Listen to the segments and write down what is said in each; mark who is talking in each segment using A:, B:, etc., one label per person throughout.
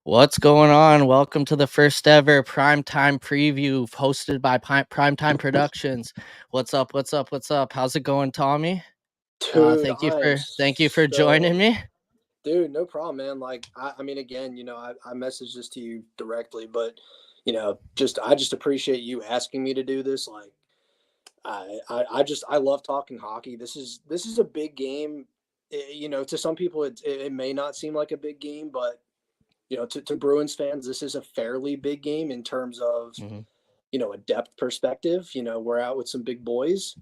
A: What's going on? Welcome to the first ever PrimeTime Preview hosted by PrimeTime Productions. What's up? What's up? What's up? How's it going, Tommy?
B: Dude,
A: Thank you
B: I am
A: for joining me.
B: dude, no problem, man. I mean, again, I messaged this to you directly, but I just appreciate you asking me to do this. Like, I love talking hockey. This is a big game. To some people, it may not seem like a big game, but to Bruins fans, this is a fairly big game in terms of
A: Mhm.
B: a depth perspective. We're out with some big boys.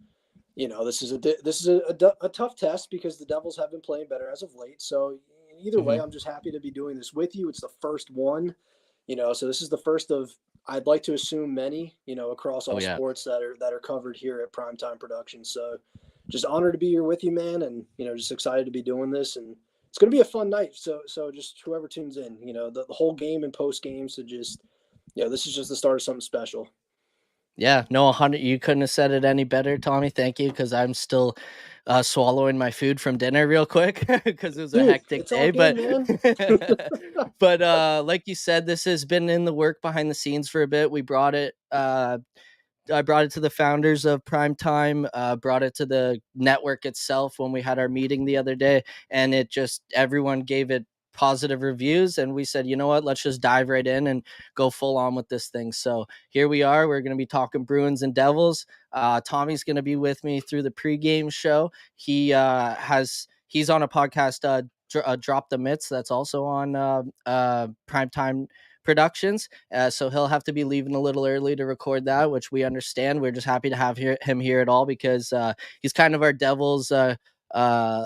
B: This is a tough test because the Devils have been playing better as of late. So either way,
A: Mhm.
B: I'm just happy to be doing this with you. It's the first one, so this is the first of I'd like to assume many, across
A: Oh
B: all
A: yeah.
B: sports that are covered here at Primetime Productions. So just honored to be here with you, man, and just excited to be doing this, and it's going to be a fun night. So just whoever tunes in, the whole game and post game. So just this is just the start of something special.
A: Yeah, no, 100. You couldn't have said it any better, Tommy. Thank you, because I'm still swallowing my food from dinner real quick because it was a
B: Dude,
A: hectic
B: it's all
A: day.
B: good,
A: But
B: man.
A: like you said, this has been in the work behind the scenes for a bit. We brought it. I brought it to the founders of Primetime, brought it to the network itself when we had our meeting the other day, and everyone gave it positive reviews, and we said, you know what, let's just dive right in and go full on with this thing. So here we are. We're going to be talking Bruins and Devils. Tommy's going to be with me through the pregame show. He's on a podcast, Drop the Mitts, that's also on Primetime Productions. So he'll have to be leaving a little early to record that, which we understand. We're just happy to have him here at all because he's kind of our Devils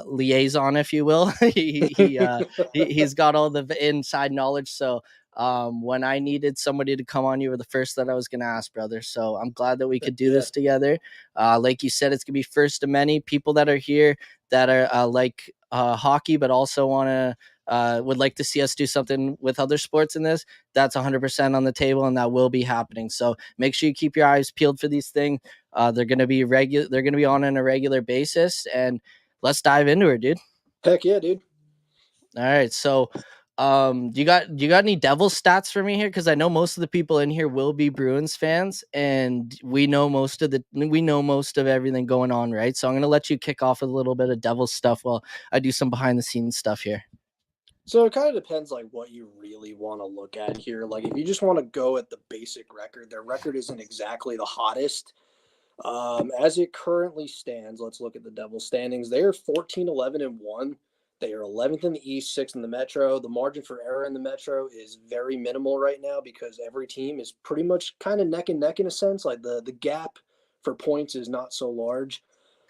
A: liaison, if you will. He's got all the inside knowledge. So when I needed somebody to come on, you were the first that I was going to ask, brother. So I'm glad that we could do
B: Yeah.
A: this together. Like you said, it's going to be first of many people that are here that are like hockey, but also want to would like to see us do something with other sports in this. That's 100% on the table, and that will be happening. So make sure you keep your eyes peeled for these things. They're going to be regular. They're going to be on a regular basis, and let's dive into it, dude.
B: Heck yeah, dude.
A: All right. So, do you got any Devil stats for me here? Because I know most of the people in here will be Bruins fans, and we know most of everything going on, right? So I'm gonna let you kick off with a little bit of Devil stuff while I do some behind the scenes stuff here.
B: So it kind of depends, like, what you really want to look at here. Like, if you just want to go at the basic record, their record isn't exactly the hottest. As it currently stands, let's look at the Devils standings. They are 14-11-1. They are 11th in the East, 6th in the Metro. The margin for error in the Metro is very minimal right now because every team is pretty much kind of neck and neck in a sense. Like, the gap for points is not so large.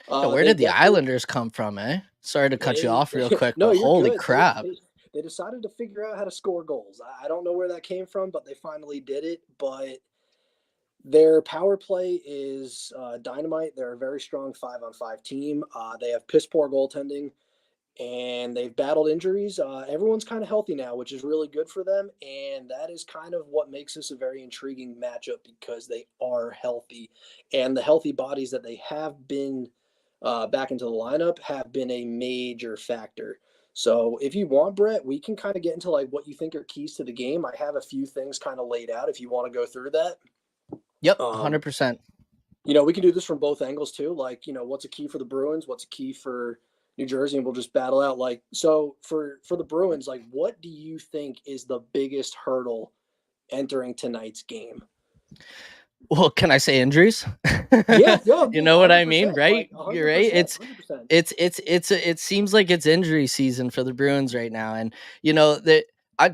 A: Yeah, where
B: They
A: did the
B: definitely
A: Islanders come from, eh? Sorry to cut you
B: they
A: off real quick,
B: no,
A: but
B: you're
A: holy
B: good. They,
A: crap.
B: they they decided to figure out how to score goals. I don't know where that came from, but they finally did it. But their power play is dynamite. They're a very strong 5-on-5 team. They have piss poor goaltending, and they've battled injuries. Everyone's kind of healthy now, which is really good for them. And that is kind of what makes this a very intriguing matchup because they are healthy. And the healthy bodies that they have been back into the lineup have been a major factor. So if you want, Brett, we can kind of get into like what you think are keys to the game. I have a few things kind of laid out if you want to go through that.
A: Yep,
B: Um,
A: 100%.
B: we can do this from both angles too. Like, what's a key for the Bruins? What's a key for New Jersey? And we'll just battle out. Like, so for the Bruins, like, what do you think is the biggest hurdle entering tonight's game?
A: Well, can I say injuries?
B: Yeah, yeah,
A: You
B: dude,
A: know what I mean,
B: 100%,
A: right?
B: like
A: You're right.
B: 100%, 100%.
A: It seems like it's injury season for the Bruins right now, and that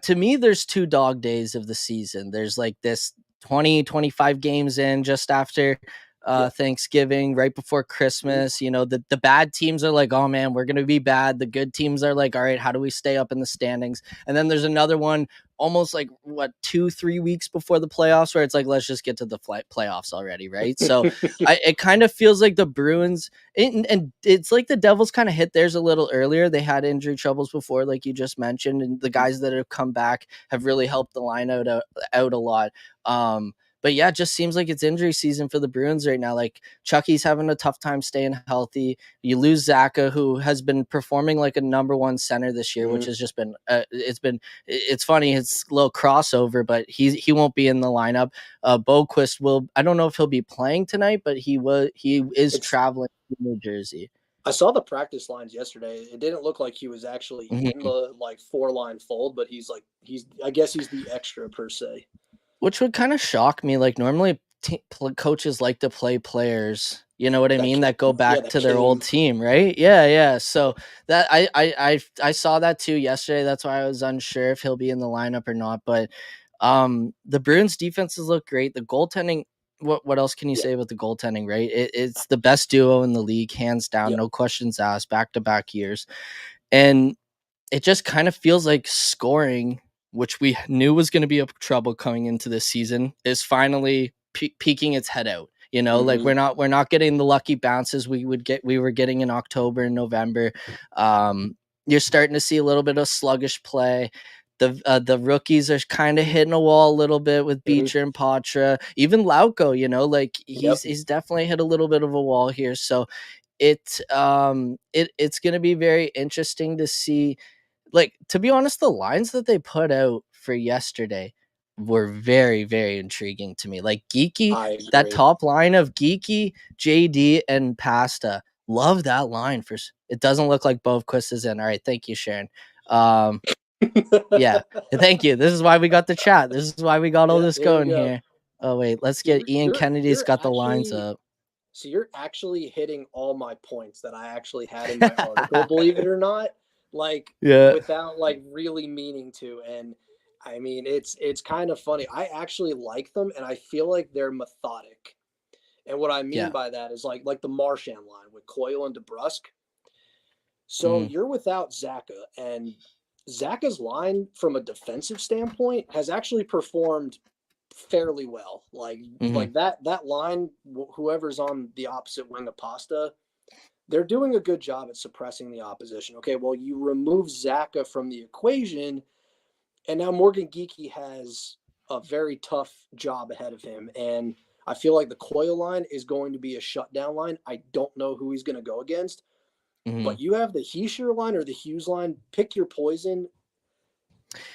A: to me, there's two dog days of the season. There's like this 25 games in just after
B: Yeah.
A: Thanksgiving, right before
B: Mhm.
A: Christmas. The bad teams are like, oh man, we're gonna be bad. The good teams are like, all right, how do we stay up in the standings? And then there's another one almost like what 2-3 weeks before the playoffs where it's like, let's just get to the playoffs already, right? So it kind of feels like the Bruins, and it's like the Devils kind of hit theirs a little earlier. They had injury troubles before, like you just mentioned, and the guys that have come back have really helped the line out a lot. But yeah, it just seems like it's injury season for the Bruins right now. Like Chucky's having a tough time staying healthy. You lose Zaka, who has been performing like a number one center this year, which
B: Mhm.
A: has just been it's funny. It's a little crossover, but he won't be in the lineup. Boquist will. I don't know if he'll be playing tonight, but he is
B: It's
A: traveling to New Jersey.
B: I saw the practice lines yesterday. It didn't look like he was actually in
A: Mhm.
B: the like 4-line fold, but he's I guess he's the extra per se.
A: Which would kind of shock me. Like normally coaches like to play players, you know what I
B: That
A: mean, that
B: came,
A: go
B: yeah,
A: back
B: that
A: to their
B: came.
A: old team, right? Yeah, yeah. So that I saw that too yesterday. That's why I was unsure if he'll be in the lineup or not. But the Bruins defenses look great. The goaltending. What else can you
B: Yeah,
A: say about the goaltending, right? It's the best duo in the league, hands down,
B: yeah.
A: no questions asked, back to back years. And it just kind of feels like scoring, which we knew was going to be a trouble coming into this season, is finally peeking its head out. You know, like
B: Hmm.
A: we're not getting the lucky bounces we were getting in October and November. You're starting to see a little bit of sluggish play. The rookies are kind of hitting a wall a little bit with
B: Hmm.
A: Beecher and Patra, even Lauko. You know, like
B: Yep.
A: he's definitely hit a little bit of a wall here. So it's going to be very interesting to see, like, to be honest, the lines that they put out for yesterday were very, very intriguing to me. Like Geeky,
B: I
A: that
B: agree.
A: top line of Geeky, JD, and Pasta. Love that line for it doesn't look like Bovequist is in. All right, thank you, Sharon. Um, yeah, thank you. This is why we got the chat. This is why we got all
B: Yeah,
A: this
B: here we
A: going
B: go.
A: here. Oh wait, let's
B: So
A: get Ian Kennedy's
B: you're
A: got the lines
B: actually
A: up.
B: so you're actually hitting all my points that I actually had in my article, believe it or not, like
A: Yeah.
B: without like really meaning to. And I mean, it's kind of funny. I actually like them, and I feel like they're methodic. And what I mean
A: Yeah.
B: by that is like the Marchand line with Coyle and DeBrusque. So
A: Mm-hmm.
B: you're without Zaka, and Zaka's line from a defensive standpoint has actually performed fairly well.
A: Mm-hmm.
B: That line, whoever's on the opposite wing of Pasta, they're doing a good job at suppressing the opposition. Okay, well you remove Zaka from the equation, and now Morgan Geeky has a very tough job ahead of him. And I feel like the Coyle line is going to be a shutdown line. I don't know who he's going to go against,
A: Mm-hmm.
B: but you have the Heischer line or the Hughes line. Pick your poison.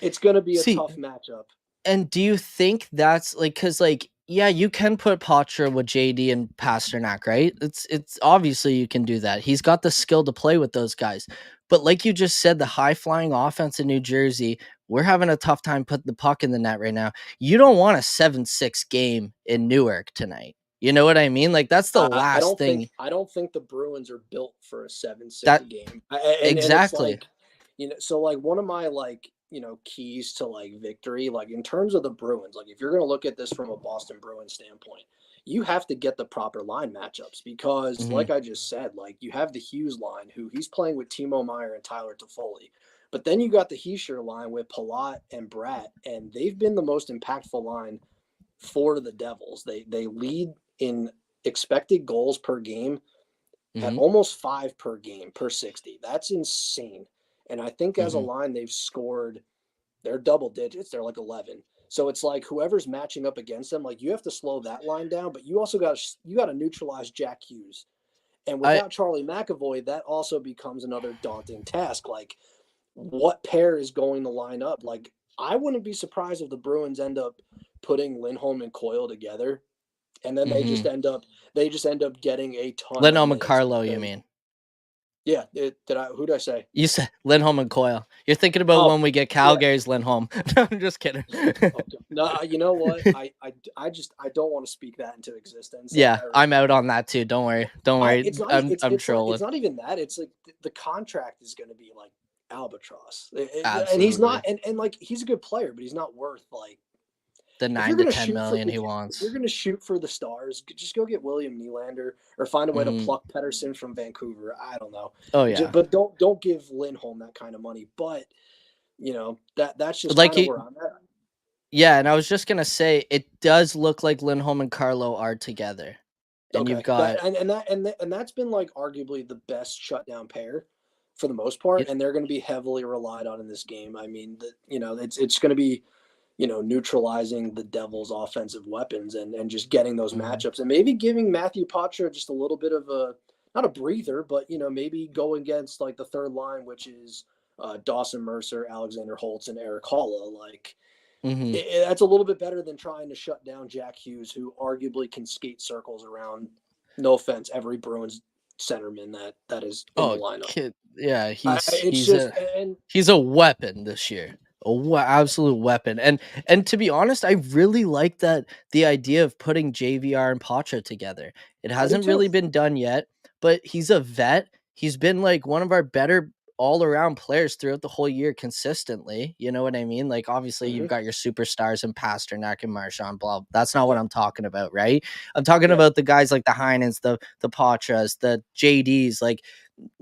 B: It's going to be a
A: See,
B: tough matchup.
A: and do you think that's like, cause like, yeah, you can put Potra with JD and Pasternak, right? It's obviously you can do that. He's got the skill to play with those guys. But like you just said, the high flying offense in New Jersey, we're having a tough time putting the puck in the net right now. You don't want a 7-6 game in Newark tonight. You know what I mean? Like that's the last thing
B: I don't think the Bruins are built for a 7-6
A: that
B: game. And it's
A: exactly.
B: like, so like one of my like, keys to like victory, like in terms of the Bruins, like if you're going to look at this from a Boston Bruins standpoint, you have to get the proper line matchups because
A: Hmm.
B: like I just said, like you have the Hughes line who he's playing with Timo Meyer and Tyler Toffoli. But then you got the Heischer line with Palat and Bratt, and they've been the most impactful line for the Devils. They lead in expected goals per game at
A: Hmm.
B: almost 5 per game per 60. That's insane. And I think as a
A: Hmm.
B: line they've scored, they're double digits. They're like 11. So it's like whoever's matching up against them, like you have to slow that line down, but you got to neutralize Jack Hughes. And
A: I
B: without Charlie McAvoy, that also becomes another daunting task. Like what pair is going to line up? Like I wouldn't be surprised if the Bruins end up putting Lindholm and Coyle together, and then
A: hmm
B: they just end up getting a ton of
A: Lindholm and
B: minutes
A: Carlo, you
B: because
A: mean?
B: yeah, did I who did I say?
A: You said Lindholm and Coyle. You're thinking about
B: Oh
A: when we get
B: yeah.
A: Calgary's Lindholm. No, I'm just kidding.
B: Okay. No, you know what? I don't want to speak that into existence.
A: Yeah, I'm out on that too. Don't worry. Don't
B: I
A: worry.
B: it's not
A: I'm
B: it's
A: trolling.
B: not even that. It's like the contract is going to be like albatross, and he's not
A: Absolutely.
B: and like he's a good player, but he's not worth like
A: The
B: if you're
A: 9 to
B: gonna
A: 10
B: shoot for
A: million he
B: if you're
A: wants.
B: gonna shoot for the stars, just go get William Nylander or find a way to
A: Hmm.
B: pluck Pedersen from Vancouver. I don't know,
A: Oh yeah.
B: but don't give Lindholm that kind of money. But that's just
A: Like
B: kind of
A: he
B: where I'm at.
A: Yeah, and I was just gonna say it does look like Lindholm and Carlo are together. And you've
B: Okay,
A: got
B: and that's been like arguably the best shutdown pair for the most part,
A: it,
B: and they're going to be heavily relied on in this game. I mean, it's going to be neutralizing the Devils' offensive weapons and just getting those
A: Mhm.
B: matchups and maybe giving Matthew Poitras just a little bit of not a breather, but maybe go against like the third line, which is Dawson Mercer, Alexander Holtz, and Eric Holla. Like
A: Mhm.
B: that's a little bit better than trying to shut down Jack Hughes, who arguably can skate circles around. No offense, every Bruins centerman that is in the
A: Oh,
B: lineup.
A: kid, yeah,
B: It's just and
A: he's a weapon this year, absolute weapon, and to be honest, I really like that the idea of putting JVR and Pacha together. It
B: I do
A: hasn't
B: too.
A: really been done yet, but he's a vet. He's been like one of our better all around players throughout the whole year consistently. You know what I mean? Like obviously you've
B: Hmm.
A: got your superstars and Pasternak and Marchand, blah. That's not what
B: Yep.
A: I'm talking about, right? I'm talking
B: Yep.
A: about the guys like the Heinens, the Pachas, the JDs, like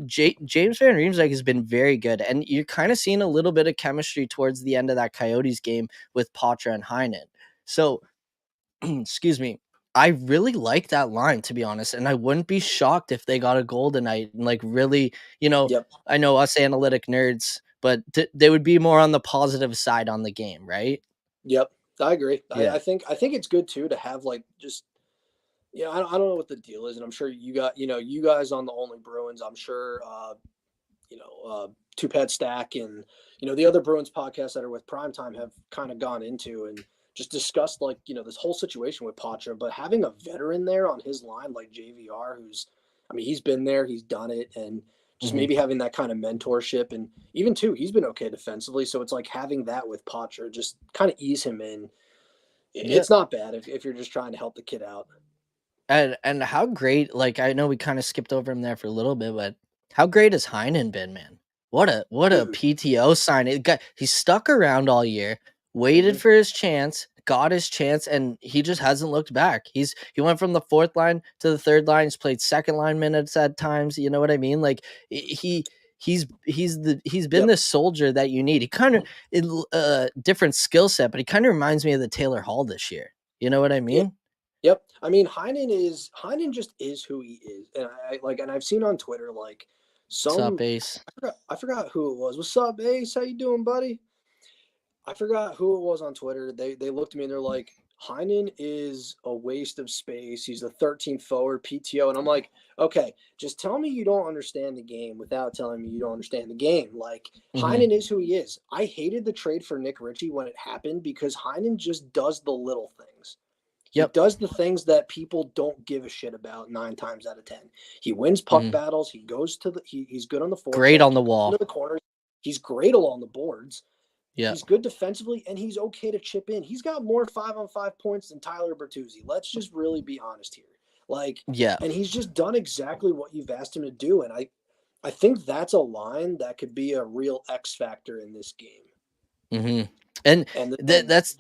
A: James Van Riemsdyk has been very good, and you're kind of seeing a little bit of chemistry towards the end of that Coyotes game with Patra and Heinen. So, excuse me, I really like that line, to be honest, and I wouldn't be shocked if they got a goal tonight and like really,
B: Yep.
A: I know us analytic nerds, but they would be more on the positive side on the game, right?
B: Yep. I agree. I,
A: Yeah.
B: I think I think it's good too to have like just I don't know what the deal is, and I'm sure you guys on the Only Bruins. I'm sure Two Pet Stack and the other Bruins podcasts that are with Primetime have kind of gone into and just discussed like this whole situation with Patra, but having a veteran there on his line like JVR, who's I mean he's been there, he's done it, and just
A: Hmm.
B: maybe having that kind of mentorship and even too he's been okay defensively, so it's like having that with Patra just kind of ease him in.
A: Yeah.
B: It's not bad if you're just trying to help the kid out.
A: And how great, like I know we kind of skipped over him there for a little bit, but how great has Heinen been, man? What a
B: Dude.
A: PTO sign. He stuck around all year, waited
B: Hmm.
A: for his chance, got his chance, and he just hasn't looked back. He went from the fourth line to the third line. He's played second line minutes at times. You know what I mean? Like he's been
B: Yep.
A: the soldier that you need. He kind of different skill set, but he kind of reminds me of the Taylor Hall this year. You know what I
B: Yeah.
A: mean?
B: Yep. I mean, Heinen just is who he is, and and I've seen on Twitter like
A: Sup,
B: some
A: Ace?
B: I forgot who it was. What's up, Ace? How you doing, buddy? I forgot who it was on Twitter. They looked at me and they're like, Heinen is a waste of space. He's the 13th forward PTO, and I'm like, okay, just tell me you don't understand the game without telling me you don't understand the game. Like
A: Mhm.
B: Heinen is who he is. I hated the trade for Nick Ritchie when it happened because Heinen just does the little things. He
A: Yep.
B: does the things that people don't give a shit about 9 times out of 10. He wins puck
A: Mhm.
B: battles. He goes to he's good on the
A: Great
B: forecheck.
A: on
B: He
A: the
B: goes into
A: wall.
B: the corners. He's great along the boards.
A: Yeah.
B: He's good defensively, and he's okay to chip in. He's got more 5-on-5 points than Tyler Bertuzzi. Let's just really be honest here. Like,
A: Yeah.
B: and he's just done exactly what you've asked him to do. And I think that's a line that could be a real X factor in this game.
A: Mhm. And
B: And
A: that that's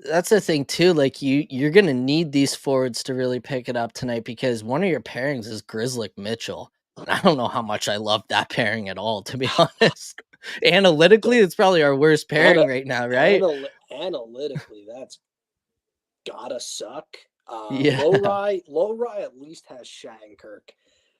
A: that's the thing too, like, you're gonna need these forwards to really pick it up tonight because one of your pairings is Grizzly Mitchell. And I don't know how much I love that pairing at all, to be honest. Analytically, it's probably our worst pairing
B: ana-
A: right now, right?
B: analytically, that's gotta suck.
A: Yeah.
B: Low Rye at least has Shattenkirk,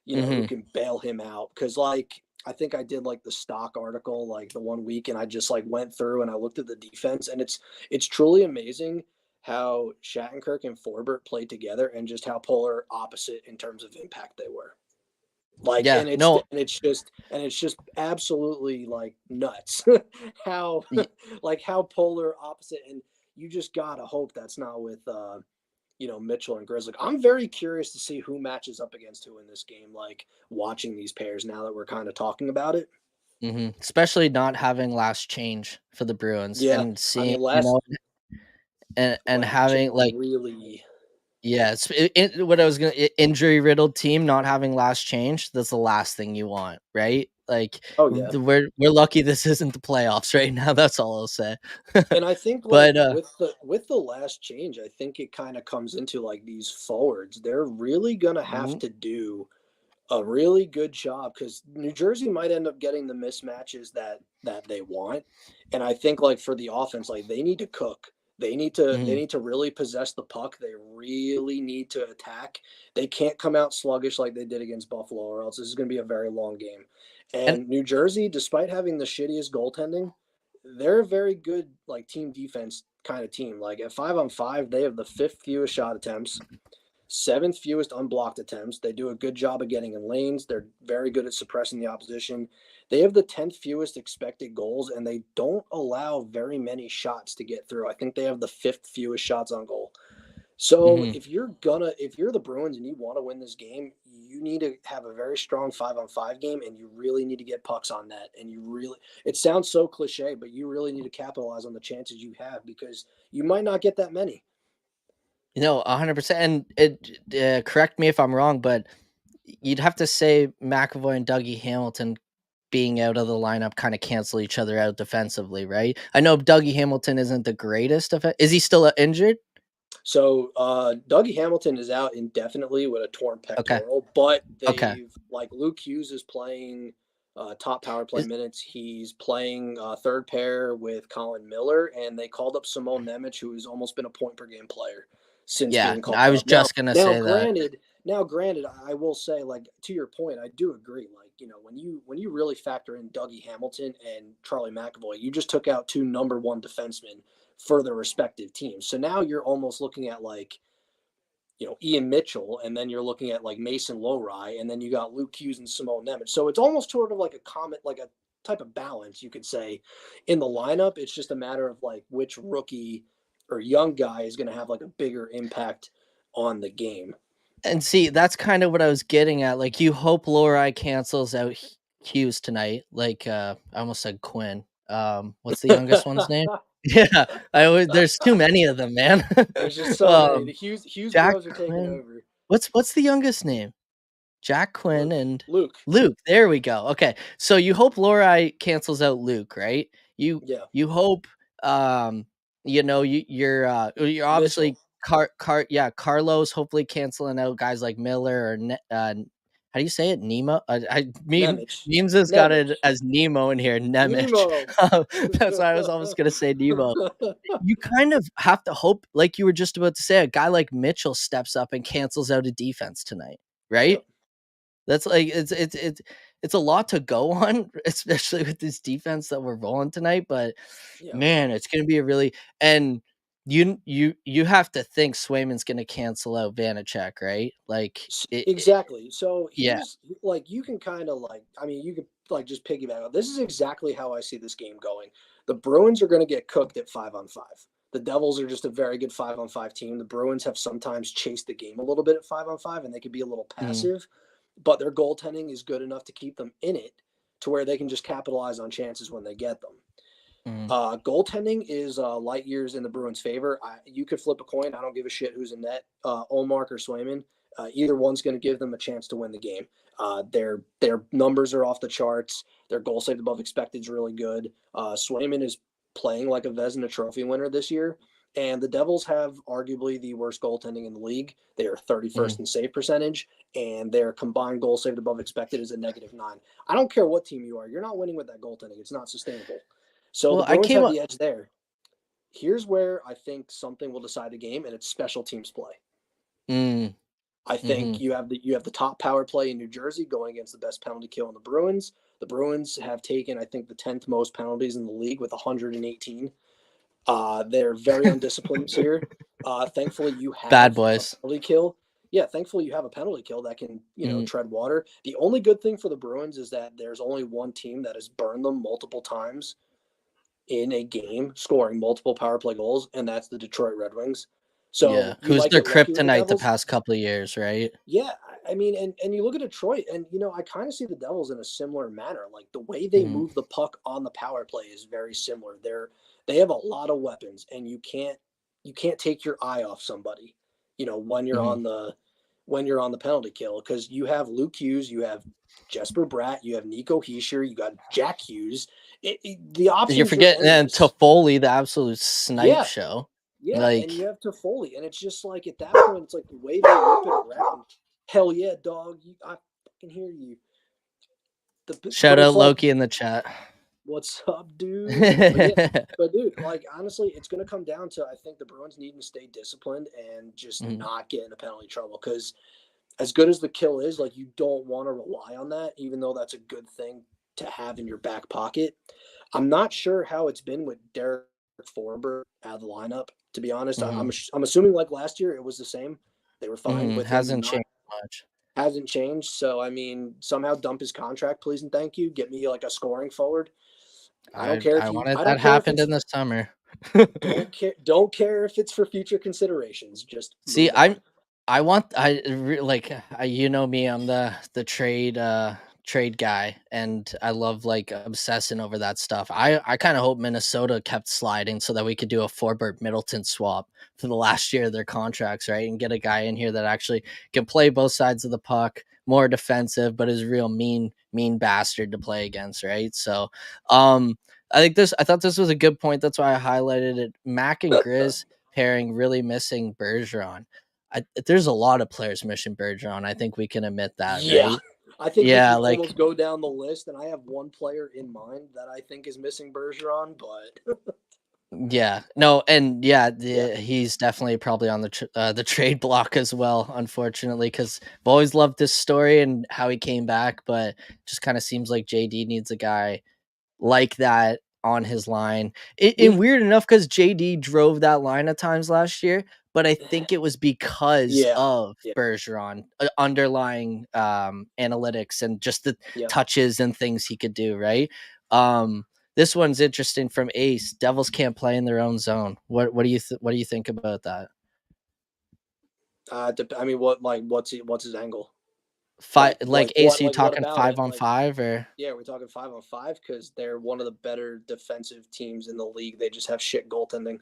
B: who
A: Mhm.
B: can bail him out. Because like I think I did like the stock article like the one week, and I just like went through and I looked at the defense, and it's truly amazing how Shattenkirk and Forbert played together, and just how polar opposite in terms of impact they were. Like,
A: Yeah. No.
B: and it's just absolutely like nuts how
A: Y
B: like how polar opposite, and you just gotta hope that's not with Mitchell and Grizzly. I'm very curious to see who matches up against who in this game. Like watching these pairs now that we're kind of talking about it.
A: Mhm. Especially not having last change for the Bruins
B: Yeah,
A: and
B: I
A: seeing,
B: mean last
A: and
B: last change
A: having, like,
B: really.
A: yeah, what I was gonna injury riddled team not having last change, that's the last thing you want, right? Like,
B: Oh yeah,
A: we're lucky this isn't the playoffs right now, that's all I'll say.
B: and I think like
A: But,
B: with the last change, I think it kind of comes into like these forwards. They're really gonna have
A: mhm,
B: to do a really good job because New Jersey might end up getting the mismatches that they want, and I think like for the offense, like they need to cook. They
A: mhm,
B: need to really possess the puck. They really need to attack. They can't come out sluggish like they did against Buffalo, or else this is going to be a very long game.
A: and
B: And New Jersey, despite having the shittiest goaltending, they're a very good like team defense kind of team. Like at 5-on-5, they have the fifth fewest shot attempts, seventh fewest unblocked attempts. They do a good job of getting in lanes. They're very good at suppressing the opposition. They have the 10th fewest expected goals, and they don't allow very many shots to get through. I think they have the fifth fewest shots on goal. So
A: Hmm.
B: if you're the Bruins and you want to win this game, you need to have a very strong 5-on-5 game, and you really need to get pucks on net. And it sounds so cliche, but you really need to capitalize on the chances you have because you might not get that many.
A: 100%. And correct me if I'm wrong, but you'd have to say McAvoy and Dougie Hamilton being out of the lineup kind of cancel each other out defensively, right? I know Dougie Hamilton isn't the greatest of it. Is he still injured?
B: So Dougie Hamilton is out indefinitely with a torn
A: Okay.
B: pectoral, but
A: Okay.
B: Luke Hughes is playing top power play
A: Is,
B: minutes. He's playing third pair with Colin Miller, and they called up Simone Nemec, who has almost been a point per game player since
A: yeah,
B: being called
A: I was
B: up. Now,
A: just gonna
B: now,
A: say that.
B: granted, I will say, like to your point, I do agree. Like when you really factor in Dougie Hamilton and Charlie McAvoy, you just took out two number one defensemen for their respective teams. So now you're almost looking at like, Ian Mitchell, and then you're looking at like Mason Lowry, and then you got Luke Hughes and Simone Nemec. So it's almost sort of like like a type of balance, you could say, in the lineup. It's just a matter of like which rookie or young guy is going to have like a bigger impact on the game.
A: And see, that's kind of what I was getting at. Like, you hope Lori cancels out Hughes tonight. Like, I almost said Quinn. What's the youngest one's name? Yeah, there's too many of them, man.
B: There's just so many.
A: um,
B: The Hughes
A: Jack
B: bros are taking
A: Quinn.
B: over.
A: What's the youngest name? Jack Quinn and
B: Luke.
A: Luke. There we go. Okay. So you hope Lori cancels out Luke, right? You
B: Yeah.
A: you hope you're
B: Mitchell.
A: obviously Carlos hopefully canceling out guys like Miller or how do you say it? Nemo?
B: Nemec.
A: Memes has got
B: Nemec.
A: it as Nemo in here, Nemec.
B: Nemo.
A: That's why I was almost gonna say Nemo. You kind of have to hope, like you were just about to say, a guy like Mitchell steps up and cancels out a defense tonight, right?
B: Yep.
A: That's like it's a lot to go on, especially with this defense that we're rolling tonight. But
B: Yeah.
A: man, it's gonna be a really and you have to think Swayman's gonna cancel out Vanacek, right? Like
B: Exactly. So
A: yeah.
B: here's like you can kind of like you could like just piggyback on this is exactly how I see this game going. The Bruins are going to get cooked at 5-on-5. The Devils are just a very good 5-on-5 team. The Bruins have sometimes chased the game a little bit at 5-on-5, and they can be a little
A: Mm,
B: passive, but their goaltending is good enough to keep them in it to where they can just capitalize on chances when they get them.
A: mm,
B: Goaltending is light years in the Bruins' favor. You could flip a coin. I don't give a shit who's in net, Olmark or Swayman. Either one's going to give them a chance to win the game. Their numbers are off the charts. Their goal saved above expected is really good. Swayman is playing like a Vezina Trophy winner this year, and the Devils have arguably the worst goaltending in the league. They are 31st
A: mm.
B: in save percentage, and their combined goal saved above expected is a -9. I don't care what team you are. You're not winning with that goaltending. It's not sustainable. So the
A: Well, I
B: Bruins
A: came
B: have
A: up.
B: the edge there. Here's where I think something will decide the game, and it's special teams play.
A: Mm,
B: I think
A: mm-hmm,
B: you have the top power play in New Jersey going against the best penalty kill in the Bruins. The Bruins have taken, I think, the 10th most penalties in the league with 118. They're very undisciplined here. Thankfully, you
A: bad
B: have a
A: boys.
B: penalty kill. Yeah, thankfully you have a penalty kill that can,
A: Mm,
B: tread water. The only good thing for the Bruins is that there's only one team that has burned them multiple times in a game, scoring multiple power play goals, and that's the Detroit Red Wings.
A: yeah,
B: So you
A: who's
B: might
A: their
B: get lucky with the
A: kryptonite the
B: Devils.
A: past couple of years, right?
B: Yeah, I mean, and you look at Detroit, and I kind of see the Devils in a similar manner. Like the way they
A: Mm,
B: move the puck on the power play is very similar. They have a lot of weapons, and you can't take your eye off somebody. When you're
A: mm-hmm.
B: on the penalty kill, because you have Luke Hughes, you have Jesper Bratt, you have Nico Heischer, you got Jack Hughes. The
A: You're
B: options are
A: forgetting
B: endless.
A: Toffoli, the absolute snipe
B: Yeah,
A: show.
B: yeah, and you
A: Like,
B: have Toffoli, and it's just like at that point, it's like the way they whip it around. Hell yeah, dog! I can hear you.
A: shout
B: But it's
A: out
B: like,
A: Loki in the chat.
B: what's up, dude? But yeah, but dude, like honestly, it's gonna come down to I think the Bruins needing to stay disciplined and just
A: Mhm,
B: not get into penalty trouble. Because as good as the kill is, like you don't want to rely on that, even though that's a good thing to have in your back pocket. I'm not sure how it's been with Derek Forbert out of the lineup. To be honest,
A: Mm-hmm.
B: I'm assuming like last year it was the same. They were fine
A: Mm-hmm.
B: with him
A: Hasn't
B: not
A: changed much.
B: hasn't changed. So I mean, somehow dump his contract, please and thank you. Get me like a scoring forward.
A: I wanted
B: I
A: that
B: don't care if
A: happened
B: it's
A: in the summer.
B: don't care if it's for future considerations. Just
A: See,
B: move on.
A: I want like you know me, I'm the trade guy, and I love like obsessing over that stuff. I kind of hope Minnesota kept sliding so that we could do a Forbert Middleton swap for the last year of their contracts, right? And get a guy in here that actually can play both sides of the puck, more defensive, but is real mean bastard to play against, right? So, I thought this was a good point. That's why I highlighted it. Mac and Grizz pairing really missing Bergeron. There's a lot of players missing Bergeron. I think we can admit that,
B: Yeah.
A: right?
B: I think we
A: Yeah,
B: can
A: like
B: almost go down the list, and I have one player in mind that I think is missing Bergeron, but
A: yeah, no, and yeah,
B: yeah.
A: he's definitely probably on the trade block as well. Unfortunately, because I've always loved this story and how he came back, but just kind of seems like JD needs a guy like that on his line. And
B: We
A: weird enough, because JD drove that line at times last year, but I think it was because
B: yeah.
A: of
B: Yeah.
A: Bergeron underlying analytics and just the
B: Yep.
A: touches and things he could do, right? This one's interesting from Ace. Devils can't play in their own zone. What do you what do you think about that?
B: I mean, what's his angle?
A: Five, like Ace, are you
B: What
A: talking
B: about
A: five
B: it?
A: on
B: Like,
A: five or
B: yeah, we're talking 5-on-5 because they're one of the better defensive teams in the league. They just have shit goaltending.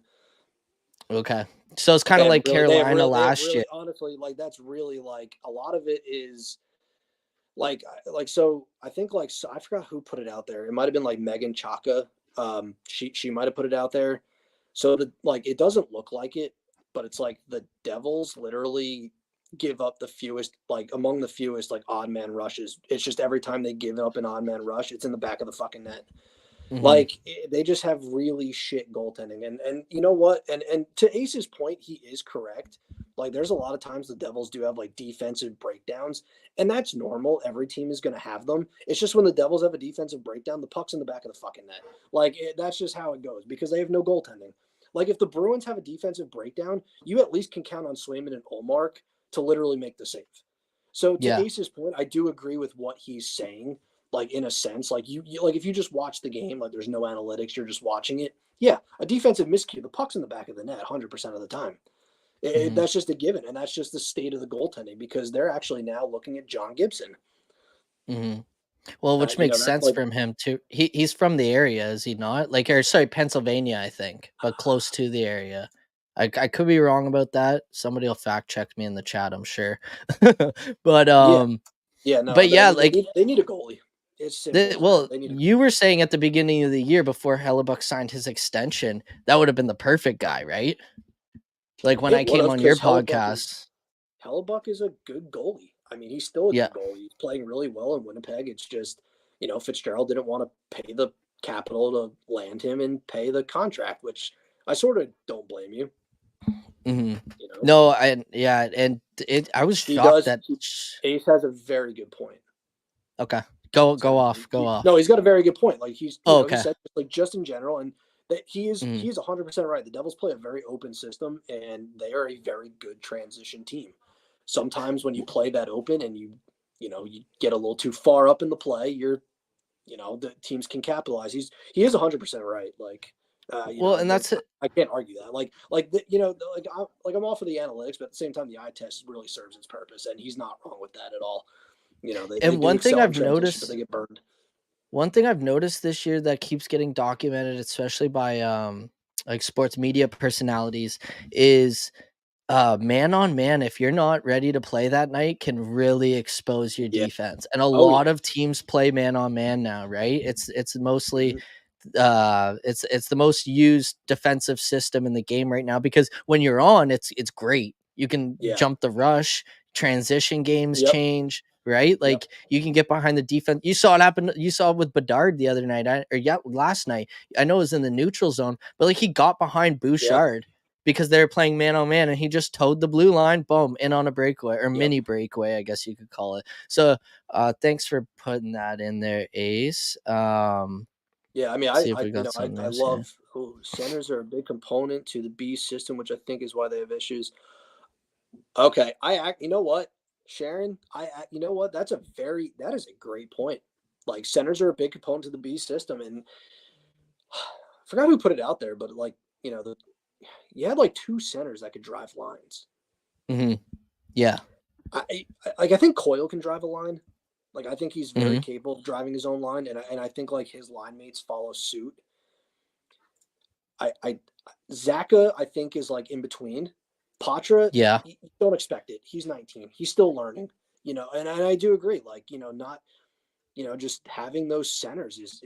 A: okay? So it's kind of like Carolina
B: They have
A: last year.
B: really, honestly, like that's really like a lot of it is so I think so I forgot who put it out there. It might have been like Megan Chaka. She might have put it out there. So the like it doesn't look like it, but it's like the Devils literally give up the fewest, like among the fewest like odd man rushes. It's just every time they give up an odd man rush, it's in the back of the fucking net.
A: Hmm.
B: They just have really shit goaltending, and you know what? And to Ace's point, he is correct. Like there's a lot of times the Devils do have like defensive breakdowns, and that's normal. Every team is going to have them. It's just when the Devils have a defensive breakdown, the puck's in the back of the fucking net. That's just how it goes because they have no goaltending. Like if the Bruins have a defensive breakdown, you at least can count on Swayman and Olmark to literally make the save. So to
A: Yeah.
B: Ace's point, I do agree with what he's saying. Like in a sense, like like if you just watch the game, like there's no analytics, you're just watching it. Yeah, a defensive miscue, the puck's in the back of the net 100% of the time.
A: Hmm.
B: That's just a given, and that's just the state of the goaltending because they're actually now looking at John Gibson.
A: Hmm. Well, which makes
B: That's
A: sense
B: like
A: from him too. He's from the area, is he not? Like, or sorry, Pennsylvania, I think, but close to the area. I could be wrong about that. Somebody will fact check me in the chat, I'm sure. but
B: yeah, yeah, no, I
A: yeah,
B: mean
A: like
B: they need a goalie. It's simple as that.
A: well,
B: They need a
A: you were saying at the beginning of the year before Hellebuck signed his extension, that would have been the perfect guy, right? Like when
B: it
A: I
B: would
A: came
B: have
A: on your
B: because
A: podcast.
B: Hellebuck is a good goalie. I mean, he's still a
A: Yeah.
B: good goalie. He's playing really well in Winnipeg. It's just, Fitzgerald didn't want to pay the capital to land him and pay the contract, which I sort of don't blame you.
A: Hmm.
B: You know,
A: No, yeah, and I was
B: he
A: shocked
B: does.
A: that.
B: Ace has a very good point.
A: Okay,
B: So
A: go
B: no,
A: off.
B: he's got a very good point. Like
A: Oh,
B: he
A: okay.
B: said like just in general, and that
A: Mhm.
B: he is 100% right. The Devils play a very open system, and they are a very good transition team. Sometimes when you play that open and you get a little too far up in the play, the teams can capitalize. He is 100% right.
A: Well, and that's it.
B: I can't argue that. I'm all for the analytics, but at the same time, the eye test really serves its purpose, and he's not wrong with that at all. They
A: And
B: do excel in transition, but they get burned.
A: one thing I've noticed this year that keeps getting documented, especially by like sports media personalities, is man on man, if you're not ready to play that night, can really expose your
B: Yeah.
A: defense. And a
B: Oh
A: lot
B: yeah.
A: of teams play man on man now, right? It's mostly
B: Mhm.
A: it's the most used defensive system in the game right now because when you're on, it's great. You can
B: Yeah.
A: jump the rush, transition games
B: Yep.
A: change, right?
B: Yep.
A: Like you can get behind the defense. You saw it happen. You saw it with Bedard the other night, last night. I know it was in the neutral zone, but like he got behind
B: Yep.
A: Bouchard because they were playing man on man, and he just towed the blue line, boom, in on a breakaway or
B: Yep.
A: mini breakaway, I guess you could call it. So, thanks for putting that in there, Ace.
B: Yeah, I mean,
A: See if we got some
B: I
A: news here.
B: love centers are a big component to the B system, which I think is why they have issues. Okay, you know what, Sharon, you know what, that is a great point. Like centers are a big component to the B system, and I forgot who put it out there, but like you had like two centers that could drive lines.
A: Mhm. Yeah.
B: I think Coyle can drive a line. Like I think he's very
A: Mhm.
B: capable of driving his own line, and I think like his line mates follow suit. I Zaka I think is like in between. Patra,
A: Yeah.
B: you don't expect it. He's 19. He's still learning. And I do agree. Like not just having those centers is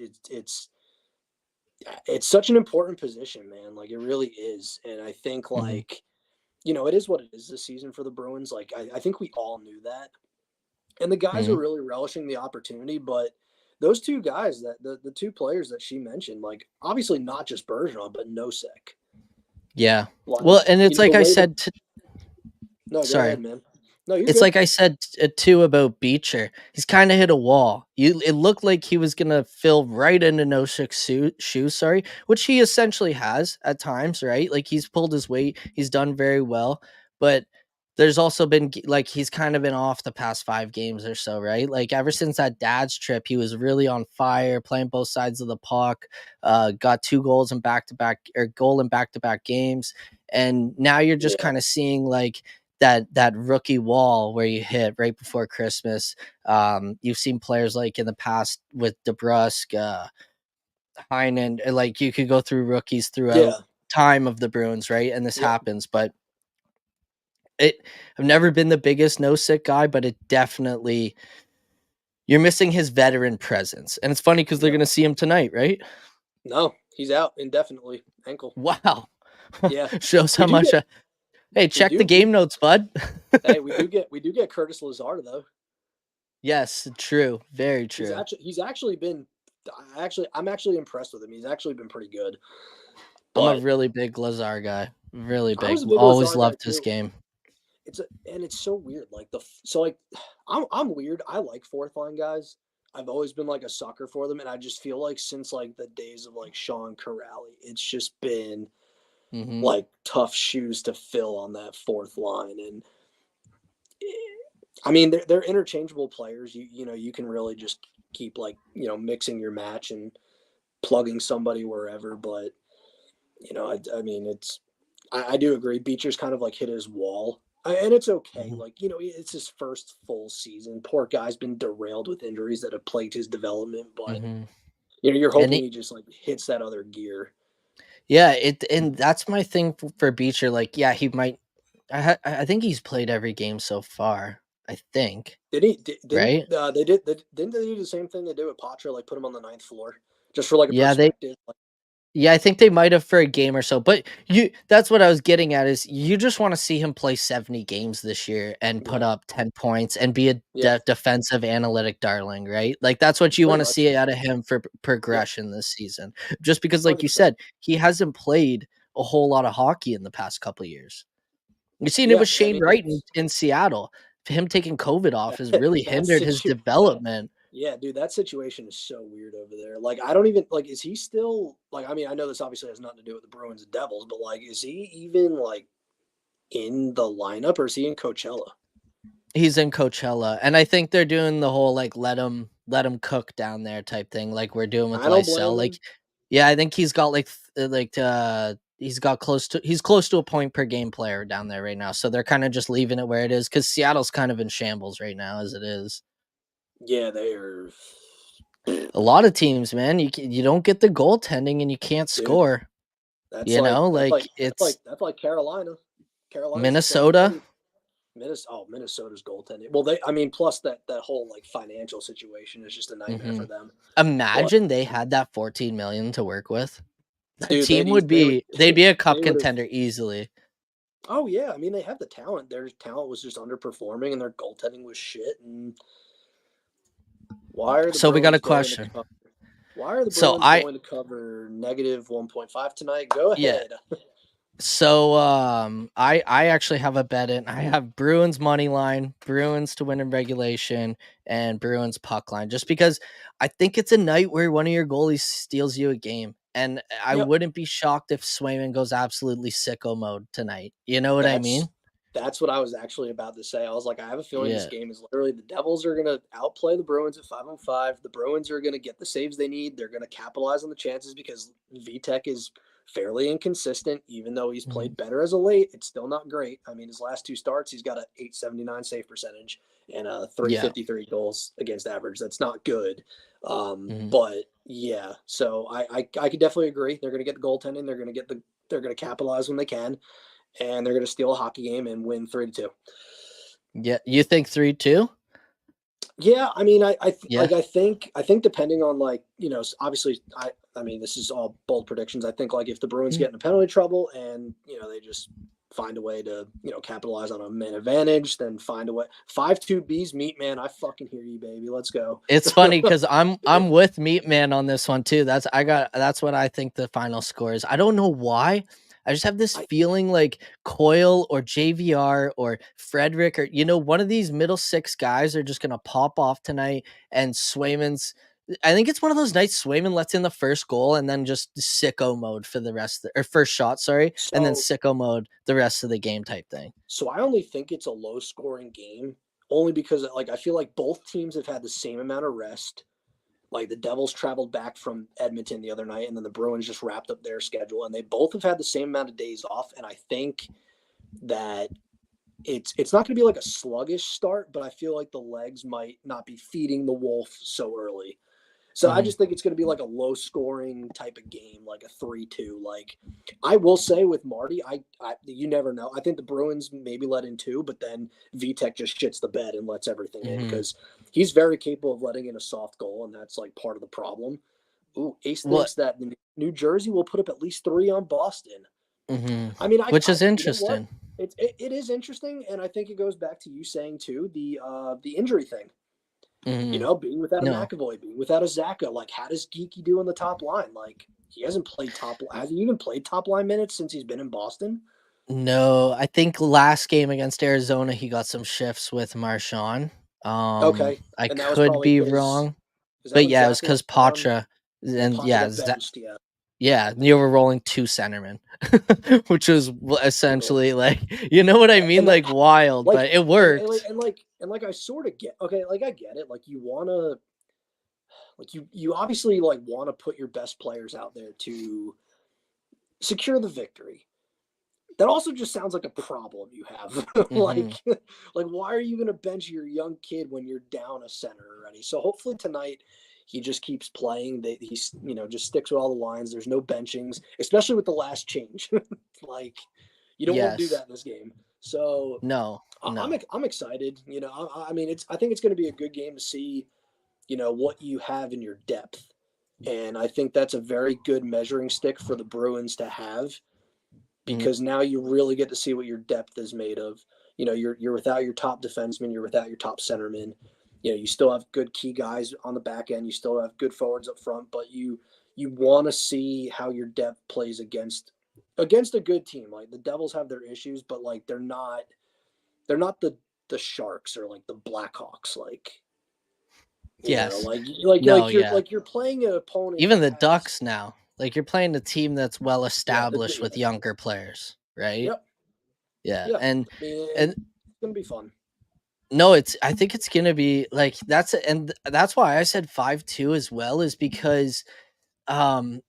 B: it's such an important position, man. Like it really is. And I think
A: Mhm.
B: like it is what it is this season for the Bruins. Like I think we all knew that, and the guys are
A: Mhm.
B: really relishing the opportunity. But those two guys that the two players that she mentioned, like obviously not just Bergeron, but Nosek.
A: Yeah.
B: Like
A: Well, and it's
B: the
A: like I
B: way that
A: said
B: no, go
A: sorry.
B: ahead, man. No, you're
A: It's
B: good.
A: like I said too about Beecher. He's kind of hit a wall. It looked like he was gonna fill right into Noshik's shoes, sorry, which he essentially has at times, right? Like he's pulled his weight, he's done very well, but there's also been like he's kind of been off the past 5 games or so, right? Like ever since that dad's trip, he was really on fire, playing both sides of the puck. Got 2 goals in back to back or goal in back to back games, and now you're just
B: Yeah,
A: kind of seeing like that rookie wall where you hit right before Christmas. You've seen players like in the past with DeBrusque, Heinen, like you could go through rookies throughout
B: yeah,
A: time of the Bruins, right? And this
B: yep,
A: happens, but it I've never been the biggest no sick guy, but it definitely you're missing his veteran presence. And it's funny because they're
B: yep.
A: gonna see him tonight, right?
B: No, he's out indefinitely. Ankle.
A: Wow.
B: Yeah,
A: Shows
B: we
A: how
B: do
A: much
B: get
A: hey,
B: we
A: check the
B: do we
A: game notes, bud.
B: hey we do get Curtis Lazar though.
A: Yes, true. Very true.
B: He's actually been I'm actually impressed with him. He's actually been pretty good.
A: I'm a
B: But
A: really big Lazar guy. Really
B: I was
A: big.
B: a big
A: Always
B: Lazar guy
A: loved his
B: too.
A: game.
B: It's so weird. Like so like I'm weird. I like fourth line guys. I've always been like a sucker for them, and I just feel like since like the days of like Sean Corrali, it's just been
A: Mhm.
B: like tough shoes to fill on that fourth line. And I mean, they're interchangeable players. You can really just keep like mixing your match and plugging somebody wherever. But I mean, I do agree. Beecher's kind of like hit his wall, and it's okay.
A: Mhm.
B: Like it's his first full season. Poor guy's been derailed with injuries that have plagued his development. But
A: Mhm.
B: you're
A: And
B: hoping
A: he,
B: he just like hits that other gear.
A: yeah, it and that's my thing for Beecher. Like, yeah, he might. I think he's played every game so far. I think,
B: Did he? Didn't
A: right?
B: didn't they do the same thing they did with Patra? Like put him on the ninth floor, just for like a
A: Yeah, they
B: perspective. Like,
A: Yeah, I think they might have for a game or so, but that's what I was getting at is you just want to see him play 70 games this year and put
B: yeah,
A: up 10 points and be a
B: yeah,
A: defensive analytic darling, right? Like that's what you
B: pretty
A: want to
B: much.
A: see out of him for
B: Yeah,
A: progression this season. Just because like you
B: 100%.
A: said, he hasn't played a whole lot of hockey in the past couple of years. You've seen it
B: Yeah,
A: with
B: I
A: Shane
B: mean
A: Wright in Seattle. Him taking COVID off has really
B: that
A: hindered his
B: situ
A: development.
B: Yeah, dude, that situation is so weird over there. Like, I don't even like. Is he still like? I mean, I know this obviously has nothing to do with the Bruins and Devils, but like, is he even like in the lineup, or is he in Coachella?
A: He's in Coachella, and I think they're doing the whole, like, let him cook down there type thing like we're doing with
B: I don't
A: Lysell,
B: blame
A: like
B: him,
A: yeah, I think he's got, he's close to a point per game player down there right now, so they're kinda just leaving it where it is because Seattle's kind of in shambles right now as it is.
B: yeah, they are,
A: A lot of teams, man, you don't get the goaltending and you can't
B: dude.
A: score, you know, like, it's
B: That's like Carolina. Carolina's the same
A: Minnesota.
B: thing. Minnesota's goaltending. Well, I mean, plus that whole like financial situation is just a nightmare for
A: Mhm.
B: them. But
A: Imagine they had that 14,000,000 to work with. That
B: dude,
A: team would they'd be a cup
B: they would have.
A: contender easily.
B: Oh yeah, I mean they have the talent. Their talent was just underperforming, and their goaltending was shit. And why are the
A: So we got a
B: Bruins going to
A: question.
B: cover? Why are the
A: So
B: Bruins going to cover -1.5 tonight? Go
A: yeah,
B: ahead.
A: So I actually have a bet in. I have Bruins money line, Bruins to win in regulation, and Bruins puck line. Just because I think it's a night where one of your goalies steals you a game. And I
B: Yep.
A: wouldn't be shocked if Swayman goes absolutely sicko mode tonight. You know what I
B: That's
A: mean?
B: that's what I was actually about to say. I was like, I have a feeling this
A: Yeah.
B: game is literally the Devils are gonna outplay the Bruins at 5-on-5. The Bruins are gonna get the saves they need. They're gonna capitalize on the chances because VTech is fairly inconsistent, even though he's
A: Mhm.
B: played better as of late. It's still not great. I mean, his last two starts, he's got a 879 save percentage and a
A: Yeah.
B: 353 goals against average. That's not good.
A: Mhm.
B: But yeah, so I could definitely agree. They're gonna get the goaltending. They're gonna capitalize when they can, and they're going to steal a hockey game and win 3-2.
A: Yeah. You think 3-2?
B: Yeah, I mean,
A: Yeah.
B: I think depending on like obviously I mean this is all bold predictions. I think like if the Bruins
A: Mm.
B: get into penalty trouble and they just find a way to capitalize on a man advantage, then find a way 5-2 B's meat man. I fucking hear you, baby. Let's go.
A: It's funny because I'm with Meat Man on this one too. That's what I think the final score is. I don't know why. I just have this
B: I
A: feeling like Coyle or JVR or Frederick or one of these middle six guys are just gonna pop off tonight and Swayman's. I think it's one of those nights Swayman lets in the first goal and then just sicko mode for the rest or first shot, sorry, and then
B: so
A: sicko mode the rest of the game type thing.
B: so I only think it's a low scoring game only because like I feel like both teams have had the same amount of rest. Like the Devils traveled back from Edmonton the other night, and then the Bruins just wrapped up their schedule, and they both have had the same amount of days off. And I think that it's not going to be like a sluggish start, but I feel like the legs might not be feeding the wolf so early. So I
A: Hmm.
B: just think it's going to be like a low scoring type of game, like a 3-2. Like I will say with Marty, you never know. I think the Bruins maybe let in two, but then VTech just shits the bed and lets everything in
A: Hmm.
B: because he's very capable of letting in a soft goal, and that's like part of the problem. Ooh, Ace
A: What?
B: thinks that New Jersey will put up at least three on Boston.
A: Hmm.
B: I mean,
A: Which is
B: you know what?
A: interesting.
B: It is interesting, and I think it goes back to you saying too the injury thing.
A: Hmm.
B: Being without a
A: No.
B: McAvoy, being without a Zaka, like how does Geeky do on the top line? Like he hasn't played top. Has he even played top line minutes since he's been in Boston?
A: No, I think last game against Arizona, he got some shifts with Marchand.
B: Okay,
A: I
B: and that was
A: could
B: probably
A: be
B: because
A: wrong,
B: is that
A: but
B: when
A: yeah, it was
B: Zaka
A: because
B: went down
A: Patra
B: and
A: and
B: Pacha
A: yeah,
B: got benched? Yeah,
A: yeah, you were rolling two centermen, which was
B: brutal.
A: essentially like, you know what I mean,
B: And that
A: like wild,
B: like
A: but it
B: and like
A: worked.
B: I sort of get okay. Like I get it. Like you wanna like you obviously like want to put your best players out there to secure the victory. That also just sounds like a problem you have.
A: Hmm.
B: like why are you going to bench your young kid when you're down a center already? So hopefully tonight he just keeps playing. That he's just sticks with all the lines. There's no benchings, especially with the last change. like you don't want to do
A: Yes.
B: that in this game. So
A: No. No.
B: I'm excited. I mean I think it's going to be a good game to see what you have in your depth, and I think that's a very good measuring stick for the Bruins to have
A: Mhm.
B: because now you really get to see what your depth is made of. You're without your top defenseman, you're without your top centerman. You still have good key guys on the back end, you still have good forwards up front, but you want to see how your depth plays against a good team. Like the Devils have their issues, but like they're not the Sharks or like the Blackhawks. Like
A: Yes.
B: like
A: No. Yeah.
B: you're playing an opponent
A: Even
B: that
A: the
B: has
A: Ducks now, like you're playing a team that's well
B: yeah
A: established with younger players, right?
B: yep
A: Yeah,
B: yeah.
A: and
B: I mean
A: and
B: it's gonna be fun.
A: no, I think it's gonna be like that's why I said 5-2 as well, is because um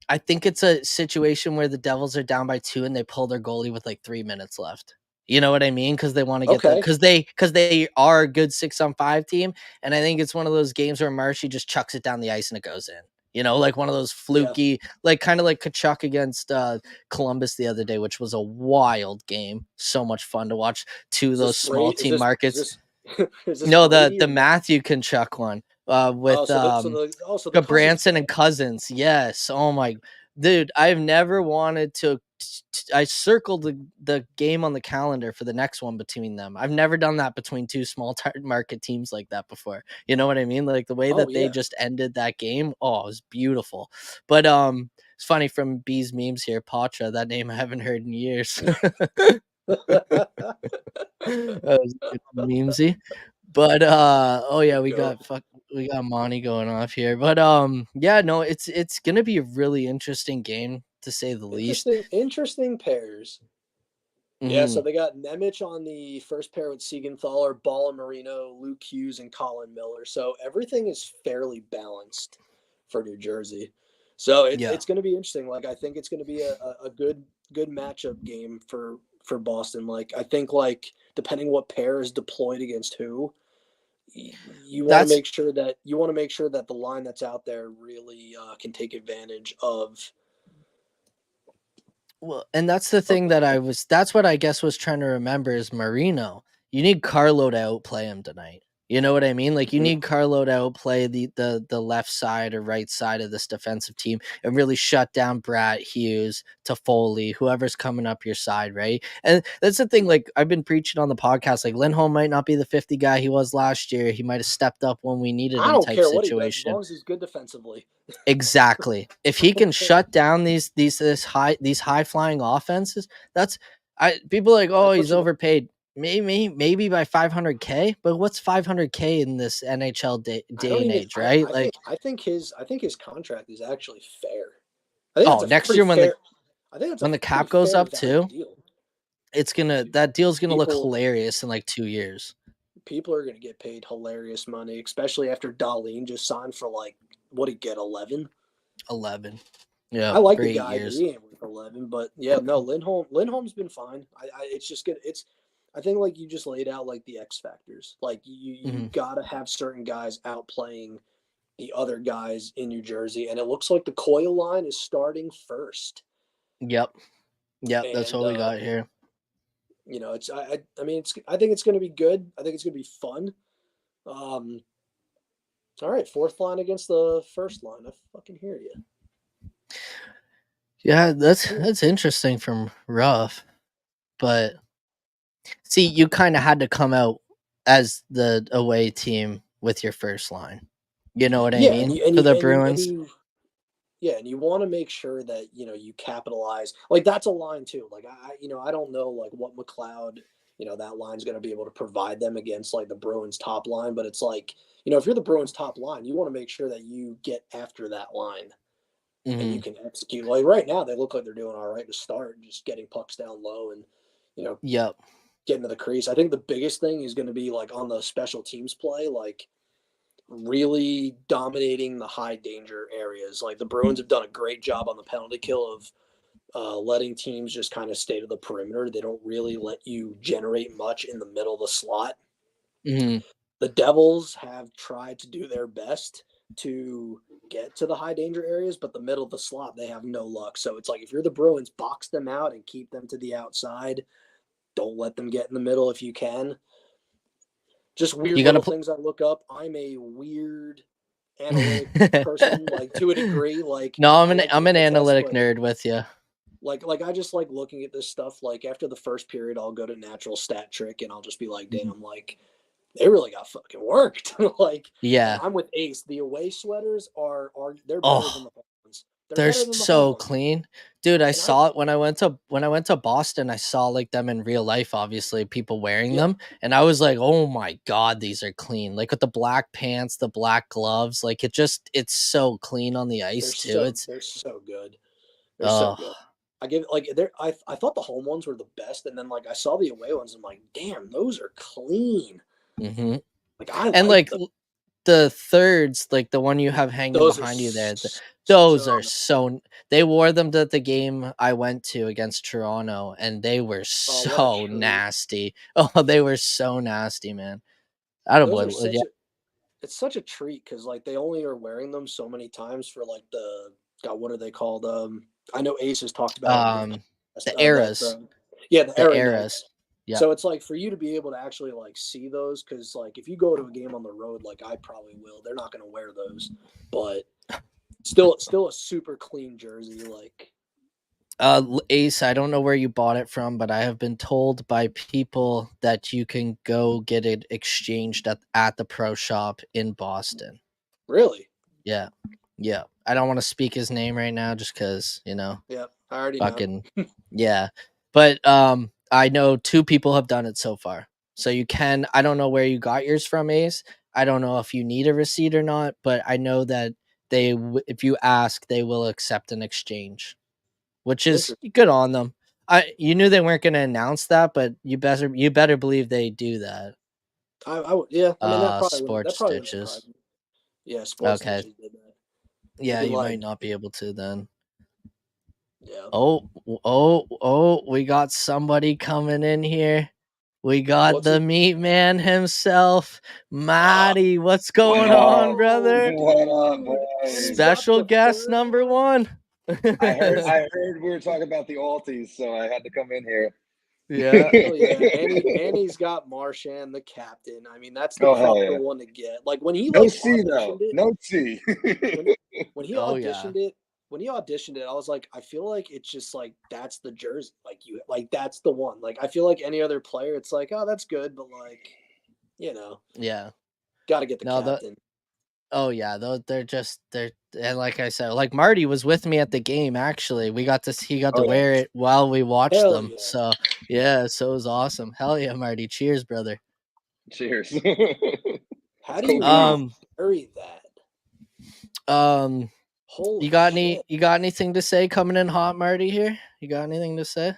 A: I think it's a situation where the Devils are down by 2 and they pull their goalie with like 3 minutes left. You know what I mean? Because they want to get the
B: Okay.
A: because they are a good 6-on-5 team, and I think it's one of those games where Marshy just chucks it down the ice and it goes in. Like one of those
B: Yeah.
A: fluky, like kind of like Kachuk against Columbus the other day, which was a wild game. So much fun to watch two of
B: Is this
A: those small
B: Brady? Is
A: team
B: this is
A: markets.
B: this is this
A: No, the
B: Brady
A: the
B: or Matt?
A: Matthew Kachuk one
B: Oh,
A: with
B: so the Cousins
A: Branson
B: play.
A: and Cousins. Yes. Oh my dude, I've never wanted to I circled the game on the calendar for the next one between them. I've never done that between two small market teams like that before. You know what I mean? Like the way
B: Oh
A: that they
B: yeah.
A: just ended that game. Oh, it was beautiful. But It's funny from B's memes here, Patra, that name I haven't heard in years. That was good memesy. But oh yeah,
B: Go.
A: we got Monty going off here. But yeah, no, it's gonna be a really interesting game to say the least.
B: Interesting pairs. Yeah, so
A: Hmm.
B: they got Nemec on the first pair with Siegenthaler, Ball and Marino, Luke Hughes, and Colin Miller. So everything is fairly balanced for New Jersey. So
A: Yeah.
B: it's going to be interesting. Like I think it's going to be a good matchup game for Boston. Like I think like depending what pair is deployed against who, you want to
A: That's
B: make sure that the line that's out there really can take advantage
A: Well, and that's the
B: of
A: thing that's what I guess was trying to remember is Marino. You need Carlo to outplay him tonight. You know what I mean? Like you
B: Mhm.
A: need Carlo to outplay the left side or right side of this defensive team and really shut down Brat, Hughes, Toffoli, whoever's coming up your side, right? And that's the thing, like I've been preaching on the podcast, like Lindholm might not be the 50 guy he was last year. He might have stepped up when we needed
B: I
A: him
B: don't
A: type
B: care what he does as
A: situation.
B: long as he's good defensively.
A: Exactly. If
B: I
A: he
B: don't
A: can
B: care.
A: shut down these high flying offenses, that's I people are like,
B: I
A: oh,
B: put
A: he's
B: you in a
A: overpaid. Maybe by 500K, but what's 500K in this NHL
B: I
A: day
B: don't
A: and
B: even.
A: age, right? Like,
B: I think his contract is actually fair. I think
A: oh,
B: that's a
A: next
B: pretty
A: year
B: fair. I think that's a
A: when the
B: pretty
A: cap goes
B: fair
A: up
B: value
A: too,
B: deal.
A: that deal's gonna look
B: People
A: hilarious in like 2 years.
B: people are going to get paid hilarious money, especially after Darlene just signed for like what he get 11.
A: 11. Yeah,
B: I like
A: for
B: the
A: eight
B: guy, but
A: years.
B: he ain't worth 11. But yeah, no, Lindholm's been fine. It's just good. It's I think like you just laid out like the X factors. Like you
A: Hmm.
B: gotta have certain guys outplaying the other guys in New Jersey, and it looks like the Coyle line is starting first.
A: Yep. Yep. That's
B: And
A: what we got here.
B: it's I mean I think it's going to be good. I think it's going to be fun. Um, all right, fourth line against the first line. I fucking hear you.
A: Yeah, that's interesting from Rough, but see, you kind of had to come out as the away team with your first line. You know what I
B: Yeah,
A: mean? For the
B: and
A: Bruins.
B: you yeah, and you want to make sure that you capitalize. Like that's a line too. Like I don't know like what McLeod that line's going to be able to provide them against like the Bruins top line, but it's like if you're the Bruins top line, you want to make sure that you get after that line and you
A: Hmm.
B: can execute. Like right now, they look like they're doing all right to start, just getting pucks down low and you know
A: Yep.
B: getting to the crease. I think the biggest thing is going to be like on the special teams play, like really dominating the high danger areas. Like the Bruins have done a great job on the penalty kill of letting teams just kind of stay to the perimeter. They don't really let you generate much in the middle of the slot.
A: Hmm.
B: The Devils have tried to do their best to get to the high danger areas, but the middle of the slot, they have no luck. So it's like if you're the Bruins, box them out and keep them to the outside. Don't let them get in the middle if you can. Just weird
A: You got to
B: little
A: put.
B: things I look up. I'm a weird analytic person, like to a degree. Like
A: No,
B: I like to
A: I'm
B: look
A: an
B: at this,
A: analytic
B: but
A: nerd with you.
B: like I just like looking at this stuff. Like after the first period, I'll go to natural stat trick and I'll just be like,
A: Mhm.
B: damn, like they really got fucking worked. Like, and
A: Yeah.
B: I'm with Ace. The away sweaters are they're better than
A: Oh,
B: the home ones. They're
A: they're
B: better than the home
A: so
B: ones.
A: clean, dude. I
B: And I
A: saw it when I went to Boston. I saw like them in real life, obviously, people wearing
B: yeah,
A: them, and I was like, oh my god, these are clean. Like with the black pants, the black gloves, like it's so clean on the ice too. It's
B: they're so good. They're so
A: oh,
B: good. I give like they're I thought the home ones were the best, and then like I saw the away ones. I'm like, damn, those are clean.
A: hmm.
B: Like I
A: And
B: like
A: like
B: them.
A: the thirds, like the one you have hanging
B: Those are
A: behind you there, those
B: so
A: are
B: nice.
A: so. They wore them to the game I went to against Toronto, and they were
B: Oh, what a
A: so
B: treat!
A: nasty. Oh, they were so nasty, man. I don't
B: Those are
A: boy. Yeah.
B: such a it's such a treat because like they only are wearing them so many times for like the God, what are they called? I know Ace has talked about it on his
A: Um,
B: podcast.
A: the eras,
B: The
A: the
B: era
A: eras.
B: nights.
A: Yeah.
B: So it's like for you to be able to actually like see those because like if you go to a game on the road, like I probably will, they're not going to wear those, but still a super clean jersey. Like
A: Ace, I don't know where you bought it from, but I have been told by people that you can go get it exchanged at the pro shop in Boston.
B: really,
A: Yeah. Yeah, I don't want to speak his name right now just because,
B: Yeah, I already know.
A: fucking, yeah. But I know 2 people have done it so far. So I don't know where you got yours from, Ace. I don't know if you need a receipt or not, but I know that if you ask, they will accept an exchange, which is
B: Interesting.
A: good on them. You knew they weren't going to announce that, but you better believe they do that.
B: I would, yeah. I mean, that
A: Sports
B: probably wouldn't surprise
A: stitches.
B: me. Yeah, sports
A: Okay.
B: stitches did that. They'd
A: Yeah,
B: be
A: you might
B: like,
A: not be able to then.
B: yeah.
A: Oh, we got somebody coming in here. We got
B: What's
A: the
B: it?
A: meat man himself, Matty. What's going on,
B: Oh,
A: brother?
C: What up,
B: dude, and he's
C: boys?
B: got
A: Special
B: the
A: guest
B: third
A: number
B: one.
A: 1.
C: I heard we were talking about the Alties, so I had to come in here.
A: Yeah.
B: Hell yeah, and he's got Marshan, the captain. I mean, that's the
C: Oh hell
B: proper
C: yeah!
B: one to get. Like when he
C: No
B: like
C: C
B: auditioned
C: though.
B: it,
C: No C.
B: when when he
A: Oh yeah.
B: auditioned it, I was like, I feel like it's just like that's the jersey. Like that's the one. Like I feel like any other player, it's like, oh, that's good, but like,
A: Yeah.
B: got to get the
A: No, the
B: captain.
A: Oh yeah, they're and like I said, like Marty was with me at the game actually. He got to
C: Oh yeah.
A: wear it while we watched
B: Hell
A: them.
B: yeah.
A: So yeah, so it was awesome. Hell yeah, Marty. Cheers, brother.
C: Cheers.
B: How do you not
C: Codeine.
A: Um
B: carry that?
A: um
B: Holy
A: you
B: shit.
A: got anything to say coming in hot, Marty here? You got anything to say?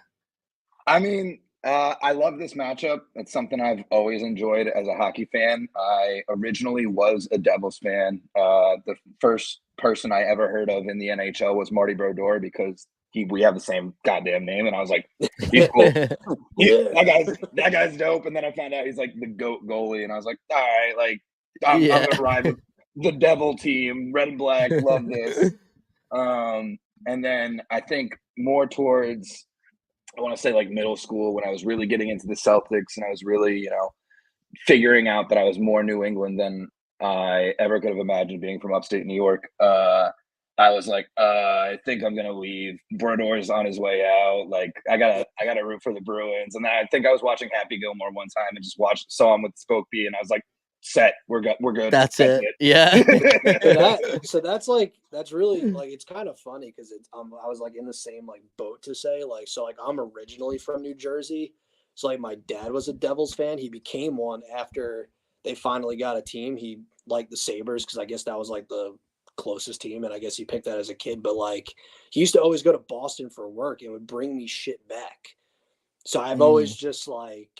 C: I mean, I love this matchup. It's something I've always enjoyed as a hockey fan. I originally was a Devils fan. The first person I ever heard of in the NHL was Marty Brodeur because we have the same goddamn name, and I was like, he's cool.
B: Yeah.
C: That guy's dope. And then I found out he's like the GOAT goalie, and I was like, all right, like I'm
A: Yeah.
C: gonna ride the Devil team, red and black, love this. And then I think more towards I want to say like middle school when I was really getting into the Celtics and I was really, figuring out that I was more New England than I ever could have imagined being from upstate New York. I was like, I think I'm gonna leave. Bredore's on his way out. Like, I gotta root for the Bruins. And then I think I was watching Happy Gilmore one time and just saw him with Spokane, and I was like, set, we're good.
A: That's it.
C: it.
A: Yeah.
B: That's really like it's kind of funny because I was like in the same like boat to say like so like I'm originally from New Jersey, so like my dad was a Devils fan. He became one after they finally got a team. He liked the Sabres because I guess that was like the closest team, and I guess he picked that as a kid. But like he used to always go to Boston for work and would bring me shit back. So I've always just like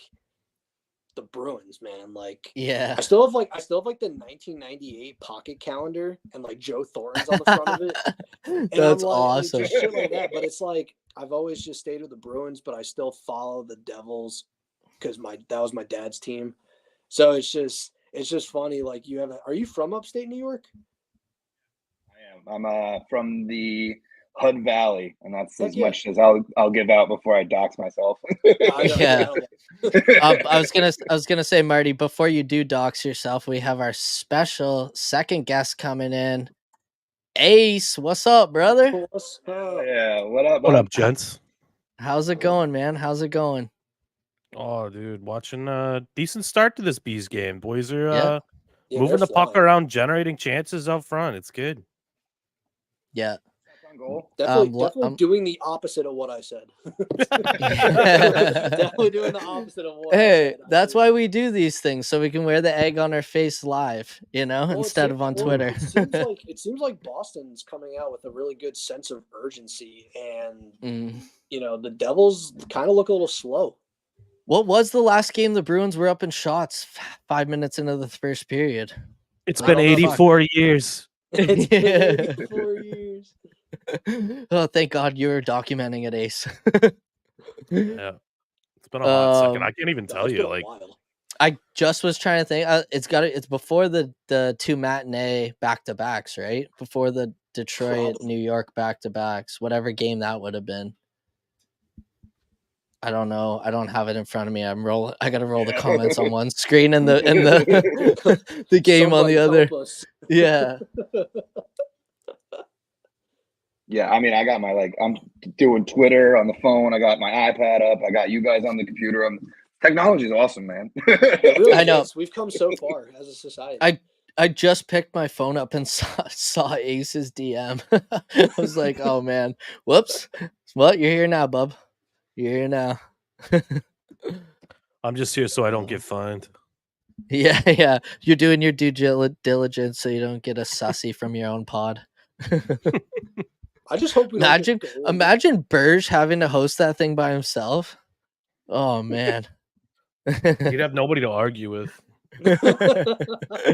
B: the Bruins, man. Like
A: Yeah.
B: I still have like the 1998 pocket calendar and like Joe Thornton's on the front of it. And I'm
A: That's
B: like, I mean,
A: awesome.
B: just shit like that. But it's like I've always just stayed with the Bruins, but I still follow the Devils because that was my dad's team. So it's just funny. Like are you from upstate New York?
C: I am. I'm from the Hud Valley, and that's
B: Heck
C: as
B: yeah.
C: much as I'll give out before I dox myself.
A: Yeah.
B: I
A: I was gonna say, Marty, before you do dox yourself, we have our special second guest coming in. Ace, what's up, brother?
B: What's up?
C: Yeah, what up,
D: What
C: bud?
D: up, gents?
A: How's it going, man? How's it going?
D: Oh, dude, watching a decent start to this Bees game. Boys are
A: Yeah.
B: Yeah,
D: moving
B: they're
D: the puck
B: flying.
D: around, generating chances up front. It's good.
A: Yeah.
C: On goal.
B: Definitely doing the opposite of what I said. Definitely doing the opposite of what I
A: Hey,
B: said.
A: that's why we do these things, so we can wear the egg on our face live, instead of on Twitter.
B: It seems like Boston's coming out with a really good sense of urgency, and the Devils kind of look a little slow.
A: What was the last game the Bruins were up in shots 5 minutes into the first period?
D: It's
A: I
D: been
A: don't know if
D: 84 years.
B: It's been 84 years.
A: Oh, thank God you were documenting it, Ace.
D: Yeah, it's been a hot second. I can't even
B: No,
D: tell
B: it's
D: you.
B: been a
D: Like,
B: while.
A: I just was trying to think. It's before the 2 matinee back to backs, right? Before the Detroit
B: Probably.
A: New York back to backs, whatever game that would have been. I don't know. I don't have it in front of me. I gotta roll the comments on one screen and the game on the
B: Somebody
A: other.
B: help us.
A: Yeah.
C: Yeah, I mean, I got I'm doing Twitter on the phone. I got my iPad up. I got you guys on the computer. Technology is awesome, man.
B: It really
A: I know.
B: is. We've come so far as a society.
A: I just picked my phone up and saw Ace's DM. I was like, oh man, whoops. Well, you're here now, bub. You're here now.
D: I'm just here so I don't get fined.
A: Yeah. You're doing your due diligence so you don't get a sussy from your own pod.
B: I just hope we don't get gold.
A: Imagine Burge having to host that thing by himself. Oh man.
D: He'd have nobody to argue with.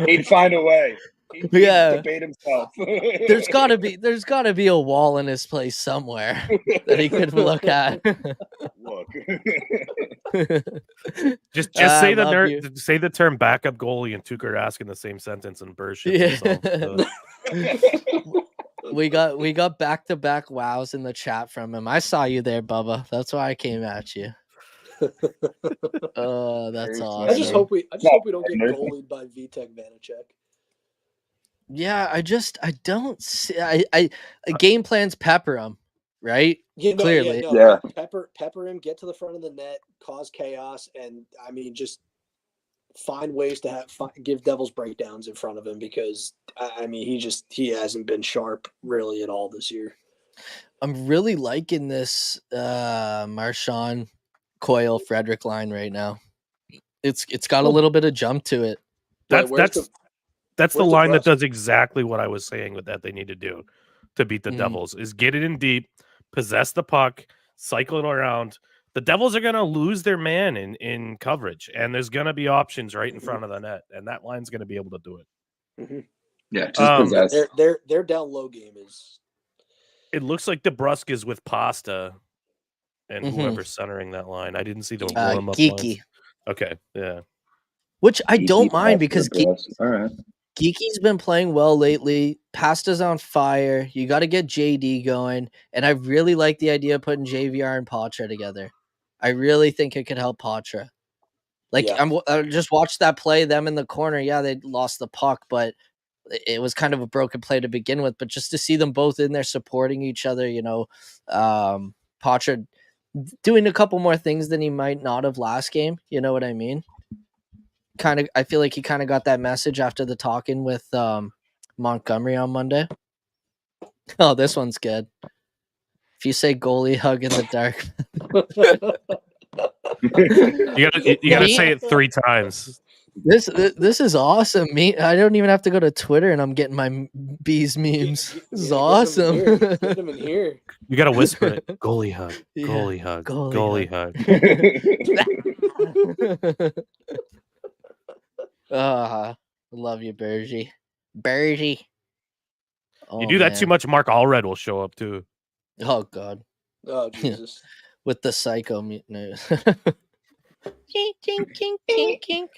C: He'd find a way. He'd debate himself.
A: There's gotta be a wall in his place somewhere that he could look at.
C: Look.
D: Just say the term backup goalie and Tuukka Rask in the same sentence and Burge shits himself.
A: We got back-to-back wows in the chat from him. I saw you there, Bubba. That's why I came at you. Oh, that's awesome.
B: I just hope we don't get goalied by Vitek Vanacek.
A: Yeah, I don't see. I game plans pepper him, right? Clearly,
B: Pepper him, get to the front of the net, cause chaos, and I mean just find ways to give Devils breakdowns in front of him because I mean he hasn't been sharp really at all this year.
A: I'm really liking this Marchand Coyle Frederick line right now. It's got a little bit of jump to it.
D: That's the line that does exactly what I was saying with that they need to do to beat the Devils is get it in deep, possess the puck, cycle it around. The Devils are going to lose their man in coverage, and there's going to be options right in front of the net, and that line's going to be able to do it.
B: Mm-hmm.
C: Yeah, just possess.
B: Their down low game is.
D: It looks like DeBrusque is with Pasta and whoever's centering that line. I didn't see the warm up
A: Geeky.
D: Okay, yeah.
A: Which I don't mind because
C: all right.
A: Geeky's been playing well lately. Pasta's on fire. You got to get JD going. And I really like the idea of putting JVR and Patra together. I really think it could help Patra. I just watched that play, them in the corner. Yeah, they lost the puck, but it was kind of a broken play to begin with. But just to see them both in there supporting each other, Patra doing a couple more things than he might not have last game. You know what I mean? I feel like he kind of got that message after the talking with Montgomery on Monday. Oh, this one's good. If you say goalie hug in the dark,
D: you gotta say it 3 times.
A: This is awesome. I don't even have to go to Twitter, and I'm getting my bees memes. This is awesome.
B: Get them in here.
D: You gotta whisper it. Goalie hug. Goalie hug. Goalie hug.
A: Love you, Bergie. Bergie.
D: You do that too much, Mark Allred will show up too.
A: Oh God.
B: Oh Jesus.
A: With the psycho news. Kink, kink, kink, kink, kink.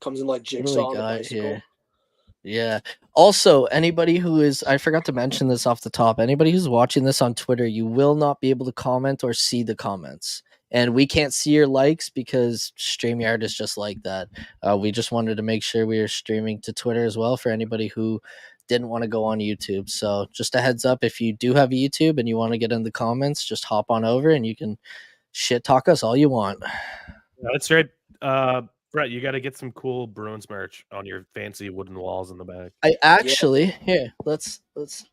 B: Comes in like Jigsaw on the bicycle.
A: Here? Yeah. Also, anybody who is, I forgot to mention this off the top, anybody who's watching this on Twitter, you will not be able to comment or see the comments. And we can't see your likes because StreamYard is just like that. We just wanted to make sure we were streaming to Twitter as well for anybody who didn't want to go on YouTube. So just a heads up, if you do have YouTube and you want to get in the comments, just hop on over and you can shit talk us all you want.
D: That's right. Brett, you got to get some cool Bruins merch on your fancy wooden walls in the back.
A: I actually, here, let's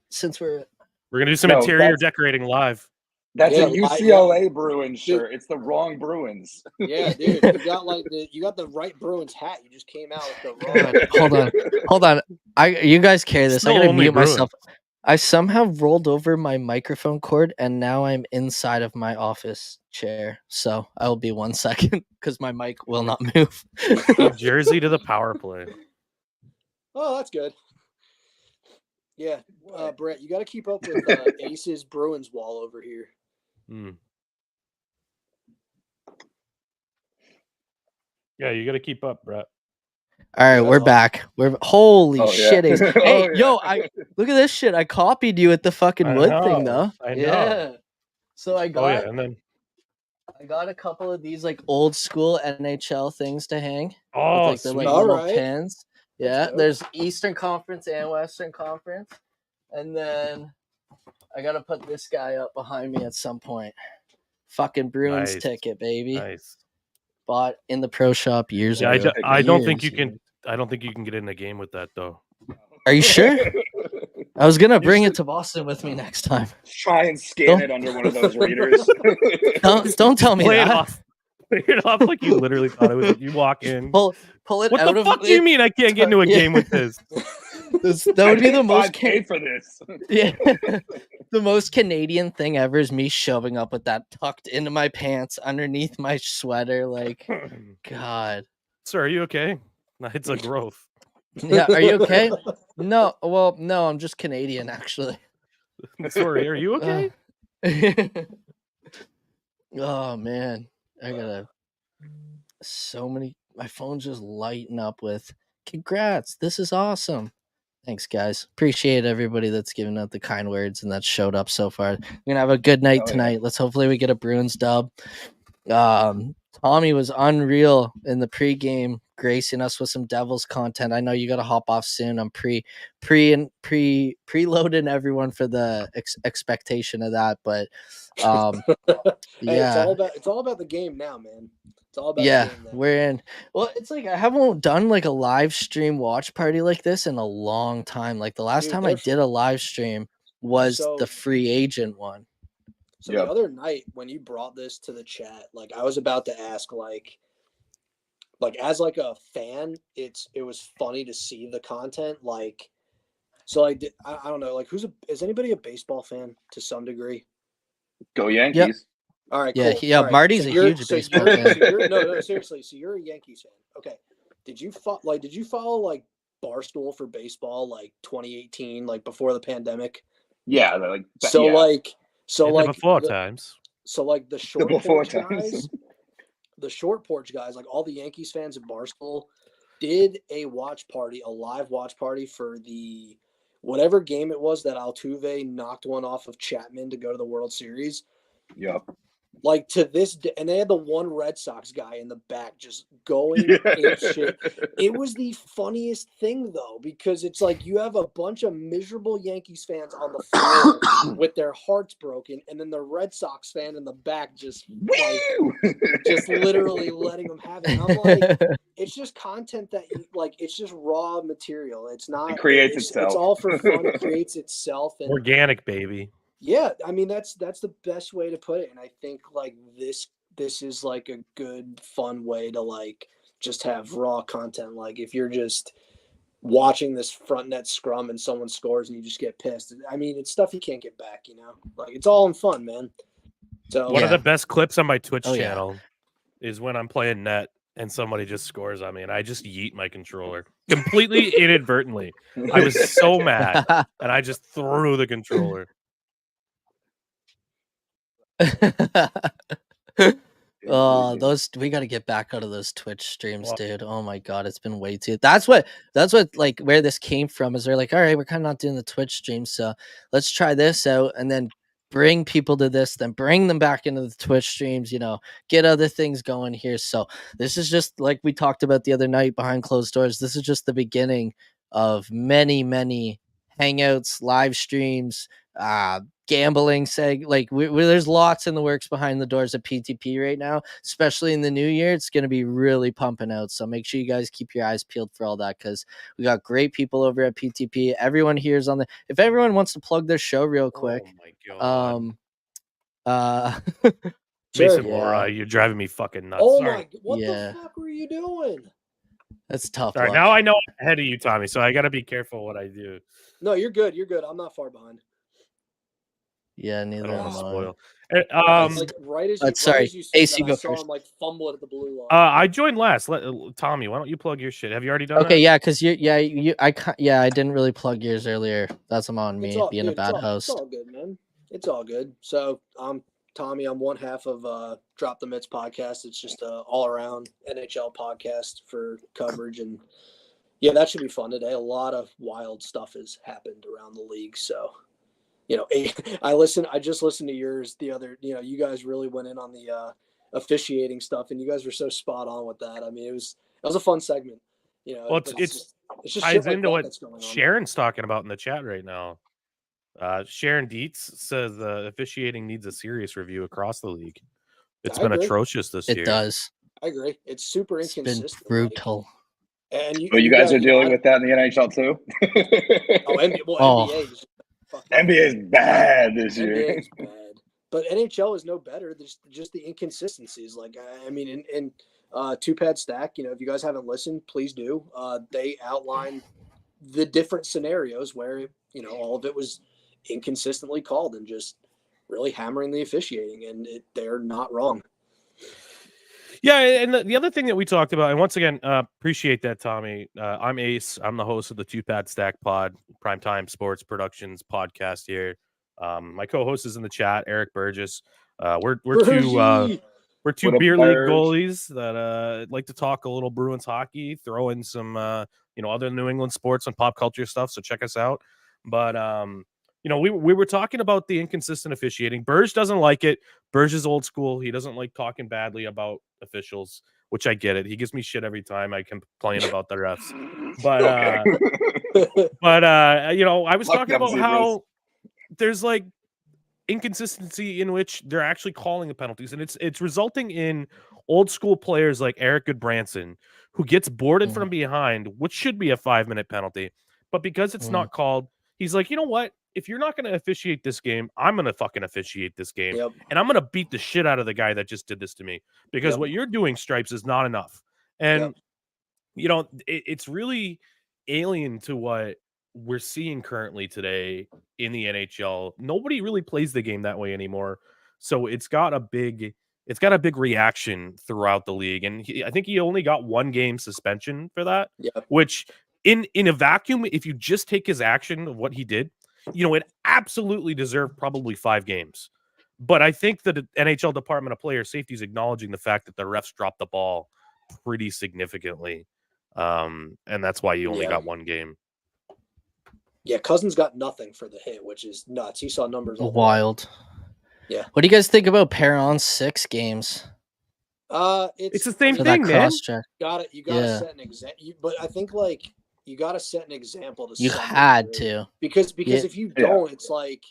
A: since we're
D: going to do some interior decorating live.
C: That's a UCLA Bruins shirt. It's the wrong Bruins.
B: Yeah, dude. You got the right Bruins hat. You just came out with the wrong.
A: Hold on. You guys carry this. I gotta mute myself. I somehow rolled over my microphone cord and now I'm inside of my office chair. So I will be 1 second because my mic will not move.
D: New Jersey to the power play.
B: Oh, that's good. Yeah, Brett, you got to keep up with Ace's Bruins wall over here.
D: Yeah, you got to keep up, Brett.
A: All right, we're back. Holy shit! Yeah. Hey, yo, look at this shit. I copied you at the fucking wood thing, though.
D: I know.
A: Yeah. So I got.
D: And then
A: I got a couple of these like old school NHL things to hang.
D: Oh,
A: with, like, little pins. Yeah, there's Eastern Conference and Western Conference, and then I gotta put this guy up behind me at some point. Fucking Bruins ticket, baby.
D: Nice.
A: bought in the pro shop years
D: Yeah,
A: ago.
D: I don't think you
A: Years.
D: can. I don't think you can get in a game with that though.
A: Are you sure? I was gonna bring
C: should-
A: it to Boston with me next time.
C: Try and scan
A: Don't-
C: it under one of those readers.
A: Don't tell me
D: Play
A: that.
D: it off. Play it off like you literally thought it was. You walk in.
A: Pull it
D: What
A: out
D: the
A: of
D: fuck do you mean I can't get into a
A: Yeah.
D: game with this?
A: That would be the
C: I
A: most
C: paid $5K for this.
A: yeah. The most Canadian thing ever is me shoving up with that tucked into my pants underneath my sweater. Like, God.
D: Sir, are you okay? It's a growth.
A: Yeah, are you okay? No, well, no, I'm just Canadian actually.
D: Sorry, are you okay?
A: Oh man, I gotta so many. My phone's just lighting up with congrats. This is awesome. Thanks, guys. Appreciate everybody that's given out the kind words and that showed up so far. We're gonna have a good night
C: Oh, yeah.
A: tonight. Let's hopefully we get a Bruins dub. Tommy was unreal in the pregame, gracing us with some Devils content. I know you got to hop off soon. I'm preloading everyone for the expectation of that, but
B: Hey,
A: yeah,
B: it's all about the game now, man. It's all about
A: yeah,
B: the game now.
A: we're in. Well, it's like I haven't done like a live stream watch party like this in a long time. Like the last
B: Dude,
A: time I did a live stream was
B: So-
A: the free agent one.
B: So
C: Yep.
B: the other night when you brought this to the chat, like I was about to ask, like as like a fan, it was funny to see the content. Like, so like I don't know, like is anybody a baseball fan to some degree?
C: Go Yankees.
B: All right,
A: Yeah,
B: cool.
A: yeah,
B: All right,
A: Marty's
B: so
A: a
B: you're-
A: huge
B: so
A: baseball
B: you're-
A: fan.
B: so you're- no, seriously. So you're a Yankees fan. Okay. Did you follow like Barstool for baseball like 2018, like before the pandemic?
C: Yeah, they're like
B: So
C: yeah.
B: like
D: In the before times.
B: So like the short
C: before
B: porch
C: times.
B: guys, the short porch guys, like all the Yankees fans at Barstool, did a live watch party for the whatever game it was that Altuve knocked one off of Chapman to go to the World Series.
C: Yep.
B: Like to this day, and they had the one Red Sox guy in the back just going ape shit. It was the funniest thing though, because it's like you have a bunch of miserable Yankees fans on the floor with their hearts broken, and then the Red Sox fan in the back just just literally letting them have it. And I'm like, it's just content that it's just raw material. It's not.
C: It creates itself.
B: It's all for fun. It creates itself. And
D: Organic, baby.
B: yeah, I mean that's the best way to put it, and I think like this is like a good fun way to like just have raw content. Like if you're just watching this front net scrum and someone scores and you just get pissed, I mean it's stuff you can't get back, you know. Like it's all in fun, man. So
D: One of the best clips on my Twitch
A: Oh, yeah.
D: channel is when I'm playing net and somebody just scores on me and I just yeet my controller completely inadvertently. I was so mad and I just threw the controller.
A: Oh, those we got to get back out of those Twitch streams,
D: Well-
A: dude. Oh my god, it's been way too. That's what like where this came from is they're like, all right, we're kind of not doing the Twitch stream, so let's try this out and then bring people to this, then bring them back into the Twitch streams, you know, get other things going here. So this is just like we talked about the other night behind closed doors. This is just the beginning of many hangouts, live streams, gambling there's lots in the works behind the doors at PTP right now, especially in the new year. It's going to be really pumping out, so make sure you guys keep your eyes peeled for all that, because we got great people over at PTP. Everyone here is on the if everyone wants to plug their show real quick.
D: Oh my god.
B: Sure.
D: Mason
A: Yeah.
D: Mora, you're driving me fucking nuts.
B: oh
D: Sorry.
B: my, what
A: Yeah.
B: the fuck were you doing?
A: That's tough.
D: All right,
A: luck.
D: now I know I'm ahead of you, Tommy, so I got to be careful what I do.
B: No, you're good. You're good. I'm not far behind.
A: Yeah,
D: I
A: neither
D: don't
A: am
D: want to
A: I.
D: spoil.
B: Like right as you,
A: but sorry,
B: right as you said
A: AC,
B: that,
A: go
B: I saw
A: first.
B: him like fumble it at the blue line.
D: I joined last. Tommy, why don't you plug your shit? Have you already done
A: Okay,
D: that?
A: yeah, because I didn't really plug yours earlier. That's on me being a bad host.
B: It's all good, man. It's all good. So I'm Tommy. I'm one half of Drop the Mitts podcast. It's just a all around NHL podcast for coverage, and yeah, that should be fun today. A lot of wild stuff has happened around the league. So, you know, I just listened to yours the other. You know, you guys really went in on the officiating stuff, and you guys were so spot on with that. I mean, it was a fun segment. You know,
D: Well,
B: but
D: it's
B: just
D: ties
B: shit like
D: into
B: that
D: what
B: that's going on.
D: Sharon's talking about in the chat right now. Sharon Dietz says officiating needs a serious review across the league. It's
B: I
D: been
B: agree.
D: atrocious this
A: It
D: year.
A: does.
B: I agree. It's super
A: It's been
B: inconsistent.
A: brutal.
B: And
C: But you guys are dealing with that in the NHL too?
B: NBA is
C: NBA is bad this year.
B: NBA is bad. But NHL is no better. There's just the inconsistencies. Like, I mean, in Two-Pad Stack, if you guys haven't listened, please do. They outline the different scenarios where, all of it was inconsistently called and just really hammering the officiating. And they're not wrong.
D: Yeah, and the other thing that we talked about, and once again, appreciate that, Tommy. I'm Ace. I'm the host of the Two-Pad Stack Pod, Primetime Sports Productions podcast here. My co-host is in the chat, Eric Burgess. We're two beer league goalies that like to talk a little Bruins hockey, throw in some other New England sports and pop culture stuff. So check us out. But we were talking about the inconsistent officiating. Burge doesn't like it. Burge is old school. He doesn't like talking badly about officials, which I get it. He gives me shit every time I complain about the refs. But I was talking about how there's like inconsistency in which they're actually calling the penalties, and it's resulting in old school players like Eric Goodbranson, who gets boarded from behind, which should be a 5-minute penalty, but because it's not called, he's like, you know what? If you're not going to officiate this game, I'm going to fucking officiate this game, and I'm going to beat the shit out of the guy that just did this to me, because what you're doing, Stripes, is not enough. And it's really alien to what we're seeing currently today in the NHL. Nobody really plays the game that way anymore. So it's got a big reaction throughout the league. And I think he only got 1 game suspension for that, which in a vacuum, if you just take his action of what he did, it absolutely deserved probably 5 games. But I think that the NHL Department of Player Safety is acknowledging the fact that the refs dropped the ball pretty significantly. And that's why you only got 1 game.
B: Yeah, Cousins got nothing for the hit, which is nuts. He saw numbers
A: wild.
B: Yeah.
A: What do you guys think about Perron's 6 games?
B: It's
D: the same thing, man.
B: You gotta set an example. But I think you gotta set an example to.
A: You had to
B: because if you don't, it's like,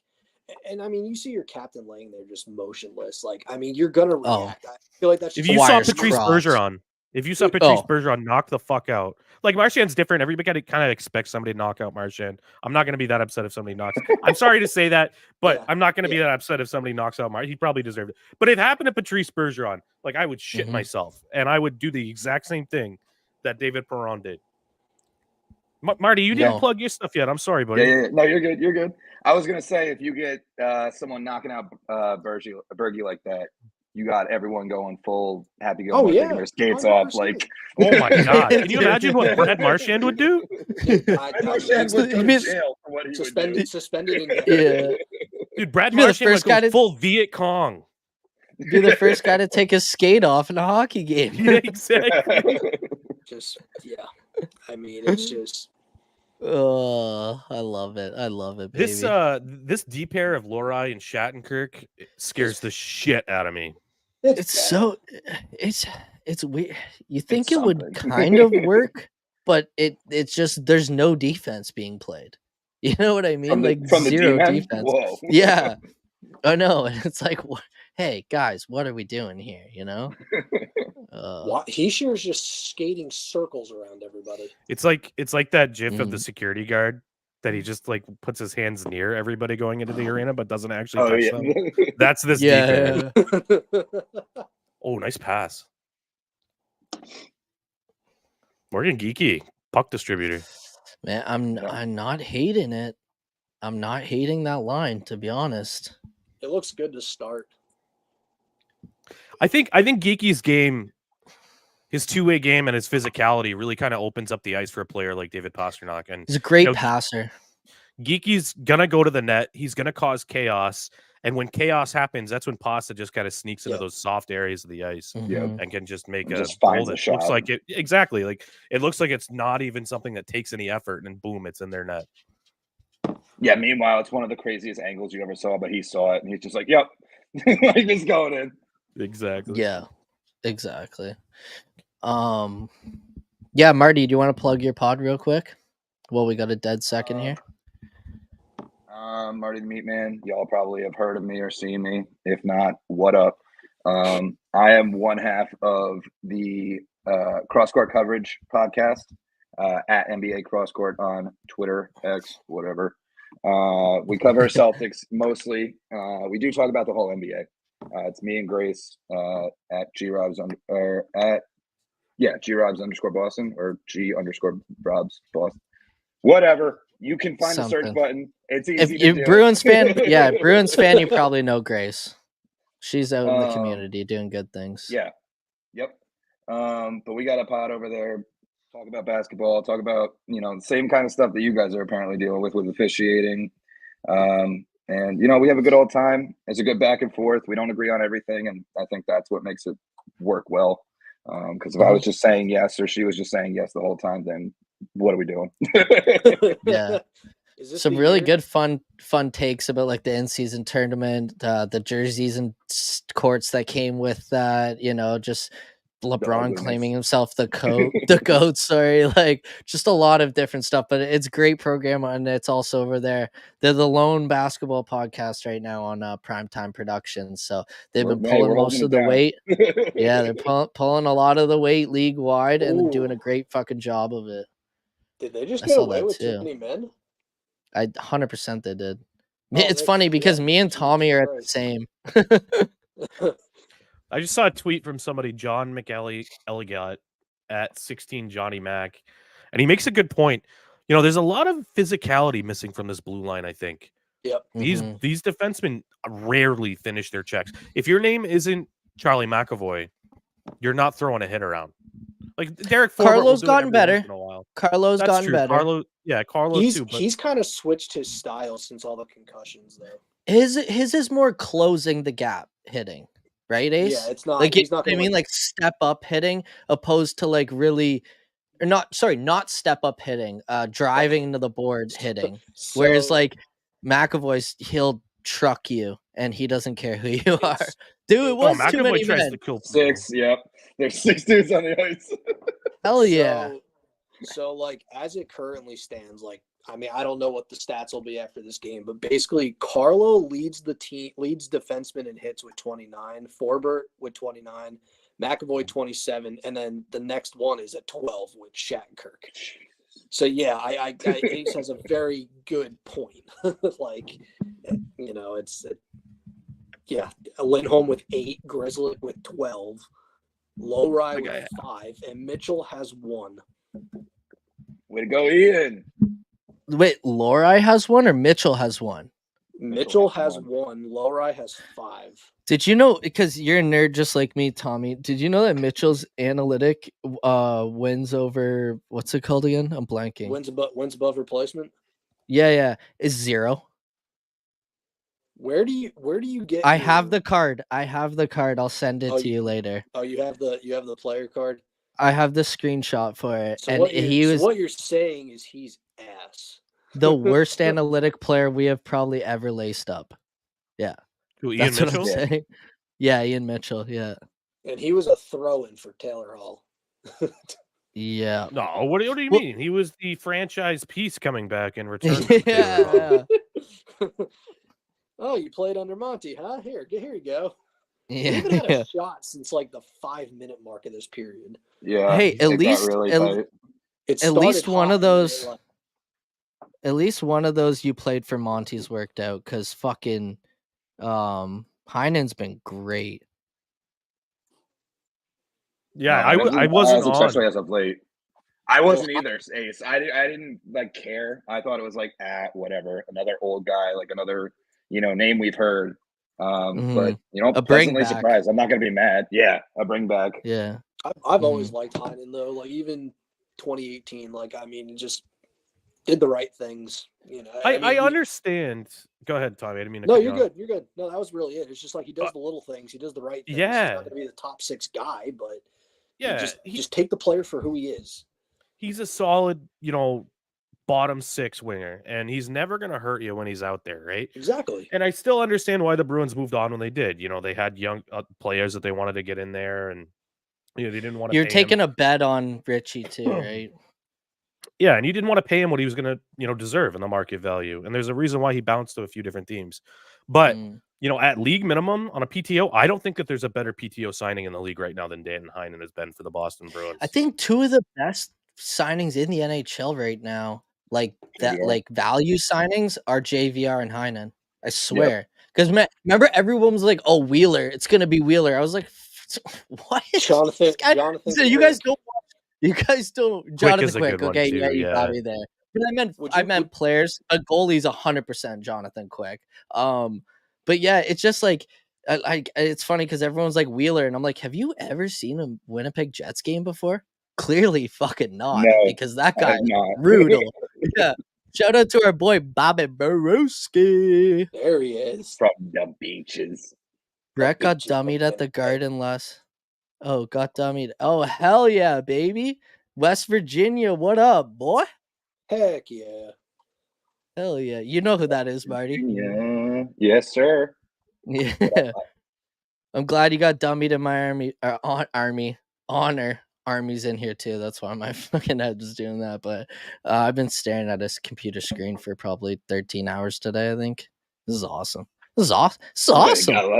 B: and I mean, you see your captain laying there just motionless. Like, I mean, you're gonna react. I feel like that's just
D: if you saw Patrice Bergeron. If you saw Patrice Bergeron knock the fuck out, like Marchand's different. Everybody kind of expects somebody to knock out Marchand. I'm not going to be that upset if somebody knocks. I'm sorry to say that, but I'm not going to be that upset if somebody knocks out Marchand. He probably deserved it. But if it happened to Patrice Bergeron, like I would shit myself, and I would do the exact same thing that David Perron did. Marty, you didn't plug your stuff yet. I'm sorry, buddy.
C: Yeah. No, you're good. You're good. I was going to say, if you get someone knocking out Bergie like that, you got everyone going full happy go taking their skates 100%. Off. Like,
D: oh my god! Can you imagine what Brad Marchand would do?
C: Marchand would go to jail for what he would do.
B: Suspended.
D: Dude, Brad Marchand would go full Viet Cong.
A: Be the first guy to take his skate off in a hockey game.
D: Yeah, exactly.
B: I mean, it's just.
A: Oh, I love it. I love it, baby.
D: This D pair of Lohrei and Shattenkirk scares the shit out of me.
A: It's weird. You think it would kind of work, but it's just there's no defense being played. You know what I mean?
C: From
A: zero
C: the
A: defense.
C: Whoa.
A: Yeah, I know. And it's like, hey guys, what are we doing here?
B: He's just skating circles around everybody.
D: It's like that GIF of the security guard that he just like puts his hands near everybody going into the arena, but doesn't actually touch them. That's this defense. Oh, nice pass. Morgan Geeky, puck distributor.
A: Man, I'm not hating it. I'm not hating that line, to be honest.
B: It looks good to start.
D: I think Geeky's game, his two-way game and his physicality really kind of opens up the ice for a player like David Pastrnak. And
A: he's a great passer.
D: Geeky's gonna go to the net. He's gonna cause chaos, and when chaos happens, that's when Pasta just kind of sneaks into those soft areas of the ice and can just make a goal that looks like it. Exactly, like it looks like it's not even something that takes any effort, and boom, it's in their net.
C: Yeah. Meanwhile, it's one of the craziest angles you ever saw, but he saw it and he's just like, "Yep, like this going in."
D: Exactly.
A: Yeah. Exactly. Yeah, Marty, do you want to plug your pod real quick? Well, we got a dead second here.
C: Marty the Meat Man. Y'all probably have heard of me or seen me. If not, what up? I am one half of the Cross Court Coverage podcast at NBA Cross Court on Twitter, X, whatever. We cover Celtics mostly. We do talk about the whole NBA. It's me and Grace at G-Robs G-Robs _ Boston or G_Robs Boston. Whatever. You can find the search button. It's easy
A: if
C: to
A: you're
C: do.
A: Bruins fan, Bruins fan, you probably know Grace. She's out in the community doing good things.
C: Yeah. Yep. But we got a pod over there. Talk about basketball. Talk about, the same kind of stuff that you guys are apparently dealing with officiating. And, we have a good old time. It's a good back and forth. We don't agree on everything. And I think that's what makes it work well. Because if I was just saying yes or she was just saying yes the whole time, then what are we doing?
A: Yeah. Some really good fun takes about like the in-season tournament, the jerseys and courts that came with that, just LeBron claiming himself the GOAT, sorry, like just a lot of different stuff, but it's a great program, and it's also over there. They're the lone basketball podcast right now on PrimeTime Productions, so they've been pulling most of the weight. Yeah, they're pulling a lot of the weight league-wide and doing a great fucking job of it.
B: Did they just get away with too many men?
A: 100% they did. It's funny because me and Tommy are at the same.
D: I just saw a tweet from somebody, John McElligott at 16 Johnny Mac, and he makes a good point. There's a lot of physicality missing from this blue line, I think.
B: Yep.
D: These defensemen rarely finish their checks. If your name isn't Charlie McAvoy, you're not throwing a hit around. Like Derek Forbort
A: Carlo's gotten better. Carlo's
D: That's
A: gotten
D: true.
A: better.
D: Carlo too. But
B: he's kind of switched his style since all the concussions, though.
A: His is more closing the gap hitting, right, Ace?
B: Yeah, it's not
A: like
B: he's not.
A: like step up hitting, opposed to like really, or not step up hitting, driving into the boards hitting. Whereas like McAvoy's, he'll truck you and he doesn't care who you are. Dude, it was too many men.
D: To kill
C: six. Yep, there's 6 dudes on the ice.
A: Hell yeah.
B: So like as it currently stands, like I mean, I don't know what the stats will be after this game, but basically Carlo leads defensemen in hits with 29, Forbort with 29, McAvoy 27, and then the next one is at 12 with Shattenkirk. So yeah, I Ace has a very good point. Like, Lindholm with 8, Grizzly with 12, Lowry with 5, and Mitchell has 1.
C: Way to go, Ian.
A: Wait, Lowry has 1 or Mitchell has 1?
B: Mitchell has 1. Lowry has 5.
A: Did you know, because you're a nerd just like me, Tommy, did you know that Mitchell's analytic wins over, what's it called again? I'm blanking.
B: Wins above replacement?
A: Yeah, is 0.
B: Where do you get
A: I have the card. I'll send it to you later.
B: Oh, you have the player card?
A: I have the screenshot for it.
B: So
A: and
B: what you're saying is he's ass.
A: The worst analytic player we have probably ever laced up. Yeah.
D: Who,
A: That's
D: Ian
A: what I'm
D: Mitchell?
A: saying. Yeah, Ian Mitchell, yeah.
B: And he was a throw-in for Taylor Hall.
A: Yeah.
D: No, what do you mean? He was the franchise piece coming back in return.
A: Yeah.
B: Oh, you played under Monty, huh? Here you go.
A: Yeah.
B: We haven't had a shot since like the 5-minute mark of this period.
C: Yeah.
A: Hey, at least one of those.
B: Like,
A: at least one of those you played for Monty's worked out, because fucking Heinen's been great.
D: Yeah, I wasn't on.
C: Especially as of late. I wasn't either, Ace. I didn't like care. I thought it was like whatever, another old guy, like another name we've heard. But
A: a
C: pleasantly surprised. I'm not gonna be mad. Yeah, a bring back.
A: Yeah,
B: I've always liked Heinen though. Like even 2018, like I mean, just did the right things.
D: I understand. Go ahead, Tommy. I didn't mean to.
B: No, you're good. You're good. No, that was really it. It's just like he does the little things. He does the right things.
D: Yeah.
B: He's not gonna be the top 6 guy, but just take the player for who he is.
D: He's a solid, bottom 6 winger, and he's never going to hurt you when he's out there, right?
B: Exactly.
D: And I still understand why the Bruins moved on when they did. They had young players that they wanted to get in there, and they didn't want to.
A: You're taking a bet on Richie too, right?
D: Yeah, and you didn't want to pay him what he was going to, deserve in the market value. And there's a reason why he bounced to a few different teams. But at league minimum on a PTO, I don't think that there's a better PTO signing in the league right now than Dan Heinen has been for the Boston Bruins.
A: I think two of the best signings in the NHL right now, like that,
C: JVR.
A: like value signings, are JVR and Heinen. I swear, because remember everyone was like, "Oh, Wheeler, it's gonna be Wheeler." I was like, "What?"
B: Jonathan.
A: So you guys don't. You guys don't. Jonathan
D: is a good one
A: okay,
D: too,
A: yeah, you got
D: yeah.
A: me there. But I meant players. A goalie's 100% Jonathan Quick. But yeah, it's just like, it's funny because everyone's like Wheeler, and I'm like, have you ever seen a Winnipeg Jets game before? Clearly, fucking not,
C: No,
A: because that
C: I
A: guy
C: have not.
A: brutal. Yeah, shout out to our boy Bobby Borowski.
B: There he is.
C: From the beaches.
A: Brett got
B: beaches of
A: dummied at the
B: Winnipeg.
A: Garden last. Oh, got dummied. Oh, hell yeah, baby. West Virginia, what up, boy?
B: Heck yeah.
A: Hell yeah. You know who that is, Marty.
C: Yeah. Yes, sir.
A: Yeah. I'm glad you got dummied in my honor. Army's in here too. That's why my fucking head was doing that. But I've been staring at this computer screen for probably 13 hours today, I think. This is awesome. This is awesome. This is awesome.
C: I love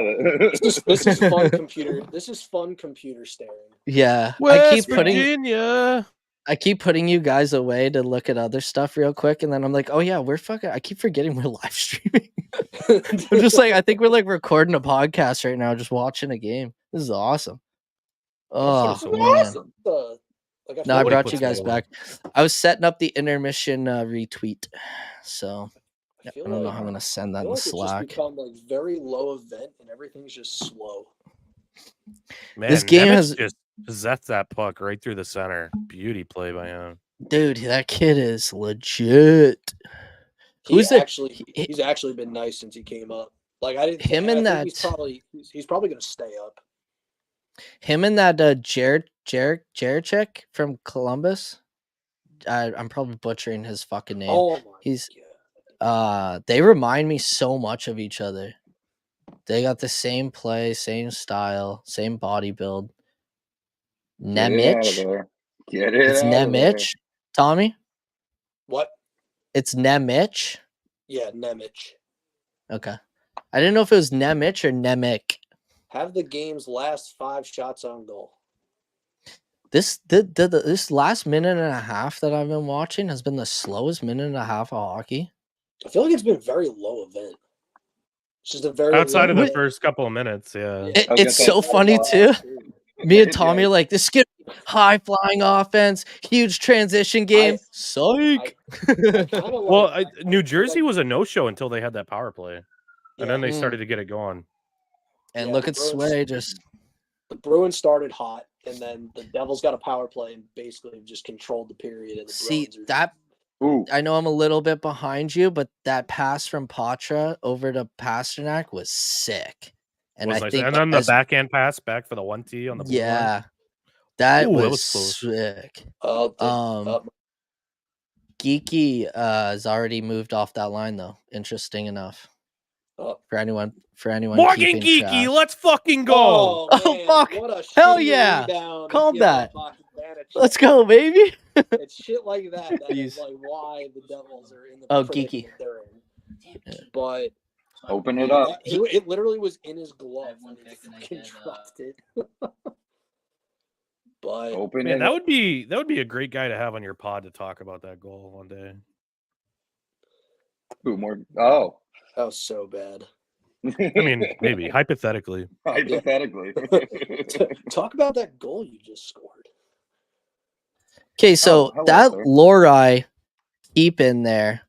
C: it.
B: This is fun computer. This is fun computer staring.
A: Yeah.
D: West Virginia.
A: I keep putting you guys away to look at other stuff real quick, and then I'm like, oh yeah, I keep forgetting we're live streaming. I'm just like, I think we're like recording a podcast right now, just watching a game. This is awesome. Oh,
D: so
A: man.
B: Awesome.
A: No, I brought you
D: puts
A: guys
D: me
A: back. I was setting up the intermission retweet, so I
B: feel
A: don't know
B: like-
A: how I'm gonna send
B: I
A: that
B: feel
A: in
B: like it's just
A: Slack.
B: become like very low event and everything's just slow.
D: Man,
A: This game
D: Nemec
A: has-
D: just zets that puck right through the center. Beauty play by him.
A: Dude, that kid is legit.
B: He's actually been nice since he came up. Like I didn't.
A: Him
B: I
A: and
B: think
A: that-
B: he's probably gonna stay up.
A: Him and that Jarechek from Columbus. I'm probably butchering his fucking name.
B: Oh my
A: God. They remind me so much of each other. They got the same play, same style, same body build. Nemec.
C: Get it
A: It's
C: out of there.
A: Nemec. Tommy?
B: What?
A: It's Nemec?
B: Yeah, Nemec.
A: Okay. I didn't know if it was Nemec or Nemec.
B: Have the game's last 5 shots on goal.
A: This last minute and a half that I've been watching has been the slowest minute and a half of hockey.
B: I feel like it's been very low event. It's just a very
D: Outside of
B: low
D: the first couple of minutes, yeah.
C: I was gonna
A: It's
C: say,
A: so funny too. Me and
C: Yeah.
A: Tommy are like, this is high flying offense, huge transition game. Psych.
D: Well, New Jersey was a no-show until they had that power play, and then they
A: Mm.
D: started to get it going.
A: And
B: Yeah,
A: look
B: the
A: at
B: Bruins-
A: Sway just
B: the Bruins started hot, and then the Devils got a power play and basically just controlled the period. And the
A: see
B: Bruins are
A: that.
C: Ooh,
A: I know I'm a little bit behind you, but that pass from Patra over to Pasternak was sick. And
D: Was
A: I
D: nice.
A: think
D: And then the backhand pass back for the 1T on the blue line.
A: yeah, that
D: Ooh, that
A: was
D: was close.
A: sick.
B: oh,
A: Geeky has already moved off that line though. Interesting enough.
B: oh.
A: For anyone
D: Morgan
A: keeping
D: Geeky,
A: track.
D: let's fucking go.
B: Oh,
A: Oh,
B: man,
A: fuck.
B: What a
A: Hell
B: shitty
A: yeah.
B: rebound to
A: Called
B: give
A: that.
B: up fucking Vanacek.
A: Let's go, baby.
B: It's shit like that that is
A: Jeez.
B: like why the Devils are in the
A: Oh,
B: predicament
A: Geeky.
B: they're in. But
C: open it up.
B: it literally was in his glove when he fucking dropped it. But
C: Open
D: Man,
C: it
D: that
C: up.
D: would be a great guy to have on your pod to talk about that goal one day.
C: Ooh, more. Oh,
B: that was so bad.
D: I mean, maybe hypothetically.
C: hypothetically.
B: Talk about that goal you just scored.
A: Okay, so
C: hello,
A: that
C: sir.
A: Lori keep in there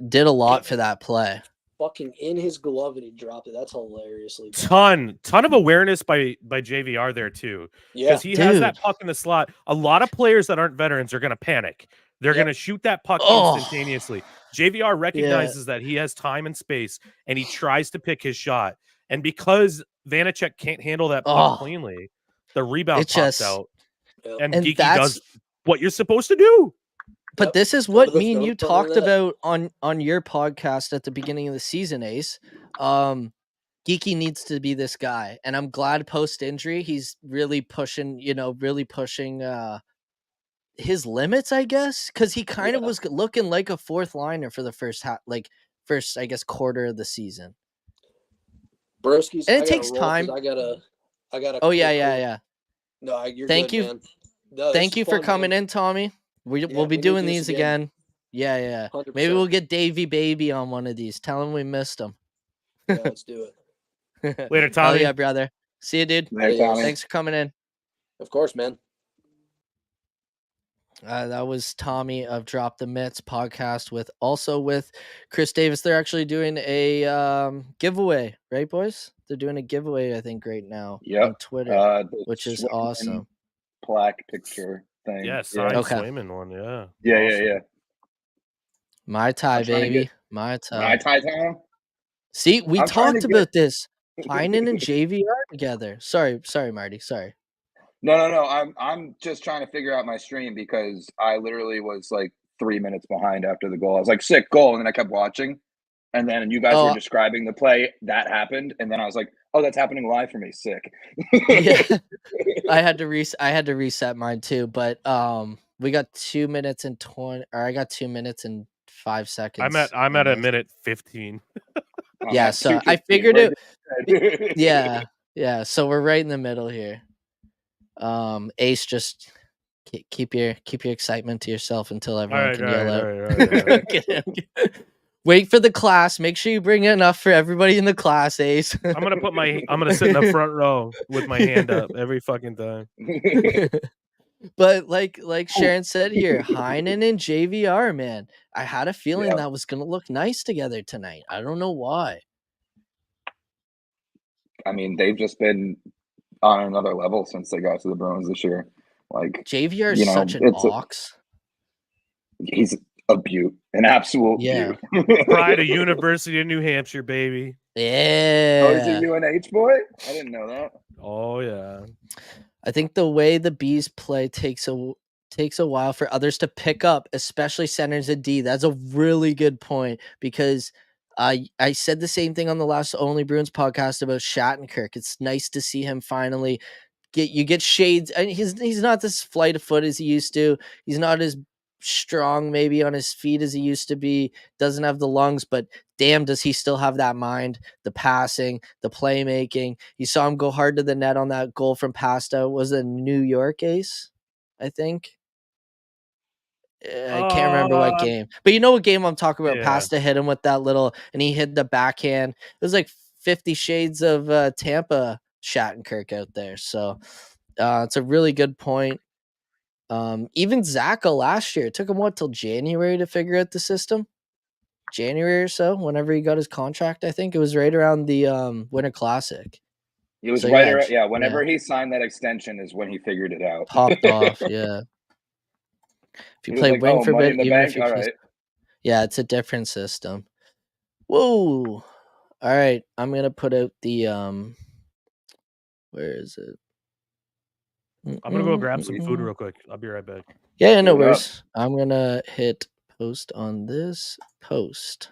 A: did a lot for that play.
B: Fucking in his glove and he dropped it. That's hilariously bad.
D: Ton of awareness by JVR there too,
B: Yeah,
D: because he has that
A: Dude.
D: puck in the slot. A lot of players that aren't veterans are going to panic. They're
B: Yep.
D: going to shoot that puck
A: Oh.
D: instantaneously. JVR recognizes that he has time and space, and he tries to pick his shot. And because Vanacek can't handle that puck
A: Oh.
D: cleanly, the rebound
A: It
D: pops
A: just-
D: out,
B: Yep.
D: and
A: And
D: Geeky
A: that's-
D: does what you're supposed to do.
A: But
B: Yep.
A: this is
B: Go
A: what
B: to the-
A: me and
B: go
A: you
B: to the
A: talked
B: net.
A: about on your podcast at the beginning of the season, Ace. Geeky needs to be this guy, and I'm glad post injury he's really pushing. His limits, I guess, because he kind of
B: Yeah.
A: was looking like a fourth liner for the first half, like first I guess quarter of the season.
B: Broski's,
A: And
B: I
A: it
B: gotta
A: takes
B: roll 'cause
A: time.
B: I got a
A: Oh yeah,
B: quick
A: yeah,
B: call.
A: yeah.
B: No, you're
A: Thank
B: good,
A: you.
B: man. No, this
A: Thank
B: is
A: you for
B: fun,
A: coming
B: man.
A: in, Tommy. We'll
B: Yeah,
A: be
B: we need to
A: doing
B: do this
A: these
B: again.
A: again. Yeah. Maybe
B: 100%.
A: we'll get Davey Baby on one of these. Tell him we missed him.
B: Yeah, let's do it.
D: Later,
A: Hell
D: Tommy.
A: yeah, brother. See you, dude.
C: Hey, Tommy.
A: Thanks for coming in.
B: Of course, man.
A: That was Tommy of Drop the Mitts podcast with Chris Davis. They're actually doing a giveaway, right, boys? They're doing a giveaway, I think, right now on Twitter,
C: The
A: which is
C: Swayman
A: awesome.
C: plaque picture thing.
D: Yeah, signed
A: Okay.
D: Swayman one. Yeah.
C: Yeah,
D: Awesome.
C: yeah.
A: My tie,
C: I'm trying to
A: baby.
C: get
A: My tie.
C: my tie Tom.
A: See, we
C: I'm trying to
A: talked
C: get-
A: about this. Heinen and JVR together. Sorry, Marty. Sorry.
C: No. I'm just trying to figure out my stream because I literally was like 3 minutes behind after the goal. I was like, sick goal, and then I kept watching. And then you guys were describing the play that happened, and then I was like, "Oh, that's happening live for me." Sick.
A: Yeah, I had to reset mine too. But we got 2 minutes and 20, or I got 2 minutes and 5 seconds.
D: I'm at a minute 15.
A: Yeah, so I figured it. Yeah. So we're right in the middle here. Ace, just keep your excitement to yourself until everyone can yell out.
D: All right.
A: Wait for the class. Make sure you bring enough for everybody in the class, Ace.
D: I'm gonna sit in the front row with my hand up every fucking time.
A: But like Sharon said here, Heinen and JVR, man. I had a feeling that was gonna look nice together tonight. I don't know why.
C: I mean, they've just been on another level since they got to the Bruins this year. Like
A: JVR is such an ox.
C: He's a beaut, an absolute beaut.
D: Pride of University of New Hampshire, baby.
A: Yeah.
C: Oh, he's a UNH boy? I didn't know that.
D: Oh yeah.
A: I think the way the Bees play takes a while for others to pick up, especially centers and D. That's a really good point because I said the same thing on the last Only Bruins podcast about Shattenkirk. It's nice to see him finally get shades. And he's not this flight of foot as he used to. He's not as strong maybe on his feet as he used to be. Doesn't have the lungs, but damn, does he still have that mind, the passing, the playmaking. You saw him go hard to the net on that goal from Pasta. Was it New York Ace, I think? I can't remember what game. But you know what game I'm talking about? Yeah. Pasta hit him with that little, and he hit the backhand. It was like 50 Shades of Tampa Shattenkirk out there. So it's a really good point. Even Zacca last year, it took him till January to figure out the system. January or so, whenever he got his contract, I think it was right around the Winter Classic.
C: It was around, whenever he signed that extension is when he figured it out.
A: Popped off, yeah. If you play wing for a bit, even if you yeah, it's a different system. Whoa. All right, I'm gonna put out the where is it?
D: I'm gonna go grab some food real quick. I'll be right back.
A: Yeah, no worries. I'm gonna hit post on this post.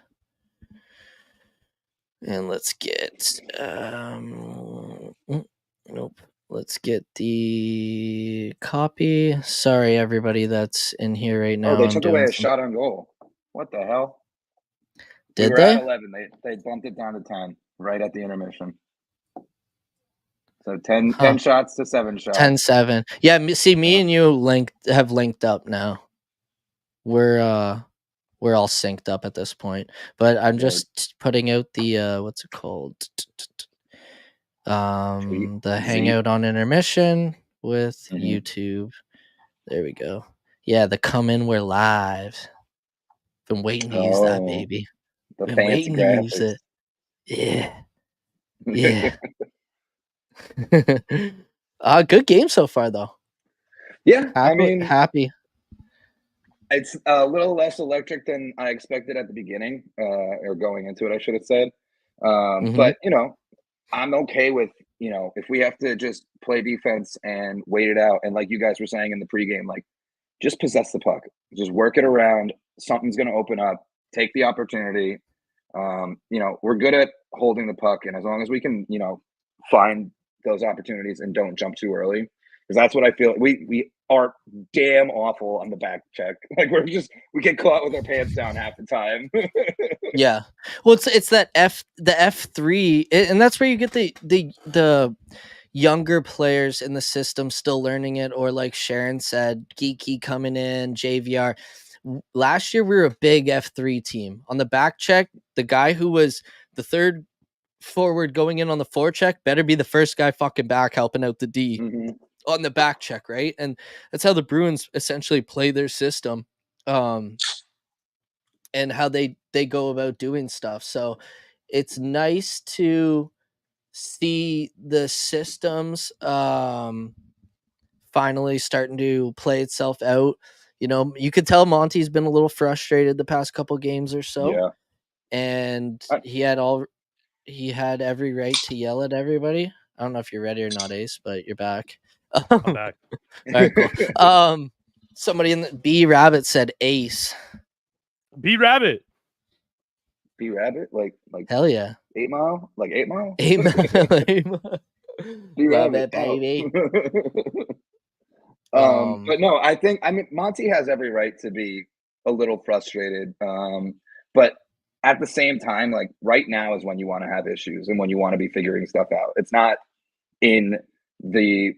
A: And let's get nope. Let's get the copy. Sorry, everybody that's in here right now.
C: Oh, they took away a shot on goal. What the hell?
A: Did
C: we were
A: they?
C: At 11. They bumped it down to 10 right at the intermission. So 10 shots to 7 shots.
A: 10-7. Yeah, see, me and you have linked up now. We're all synced up at this point. But I'm just putting out the what's it called? The hangout on intermission with YouTube. There we go. Yeah, the come in, we're live. Been waiting to use that, baby. Been waiting to use it. Yeah. Yeah. Good game so far, though.
C: Yeah,
A: happy.
C: It's a little less electric than I expected at the beginning, or going into it, I should have said. But I'm okay with if we have to just play defense and wait it out, and like you guys were saying in the pregame, like just possess the puck, just work it around. Something's going to open up. Take the opportunity. We're good at holding the puck, and as long as we can, find those opportunities and don't jump too early, because that's what I feel. We are damn awful on the back check. Like we get caught with our pants down half the time.
A: Yeah. Well, it's the F3, and that's where you get the younger players in the system still learning it, or like Sharon said, Geeky coming in, JVR. Last year we were a big F3 team. On the back check, the guy who was the third forward going in on the forecheck better be the first guy fucking back helping out the D on the back check, right? And that's how the Bruins essentially play their system. And how they go about doing stuff. So it's nice to see the systems finally starting to play itself out. You know, you could tell Monty's been a little frustrated the past couple games or so.
C: Yeah.
A: And he had every right to yell at everybody. I don't know if you're ready or not, Ace, but you're back.
D: I'm back.
A: All right, cool. Somebody in the B Rabbit said Ace.
D: B Rabbit.
C: B Rabbit, like
A: hell yeah.
C: 8 Mile, like 8 Mile.
A: 8 Mile.
C: B
A: Love
C: Rabbit,
A: it, baby.
C: But no, I mean Monty has every right to be a little frustrated. But at the same time, like right now is when you want to have issues and when you want to be figuring stuff out. It's not in the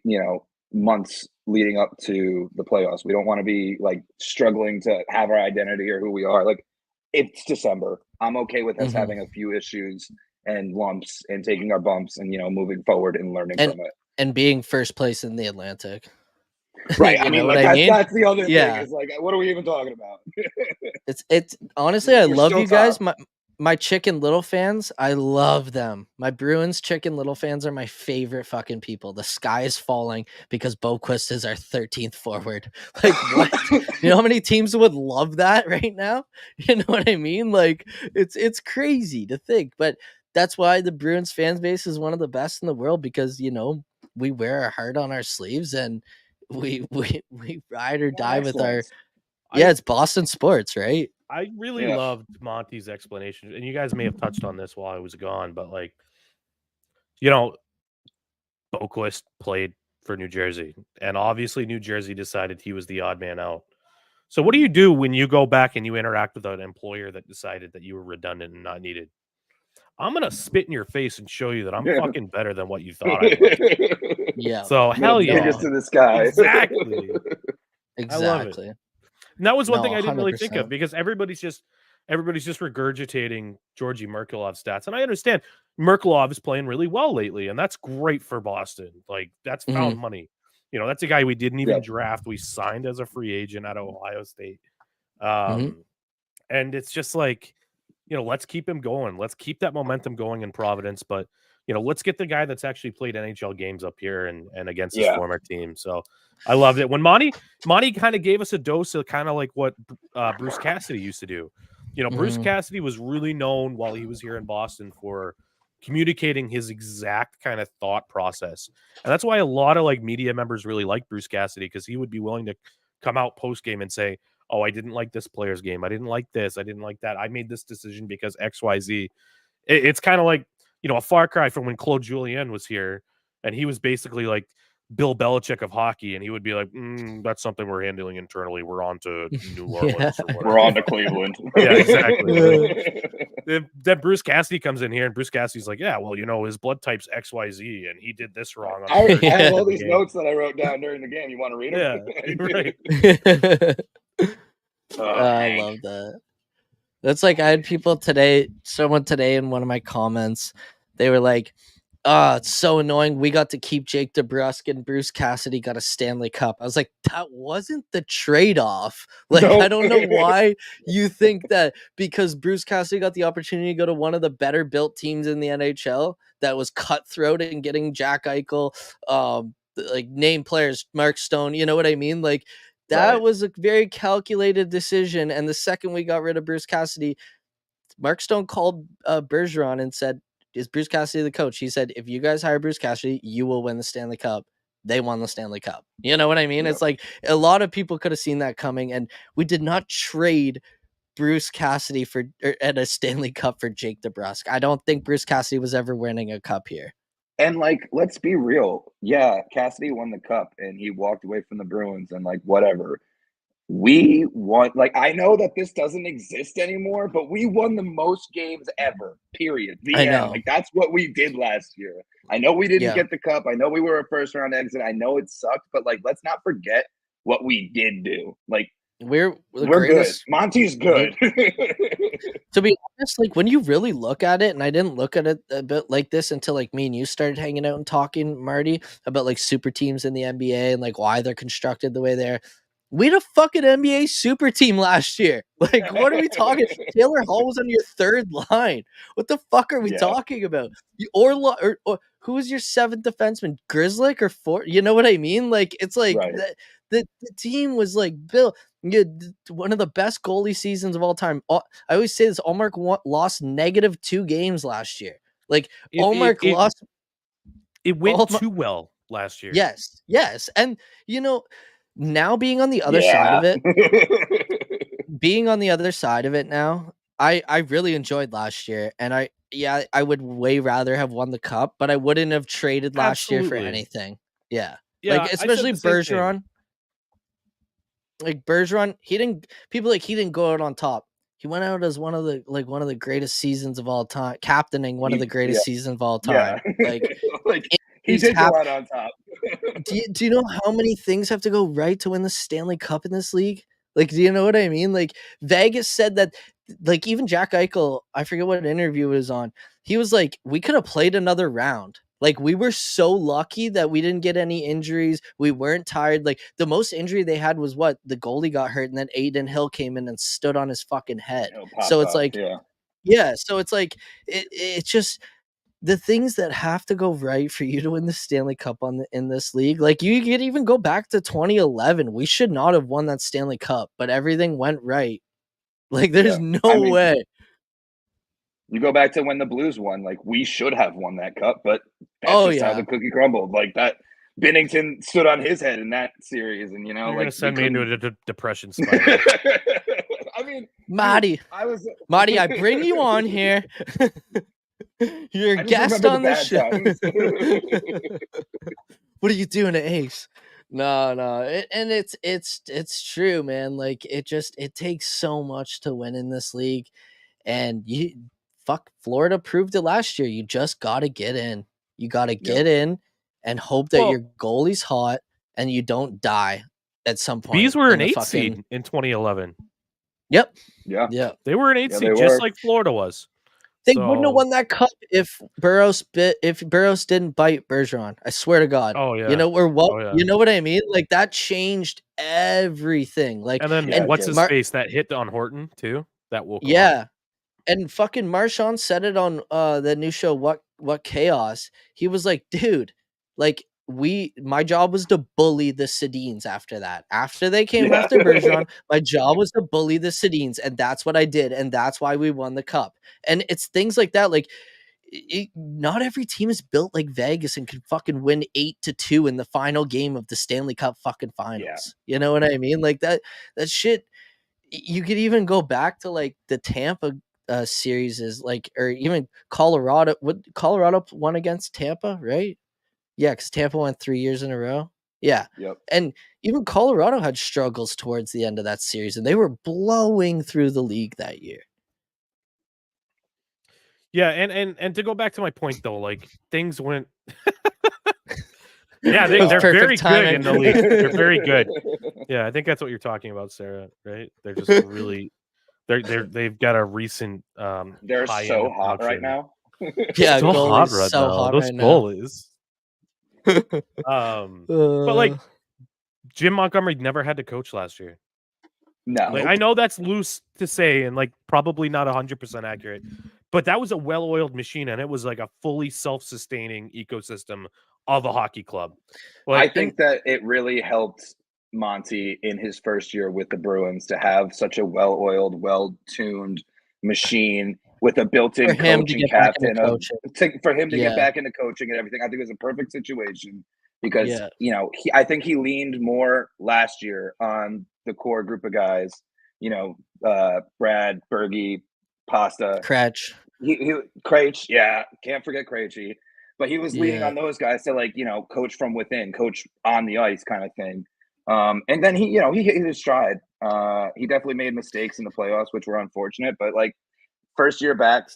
C: months leading up to the playoffs. We don't want to be like struggling to have our identity or who we are. Like it's December. I'm okay with us having a few issues and lumps and taking our bumps and moving forward and learning from it.
A: And being first place in the Atlantic.
C: Right. I mean, like that's the other thing. Is like, what are we even talking about?
A: It's honestly, I love you guys. My Chicken Little fans, I love them. My Bruins Chicken Little fans are my favorite fucking people. The sky is falling because Boquist is our 13th forward. Like, what? You know how many teams would love that right now? You know what I mean? Like, it's crazy to think. But that's why the Bruins fan base is one of the best in the world, because, we wear our heart on our sleeves and we ride or die with our... Yeah, it's Boston sports, right?
D: I really loved Monty's explanation, and you guys may have touched on this while I was gone, but like, Boquist played for New Jersey, and obviously New Jersey decided he was the odd man out. So what do you do when you go back and you interact with an employer that decided that you were redundant and not needed? I'm going to spit in your face and show you that I'm fucking better than what you thought I was.
A: Yeah.
D: So hell yeah.
C: Fingers to the sky.
D: Exactly.
A: Exactly.
D: I love it. And that was one thing I didn't really
A: 100%.
D: think of, because everybody's just regurgitating Georgi Merkulov's stats. And I understand Merkulov is playing really well lately, and that's great for Boston. Like, that's found money. That's a guy we didn't even draft. We signed as a free agent out of Ohio State. And it's just like, let's keep him going. Let's keep that momentum going in Providence. But, let's get the guy that's actually played NHL games up here and against his former team. So I loved it. When Monty kind of gave us a dose of kind of like what Bruce Cassidy used to do. Bruce Cassidy was really known while he was here in Boston for communicating his exact kind of thought process. And that's why a lot of like media members really like Bruce Cassidy, because he would be willing to come out post game and say, oh, I didn't like this player's game. I didn't like this. I didn't like that. I made this decision because XYZ. It's kind of like, a far cry from when Claude Julien was here, and he was basically like Bill Belichick of hockey, and he would be like, that's something we're handling internally. We're on to New Orleans.
C: We're on to Cleveland.
D: Yeah, exactly. Then Bruce Cassidy comes in here, and Bruce Cassidy's like, yeah, well, his blood type's XYZ, and he did this wrong.
C: I have all these notes that I wrote down during the game. You want to read
D: them?
C: Yeah,
A: right. I love that. That's like, I had people today, someone today in one of my comments, they were like, it's so annoying. We got to keep Jake DeBrusk and Bruce Cassidy got a Stanley Cup. I was like, that wasn't the trade-off. Like, nope. I don't know why you think that because Bruce Cassidy got the opportunity to go to one of the better built teams in the NHL that was cutthroat and getting Jack Eichel, like name players, Mark Stone, you know what I mean? Like, that was a very calculated decision. And the second we got rid of Bruce Cassidy, Mark Stone called Bergeron and said, is Bruce Cassidy the coach? He said, if you guys hire Bruce Cassidy, you will win the Stanley Cup. They won the Stanley Cup. You know what I mean? Yep. It's like a lot of people could have seen that coming, and we did not trade Bruce Cassidy at a Stanley Cup for Jake DeBrusk. I don't think Bruce Cassidy was ever winning a cup here.
C: And like, let's be real. Yeah, Cassidy won the cup and he walked away from the Bruins and like whatever. We won. Like, I know that this doesn't exist anymore, but we won the most games ever. Period. The
A: I
C: end.
A: know.
C: Like, that's what we did last year. I know we didn't
A: Yeah.
C: get the cup. I know we were a first round exit. I know it sucked, but like, let's not forget what we did do. Like,
A: We're the
C: we're
A: greatest.
C: good. Monty's good.
A: To be honest, like when you really look at it, and I didn't look at it a bit like this until like me and you started hanging out and talking, Marty, about like super teams in the NBA and like why they're constructed the way they're. We had a fucking NBA super team last year. Like, what are we talking? Taylor Hall was on your third line. What the fuck are we
C: Yeah.
A: talking about? Or who was your seventh defenseman? Grizzlick or four? You know what I mean? Like, it's like
C: Right.
A: the team was like built. You had one of the best goalie seasons of all time. I always say this: Allmark lost -2 games last year. Like Allmark lost.
D: It went too well last year.
A: Yes, and you know, now being on the other side of it, now, I really enjoyed last year, and I would way rather have won the cup, but I wouldn't have traded last year for
D: Absolutely.
A: anything. Yeah,
D: Yeah,
A: like
D: I said
A: especially
D: the same thing.
A: Bergeron. Like Bergeron, he didn't go out on top. He went out as one of the greatest seasons of all time, captaining one of the greatest seasons of all time.
C: Yeah.
A: Like,
C: like he did go out on top.
A: do you know how many things have to go right to win the Stanley Cup in this league? Like, do you know what I mean? Like, Vegas said that, like, even Jack Eichel, I forget what interview it was on. He was like, we could have played another round. Like, we were so lucky that we didn't get any injuries. We weren't tired. Like, the most injury they had was what? The goalie got hurt, and then Aiden Hill came in and stood on his fucking head. So it's like, so it's like, it's just the things that have to go right for you to win the Stanley Cup in this league. Like, you could even go back to 2011. We should not have won that Stanley Cup, but everything went right. Like, there's no way.
C: You go back to when the Blues won, like we should have won that cup, but that's just how the cookie crumbled. Like that, Binnington stood on his head in that series, and
D: you're
C: like
D: gonna send me into a depression spiral.
C: I mean,
A: Marty,
C: Marty,
A: I bring you on here. You're a guest on the show. What are you doing at Ace? No, and it's true, man. Like it takes so much to win in this league, and Florida proved it last year. You just got to get in. You got to get in and hope that your goalie's hot and you don't die at some point.
D: Bees were an 8 seed in 2011.
A: Yep.
C: Yeah.
D: They were an 8 seed, just like Florida was.
A: They wouldn't have won that cup if Burroughs didn't bite Bergeron. I swear to God.
D: Oh yeah.
A: You know, or what? Oh, yeah. You know what I mean? Like that changed everything. Like,
D: and then what's his face that hit on Horton too? That will
A: off. And fucking Marchand said it on the new show, What Chaos. He was like, dude, like my job was to bully the Sedins after that. After they came after Bergeron, my job was to bully the Sedins, and that's what I did, and that's why we won the cup. And it's things like that, like not every team is built like Vegas and can fucking win 8-2 in the final game of the Stanley Cup fucking finals. Yeah. You know what I mean? Like that shit. You could even go back to like the Tampa series is like, or even Colorado. What Colorado won against Tampa, right? Yeah, because Tampa won 3 years in a row. Yeah.
C: Yep.
A: And even Colorado had struggles towards the end of that series, and they were blowing through the league that year.
D: Yeah, and to go back to my point though, like things went. Yeah, they're very good in the league. They're very good. Yeah, I think that's what you're talking about, Sarah. Right? They're just really, they've got a recent.
C: They're so hot right now.
A: Yeah,
D: so hot right
A: so
D: now.
A: Hot
D: Those
A: right
D: goalies. But like Jim Montgomery never had to coach last year.
C: No,
D: like, I know that's loose to say and like probably not 100% accurate, but that was a well-oiled machine and it was like a fully self-sustaining ecosystem of a hockey club.
C: Like, I think that it really helped Monty in his first year with the Bruins to have such a well-oiled, well-tuned machine with a built-in coaching captain for him to get back into coaching and everything. I think it was a perfect situation because I think he leaned more last year on the core group of guys. Brad, Bergie, Pasta,
A: Kretsch.
C: Krejci, can't forget Krejci. but he was leaning on those guys to, like, coach from within, coach on the ice kind of thing. And then he hit his stride. He definitely made mistakes in the playoffs, which were unfortunate, but like first year back,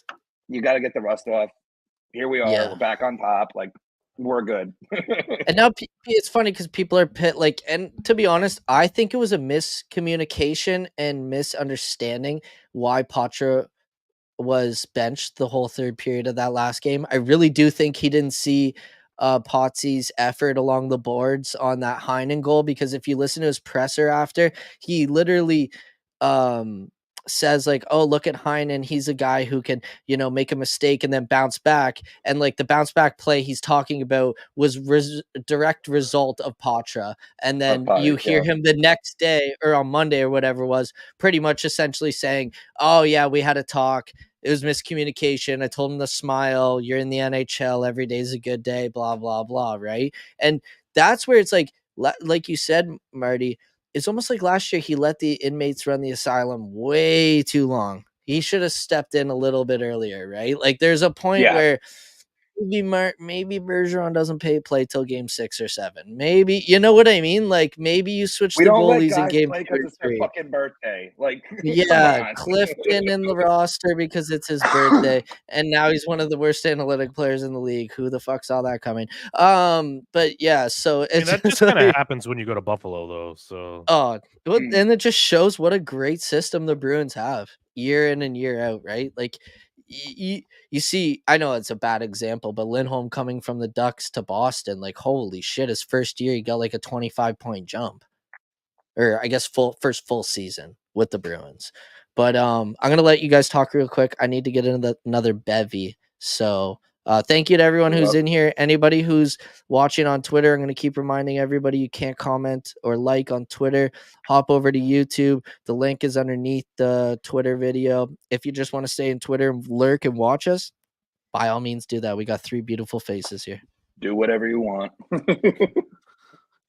C: you got to get the rust off. Here we are.
A: Yeah.
C: We're back on top. Like, we're good.
A: And now it's funny because people are and to be honest, I think it was a miscommunication and misunderstanding why Patra was benched the whole third period of that last game. I really do think he didn't see Potsy's effort along the boards on that Heinen goal, because if you listen to his presser after, he literally says like, oh, look at Heinen, he's a guy who can, make a mistake and then bounce back. And like the bounce back play he's talking about was direct result of Patra. And then you hear him the next day or on Monday or whatever it was, pretty much essentially saying, oh yeah, we had a talk. It was miscommunication. I told him to smile. You're in the NHL. Every day's a good day, blah, blah, blah. Right. And that's where it's like you said, Marty, it's almost like last year he let the inmates run the asylum way too long. He should have stepped in a little bit earlier, right? Like there's a point where maybe Bergeron doesn't play till game 6 or 7. Maybe, you know what I mean? Like maybe you switch the goalies in game 3.
C: It's their fucking birthday. Like,
A: yeah, Clifton in the roster because it's his birthday, and now he's one of the worst analytic players in the league. Who the fuck saw that coming? But yeah, so
D: that just kind of happens when you go to Buffalo, though. So
A: and it just shows what a great system the Bruins have year in and year out, right? Like you see, I know it's a bad example, but Lindholm coming from the Ducks to Boston, like holy shit, his first year he got like a 25-point jump. Or I guess first full season with the Bruins. But I'm gonna let you guys talk real quick. I need to get into another bevy. So thank you to everyone who's in here. Anybody who's watching on Twitter, I'm gonna keep reminding everybody you can't comment or like on Twitter. Hop over to YouTube. The link is underneath the Twitter video. If you just want to stay in Twitter and lurk and watch us, by all means do that. We got 3 beautiful faces here.
C: Do whatever you want.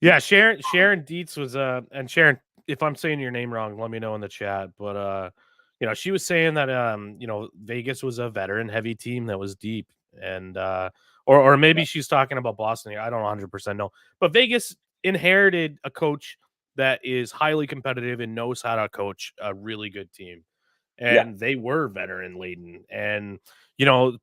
D: Yeah, Sharon Dietz was and Sharon, if I'm saying your name wrong, let me know in the chat. But she was saying that Vegas was a veteran heavy team that was deep, and or maybe she's talking about Boston. I don't 100% know, but Vegas inherited a coach that is highly competitive and knows how to coach a really good team, and they were veteran laden. And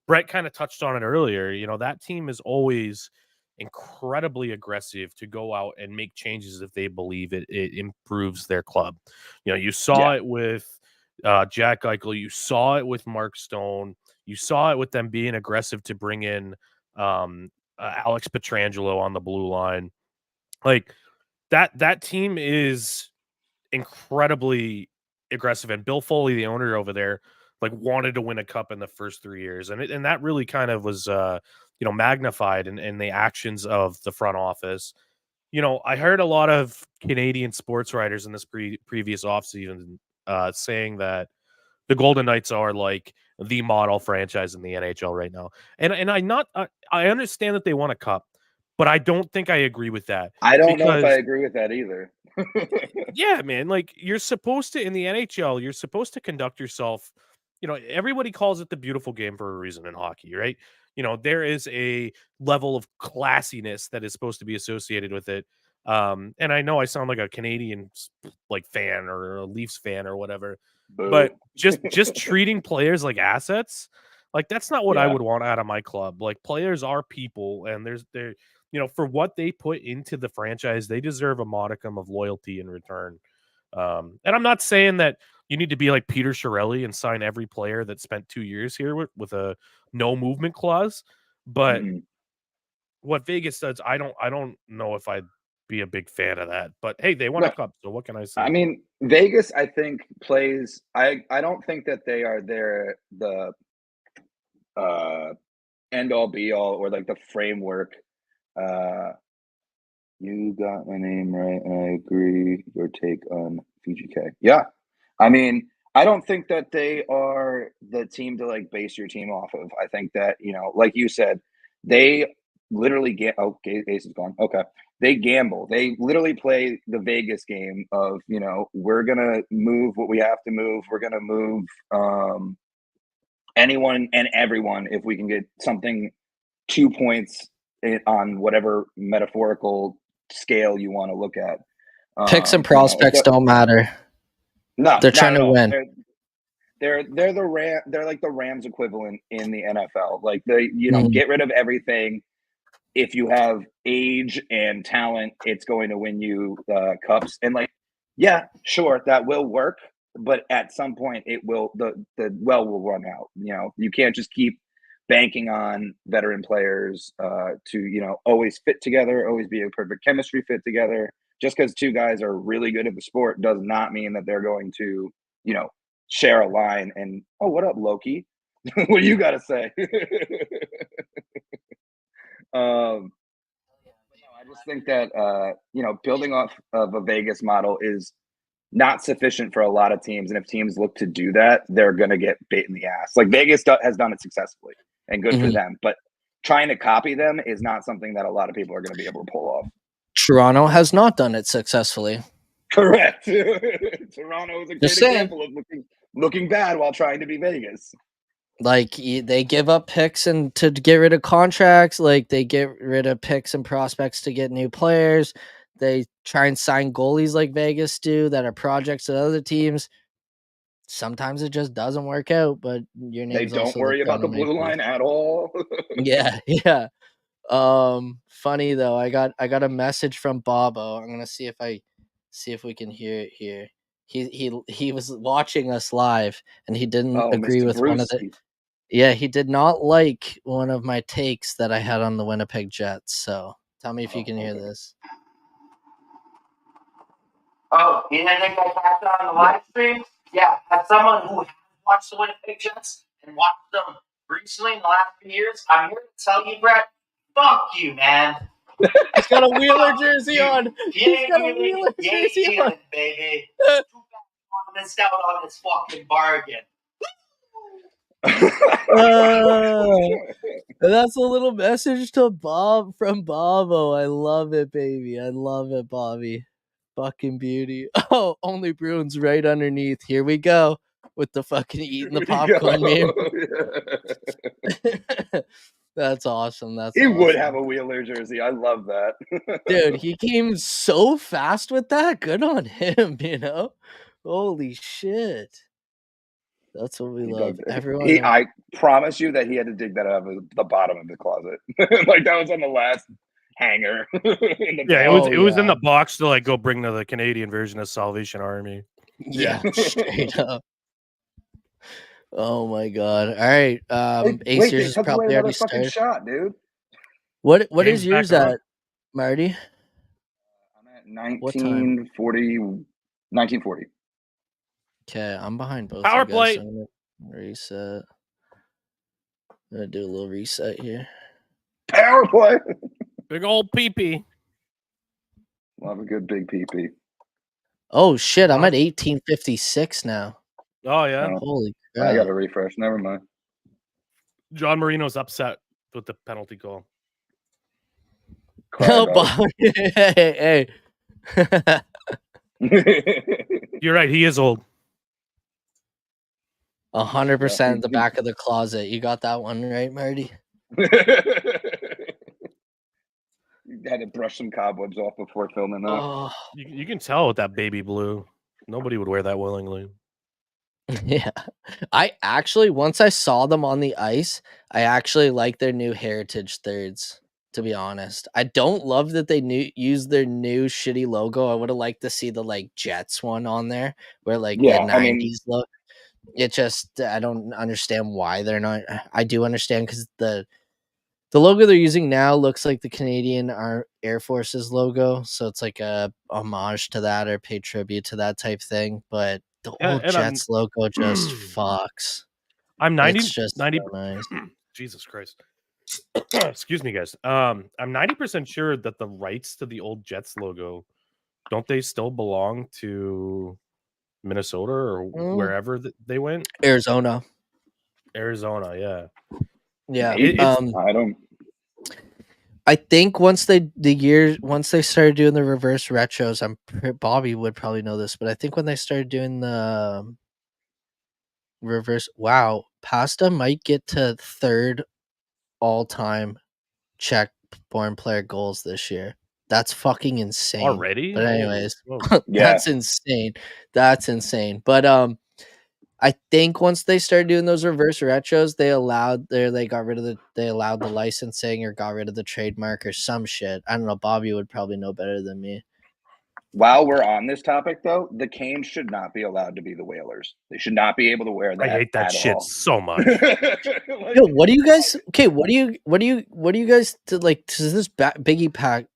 D: Brett kind of touched on it earlier. That team is always incredibly aggressive to go out and make changes if they believe it improves their club. You saw it with Jack Eichel. You saw it with Mark Stone. You saw it with them being aggressive to bring in Alex Pietrangelo on the blue line. Like that team is incredibly aggressive. And Bill Foley, the owner over there, like wanted to win a cup in the first 3 years. And that really kind of was magnified in the actions of the front office. I heard a lot of Canadian sports writers in this previous offseason saying that the Golden Knights are like the model franchise in the NHL right now. And I understand that they won a cup, but I don't think I agree with that.
C: I don't know if I agree with that either.
D: Yeah, man. Like you're supposed to, in the NHL, you're supposed to conduct yourself. Everybody calls it the beautiful game for a reason in hockey, right? There is a level of classiness that is supposed to be associated with it. And I know I sound like a Canadian fan or a Leafs fan or whatever, but just treating players like assets, like that's not what I would want out of my club. Like players are people, and they're for what they put into the franchise, they deserve a modicum of loyalty in return. And I'm not saying that you need to be like Peter Chiarelli and sign every player that spent 2 years here with a no movement clause. But what Vegas does, I don't know if I'd be a big fan of that. But hey, they won a cup, so what can I say?
C: I mean, Vegas, I think plays. I don't think that they are the end all be all or like the framework. You got my name right, and I agree. Your take on VGK. Yeah. I mean, I don't think that they are the team to like base your team off of. I think that, like you said, they literally Ace is gone. Okay. They gamble. They literally play the Vegas game of, we're going to move what we have to move. We're going to move anyone and everyone if we can get something 2 points on whatever metaphorical scale you want to look at.
A: Picks and prospects don't matter.
C: No,
A: they're trying to win.
C: They're like the Rams equivalent in the NFL. Like get rid of everything. If you have age and talent, it's going to win you cups. And yeah, sure, that will work, but at some point it will the well will run out. You can't just keep banking on veteran players to always fit together, always be a perfect chemistry fit together. Just because two guys are really good at the sport does not mean that they're going to share a line and, oh, what up, Loki? What do you got to say? I just think that building off of a Vegas model is not sufficient for a lot of teams, and if teams look to do that, they're going to get bait in the ass. Like Vegas has done it successfully, and good for them. But trying to copy them is not something that a lot of people are going to be able to pull off.
A: Toronto has not done it successfully.
C: Correct. Toronto is a great example of looking bad while trying to be Vegas.
A: Like they give up picks and to get rid of contracts. Like they get rid of picks and prospects to get new players. They try and sign goalies like Vegas do that are projects at other teams. Sometimes it just doesn't work out, but your name's
C: they don't
A: also
C: worry about the blue line at all.
A: Yeah. Funny though, I got a message from Bobo. I'm gonna see if we can hear it here. He was watching us live and he didn't agree
C: Mr.
A: with one of the. Yeah, he did not like one of my takes that I had on the Winnipeg Jets. So tell me if you can hear this.
E: Oh, you didn't think I catch it on the live stream? Yeah, as someone who has watched the Winnipeg Jets and watched them recently in the last few years, I'm here to tell you, Brett, fuck you, man.
A: He's got a Wheeler jersey on.
E: He's got a Wheeler jersey on, baby. Too bad I missed out on this fucking bargain.
A: That's a little message to Bob from Bobo. I love it, baby. I love it, Bobby. Fucking beauty. Oh, only Bruins right underneath. Here we go with the fucking eating the popcorn meme. That's awesome.
C: He would have a Wheeler jersey. I love that.
A: Dude, he came so fast with that. Good on him, Holy shit. That's what we love. Everyone.
C: I promise you that he had to dig that out of the bottom of the closet. Like that was on the last hanger.
D: It was in the box to go bring to the Canadian version of Salvation Army.
A: Yeah, straight up. Oh my god! All right, Ace, yours is probably already started.
C: Shot, dude.
A: What is yours at, Marty?
C: I'm at 1940.
A: Okay, I'm behind both.
D: Power play.
A: So I'm gonna reset. I'm gonna do a little reset here.
C: Power play.
D: Big old pee-pee.
C: Love a good big pee-pee.
A: Oh shit! I'm at 1856 now.
D: Oh yeah.
A: Holy crap!
C: I got to refresh. Never mind.
D: John Marino's upset with the penalty call.
A: Hey.
D: You're right. He is old.
A: 100% the back of the closet. You got that one right, Marty?
C: You had to brush some cobwebs off before filming that.
A: Oh.
D: You can tell with that baby blue. Nobody would wear that willingly.
A: Yeah. I actually, once I saw them on the ice, I actually like their new Heritage thirds, to be honest. I don't love that they use their new shitty logo. I would have liked to see the Jets one on there where the 90s look. It just, I don't understand why they're not. I do understand because the logo they're using now looks like the Canadian Air Force's logo. So it's like a homage to that or pay tribute to that type thing. But the old Jets logo just fucks.
D: I'm 90.
A: It's just
D: 90
A: so nice.
D: Jesus Christ. Excuse me, guys. I'm 90% sure that the rights to the old Jets logo, don't they still belong to Minnesota or wherever they went?
A: Arizona,
D: yeah.
A: I think once they started doing the reverse retros, Bobby would probably know this, but I think when they started doing the reverse, Pasta might get to third all time Czech-born player goals this year. That's fucking insane.
D: Already?
A: But anyways,
C: Yeah.
A: that's insane. That's insane. But I think once they started doing those reverse retros, they allowed the licensing or got rid of the trademark or some shit. I don't know. Bobby would probably know better than me.
C: While we're on this topic, though, the Canes should not be allowed to be the Whalers. They should not be able to wear that.
D: I hate that
C: at
D: shit
C: all.
D: so much.
A: Yo, what do you guys? Okay, what do you guys like? Does this piggybacks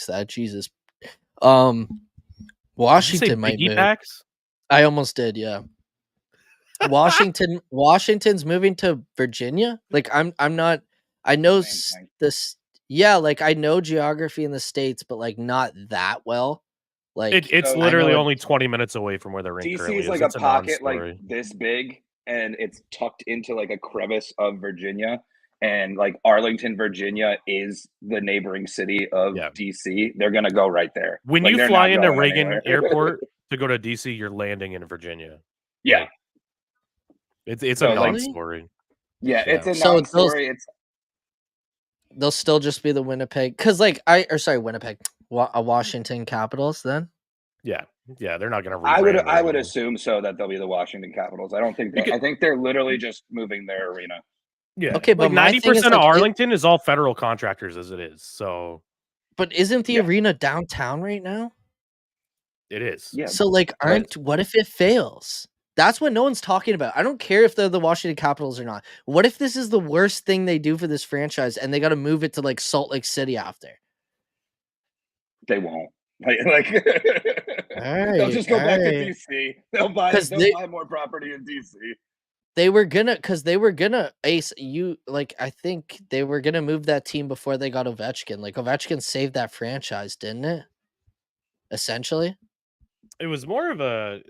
A: that? Jesus, Washington might move.
D: Piggybacks?
A: I almost did, yeah. Washington's moving to Virginia. Like I'm not. I know this. Yeah, like I know geography in the states, but like not that well. Like
D: it's
C: So,
D: literally
A: I know
D: only 20 minutes away from where the rink
C: DC
D: currently
C: is
D: is.
C: like
D: It's
C: a pocket like
D: non-story.
C: this big, and it's tucked into like a crevice of Virginia. And like Arlington, Virginia is the neighboring city of
D: Yeah.
C: DC. They're gonna go right there.
D: When
C: Like,
D: you
C: they're
D: fly
C: not
D: into
C: going
D: Reagan
C: anywhere.
D: Airport to go to DC, you're landing in Virginia.
C: Yeah,
D: It's
C: So,
D: a
C: like-
D: non-story.
C: yeah, it's a
A: So
C: non-story. It's
A: they'll still just be the Winnipeg, because like Winnipeg, Washington Capitals. Then
D: Yeah, they're not gonna.
C: I
D: rebrand
C: would
D: or
C: assume so that they'll be the Washington Capitals. I don't think
D: Because-
C: I think they're literally just moving their arena.
D: Yeah.
A: Okay, but
D: like
A: my thing is,
D: 90% of
A: like,
D: Arlington is all federal contractors as it is. So
A: but isn't the
C: Yeah.
A: arena downtown right now?
D: it is.
C: Yeah.
A: So like, what if it fails? That's what no one's talking about. I don't care if they're the Washington Capitals or not. What if this is the worst thing they do for this franchise and they got to move it to like Salt Lake City after?
C: They won't. Like they'll just go back to DC. They'll buy more property in DC.
A: They were gonna Ace you like I think they were gonna move that team before they got Ovechkin. Like Ovechkin saved that franchise, didn't it? Essentially.
D: It was more of a,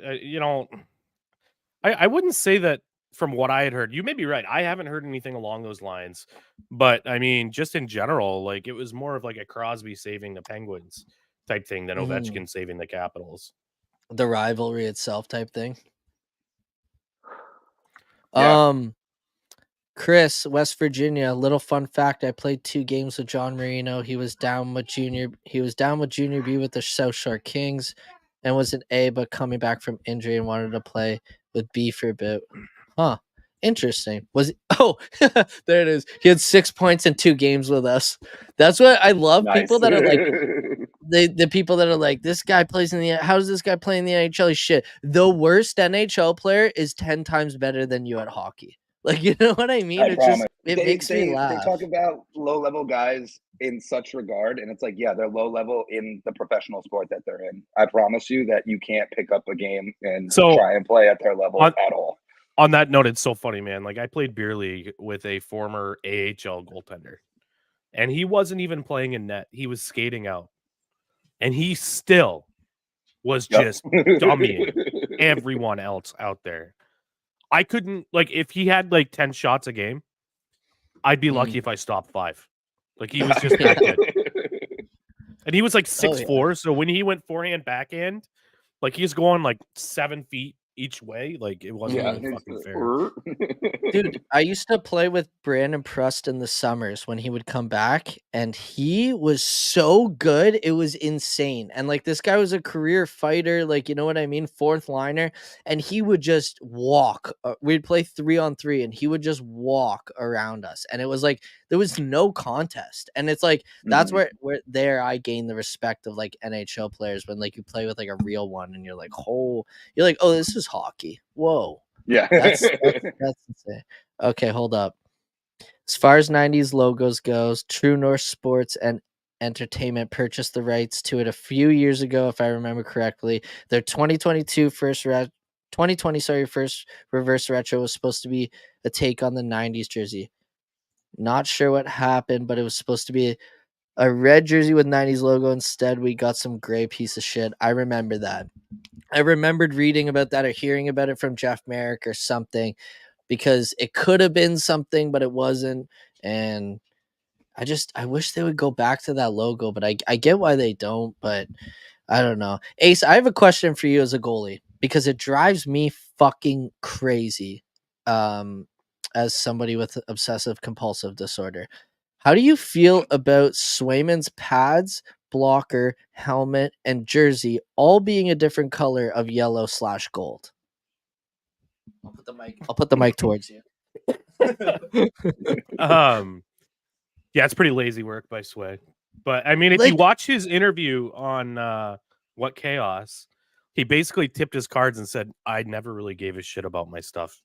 D: I wouldn't say that from what I had heard. You may be right. I haven't heard anything along those lines. But I mean, just in general, like it was more of like a Crosby saving the Penguins type thing than Ovechkin saving the Capitals.
A: The rivalry itself type thing.
C: Yeah.
A: Chris, West Virginia. Little fun fact: I played 2 games with John Marino. He was down with junior B with the South Shore Kings, and was an A, but coming back from injury and wanted to play with B for a bit. Huh? Interesting. There it is. He had 6 points in 2 games with us. That's what I love.
C: Nice.
A: People that are like the people that are like, this guy plays in the. How does this guy play in the NHL? He's shit. The worst NHL player is 10 times better than you at hockey. Like, you know what I mean?
C: I promise.
A: It makes me laugh.
C: They talk about low-level guys in such regard, and it's like, yeah, they're low-level in the professional sport that they're in. I promise you that you can't pick up a game and try and play at their level at all.
D: On that note, it's so funny, man. Like I played beer league with a former AHL goaltender, and he wasn't even playing in net. He was skating out, and he still was just dummying everyone else out there. I couldn't, like, if he had like 10 shots a game, I'd be lucky if I stopped 5. Like he was just that good. And he was like 6'4", so when he went forehand backhand, like he's going like 7 feet each way. Like it wasn't even fucking fair.
A: Dude, I used to play with Brandon Prust in the summers when he would come back, and he was so good. It was insane. And like this guy was a career fighter, like, you know what I mean? 4th liner. And he would just walk. We'd play 3-on-3 and he would just walk around us. And it was like, there was no contest. And it's like, that's where there I gained the respect of like NHL players, when like you play with like a real one and you're like, oh, this is hockey. Whoa.
C: Yeah.
A: That's insane. Okay, hold up. As far as 90s logos goes, True North Sports and Entertainment purchased the rights to it a few years ago, if I remember correctly. Their 2020 first reverse retro was supposed to be a take on the 90s jersey. Not sure what happened, but it was supposed to be a red jersey with 90s logo. Instead, we got some gray piece of shit. I remember that. I remembered reading about that or hearing about it from Jeff Merrick or something, because it could have been something, but it wasn't. And I wish they would go back to that logo, but I get why they don't, but I don't know. Ace, I have a question for you as a goalie, because it drives me fucking crazy as somebody with obsessive compulsive disorder. How do you feel about Swayman's pads, blocker, helmet, and jersey all being a different color of yellow/gold? I'll put the mic towards you.
D: Yeah, it's pretty lazy work by Sway. But I mean, if you watch his interview on What Chaos, he basically tipped his cards and said, I never really gave a shit about my stuff.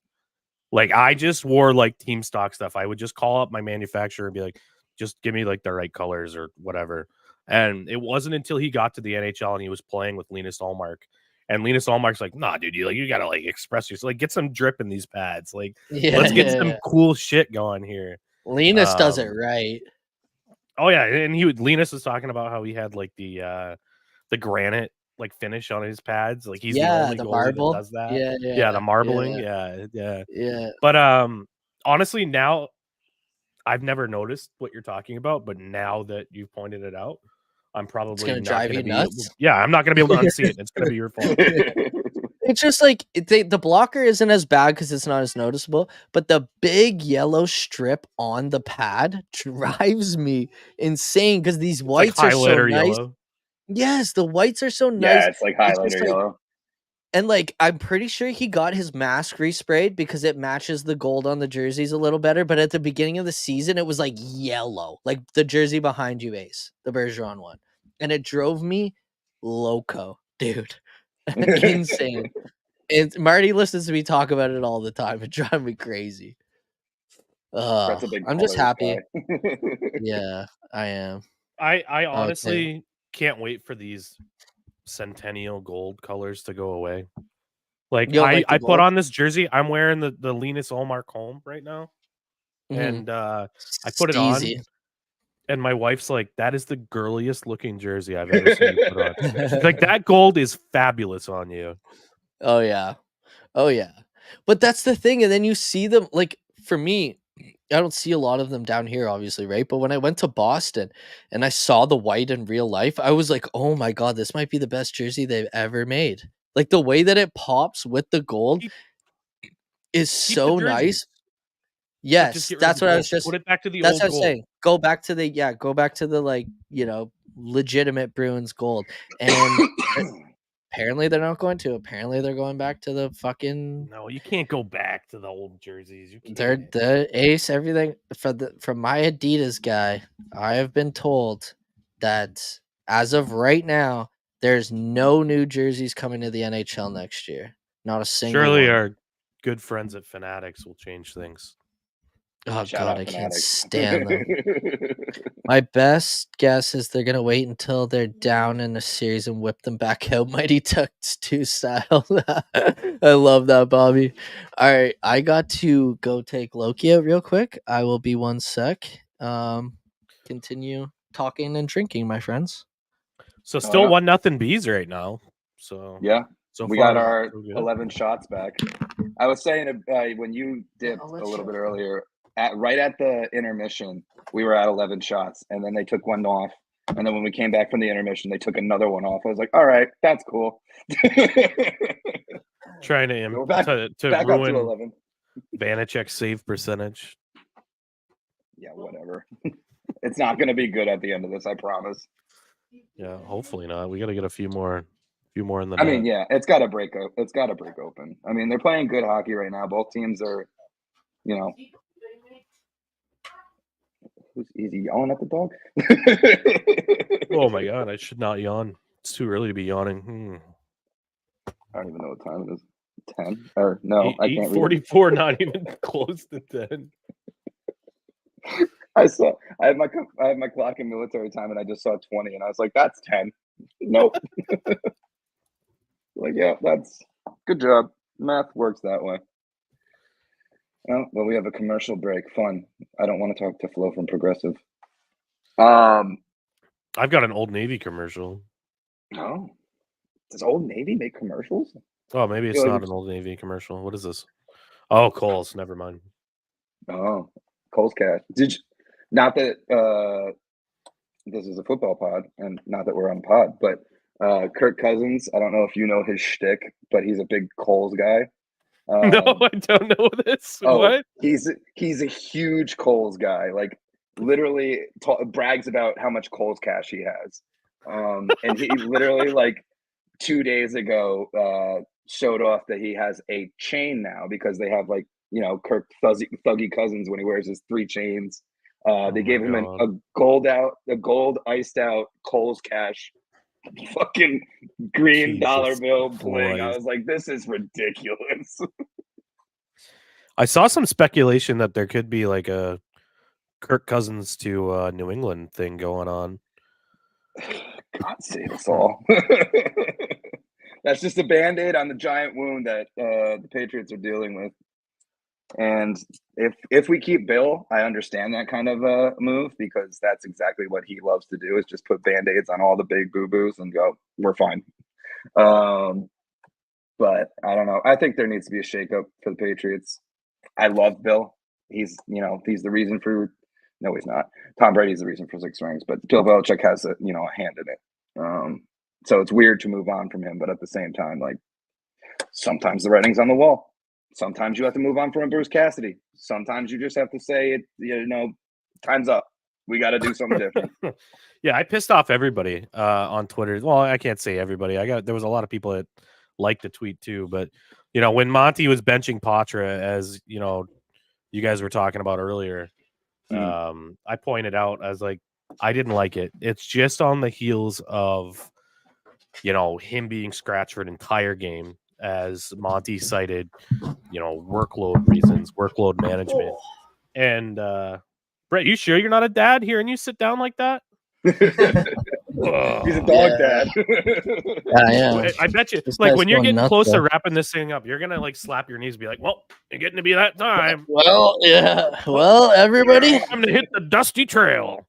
D: Like, I just wore like team stock stuff. I would just call up my manufacturer and be like, just give me like the right colors or whatever. And it wasn't until he got to the NHL and he was playing with Linus Ullmark. And Linus Ullmark's like, nah, dude, you gotta like express yourself. Like, get some drip in these pads. Like, let's get some cool shit going here.
A: Linus does it right.
D: Oh yeah, and Linus was talking about how he had like the granite like finish on his pads. Like he's the only goalie that does that. Yeah, the marbling. Yeah. But honestly, now I've never noticed what you're talking about, but now that you've pointed it out, I'm probably
A: gonna drive you nuts.
D: I'm not gonna be able to unsee it. It's gonna be your fault.
A: It's just like the blocker isn't as bad because it's not as noticeable, but the big yellow strip on the pad drives me insane because these whites are so nice. Yellow. Yes, the whites are so nice.
C: Yeah, it's like highlighter yellow.
A: And like, I'm pretty sure he got his mask resprayed because it matches the gold on the jerseys a little better. But at the beginning of the season, it was like yellow, like the jersey behind you, Ace, the Bergeron one. And it drove me loco, dude. Insane. And Marty listens to me talk about it all the time. It drives me crazy. I'm just happy. Yeah, I am.
D: I honestly can't wait for these Centennial gold colors to go away. Like I put on this jersey. I'm wearing the Linus Ullmark home right now. Mm-hmm. And I put it on. And my wife's like, that is the girliest looking jersey I've ever seen you put on. She's like, that gold is fabulous on you.
A: Oh yeah. But that's the thing. And then you see them, like, for me, I don't see a lot of them down here, obviously, right? But when I went to Boston and I saw the white in real life, I was like, oh my God, this might be the best jersey they've ever made. Like, the way that it pops with the gold is so nice. Yes, that's what I was just.
D: Put it back to the
A: that's
D: old
A: what I was
D: gold.
A: saying. Go back to the like, legitimate Bruins gold. And apparently they're not going to. Apparently they're going back to the fucking.
D: No, you can't go back to the old jerseys. You can't.
A: They're the Ace. Everything from my Adidas guy. I have been told that as of right now, there's no new jerseys coming to the NHL next year. Not a single.
D: Surely
A: one.
D: Our good friends at Fanatics will change things.
A: Oh God, I can't stand them. My best guess is they're gonna wait until they're down in the series and whip them back out, Mighty Ducks 2 style. I love that, Bobby. All right, I got to go take Loki out real quick. I will be 1 sec. Continue talking and drinking, my friends.
D: So still 1-0 bees right now. So
C: yeah,
D: so
C: we got our 11 shots back. I was saying when you dipped a little bit earlier. Right at the intermission, we were at 11 shots, and then they took one off. And then when we came back from the intermission, they took another one off. I was like, all right, that's cool.
D: Trying to
C: back
D: ruin
C: up to 11.
D: Vanacek's save percentage.
C: Yeah, whatever. It's not going to be good at the end of this, I promise.
D: Yeah, hopefully not. We got to get a few more in the.
C: I mean, yeah, it's got to break up. It's got to break open. I mean, they're playing good hockey right now. Both teams are, Who's easy yawning at the dog?
D: Oh my God, I should not yawn. It's too early to be yawning.
C: I don't even know what time it is. 10 or no, I can't read.
D: 8:44, not even close to 10.
C: I had my clock in military time and I just saw 20 and I was like, that's 10. Nope. Like, yeah, that's good job. Math works that way. Well, we have a commercial break. Fun. I don't want to talk to Flo from Progressive.
D: I've got an Old Navy commercial.
C: Oh, does Old Navy make commercials?
D: Oh, maybe it's not an Old Navy commercial. What is this? Oh, Kohl's. Never mind.
C: Oh, Kohl's Cash. Not that this is a football pod, and not that we're on pod, but Kirk Cousins. I don't know if you know his shtick, but he's a big Kohl's guy.
D: No, I don't know this.
C: Oh,
D: what?
C: He's a huge Kohl's guy. Like literally brags about how much Kohl's cash he has. And he literally, like, 2 days ago, showed off that he has a chain now because they have, like, you know, Kirk Thuggy Cousins when he wears his 3 chains. They gave him a gold iced out Kohl's cash fucking green dollar bill bling. I was like, this is ridiculous.
D: I saw some speculation that there could be like a Kirk Cousins to New England thing going on.
C: God save us all. That's just a Band-Aid on the giant wound that the Patriots are dealing with. And if we keep Bill, I understand that kind of move because that's exactly what he loves to do is just put Band-Aids on all the big boo-boos and go, we're fine. But I don't know. I think there needs to be a shakeup for the Patriots. I love Bill. He's the reason for – no, he's not. Tom Brady's the reason for 6 rings, but Bill Belichick has a hand in it. So it's weird to move on from him, but at the same time, like, sometimes the writing's on the wall. Sometimes you have to move on from a Bruce Cassidy. Sometimes you just have to say, time's up. We got to do something different.
D: Yeah, I pissed off everybody on Twitter. Well, I can't say everybody. There was a lot of people that liked the tweet too. But, when Monty was benching Patra, as, you guys were talking about earlier, I pointed out, I was like, I didn't like it. It's just on the heels of, him being scratched for an entire game, as Monty cited, workload reasons, workload management. And Brett, you sure you're not a dad hearing you sit down like that?
C: He's a dog dad.
A: Yeah.
D: I bet you,
A: This
D: like,
A: guy's
D: when you're
A: going
D: getting
A: nuts,
D: close
A: though.
D: to wrapping this thing up, you're gonna like slap your knees and be like, well, you're getting to be that time.
A: Well, yeah. Well, everybody.
D: Time to hit the dusty trail.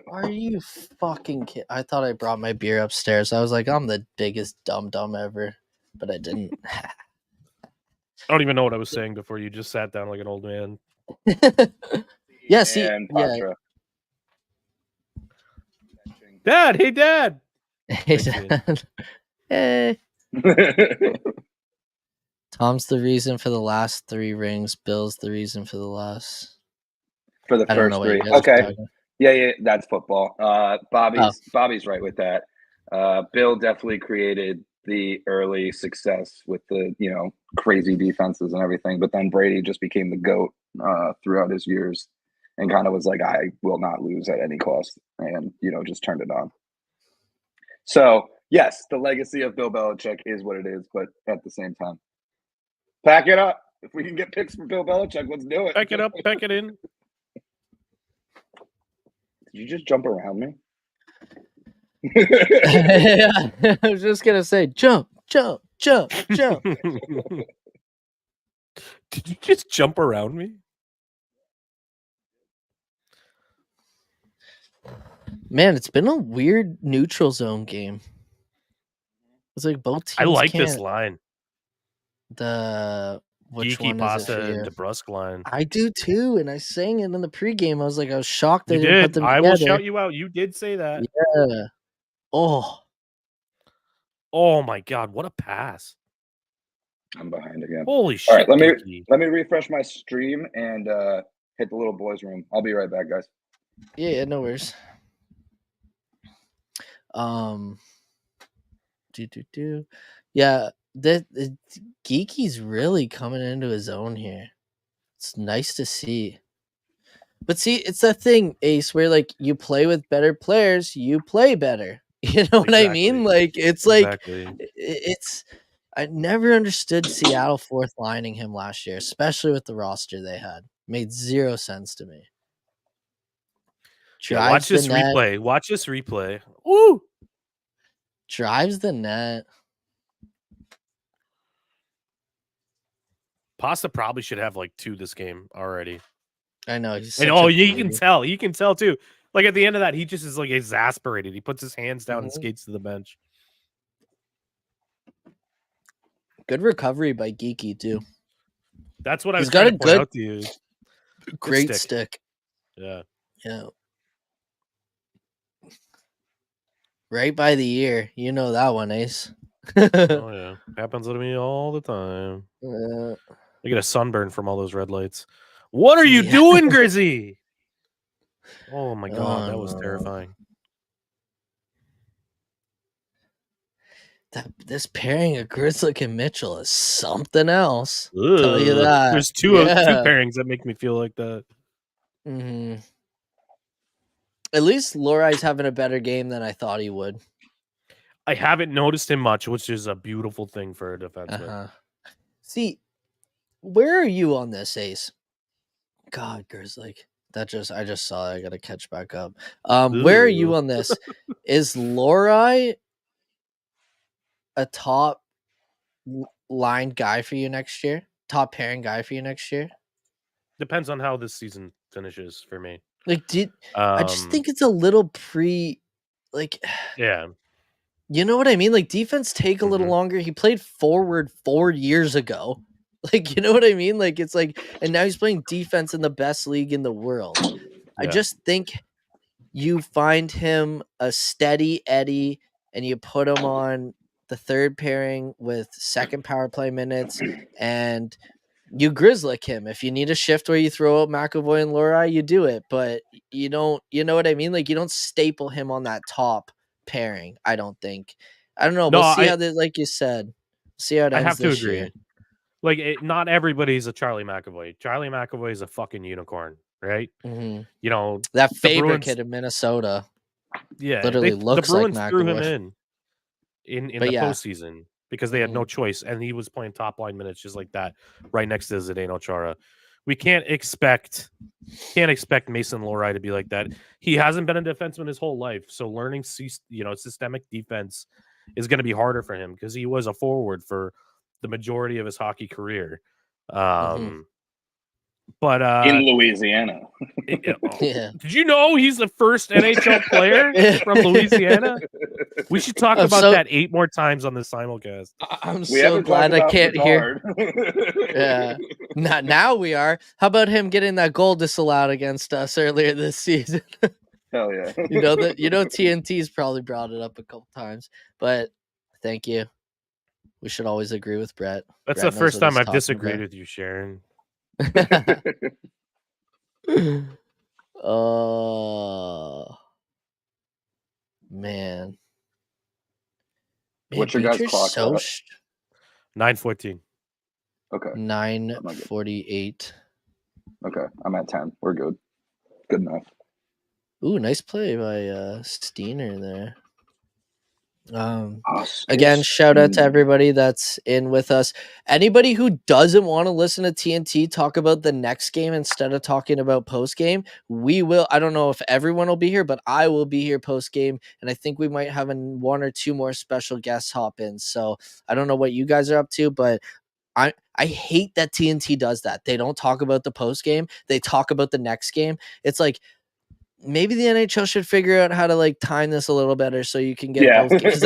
A: Are you fucking kidding? I thought I brought my beer upstairs. I was like, I'm the biggest dumb ever, but I didn't.
D: I don't even know what I was saying before you just sat down like an old man.
A: Yeah, see,
C: And
A: yeah.
C: Patra.
D: Dad, hey, Dad.
A: Hey, Dad. Hey. Tom's the reason for the last 3 rings. Bill's the reason for the last.
C: For the
A: I don't
C: first
A: know what
C: 3.
A: you guys are
C: Okay.
A: talking.
C: Yeah, that's football. Bobby's right with that. Bill definitely created the early success with the, crazy defenses and everything. But then Brady just became the GOAT throughout his years and kind of was like, I will not lose at any cost. And, just turned it on. So, yes, the legacy of Bill Belichick is what it is. But at the same time, pack it up. If we can get picks for Bill Belichick, let's do it.
D: Pack it up, pack it in.
C: Did you just jump around me?
A: Yeah, I was just gonna say, jump.
D: Did you just jump around me?
A: Man, it's been a weird neutral zone game. It's like both teams.
D: I like this
A: can't-
D: line.
A: Which
D: Geeky
A: one is it
D: Pasta
A: for
D: and
A: you?
D: DeBrusque line.
A: I do too, and I sang it in the pregame. I was like, I was shocked they
D: You
A: didn't put
D: did.
A: them
D: I
A: together.
D: will shout you out. You did say that.
A: Yeah.
D: Oh my God, what a pass.
C: I'm behind again.
D: Holy shit.
C: All right,
D: Geeky.
C: let me refresh my stream and hit the little boys' room. I'll be right back, guys.
A: Yeah, no worries. Yeah, the Geeky's really coming into his own here. It's nice to see. But see, it's that thing, Ace, where like you play with better players, you play better. You know what I mean?
D: Exactly.
A: Like it's like
D: Exactly.
A: it's I never understood Seattle fourth lining him last year, especially with the roster they had. Made 0 sense to me.
D: Yeah, watch this replay. Watch this replay. Woo!
A: Drives the net.
D: Pasta probably should have like 2 this game already.
A: I know. He's
D: And you can tell. You can tell too. Like at the end of that, he just is like exasperated. He puts his hands down and skates to the bench.
A: Good recovery by Geeky too.
D: That's what I
A: He's
D: was
A: got
D: trying
A: a
D: to point
A: good-
D: out to you.
A: Great stick.
D: Yeah.
A: Yeah. Right by the ear. You know that one, Ace.
D: Oh yeah. Happens to me all the time. I get a sunburn from all those red lights. What are you doing, Grizzy? Oh my god, that was terrifying.
A: This pairing of Grizzlick and Mitchell is something else.
D: Ugh.
A: Tell you that.
D: There's two pairings that make me feel like that.
A: Mm-hmm. At least Lorai's having a better game than I thought he would.
D: I haven't noticed him much, which is a beautiful thing for a defenseman.
A: See, where are you on this, Ace? God, Grizzlick. I just saw it. I gotta catch back up. Where are you on this? Is Lorai a top line guy for you next year? Top pairing guy for you next year?
D: Depends on how this season finishes for me.
A: Like, I just think it's a little
D: yeah.
A: You know what I mean? Like, defense take a little longer. He played forward 4 years ago. Like, you know what I mean? Like, it's like, and now he's playing defense in the best league in the world. Yeah. I just think you find him a steady Eddie and you put him on the third pairing with second power play minutes and you Grizzlick him. If you need a shift where you throw out McAvoy and Lorai, you do it. But you don't, you know what I mean? Like, you don't staple him on that top pairing, I don't think. I don't know. We'll see how this, like you said, see how it ends.
D: I have to agree.
A: Year.
D: Like, not everybody's a Charlie McAvoy. Charlie McAvoy is a fucking unicorn, right?
A: Mm-hmm.
D: You know,
A: that favorite kid in Minnesota.
D: Yeah,
A: literally looks
D: the Bruins
A: like
D: threw
A: McAvoy.
D: him in the postseason because they had no choice, and he was playing top line minutes just like that, right next to Zdeno Chara. We can't expect Mason Lorai to be like that. He hasn't been a defenseman his whole life, so learning systemic defense is going to be harder for him because he was a forward for the majority of his hockey career. But
C: in Louisiana.
D: Did you know he's the first NHL player from Louisiana? We should talk about that 8 more times on the simulcast.
A: I'm so glad I can't hear. Yeah. Now we are. How about him getting that goal disallowed against us earlier this season?
C: Hell yeah.
A: TNT's probably brought it up a couple times, but thank you. We should always agree with Brett.
D: That's the first time I've disagreed with you, Sharon.
A: Oh man.
C: What's your guys' clock?
D: 9:14.
C: Okay.
A: 9:48.
C: Okay, I'm at 10. We're good. Good enough.
A: Ooh, nice play by Steiner there. Again, shout out to everybody that's in with us. Anybody who doesn't want to listen to TNT talk about the next game instead of talking about post game, we will. I don't know if everyone will be here, but I will be here post game, and I think we might have 1 or 2 more special guests hop in. So I don't know what you guys are up to, but I hate that TNT does that. They don't talk about the post game; they talk about the next game. It's like, maybe the NHL should figure out how to time this a little better so you can get both. Because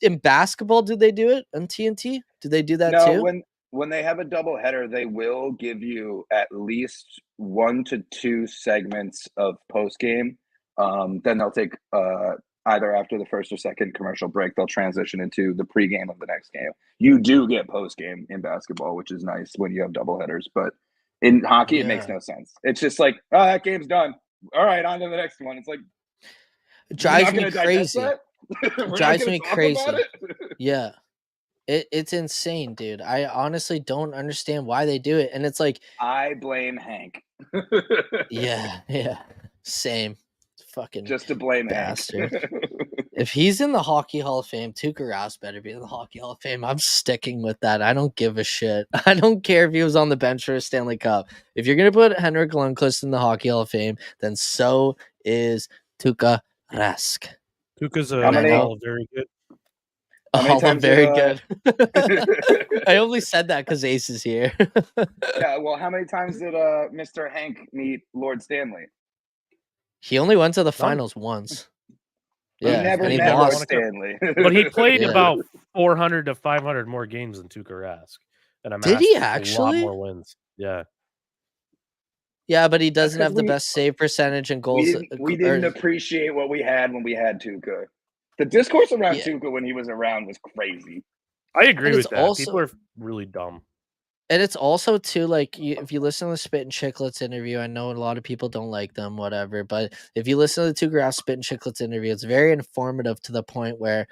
A: in basketball, do they do it on TNT? Do they do that too?
C: No, when they have a doubleheader, they will give you at least 1 to 2 segments of post game. Then they'll take either after the first or second commercial break, they'll transition into the pregame of the next game. You do get post game in basketball, which is nice when you have doubleheaders, but in hockey, it makes no sense. It's just like, oh, that game's done. All right, on to the next one. It's like,
A: it drives me crazy. Drives me crazy. Yeah. It's insane, dude. I honestly don't understand why they do it. And it's like,
C: I blame Hank.
A: Yeah. Same. Fucking
C: just to blame
A: bastard. If he's in the Hockey Hall of Fame, Tuukka Rask better be in the Hockey Hall of Fame. I'm sticking with that. I don't give a shit. I don't care if he was on the bench for a Stanley Cup. If you're gonna put Henrik Lundqvist in the Hockey Hall of Fame, then so is Tuukka Rask.
D: Tuukka's very good.
A: Very good. I only said that because Ace is here.
C: Yeah, well, how many times did Mr. Hank meet Lord Stanley?
A: He only went to the finals once.
C: Yeah, he never met Lord Stanley.
D: But he played about 400 to 500 more games than Tuukka Rask. And
A: did he actually?
D: A lot more wins. Yeah.
A: Yeah, but he doesn't have the best save percentage and goals.
C: We didn't appreciate what we had when we had Tuukka. The discourse around Tuukka when he was around was crazy.
D: I agree with that. People are really dumb.
A: And it's also too like if you listen to the Spit and Chicklets interview, I know a lot of people don't like them, whatever. But if you listen to the Two Grass Spit and Chicklets interview, it's very informative to the point where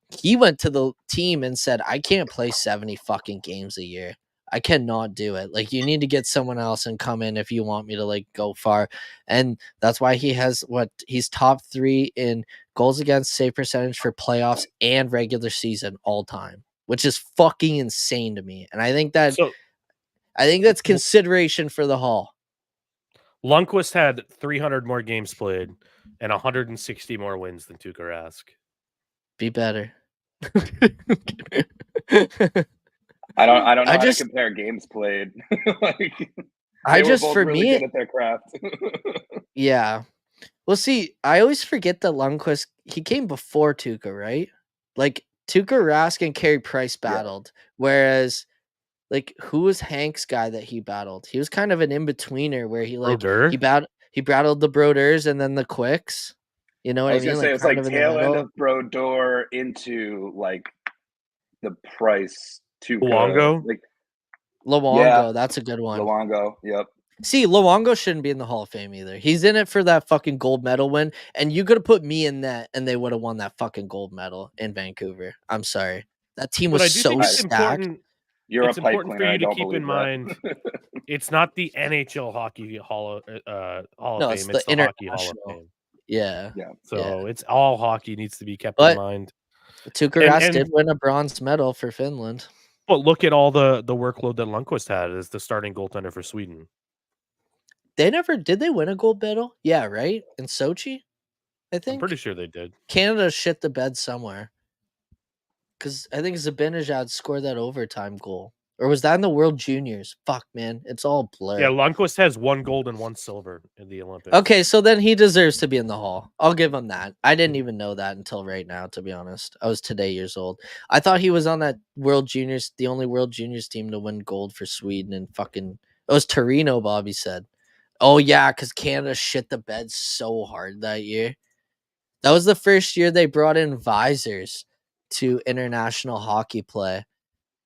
A: he went to the team and said, "I can't play 70 fucking games a year. I cannot do it. Like, you need to get someone else and come in if you want me to like go far." And that's why he's top 3 in goals against, save percentage for playoffs and regular season all time, which is fucking insane to me. And I think that's consideration for the Hall.
D: Lundqvist had 300 more games played and 160 more wins than Tuukka Rask.
A: Be better.
C: I don't know how to compare games played. They were both really good at their craft.
A: Yeah. Well, see, I always forget that Lundqvist, he came before Tuukka, right? Like, Tuukka Rask and Carey Price battled, whereas, like, who was Hank's guy that he battled? He was kind of an in-betweener where he battled the Brodeurs and then the Quicks. You know what I mean?
C: I was gonna say, it's like tail end of Brodeur into like the Price Tuukka.
D: Luongo?
A: Luongo, that's a good one.
C: Luongo, yep.
A: See, Luongo shouldn't be in the Hall of Fame either. He's in it for that fucking gold medal win, and you could have put me in that, and they would have won that fucking gold medal in Vancouver. I'm sorry. That team was so stacked.
D: It's important for you to keep in mind it's not the NHL Hockey Hall of Fame. It's the Hockey Hall of Fame.
A: Yeah.
D: So it's all hockey needs to be kept in mind.
A: Tuukka Rask did win a bronze medal for Finland.
D: But look at all the workload that Lundqvist had as the starting goaltender for Sweden.
A: Did they win a gold medal? Yeah, right? In Sochi? I think.
D: I'm pretty sure they did.
A: Canada shit the bed somewhere. Because I think Zibanejad scored that overtime goal. Or was that in the World Juniors? Fuck, man. It's all blurred.
D: Yeah, Lundqvist has 1 gold and 1 silver in the Olympics.
A: Okay, so then he deserves to be in the Hall. I'll give him that. I didn't even know that until right now, to be honest. I was today years old. I thought he was on that World Juniors, the only World Juniors team to win gold for Sweden and fucking... It was Torino, Bobby said. Oh, yeah, because Canada shit the bed so hard that year. That was the first year they brought in visors to international hockey play.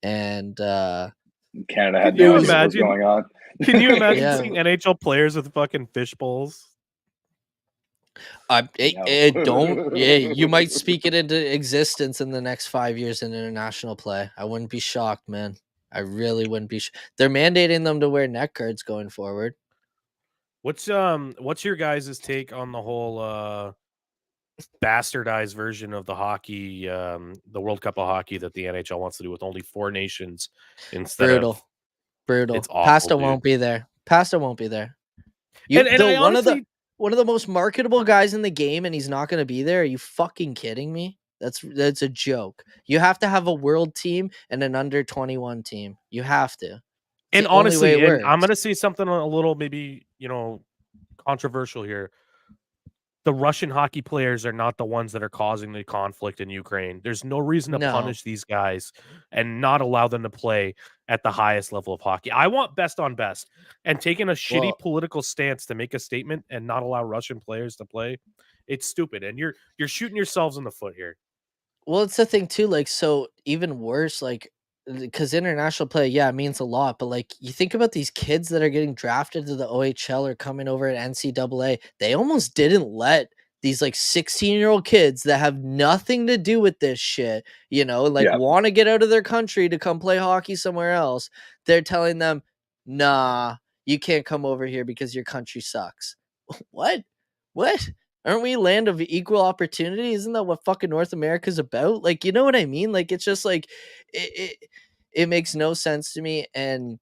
A: And
C: Canada had no idea what was going on.
D: Can you imagine seeing NHL players with fucking fish bowls?
A: You might speak it into existence in the next 5 years in international play. I wouldn't be shocked, man. I really wouldn't be. They're mandating them to wear neck guards going forward.
D: What's your guys' take on the whole bastardized version of the hockey, the World Cup of hockey that the NHL wants to do with only 4 nations instead of
A: brutal.
D: It's awful,
A: Pasta
D: dude.
A: won't be there. One of the most marketable guys in the game, and he's not going to be there. Are you fucking kidding me? That's a joke. You have to have a world team and an under 21 team. You have to.
D: And honestly, I'm going to say something a little maybe, controversial here. The Russian hockey players are not the ones that are causing the conflict in Ukraine. There's no reason to punish these guys and not allow them to play at the highest level of hockey. I want best on best, and taking a shitty political stance to make a statement and not allow Russian players to play, it's stupid. And you're shooting yourselves in the foot here.
A: Well, it's the thing too, like, so even worse, like, because international play, it means a lot, but like, you think about these kids that are getting drafted to the OHL or coming over at NCAA, they almost didn't let these like 16-year-old kids that have nothing to do with this shit, want to get out of their country to come play hockey somewhere else. They're telling them, nah, you can't come over here because your country sucks. What? Aren't we land of equal opportunity? Isn't that what fucking North America's about? Like, you know what I mean? Like, it's just like, it makes no sense to me. And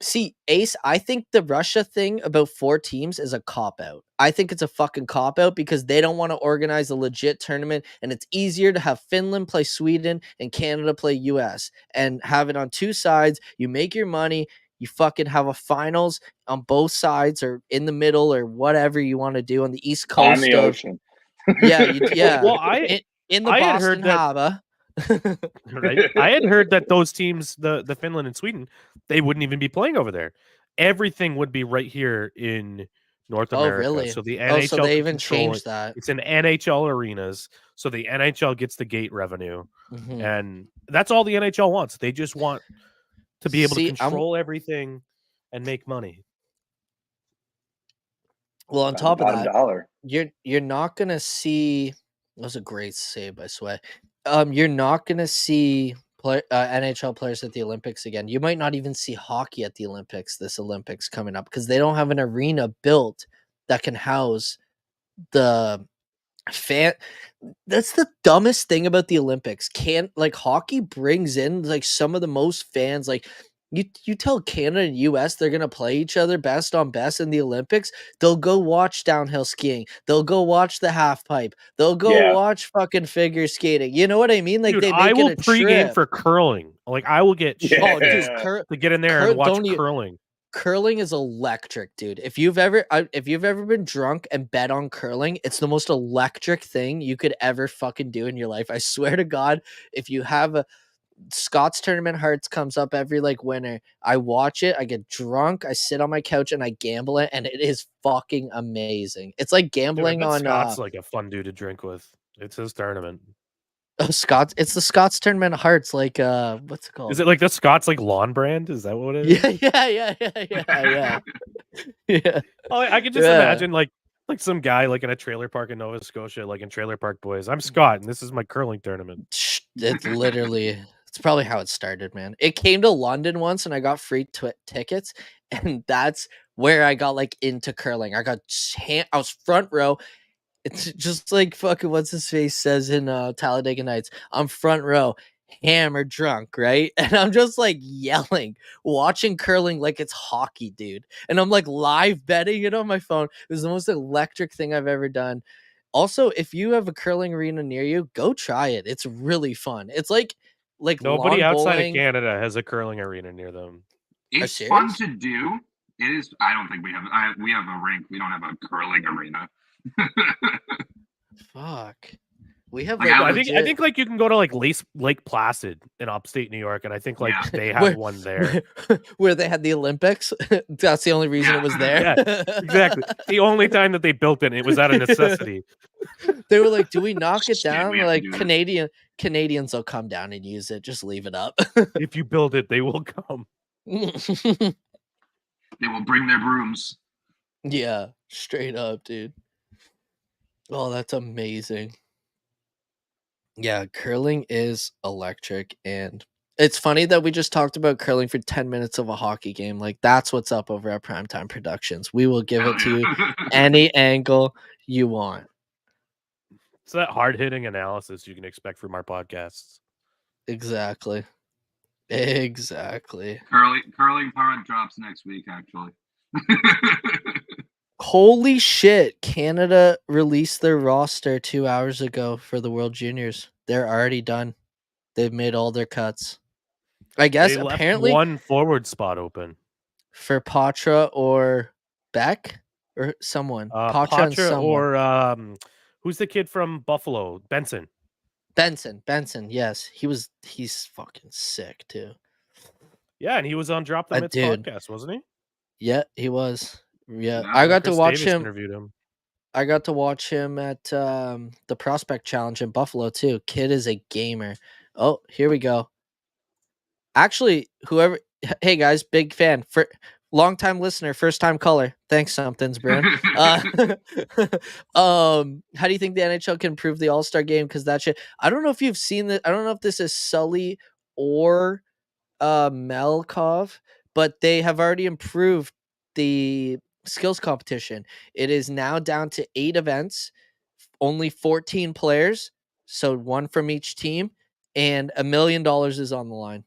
A: see, Ace, I think the Russia thing about 4 teams is a cop-out. I think it's a fucking cop-out because they don't want to organize a legit tournament, and it's easier to have Finland play Sweden and Canada play US and have it on 2 sides. You make your money. You fucking have a finals on both sides or in the middle or whatever you want to do on the East Coast.
C: On the ocean.
A: Yeah.
D: Well,
A: in the Boston Harbor.
D: Right. I had heard that those teams, the Finland and Sweden, they wouldn't even be playing over there. Everything would be right here in North America.
A: Really?
D: So the NHL
A: so they even changed that.
D: It's in NHL arenas. So the NHL gets the gate revenue.
A: Mm-hmm.
D: And that's all the NHL wants. They just want to be able to
A: See,
D: control everything and make money.
A: well, on top of
C: Bottom
A: that,
C: dollar.
A: you're not gonna see. That was a great save by Sway. You're not gonna see NHL players at the Olympics again. You might not even see hockey at the Olympics this Olympics coming up because they don't have an arena built that can house the fan. That's the dumbest thing about the Olympics. Hockey brings in like some of the most fans. Like you tell Canada and US they're gonna play each other best on best in the Olympics, they'll go watch downhill skiing, they'll go watch the half pipe, they'll go watch fucking figure skating. You know what I mean? Like
D: Dude,
A: they
D: I
A: make it
D: will
A: a
D: pregame
A: trip.
D: for curling. Like I will get
C: Yeah.
A: Oh, dude,
D: shit to get in there and watch curling.
A: Curling is electric, dude. If you've ever been drunk and bet on curling, it's the most electric thing you could ever fucking do in your life. I swear to God, if you have a Scott's Tournament Hearts comes up every like winter, I watch it, I get drunk, I sit on my couch and I gamble it, and it is fucking amazing. It's like gambling on
D: Scott's like a fun dude to drink with. It's his tournament.
A: Oh, Scott's. It's the Scott's Tournament Hearts. Like, what's it called?
D: Is it like the Scott's like lawn brand? Is that what it is?
A: Yeah. Yeah.
D: Oh, I could just imagine like some guy like in a trailer park in Nova Scotia, like in Trailer Park Boys. I'm Scott, and this is my curling tournament.
A: It's literally. It's probably how it started, man. It came to London once, and I got free tickets, and that's where I got like into curling. I was front row. It's just like fucking what's his face says in Talladega Nights. I'm front row, hammered drunk, right? And I'm just like yelling, watching curling like it's hockey, dude. And I'm like live betting it on my phone. It was the most electric thing I've ever done. Also, if you have a curling arena near you, go try it. It's really fun. It's like
D: nobody
A: lawn
D: outside
A: bowling.
D: of Canada has a curling arena near them.
F: It's fun to do. It is. I don't think we have. We have a rink. We don't have a curling arena.
A: Fuck. We have.
F: Like,
A: Like,
D: I think like you can go to like Lake Placid in upstate New York, and I think like they have one there
A: where they had the Olympics. That's the only reason it was there.
D: Yeah, exactly. The only time that they built it was out of necessity.
A: They were like, "Do we knock it
F: Shit,
A: down?"
F: we have
A: Like
F: to do
A: Canadians will come down and use it. Just leave it up.
D: If you build it, they will come.
F: They will bring their brooms.
A: Yeah, straight up, dude. Oh, that's amazing. Yeah, curling is electric, and it's funny that we just talked about curling for 10 minutes of a hockey game. Like, that's what's up over at PrimeTime Productions. We will give it to you any angle you want.
D: It's that hard-hitting analysis you can expect from our podcasts.
A: Exactly.
F: Curling pod drops next week, actually.
A: Holy shit. Canada released their roster 2 hours ago for the World Juniors. They're already done. They've made all their cuts. I guess
D: They left
A: apparently
D: one forward spot open
A: for Patra or Beck or someone. Patra and
D: Patra
A: someone.
D: or who's the kid from Buffalo? Benson.
A: Benson, yes. He's fucking sick too.
D: Yeah, and he was on Drop the Myths podcast, wasn't he?
A: Yeah, he was. Yeah.
F: Yeah,
A: I got
D: Chris
A: to watch
D: Davis
A: him.
D: Interviewed him.
A: I got to watch him at the Prospect Challenge in Buffalo too. Kid is a gamer. Oh, here we go. Actually, hey guys, big fan. For long time listener, first time caller. Thanks, somethings, Bruin. How do you think the NHL can improve the All-Star game? Because that shit. I don't know if you've seen that. I don't know if this is Sully or Melkov, but they have already improved the skills competition. It is now down to 8 events, only 14 players, so one from each team, and $1 million is on the line.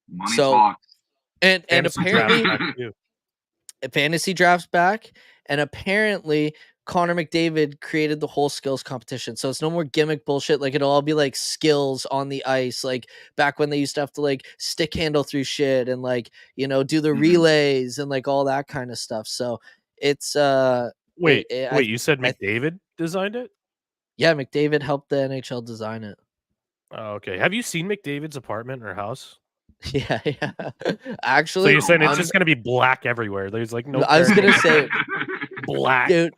F: Money talks.
A: And
D: Fantasy
A: apparently
D: draft back too.
A: fantasy drafts back, and apparently Connor McDavid created the whole skills competition. So it's no more gimmick bullshit. Like it'll all be like skills on the ice, like back when they used to have to like stick handle through shit and like, do the relays and like all that kind of stuff. So it's
D: Wait, you said McDavid designed it?
A: Yeah, McDavid helped the NHL design it.
D: Oh, okay. Have you seen McDavid's apartment or house?
A: Yeah. Actually,
D: So you're saying it's just gonna be black everywhere. There's like no.
A: I was gonna say
D: black,
A: dude.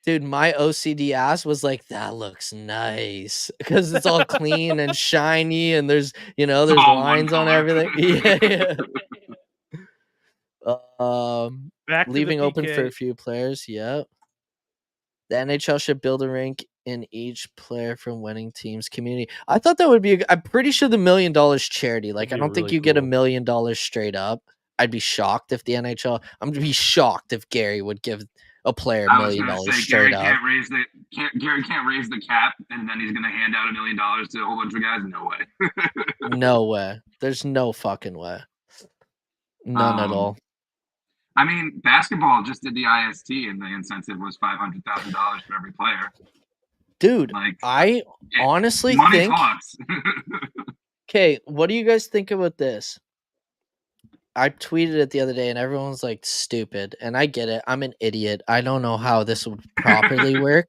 A: Dude, my OCD ass was like, that looks nice because it's all clean and shiny, and there's there's
F: all one
A: lines on
F: color.
A: everything. Yeah.
D: Back to the
A: Leaving open for
D: PK.
A: a few players. Yep. The NHL should build a rink in each player from winning teams community. I thought that would be. I'm pretty sure the $1 million charity. Like, I
D: That'd be
A: don't think
D: really
A: you get $1
D: cool.
A: million straight up. I'd be shocked if the NHL. I'm gonna be shocked if Gary would give a player $1
F: I was
A: million
F: going to say
A: straight
F: Gary
A: up.
F: Gary can't raise the cap, and then he's going to hand out $1 million to a whole bunch of guys. No way.
A: No way. There's no fucking way. None at all.
F: I mean, basketball just did the IST, and the incentive was $500,000 for every player.
A: Dude,
F: Like,
A: I honestly
F: money
A: think.
F: talks.
A: Okay, what do you guys think about this? I tweeted it the other day, and everyone's like, stupid. And I get it. I'm an idiot. I don't know how this would properly work.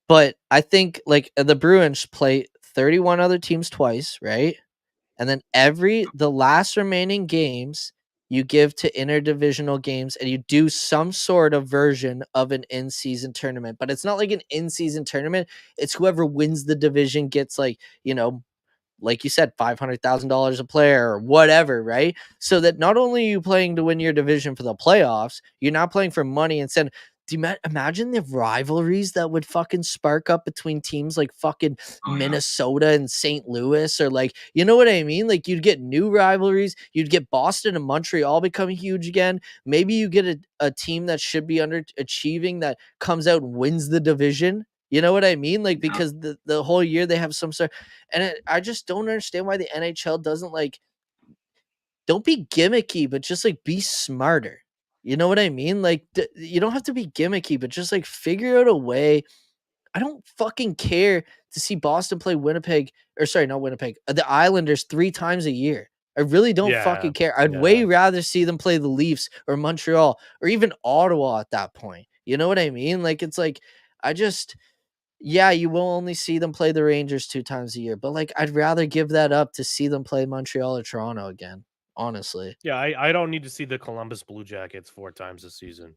A: But I think, like, the Bruins play 31 other teams twice, right? And then the last remaining games you give to interdivisional games, and you do some sort of version of an in-season tournament. But it's not like an in-season tournament. It's whoever wins the division gets, like you said, $500,000 a player or whatever, right? So that not only are you playing to win your division for the playoffs, you're not playing for money. Instead, do you imagine the rivalries that would fucking spark up between teams like fucking Minnesota and St. Louis, or like, you know what I mean? Like, you'd get new rivalries. You'd get Boston and Montreal becoming huge again. Maybe you get a team that should be underachieving that comes out and wins the division. You know what I mean? Like, because the whole year they have some sort, and I just don't understand why the NHL doesn't, like, don't be gimmicky, but just like be smarter. You know what I mean? Like, you don't have to be gimmicky, but just like figure out a way. I don't fucking care to see Boston play Winnipeg, or sorry, not Winnipeg, the Islanders 3 times a year. I really don't fucking care. I'd way rather see them play the Leafs or Montreal or even Ottawa at that point. You know what I mean? Like, it's like, yeah, you will only see them play the Rangers 2 times a year, but like, I'd rather give that up to see them play Montreal or Toronto again, honestly.
D: Yeah, I don't need to see the Columbus Blue Jackets 4 times a season.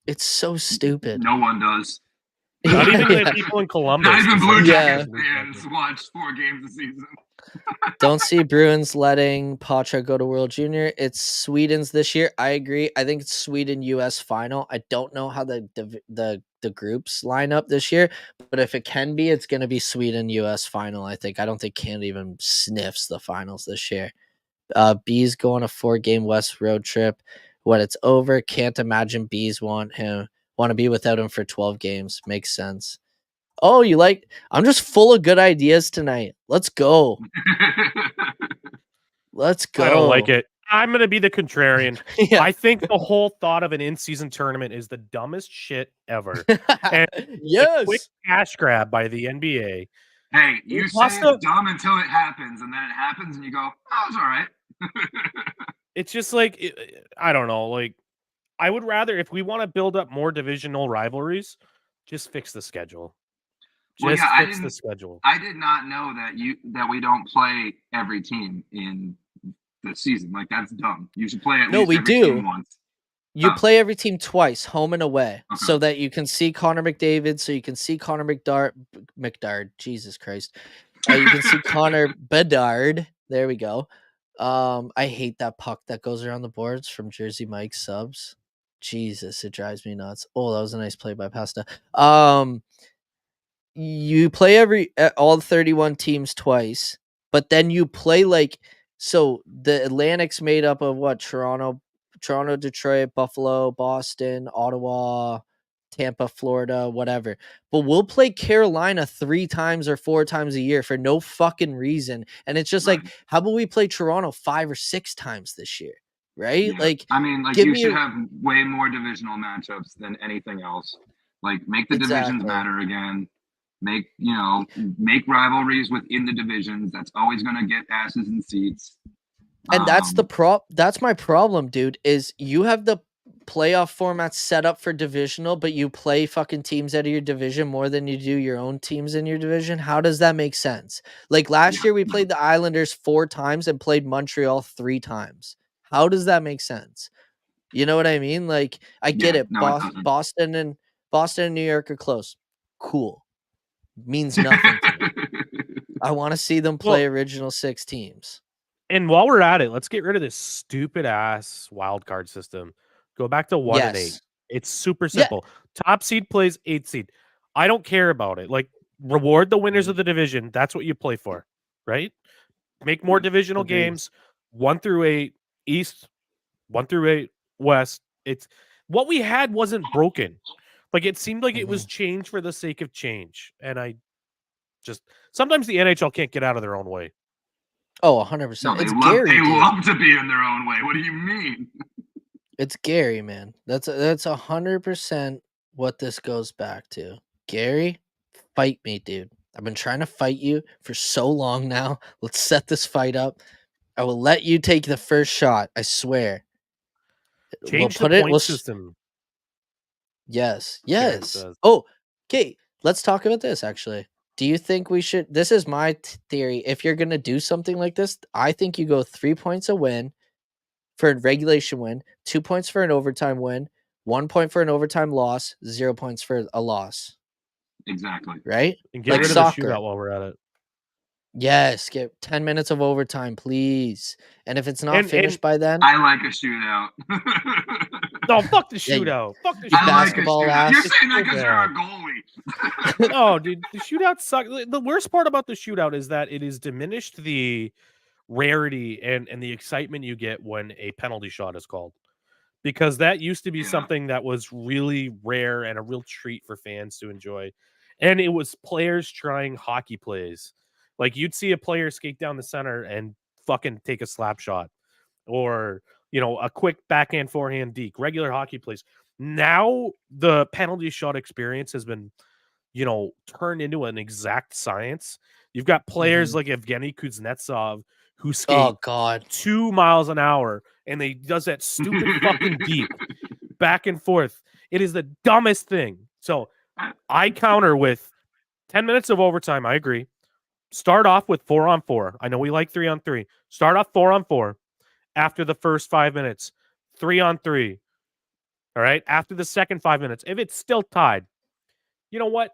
A: It's so stupid.
F: No one does.
D: Not even the people in Columbus.
F: Not even Blue Jackets
A: Yeah.
F: fans watch 4 games a season.
A: Don't see Bruins letting Patra go to World Junior. It's Sweden's this year. I agree. I think it's Sweden-US final. I don't know how the groups line up this year, but if it can be, it's going to be Sweden-US final, I think. I don't think Canada even sniffs the finals this year. Bees go on a 4-game West road trip. When it's over, can't imagine Bees want to be without him for 12 games. Makes sense. Oh, I'm just full of good ideas tonight. Let's go. Let's go.
D: I don't like it. I'm going to be the contrarian.
A: Yeah.
D: I think the whole thought of an in-season tournament is the dumbest shit ever. And
A: yes.
D: A quick cash grab by the NBA.
F: Hey, you say it's dumb until it happens, and then it happens, and you go, oh, it's all right.
D: It's just like, I don't know. Like, I would rather, if we want to build up more divisional rivalries, just fix the schedule. Fix the schedule.
F: I did not know that we don't play every team in the season. Like, that's dumb. You should play at least every team once.
A: You play every team twice, home and away, so that you can see Connor McDavid, so you can see Connor McDard. Jesus Christ. You can see Connor Bedard. There we go. I hate that puck that goes around the boards from Jersey Mike subs. Jesus, it drives me nuts. Oh, that was a nice play by Pasta. You play all 31 teams twice, but then you play so the Atlantic's made up of what? Toronto, Detroit, Buffalo, Boston, Ottawa, Tampa, Florida, whatever. But we'll play Carolina 3 times or 4 times a year for no fucking reason. And it's just like, how about we play Toronto 5 or 6 times this year? Right?
F: Yeah.
A: Like,
F: I mean, like, you should have way more divisional matchups than anything else. Like, make the divisions matter again. Make rivalries within the divisions. That's always going to get asses in seats.
A: And that's my problem, dude, is you have the playoff format set up for divisional, but you play fucking teams out of your division more than you do your own teams in your division. How does that make sense? Like, last year we played the Islanders 4 times and played Montreal 3 times. How does that make sense? You know what I mean? Like, I get it.
F: No,
A: Boston and Boston and New York are close. Cool. Means nothing to me. I want to see them play original 6 teams.
D: And while we're at it, let's get rid of this stupid ass wild card system. Go back to 1 and 8. It's super simple. Top seed plays 8 seed. I don't care about it. Like, reward the winners of the division. That's what you play for, right? Make more divisional games. 1 through 8 East, 1 through 8 West. It's what we had wasn't broken. Like, it seemed like it was change for the sake of change. And I just sometimes the NHL can't get out of their own way.
A: Oh, 100%.
F: No,
A: It's Gary.
F: They love to be in their own way. What do you mean?
A: It's Gary, man. That's 100% what this goes back to. Gary, fight me, dude. I've been trying to fight you for so long now. Let's set this fight up. I will let you take the first shot. I swear.
D: Change the point system.
A: Yes. Oh, okay. Let's talk about this, actually. Do you think we should? This is my theory. If you're going to do something like this, I think you go 3 points a win for a regulation win, 2 points for an overtime win, 1 point for an overtime loss, 0 points for a loss.
F: Exactly.
A: Right?
D: And get rid of the shootout while we're at it.
A: Yes, get 10 minutes of overtime, please. And if it's not finished by then,
F: I like a shootout.
D: No, fuck the shootout. Fuck the
A: basketball
F: shootout. You're saying that because you're a goalie.
D: No, dude, the shootout sucks. The worst part about the shootout is that it has diminished the rarity and the excitement you get when a penalty shot is called. Because that used to be something that was really rare and a real treat for fans to enjoy. And it was players trying hockey plays. Like, you'd see a player skate down the center and fucking take a slap shot, or, you know, a quick backhand, forehand deke, regular hockey plays. Now the penalty shot experience has been, you know, turned into an exact science. You've got players like Evgeny Kuznetsov who skate 2 miles an hour, and they does that stupid fucking deke back and forth. It is the dumbest thing. So I counter with 10 minutes of overtime. I agree. Start off with 4-on-4. I know we like 3-on-3. Start off 4-on-4 after the first 5 minutes. 3-on-3. All right. After the second 5 minutes, if it's still tied, you know what?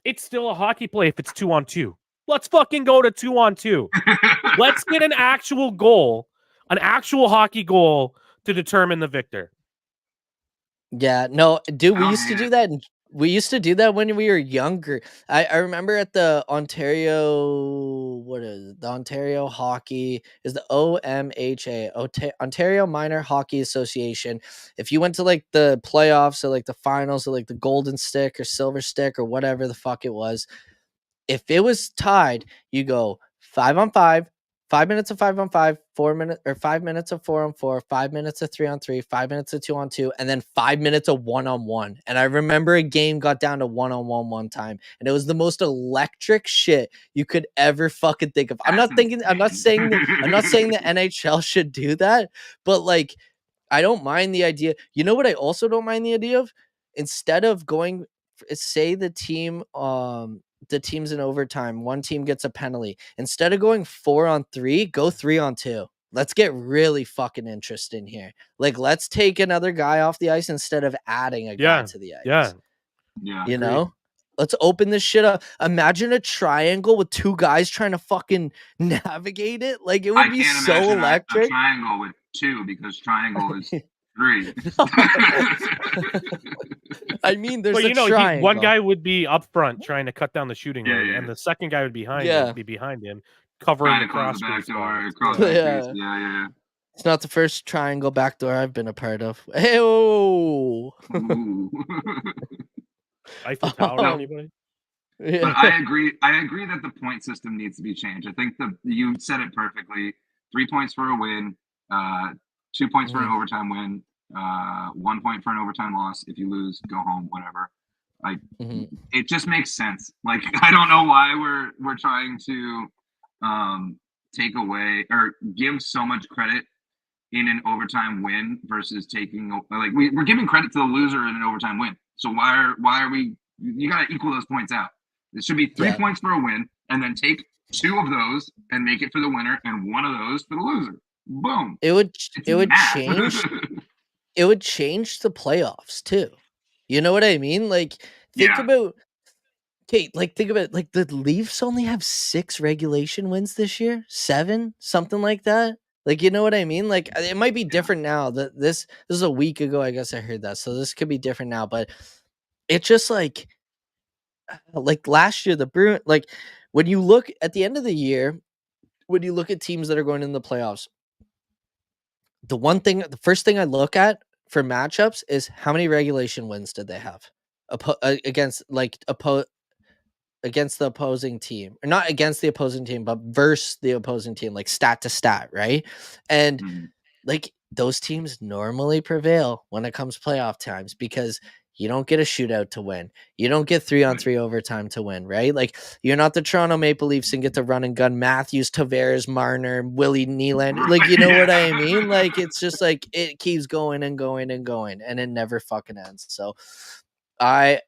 D: It's still a hockey play if it's 2-on-2. Let's fucking go to 2-on-2. Let's get an actual goal, an actual hockey goal to determine the victor.
A: Yeah, no, dude, we used to do that. We used to do that when we were younger. I remember at the Ontario, the Ontario Hockey is the OMHA, Ontario Minor Hockey Association. If you went to like the playoffs or like the finals or like the golden stick or silver stick or whatever the fuck it was, if it was tied, you go 5-on-5, 5 minutes of 5-on-5, 4 minutes or 5 minutes of 4-on-4, 5 minutes of 3-on-3, 5 minutes of 2-on-2, and then 5 minutes of 1-on-1. And I remember a game got down to 1-on-1 one time, and it was the most electric shit you could ever fucking think of. I'm not saying the NHL should do that, but like, I don't mind the idea. You know what I also don't mind the idea of? Instead of going, say the team's in overtime, one team gets a penalty. Instead of going 4-on-3, go 3-on-2. Let's get really fucking interesting here. Like, let's take another guy off the ice instead of adding a guy to the ice.
F: Yeah.
A: You know? Let's open this shit up. Imagine a triangle with 2 guys trying to fucking navigate it. Like, it would be so electric.
F: A triangle with 2, because triangle is 3.
A: I mean, there's
D: triangle. One guy would be up front trying to cut down the shooting lane, and the second guy would be behind him, covering the cross door.
F: Yeah.
A: It's not the first triangle backdoor I've been a part of. Hey-oh!
D: Eiffel Tower, anybody?
F: Yeah. But I agree that the point system needs to be changed. I think you said it perfectly. 3 points for a win, 2 points for an overtime win, 1 point for an overtime loss. If you lose, go home, whatever. Like, it just makes sense. Like, I don't know why we're trying to take away or give so much credit in an overtime win versus taking, like, we're giving credit to the loser in an overtime win. So why are we? You got to equal those points out. It should be 3 points for a win, and then take 2 of those and make it for the winner, and 1 of those for the loser. Boom.
A: It would change. It would change the playoffs too. You know what I mean? Like, think
F: Yeah.
A: about like the Leafs only have 6 regulation wins this year, 7, something like that. Like, you know what I mean? Like, it might be different now. That this is a week ago, I guess I heard that, so this could be different now. But it's just like last year, the Bruins. Like, when you look at the end of the year, when you look at teams that are going in the playoffs, the first thing I look at for matchups is how many regulation wins did they have against against the opposing team, or not against the opposing team, but versus the opposing team, like stat to stat, right? And like those teams normally prevail when it comes playoff times because you don't get a shootout to win. You don't get 3-on-3 overtime to win, right? Like you're not the Toronto Maple Leafs and get to run and gun Matthews, Tavares, Marner, Willie Nylander. Like, you know what I mean? Like, it's just like it keeps going and going and going, and it never fucking ends. So I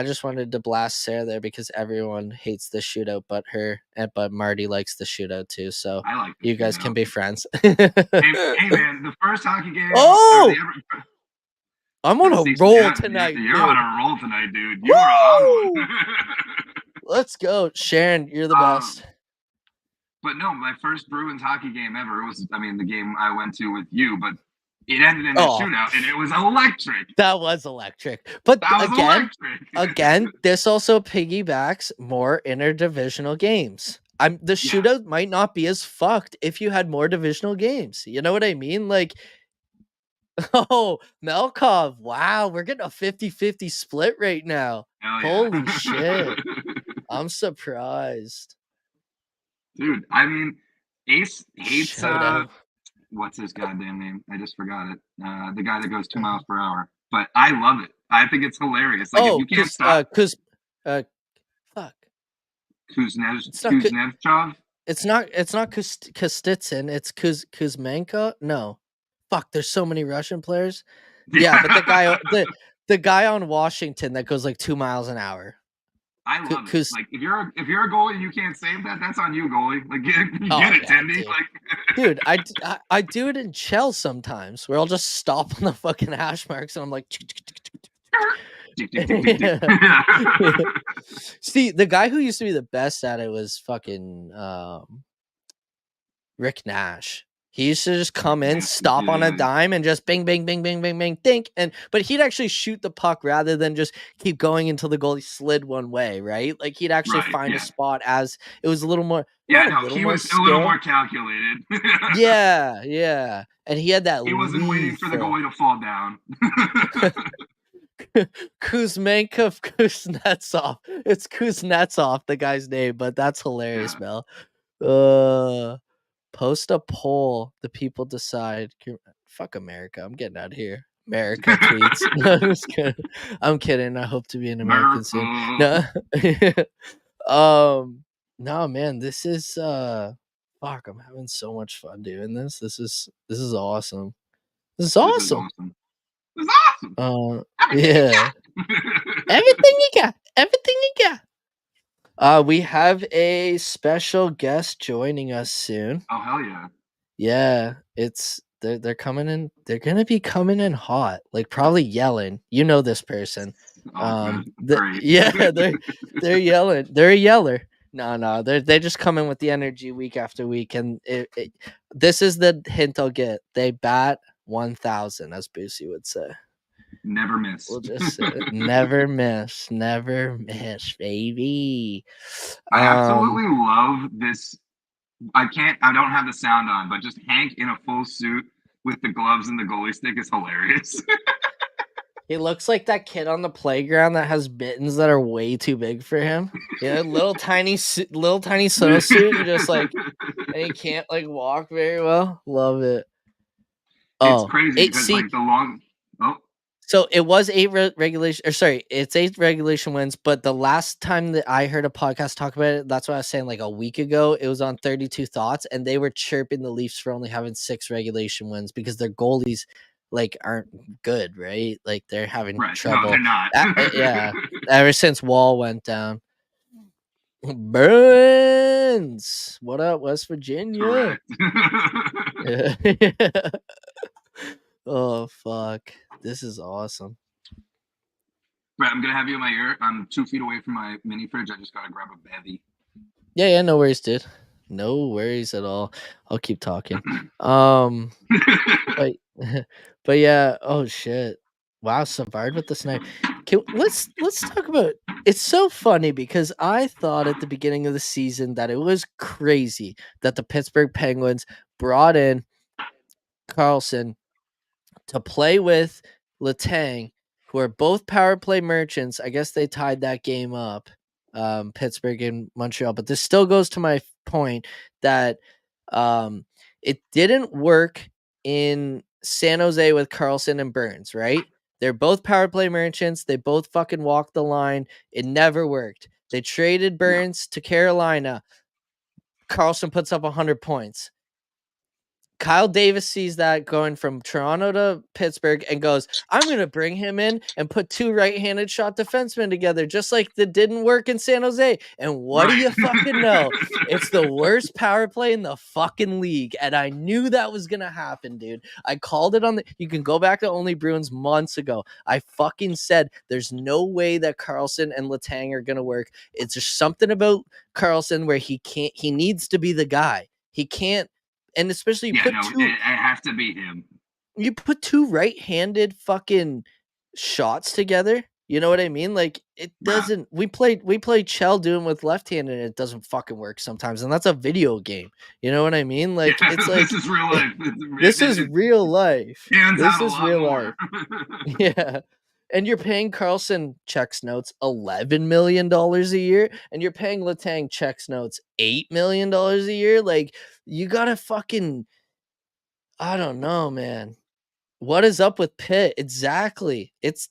A: just wanted to blast Sarah there because everyone hates the shootout but her, but Marty likes the shootout too. So
F: I like
A: you guys can be friends.
F: Hey man, the first hockey game.
A: Oh, I'm on a roll tonight.
F: You're on a roll tonight, dude. You are on one.
A: Let's go, Sharon. You're the best.
F: But no, my first Bruins hockey game ever was, I mean, the game I went to with you, but it ended in a shootout, and it was electric.
A: That was electric. But again, this also piggybacks more interdivisional games. The shootout might not be as fucked if you had more divisional games. You know what I mean? Like, oh, Melkov. Wow, we're getting a 50-50 split right now. Holy shit. I'm surprised.
F: Dude, I mean, Ace hates what's his goddamn name? I just forgot it. The guy that goes 2 miles per hour. But I love it. I think it's hilarious. Like, if you can't stop.
A: Fuck.
F: Kuznetsov?
A: It's not Kostitsyn. It's Kuzmenko. No. Fuck, there's so many Russian players. Yeah, but the guy on Washington that goes like 2 miles an hour.
F: I love it. Like, if you're a goalie and you can't save that, that's on you, goalie. Like, get it, Tendy.
A: Dude.
F: Like,
A: dude, I do it in Chell sometimes where I'll just stop on the fucking hash marks and I'm like. See, the guy who used to be the best at it was fucking Rick Nash. He used to just come in, stop on a dime, and just bing, bing, bing, bing, bing, bing, dink. But he'd actually shoot the puck rather than just keep going until the goalie slid one way, right? Like he'd actually find a spot as it was a little more.
F: He was a little more calculated.
A: yeah. And he had that.
F: He wasn't waiting for the goalie to fall down.
A: Kuzmenko Kuznetsov. It's Kuznetsov, the guy's name, but that's hilarious, Mel. Post a poll. The people decide. Fuck America. I'm getting out of here. America tweets. No, I'm just kidding. I'm kidding. I hope to be an American soon. No. No, man. This is fuck. I'm having so much fun doing this. This is awesome. This is awesome.
F: It's awesome.
A: Yeah. Everything you got. Everything you got. We have a special guest joining us soon.
F: Oh, hell yeah.
A: Yeah, they're coming in. They're gonna be coming in hot, like probably yelling. You know this person.
F: Great.
A: Yeah, they're yelling. They're a yeller. No, they just come in with the energy week after week, and this is the hint I'll get. They bat 1,000, as Boosie would say.
F: Never miss.
A: We'll just say never miss, baby.
F: I absolutely love this. I don't have the sound on, but just Hank in a full suit with the gloves and the goalie stick is hilarious.
A: He looks like that kid on the playground that has mittens that are way too big for him. Yeah, little tiny snowsuit, and just like, and he can't like walk very well. Love it.
F: It's crazy because like the long.
A: So it was 8 it's 8 regulation wins, but the last time that I heard a podcast talk about it, that's what I was saying, like a week ago, it was on 32 Thoughts, and they were chirping the Leafs for only having 6 regulation wins because their goalies like aren't good, right? Like they're having trouble.
F: No, they're not.
A: Yeah, ever since Wall went down. Bruins, what up, West Virginia? Oh fuck. This is awesome.
F: Brett, I'm gonna have you in my ear. I'm 2 feet away from my mini fridge. I just gotta grab a bevy.
A: Yeah, no worries, dude. No worries at all. I'll keep talking. But but yeah, oh shit. Wow, Savard with the snipe. Let's talk about, it's so funny because I thought at the beginning of the season that it was crazy that the Pittsburgh Penguins brought in Carlson to play with Letang, who are both power play merchants. I guess they tied that game up, Pittsburgh and Montreal. But this still goes to my point that it didn't work in San Jose with Carlson and Burns, right? They're both power play merchants. They both fucking walked the line. It never worked. They traded Burns to Carolina. Carlson puts up 100 points. Kyle Davis sees that going from Toronto to Pittsburgh and goes, I'm going to bring him in and put two right-handed shot defensemen together, just like that didn't work in San Jose. And what do you fucking know? It's the worst power play in the fucking league. And I knew that was going to happen, dude. I called it on the, you can go back to Only Bruins months ago. I fucking said there's no way that Carlson and Letang are going to work. It's just something about Carlson where he needs to be the guy. He can't. And especially
F: it has to be him.
A: You put two right-handed fucking shots together. You know what I mean? Like it doesn't. We played Chell doing with left-handed, and it doesn't fucking work sometimes. And that's a video game. You know what I mean? Like it's like
F: this is real life.
A: This is real life.
F: This is real life.
A: Yeah. And you're paying Carlson checks notes $11 million a year, and you're paying Letang checks notes $8 million a year. Like, you gotta fucking, I don't know, man. What is up with Pitt? Exactly. It's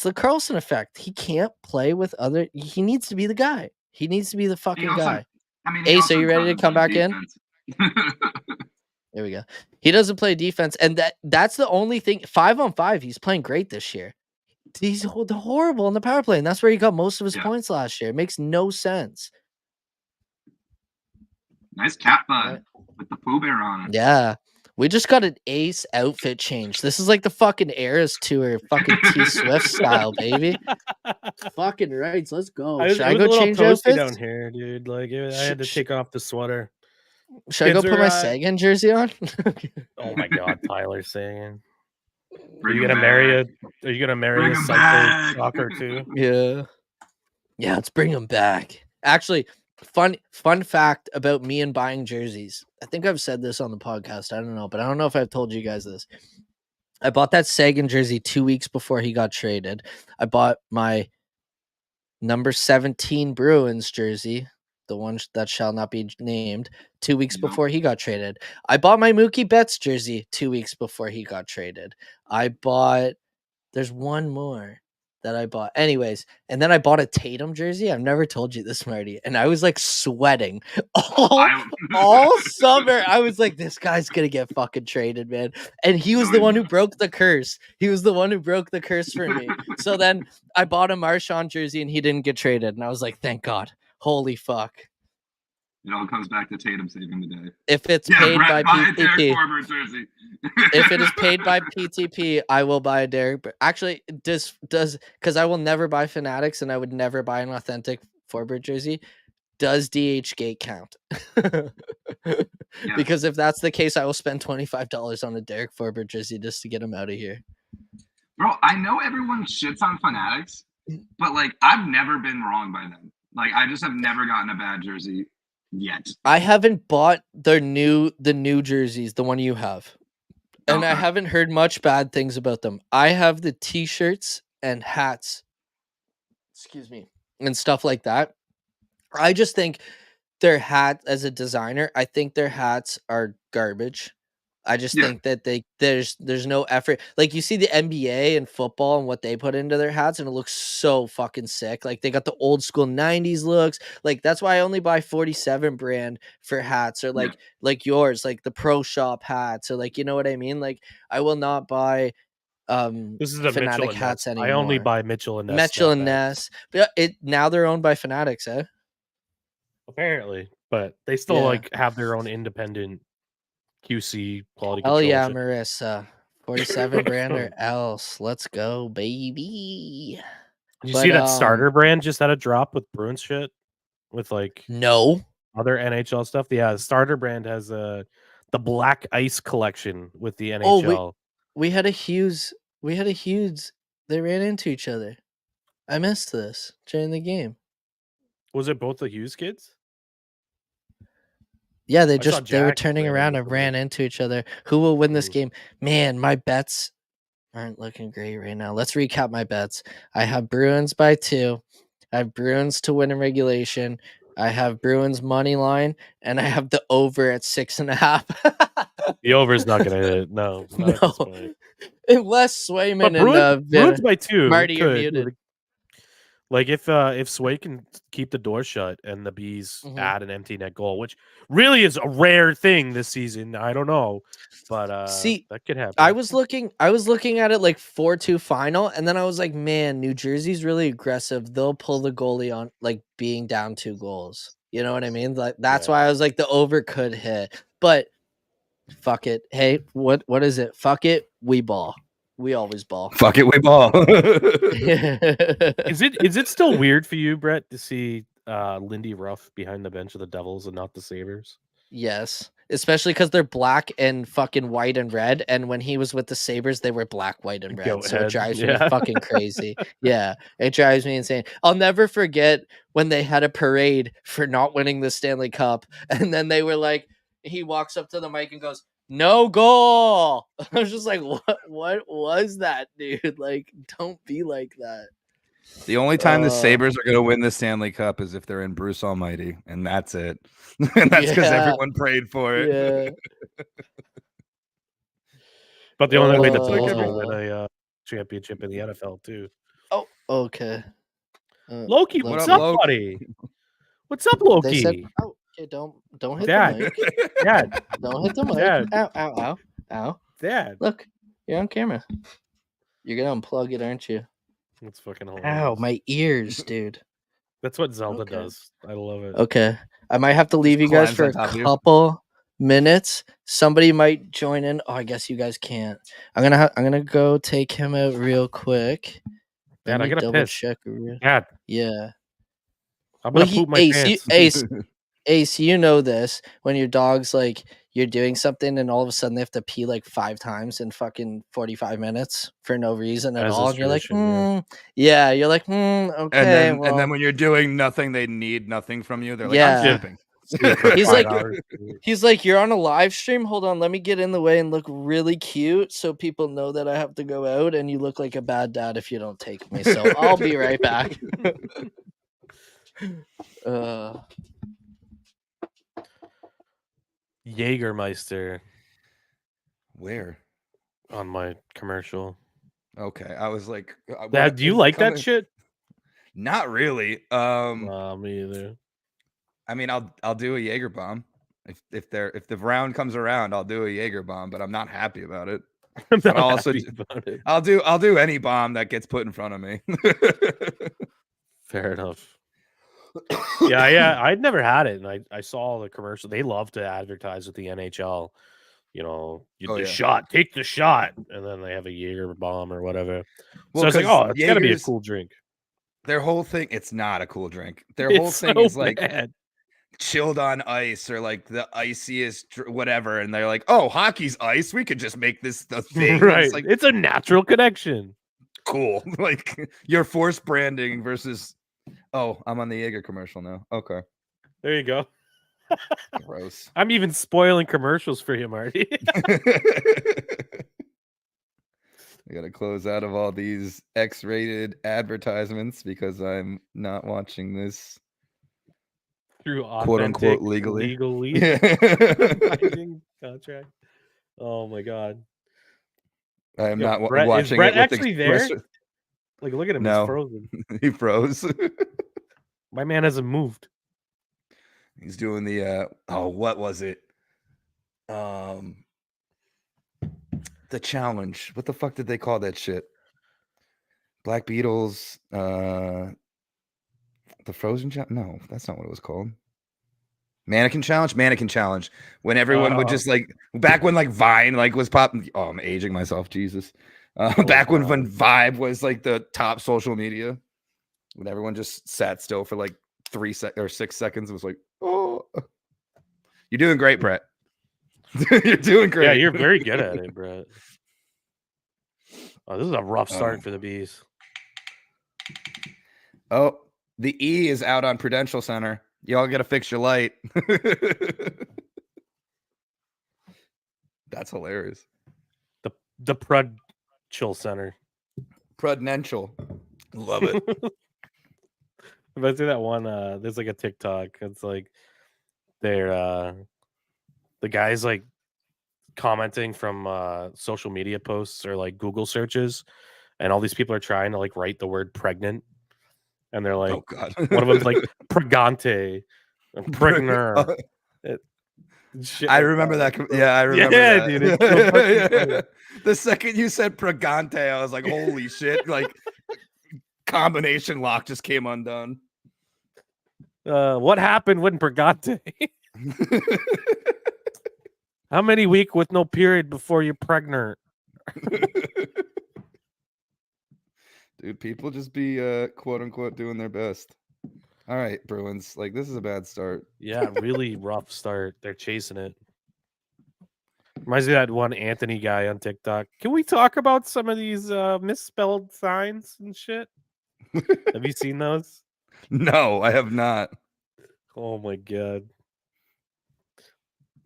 A: the Carlson effect. He can't play with other. He needs to be the guy. He needs to be the fucking guy. Ace, are you ready to come back in? There we go. He doesn't play defense, and that's the only thing. 5-on-5, he's playing great this year. He's horrible in the power play, and that's where he got most of his points last year. It makes no sense.
F: Nice cat bud with the Pooh Bear on it.
A: Yeah. We just got an Ace outfit change. This is like the fucking Eras Tour, fucking T Swift style, baby. Fucking rights. Let's go. Should I go change outfits
D: down here, dude? Like I had to take off the sweater.
A: Should I go put my Sagan jersey on?
D: Oh my god, Tyler Sagan. Are you gonna marry a psycho soccer too?
A: Yeah. Yeah, let's bring him back. Actually, fun fact about me and buying jerseys. I think I've said this on the podcast. I don't know, but I don't know if I've told you guys this. I bought that Sagan jersey 2 weeks before he got traded. I bought my number 17 Bruins jersey, the one that shall not be named, 2 weeks before he got traded. I bought my Mookie Betts jersey 2 weeks before he got traded. There's one more that I bought. Anyways, and then I bought a Tatum jersey. I've never told you this, Marty. And I was like sweating all summer. I was like, this guy's going to get fucking traded, man. And he was the one who broke the curse. He was the one who broke the curse for me. So then I bought a Marchand jersey and he didn't get traded. And I was like, thank God. Holy fuck.
F: It all comes back to Tatum saving the day.
A: If it's paid by PTP, if it is paid by PTP, I will buy a Derek. Actually, does because I will never buy Fanatics and I would never buy an authentic Forbert jersey. Does DH Gate count? Because if that's the case, I will spend $25 on a Derek Forbert jersey just to get him out of here.
F: Bro, I know everyone shits on Fanatics, but like I've never been wrong by them. Like I just have never gotten a bad jersey yet.
A: I haven't bought the new jerseys, the one you have. And I haven't heard much bad things about them. I have the t-shirts and hats, and stuff like that. I just think their hat, as a designer, I think their hats are garbage. I just think that there's no effort. Like you see the NBA and football and what they put into their hats, and it looks so fucking sick. Like they got the old school 90s looks. Like that's why I only buy 47 brand for hats, or like yours, like the Pro Shop hats, or like, you know what I mean? Like I will not buy
D: this is a
A: Fanatic hats anymore.
D: I only buy Mitchell and Ness.
A: Mitchell and Ness. But now they're owned by Fanatics, eh?
D: Apparently, but they still like have their own independent QC quality control.
A: Hell yeah, Marissa. 47 brand or else. Let's go, baby.
D: Did you
A: But,
D: see that starter brand just had a drop with Bruins shit with like
A: no.
D: other NHL stuff? Yeah, the starter brand has the Black Ice collection with the
A: Oh,
D: NHL.
A: we had a Hughes. They ran into each other. I missed this during the game.
D: Was it both the Hughes kids?
A: Yeah, they
D: saw
A: were
D: Jack
A: turning
D: ran
A: around
D: into
A: and ran into each other. Who will win this
D: Ooh.
A: game? Man, my bets aren't looking great right now. Let's recap my bets. I have Bruins by 2. I have Bruins to win in regulation. I have Bruins money line, and I have the over at 6.5.
D: The over is not going to hit. No, not at this
A: No,
D: point.
A: unless Swayman
D: But Bruins by 2
A: Marty, you're
D: could.
A: muted.
D: Like if Sway can keep the door shut and the Bees add an empty net goal, which really is a rare thing this season. I don't know, but
A: See,
D: that could happen.
A: I was looking at it like 4-2 final, and then I was like, man, New Jersey's really aggressive. They'll pull the goalie on like being down 2 goals. You know what I mean? Like that's why I was like the over could hit. But fuck it. Hey, what is it? Fuck it. We ball. We always ball.
F: Fuck it, we ball.
D: Is it still weird for you, Brett, to see Lindy Ruff behind the bench of the Devils and not the Sabres?
A: Yes. Especially because they're black and fucking white and red. And when he was with the Sabres, they were black, white, and red.
D: Go
A: so
D: ahead.
A: it drives me fucking crazy. Yeah. It drives me insane. I'll never forget when they had a parade for not winning the Stanley Cup. And then they were like, he walks up to the mic and goes, "No goal." I was just like, what was that, dude? Like, don't be like that.
F: The only time the Sabres are going to win the Stanley Cup is if they're in Bruce Almighty, and that's it. And that's because everyone prayed for it.
A: Yeah.
D: But they only made the Bulls win a championship in the NFL too.
A: Oh, okay.
D: Loki, what's up, buddy? What's up, Loki?
A: They said, "Oh, okay, don't hit
D: Dad.
A: the mic.
D: Dad,
A: Don't hit the mic.
D: Dad.
A: Ow.
D: Dad,
A: Look, you're on camera. You're gonna unplug it, aren't you?
D: That's fucking hilarious.
A: Ow, my ears, dude.
D: That's what Zelda does. I love it.
A: Okay, I might have to leave you guys for a couple minutes. Somebody might join in. Oh, I guess you guys can't. I'm gonna go take him out real quick.
D: Dad, I gotta
A: double
D: piss.
A: check.
D: Dad,
A: yeah.
D: I'm gonna poop my pants.
A: Ace, you know this when your dog's like you're doing something and all of a sudden they have to pee like 5 times in fucking 45 minutes for no reason at all. And you're like, yeah, you're like, okay.
F: And then when you're doing nothing, they need nothing from you. They're like,
A: yeah.
F: I'm sleeping.
A: He's like, you're on a live stream. Hold on, let me get in the way and look really cute so people know that I have to go out. And you look like a bad dad if you don't take me. So I'll be right back.
D: Jägermeister.
F: Where?
D: On my commercial.
F: Okay, I was like,
D: Dad, do you like that shit?
F: Not really.
D: Me either.
F: I mean, I'll do a Jaeger bomb if the round comes around. I'll do a Jaeger bomb, but I'm not happy about it. I'll do any bomb that gets put in front of me.
D: Fair enough. Yeah. I'd never had it, and I saw the commercial. They love to advertise with the NHL. You know, shot, take the shot, and then they have a Jaeger bomb or whatever. Well, so it's like, oh, it's gotta be a cool drink.
F: Their whole thing, it's not a cool drink. Their whole thing is like chilled on ice or like the iciest whatever, and they're like, oh, hockey's ice. We could just make this the thing.
D: Right.
F: It's like,
D: it's a natural connection.
F: Cool. Like your forced branding versus. Oh, I'm on the Jaeger commercial now. Okay.
D: There you go.
F: Gross.
D: I'm even spoiling commercials for you, Marty.
F: I gotta close out of all these X-rated advertisements because I'm not watching this
D: through
F: quote unquote legally.
D: Contract. Oh my god.
F: I am not watching
D: is Brett
F: it.
D: Actually there? Like, look at him.
F: No.
D: He's frozen.
F: He froze.
D: My man hasn't moved.
F: He's doing the what was it? The challenge. What the fuck did they call that shit? Black Beatles, the Frozen challenge? No, that's not what it was called. Mannequin challenge. When everyone would just like back when like Vine like was popping. Oh, I'm aging myself, Jesus. Back when Vibe was like the top social media.
G: when everyone just sat still for like 6 seconds. It was like, oh, you're doing great, Brett. You're doing great.
D: Yeah, you're very good at it, Brett. Oh, this is a rough start for the Bees.
G: Oh, the E is out on Prudential Center. Y'all got to fix your light. That's hilarious.
D: The Prudential Center.
G: Prudential. Love it.
D: If I see that one, there's like a TikTok. It's like they're the guy's like commenting from social media posts or like Google searches, and all these people are trying to like write the word pregnant, and they're like,
G: oh God.
D: one of them's like pregante, pregner.
G: I remember that. Yeah, I remember that.
D: Dude. It's so
G: Yeah. The second you said pregante, I was like, holy shit. Like, combination lock just came undone.
D: What happened when pregante? How many weeks with no period before you're pregnant?
G: Dude, people just be quote unquote doing their best. All right, Bruins. Like, this is a bad start.
D: Yeah, really rough start. They're chasing it. Reminds me of that one Anthony guy on TikTok. Can we talk about some of these misspelled signs and shit? Have you seen those?
G: No, I have not.
D: Oh my god.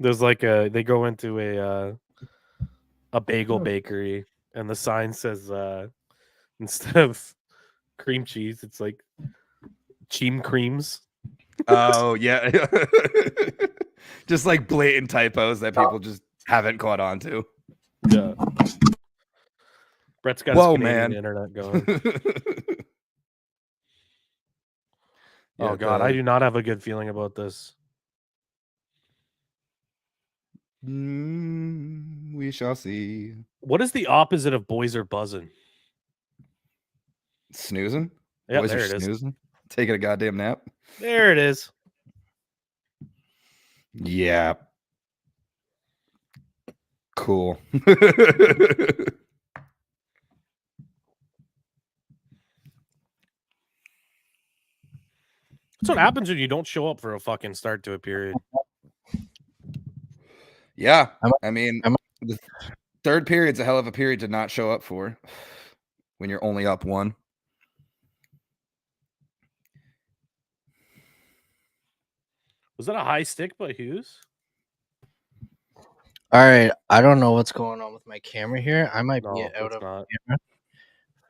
D: There's like they go into a bagel bakery, and the sign says instead of cream cheese, it's like cheam creams.
G: Oh yeah. Just like blatant typos that people just haven't caught on to.
D: Yeah. Brett's got his Canadian internet going.
G: Yeah,
D: oh god, I do not have a good feeling about this.
G: We shall see.
D: What is the opposite of boys are buzzing?
G: Snoozing?
D: Yeah,
G: Boys
D: there
G: are
D: it is.
G: snoozing? Taking a goddamn nap?
D: There it is.
G: Yeah. Cool.
D: That's what happens when you don't show up for a fucking start to a period.
G: Yeah. I mean, the third period's a hell of a period to not show up for when you're only up 1.
D: Was that a high stick by Hughes?
A: All right, I don't know what's going on with my camera here. I might be out of camera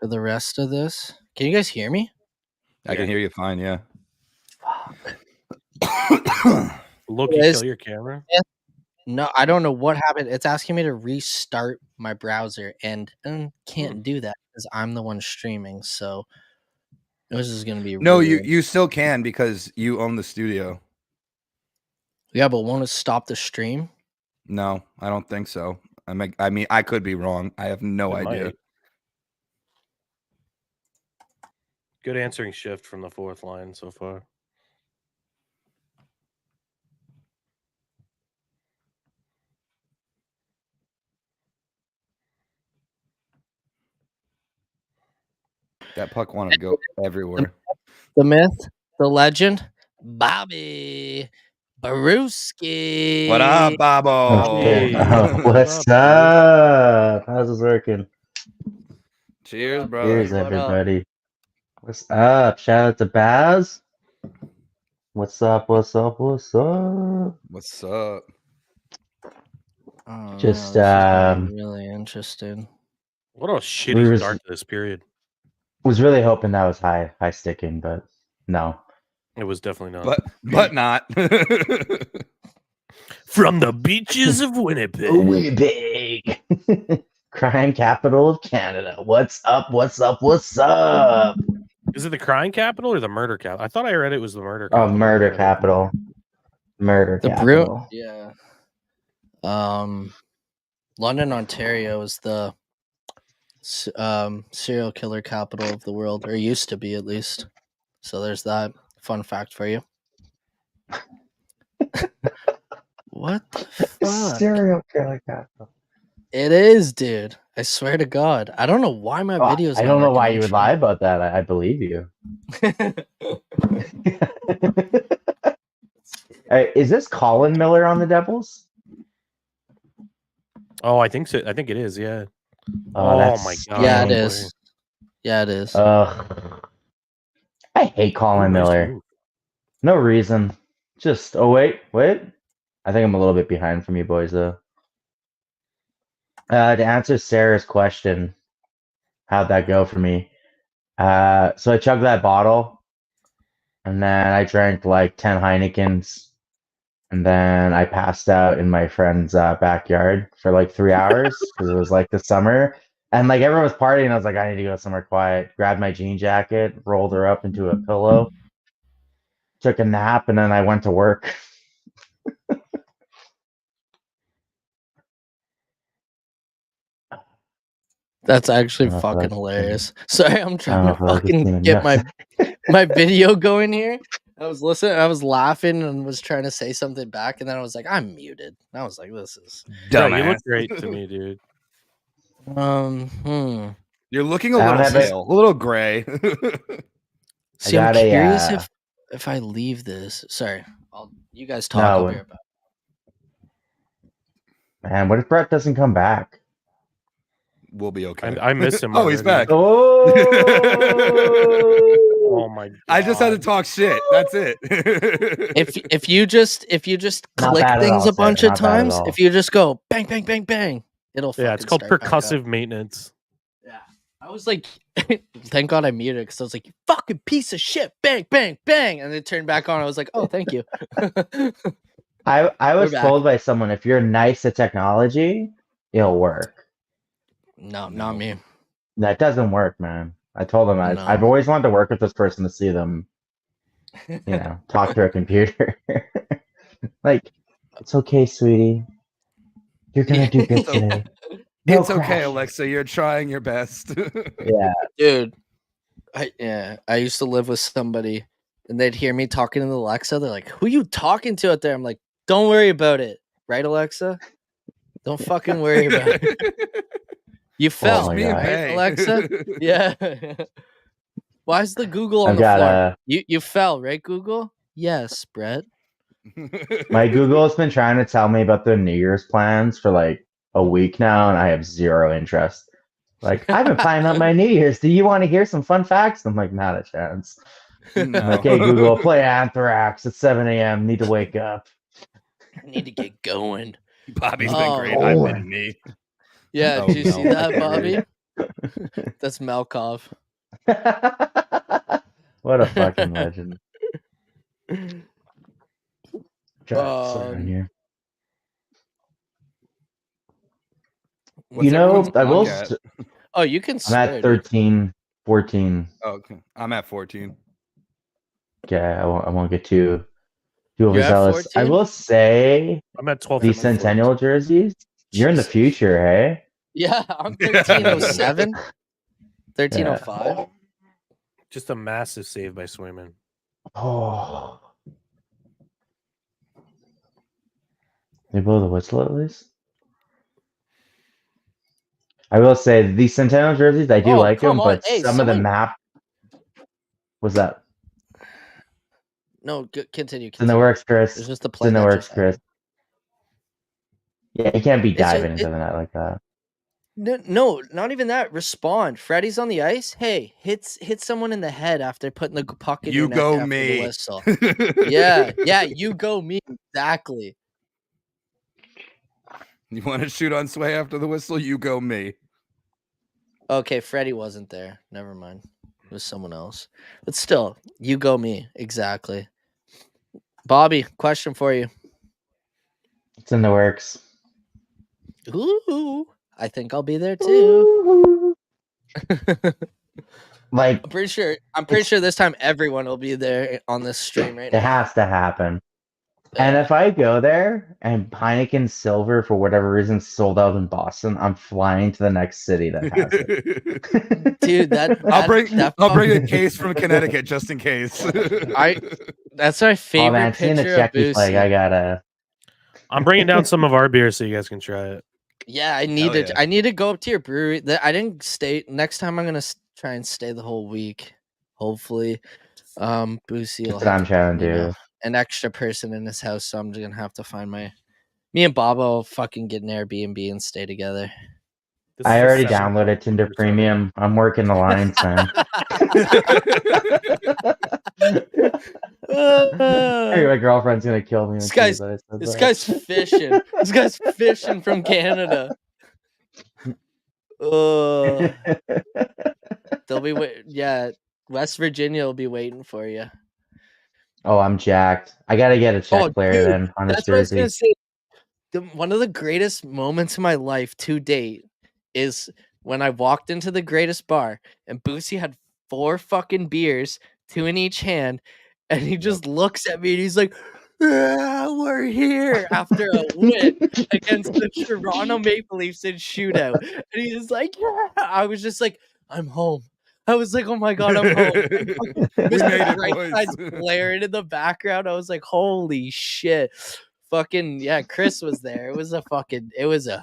A: for the rest of this. Can you guys hear me?
G: I can hear you fine, yeah.
D: Look, you kill your camera?
A: No, I don't know what happened. It's asking me to restart my browser, and can't do that because I'm the one streaming. So this is going to be
G: no.
A: really
G: You still can because you own the studio.
A: Yeah, but won't it stop the stream?
G: No, I don't think so. I mean, I could be wrong. I have no idea.
D: Might. Good answering shift from the fourth line so far.
G: That puck wanted to go everywhere.
A: The myth, the legend, Bobby Baruski.
G: What up, Bobo?
D: Hey.
H: What's up? How's this working?
G: Cheers, brother.
H: Cheers, everybody. What's up? Shout out to Baz. What's up? What's up? What's up?
G: What's up?
A: Oh,
H: Just
A: really interesting.
D: What a shitty start to this period.
H: Was really hoping that was high sticking, but no.
D: It was definitely not.
G: But not.
D: From the beaches of Winnipeg.
H: Winnipeg. Crime capital of Canada. What's up? What's up? What's up?
D: Is it the crime capital or the murder capital? I thought I read it was the murder capital.
H: Oh, murder capital. Murder capital.
A: Yeah. London, Ontario is the serial killer capital of the world, or used to be at least. So there's that fun fact for you. What the fuck?
H: Serial killer capital.
A: It is, dude. I swear to God, I don't know why my
H: Oh,
A: videos.
H: I don't know why you would lie about that. I believe you. Is this Colin Miller on the Devils?
D: Oh, I think so. I think it is. Yeah.
H: Oh,
D: my
H: that's
D: God.
A: Yeah, it
D: boy.
A: is. Yeah, it is.
H: Ugh. I hate Colin
D: Nice
H: Miller.
D: move.
H: No reason. Just wait. I think I'm a little bit behind from you boys though. To answer Sarah's question, how'd that go for me? So I chugged that bottle, and then I drank like 10 Heinekens, and then I passed out in my friend's backyard for like 3 hours because it was like the summer, and like everyone was partying. I was like, I need to go somewhere quiet. Grabbed my jean jacket, rolled her up into a pillow, took a nap, and then I went to work.
A: That's actually
H: I don't know if
A: fucking
H: that's-
A: hilarious. Sorry, I'm
H: I
A: trying
H: don't
A: to
H: know if I was
A: fucking get my video going here. I was listening, I was laughing and was trying to say something back, and then I was like, I'm muted. And I was like, this is
D: Yeah, you look
G: Dumbass.
D: great to me, dude.
G: You're looking a
H: I don't
G: little
H: have it.
G: pale, a little gray.
A: See, I'm
H: got a,
A: curious if I leave this. Sorry, you guys talk.
H: No.
A: I'll be right back.
H: Man, what if Brett doesn't come back?
G: We'll be okay.
D: I miss him.
G: Oh, he's
D: already.
G: back.
D: Oh my God.
G: I just had to talk shit. That's it.
A: If you just
H: Not
A: click
H: bad at
A: things
H: all,
A: a bunch
H: Sarah,
A: of
H: not bad at
A: times,
H: all.
A: if you just go bang bang bang bang, it'll
D: Yeah, it's
A: fucking
D: called
A: start back up.
D: percussive maintenance.
A: Yeah, I was like, thank God I muted because I was like, you fucking piece of shit, bang bang bang, and it turned back on. I was like, oh, thank you.
H: I was
A: back.
H: told by someone, if you're nice at technology, it'll work.
A: No, not me.
H: That doesn't work, man. I told them
A: No.
H: I've always wanted to work with this person to see them, talk to a computer. Like, it's okay, sweetie. You're gonna do good today. No
G: It's okay,
H: crash.
G: Alexa. You're trying your best.
H: Yeah.
A: Dude, I used to live with somebody, and they'd hear me talking to the Alexa. They're like, "Who you talking to out there?" I'm like, "Don't worry about it, right, Alexa? Don't fucking worry about it." You fell,
H: my
A: right,
H: God.
A: Alexa? Yeah. Why is the Google on
H: I've
A: the
H: got
A: floor? You fell, right, Google? Yes, Brett.
H: my Google's been trying to tell me about their New Year's plans for like a week now, and I have zero interest. Like, I've been planning out my New Year's. Do you want to hear some fun facts? I'm like, not a chance.
G: No.
H: I'm like, hey, Google, play Anthrax at 7 a.m. Need to wake up.
A: I need to get going.
G: Bobby's
A: Oh,
G: been great. I've been me.
A: Yeah,
G: Oh,
A: did you
G: no,
A: see
G: I
A: that,
G: can't
A: Bobby?
G: read.
A: That's Malkov.
H: What a fucking legend. Here.
G: What's
H: I
G: everyone's
H: will.
G: luck at?
A: Oh, you can
H: I'm
A: swear,
H: at 13, 14.
G: Oh, okay. I'm at 14.
H: Okay, I won't get too
A: You're at
H: overzealous. I
A: 14?
H: will say
D: I'm at 12.
H: the Centennial jerseys. You're in the
A: Jesus.
H: future, hey?
A: Yeah, I'm 1307. 1305.
D: Just a massive save by Swayman.
H: Oh. They blow the whistle at least. I will say the Centennial jerseys, I do like them,
A: come on.
H: but
A: Hey,
H: some of the
A: someone-
H: map. What's that?
A: No, continue.
H: It's in the works, Chris.
A: It's just the
H: It's
A: play
H: in the
A: that
H: works,
A: just
H: Chris.
A: happened.
H: Yeah, you can't be
A: It's just-
H: diving into the net like that.
A: No, not even that. Respond. Freddy's on the ice. Hey, hit someone in the head after putting the puck in
G: You
A: your neck
G: go
A: after
G: me.
A: the whistle. Yeah, you go me. Exactly.
G: You want to shoot on Sway after the whistle? You go me.
A: Okay, Freddy wasn't there. Never mind. It was someone else. But still, you go me. Exactly. Bobby, question for you.
H: It's in the works.
A: Ooh, I think I'll be there too.
H: Like,
A: I'm pretty sure this time everyone will be there on this stream right
H: it
A: now.
H: has to happen. And if I go there and Heineken Silver, for whatever reason, sold out in Boston, I'm flying to the next city that has it.
A: Dude,
G: I'll bring a case from Connecticut just in case.
A: That's my favorite
H: Oh man, seeing the
A: picture of
H: Czechie flag,
A: Boosie.
H: I gotta.
D: I'm bringing down some of our beer so you guys can try it.
A: Yeah, I need to. I need to go up to your brewery. I didn't stay. Next time, I'm gonna try and stay the whole week. Hopefully, Boosie will
H: That's what I'm
A: have
H: trying to do.
A: an extra person in his house, so I'm just gonna have to find me and Baba will fucking get an Airbnb and stay together.
H: I already downloaded Tinder Premium. I'm working the lines, man. Hey, my girlfriend's gonna kill me.
A: This guy's fishing. This guy's fishing from Canada. They'll be West Virginia will be waiting for you.
H: Oh, I'm jacked. I gotta get a check player then on this jersey.
A: What I was gonna say. One of the greatest moments of my life to date is when I walked into the greatest bar and Boosie had 4 fucking beers, 2 in each hand, and he just looks at me and he's like, we're here after a win against the Toronto Maple Leafs in shootout. And he's like, yeah. I was just like, I'm home. I was like, oh my God, I'm home. Mr. Brightside's blaring in the background. I was like, holy shit. Fucking yeah, Chris was there. It was a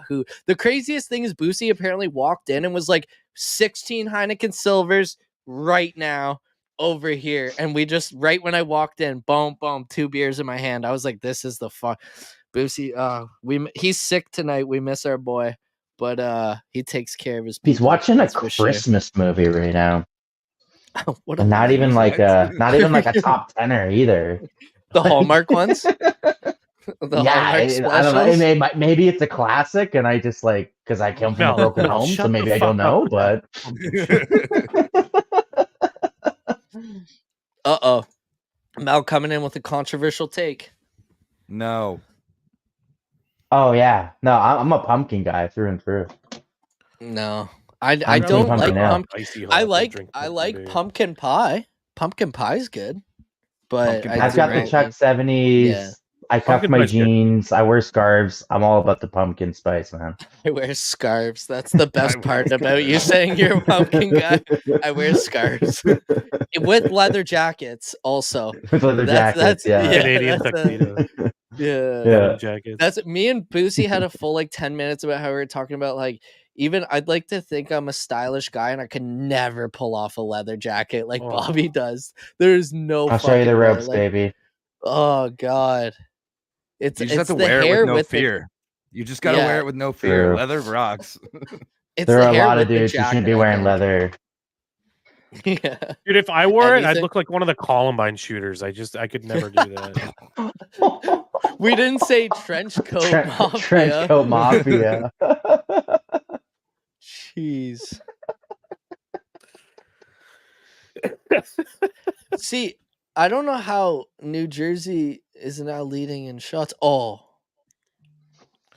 A: hoot. The craziest thing is Boosie apparently walked in and was like 16 Heineken Silvers right now over here, and we just right when I walked in, boom, 2 beers in my hand. I was like, this is the fun. Boosie, he's sick tonight. We miss our boy, but he takes care of his people.
H: He's watching a Christmas movie right now.
A: What
H: and not even like a top 10er either.
A: The Hallmark ones.
H: I don't know. Maybe it's a classic, and I just like because I come from a broken home, so maybe I don't know. But
A: Mel coming in with a controversial take.
G: No.
H: Oh yeah, no. I'm a pumpkin guy through and through.
A: No, I don't like pumpkin. I like pumpkin pie. Pumpkin pie's good, but
H: I've got the Chuck 70s. Yeah. I cuff my jeans. I wear scarves. I'm all about the pumpkin spice, man.
A: I wear scarves. That's the best part about you saying you're a pumpkin guy. I wear scarves with leather jackets, also.
H: With leather jackets, yeah.
D: Canadian tuxedo.
A: Yeah. Jackets. That's me and Boosie had a full like 10 minutes about how we were talking about like. Even I'd like to think I'm a stylish guy and I could never pull off a leather jacket like Bobby does. There's no.
H: I'll show you the ropes, baby.
A: Oh God.
G: You just have to wear it with no fear. You just got to wear it with no fear. True. Leather rocks.
H: There are a lot of dudes who shouldn't be wearing leather.
A: Yeah.
D: Dude, if I wore it, I'd look like one of the Columbine shooters. I could never do that.
A: We didn't say trench coat mafia.
H: Trench coat mafia.
A: Jeez. See, I don't know how New Jersey is now leading in shots. Oh,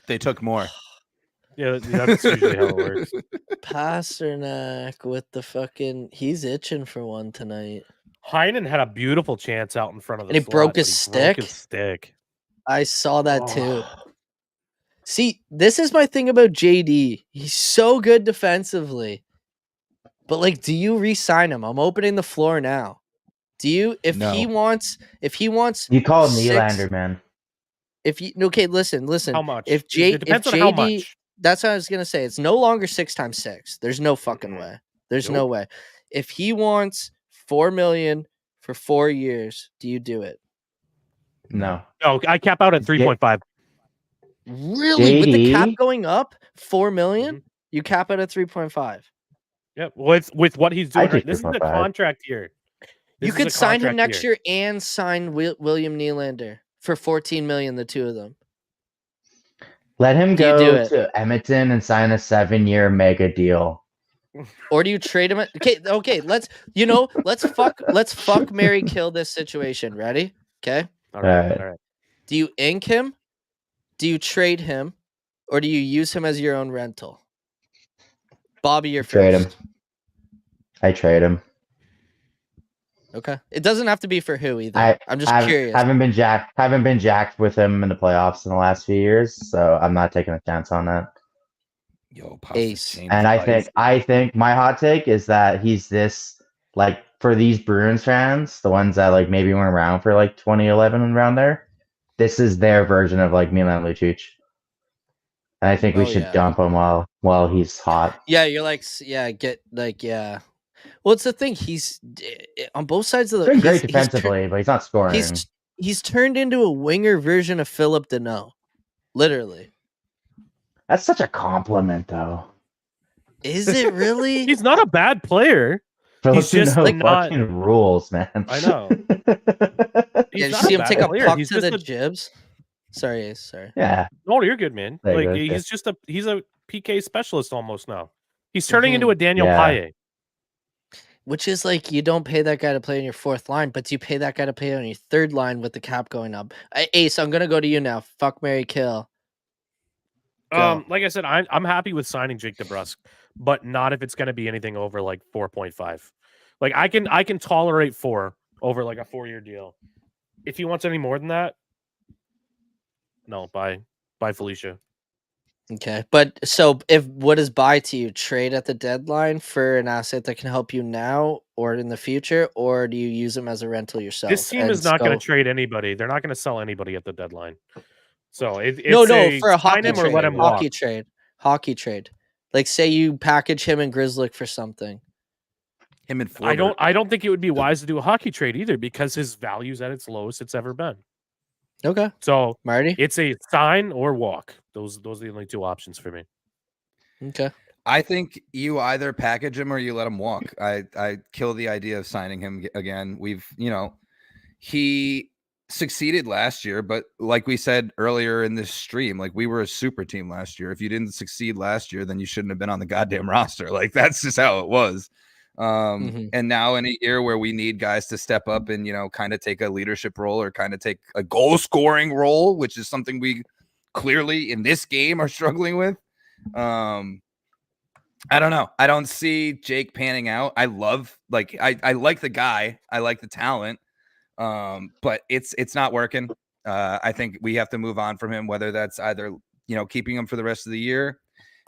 G: they took more.
D: Yeah, that's usually how it works.
A: Pasternak with the fucking. He's itching for one tonight.
D: Heinen had a beautiful chance out in front of the.
A: And he broke his stick.
D: Broke his stick.
A: I saw that too. See, this is my thing about JD. He's so good defensively, but like, do you re-sign him? I'm opening the floor now. Do you? If he wants,
H: you call him Nylander, man.
A: Listen.
D: How much?
A: If
D: depends on how much.
A: That's what I was gonna say. It's no longer 6x6. There's no fucking way. There's no way. If he wants $4 million for 4 years, do you do it?
H: No.
D: No, I cap out at 3.5.
A: Really? JD? With the cap going up, $4 million, you cap out at 3.5.
D: Yeah, with what he's doing. This is the contract year.
A: You could sign him next year and sign William Nylander for $14 million, the two of them.
H: Let him go to Edmonton and sign a 7-year mega deal.
A: Or do you trade him? Okay. Let's fuck, marry, kill this situation. Ready? Okay.
H: All right.
A: Do you ink him? Do you trade him? Or do you use him as your own rental? Bobby, you're
H: trade
A: first.
H: Him. I trade him.
A: Okay. It doesn't have to be for who either. I'm just curious.
H: Haven't been jacked with him in the playoffs in the last few years, so I'm not taking a chance on that.
G: Yo,
A: Ace.
H: And I think my hot take is that he's this, like, for these Bruins fans, the ones that like maybe weren't around for like 2011 around there, this is their version of like Milan Lucic. And I think we
A: Oh,
H: should
A: yeah.
H: dump him while he's hot.
A: Yeah, you're like, yeah. Well, it's the thing. He's on both sides of the.
H: Doing great
A: He's
H: defensively, but he's not scoring.
A: he's turned into a winger version of Philip Deneau, literally.
H: That's such a compliment, though.
A: Is it really?
D: He's not a bad player.
H: Philip
D: He's just
H: Deneau
D: not.
H: fucking rules, man.
D: I know. He's
A: Yeah, did you
D: not
A: see
D: a
A: him
D: bad
A: take a
D: player.
A: puck
D: He's
A: to the
D: just
A: jibs? Sorry.
H: Yeah.
D: No, you're good, man.
H: There you
D: Like
H: go, okay.
D: he's a PK specialist almost now. He's turning into a Daniel
H: Yeah.
D: Paille.
A: Which is like, you don't pay that guy to play on your fourth line, but you pay that guy to play on your third line with the cap going up. Ace, I'm gonna go to you now. Fuck, marry, kill. Go.
D: Like I said, I'm happy with signing Jake DeBrusk, but not if it's going to be anything over like 4.5. Like I can tolerate 4 over like a 4-year deal. If he wants any more than that, no, bye Felicia.
A: Okay, but so what is buy to you? Trade at the deadline for an asset that can help you now or in the future, or do you use them as a rental yourself?
D: This team is not going to trade anybody. They're not going to sell anybody at the deadline. So it's
A: no, for a hockey
D: him
A: trade,
D: or let him
A: hockey
D: walk.
A: Hockey trade. Like, say you package him and Grizzlick for something.
G: Him and Forbert.
D: I don't think it would be wise to do a hockey trade either because his value's at its lowest it's ever been.
A: Okay.
D: So
A: Marty,
D: it's a sign or walk. Those are the only 2 options for me.
A: Okay.
G: I think you either package him or you let him walk. I kill the idea of signing him again. He succeeded last year, but like we said earlier in this stream, like we were a super team last year. If you didn't succeed last year, then you shouldn't have been on the goddamn roster. Like that's just how it was. And now in a year where we need guys to step up and, kind of take a leadership role or kind of take a goal scoring role, which is something we clearly in this game are struggling with. I don't know. I don't see Jake panning out. I like the guy. I like the talent. But it's not working. I think we have to move on from him, whether that's either, keeping him for the rest of the year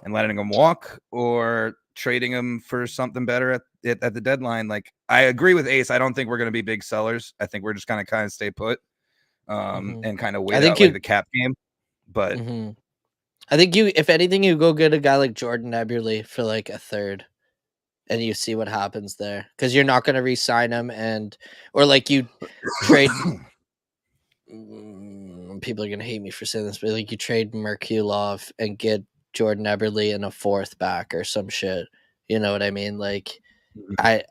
G: and letting him walk or trading him for something better at the deadline. Like I agree with Ace. I don't think we're going to be big sellers. I think we're just going to kind of stay put and kind of wait out like the cap game. But
A: I think if anything, you go get a guy like Jordan Eberle for like a third. And you see what happens there, because you're not going to re-sign him, or like you trade. People are going to hate me for saying this, but like you trade Merkulov and get Jordan Eberle and a fourth back or some shit. You know what I mean? Like, I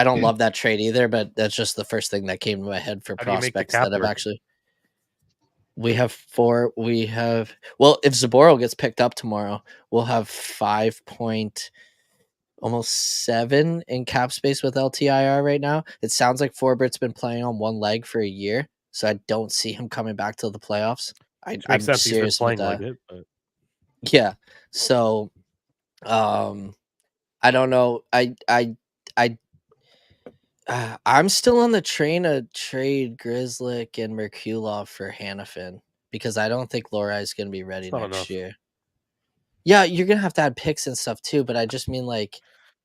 A: don't love that trade either, but that's just the first thing that came to my head for prospects that have actually. We have 4. Well, if Zaboral gets picked up tomorrow, we'll have 5.7 in cap space with LTIR right now. It sounds like Forbert's been playing on one leg for a year, so I don't see him coming back till the playoffs. I'm serious with that. Yeah, so I don't know. I'm still on the train of trade Grizzlick and Merkulov for Hanifin because I don't think Lohrei is going to be ready next year. Yeah, you're going to have to add picks and stuff too, but I just mean like.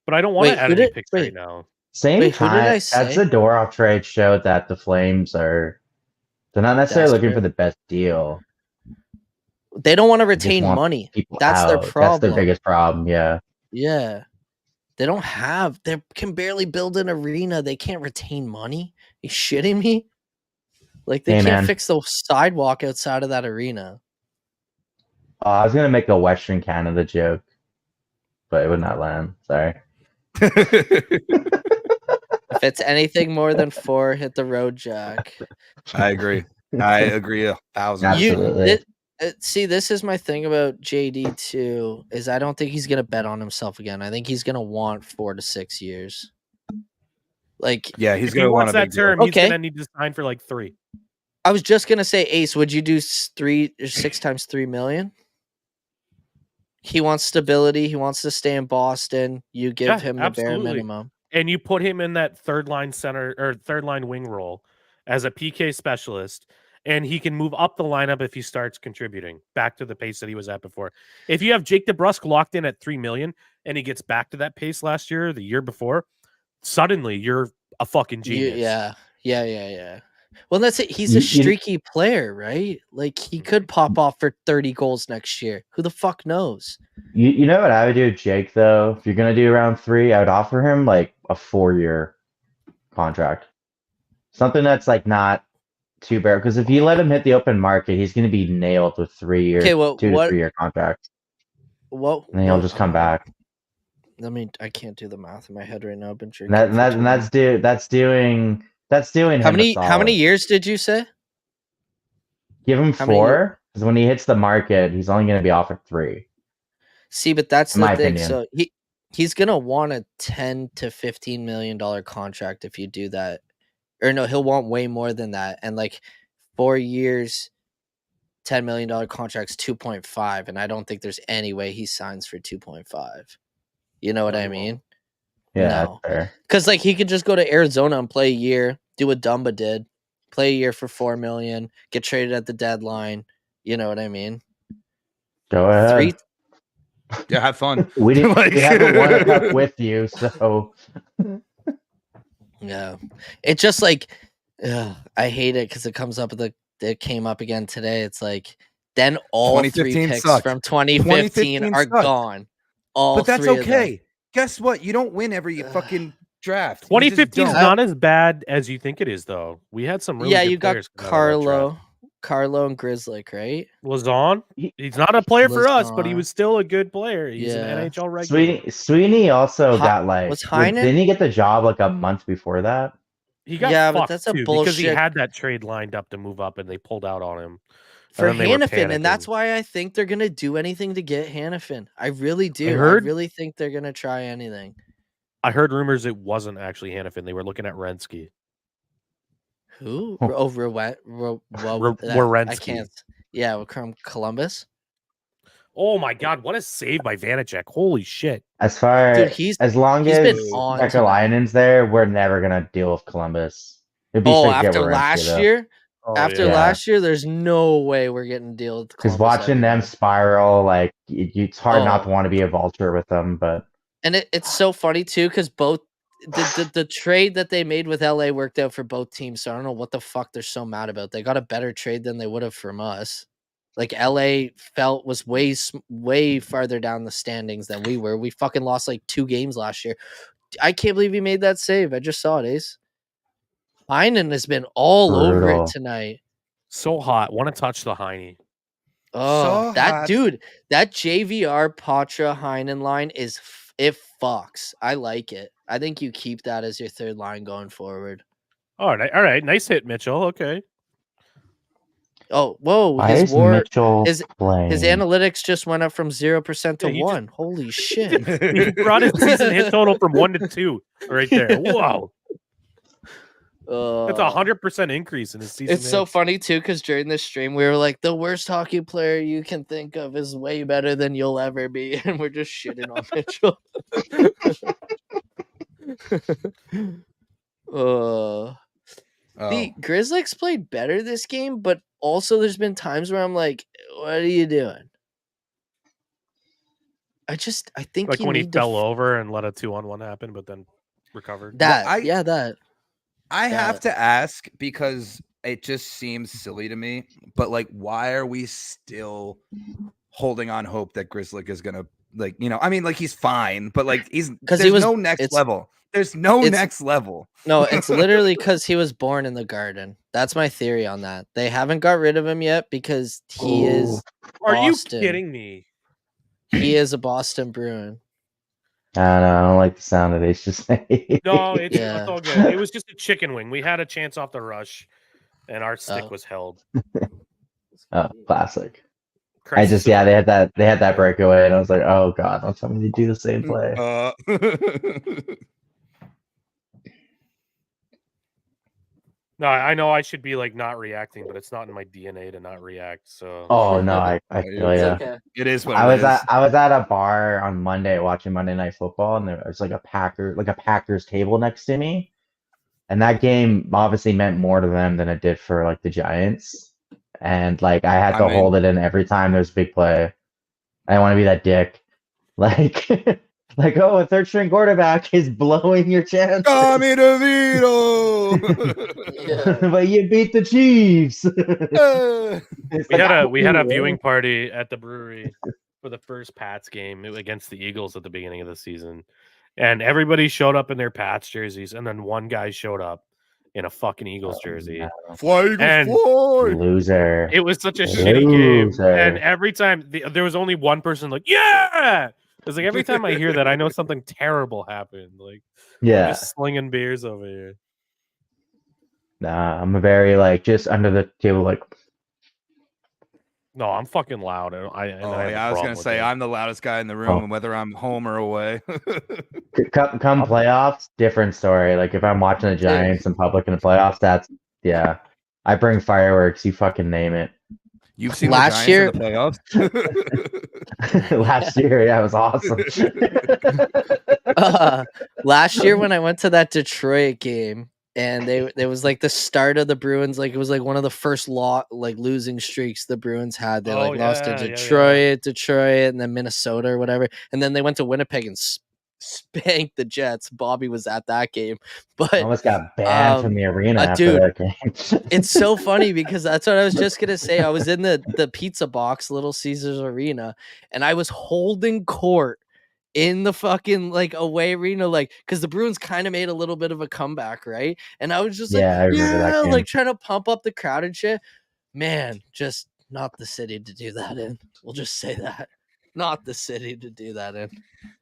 D: But I don't want to add any picks right now.
H: Same time, as Zadorov trade showed that the Flames they're not necessarily looking for the best deal.
A: They don't want to retain money. That's their problem.
H: That's their biggest problem, yeah.
A: Yeah. They can barely build an arena. They can't retain money. You shitting me? Like they can't fix the sidewalk outside of that arena.
H: I was gonna make a Western Canada joke, but it would not land. Sorry.
A: If it's anything more than 4, hit the road, Jack.
G: I agree. I agree 1,000%.
H: Absolutely.
A: See, this is my thing about JD too, is I don't think he's gonna bet on himself again. I think he's gonna want 4 to 6 years. Like,
G: yeah, he's gonna want
D: that term. He's gonna need to sign for like 3.
A: I was just gonna say, Ace, would you do 6 times $3 million? He wants stability. He wants to stay in Boston. You give him the bare minimum,
D: and you put him in that third line center or third line wing role as a PK specialist. And he can move up the lineup if he starts contributing back to the pace that he was at before. If you have Jake DeBrusk locked in at $3 million and he gets back to that pace last year or the year before, suddenly you're a fucking genius.
A: Yeah. Well, that's it. He's a streaky player, right? Like he could pop off for 30 goals next year. Who the fuck knows?
H: You know what I would do with Jake though? If you're gonna do round 3, I would offer him like a 4-year contract. Something that's like not too bad. Because if you let him hit the open market, he's gonna be nailed with 3 years,
A: Okay, well,
H: 2 to 3 year contracts.
A: What?
H: And then he'll just come back.
A: I can't do the math in my head right now. I've been drinking.
H: That's doing
A: How many years did you say?
H: Give him 4, because when he hits the market, he's only going to be offered 3.
A: See, but that's the thing.
H: Opinion.
A: So he's gonna want a $10 to $15 million contract if you do that, or no, he'll want way more than that. And like 4 years, $10 million contracts, 2.5, and I don't think there's any way he signs for 2.5. You know what I mean?
H: Yeah,
A: no,
H: fair.
A: Because like he could just go to Arizona and play a year, do what Dumba did, play a year for $4 million, get traded at the deadline. You know what I mean?
H: Go ahead.
G: Yeah, have fun.
H: We haven't won a cup with you, so
A: yeah. It just like I hate it because it comes up it came up again today. It's like then all 3 picks from 2015 are gone. But
G: that's okay. Guess what? You don't win every fucking draft.
D: 2015 is not as bad as you think it is, though. We had some really good
A: you got
D: players
A: Carlo and Grizzlick, right?
D: Lazon. He's not a player for us, but he was still a good player. He's an NHL regular.
H: Sweeney also got like. Didn't he get the job like a month before that?
D: He got
A: but that's a bullshit.
D: Because he had that trade lined up to move up, and they pulled out on him.
A: For Hannafin, and that's why I think they're going to do anything to get Hannafin. I really do. I really think they're going to try anything.
D: I heard rumors it wasn't actually Hannafin. They were looking at Renski.
A: Who? Werenski. I can't. Yeah, from Columbus.
D: Oh my God! What a save by Vanacek! Holy shit!
H: As long as Ekalainen's there, we're never gonna deal with Columbus.
A: After last year. Last year, there's no way we're getting to deal with
H: because watching them spiral, like it's hard not to want to be a vulture with them. But
A: it's so funny too because both the trade that they made with LA worked out for both teams. So I don't know what the fuck they're so mad about. They got a better trade than they would have from us. Like LA was way farther down the standings than we were. We fucking lost like 2 games last year. I can't believe he made that save. I just saw it, Ace. Heinen has been all over it tonight.
D: So hot. Want to touch the Heine.
A: Oh, that JVR Patra Heinen line it fucks. I like it. I think you keep that as your third line going forward.
D: All right. Nice hit, Mitchell. Okay.
A: Oh, whoa.
H: Why is Mitchell playing?
A: His analytics just went up from 0% to 1. Holy shit.
D: He brought his season hit total from 1 to 2 right there. Whoa. That's 100% increase in his season.
A: It's so funny too because during this stream we were like, the worst hockey player you can think of is way better than you'll ever be, and we're just shitting on Mitchell. The Grizzlies played better this game, but also there's been times where I'm like, what are you doing? I think
D: like when he fell over and let a 2-on-1 happen, but then recovered.
G: I have to ask because it just seems silly to me, but like, why are we still holding on hope that Grizzlick is gonna I mean, like he's fine, but like there's no next level. There's no next level.
A: No, it's literally because he was born in the Garden. That's my theory on that. They haven't got rid of him yet because he is.
D: Are Boston. You kidding me?
A: He is a Boston Bruin.
H: I don't like the sound of it. Just
D: no, it's all good. It was just a chicken wing. We had a chance off the rush, and our stick was held.
H: Oh, classic. Crazy. They had that breakaway, and I was like, oh god, don't tell me to do the same play.
D: No, I know I should be like not reacting, but it's not in my DNA to not react. So.
H: Oh no, I feel you.
G: Okay. It is what
H: I was at a bar on Monday watching Monday Night Football, and there was like a Packers table next to me, and that game obviously meant more to them than it did for like the Giants, and like I had to hold it in every time there's a big play. I didn't want to be that dick, like Like, oh, a third string quarterback is blowing your chance.
G: Tommy DeVito.
H: But you beat the Chiefs.
D: We had a viewing party at the brewery for the first Pats game against the Eagles at the beginning of the season, and everybody showed up in their Pats jerseys, and then one guy showed up in a fucking Eagles jersey.
H: No.
G: Fly Eagles,
D: And
G: fly!
H: Loser.
D: It was such a shitty game,
H: Loser.
D: and every time there was only one person like, yeah. It's like every time I hear that, I know something terrible happened. Like,
H: Yeah.
D: I'm just slinging beers over here.
H: Nah, I'm a very like just under the table like.
D: No, I'm fucking loud. I
G: was gonna say I'm the loudest guy in the room, and whether I'm home or away.
H: Come playoffs, different story. Like if I'm watching the Giants in public in the playoffs, that's I bring fireworks. You fucking name it.
G: You've seen
A: Last
G: the
A: year-
G: Giants in the playoffs.
H: Last year, yeah, it was awesome.
A: Last year when I went to that Detroit game, and it was like the start of the Bruins, like it was like one of the first losing streaks the Bruins had. They lost to Detroit, and then Minnesota or whatever, and then they went to Winnipeg and spanked the Jets. Bobby was at that game, but
H: I almost got banned from the arena after
A: dude,
H: that game.
A: it's so funny because that's what I was just gonna say. I was in the pizza box, Little Caesars Arena, and I was holding court in the fucking like away arena, like because the Bruins kind of made a little bit of a comeback, right? And I was just like,
H: I remember that game.
A: like trying to pump up the crowd and shit. Man, just not the city to do that in. We'll just say that. Not the city to do that in.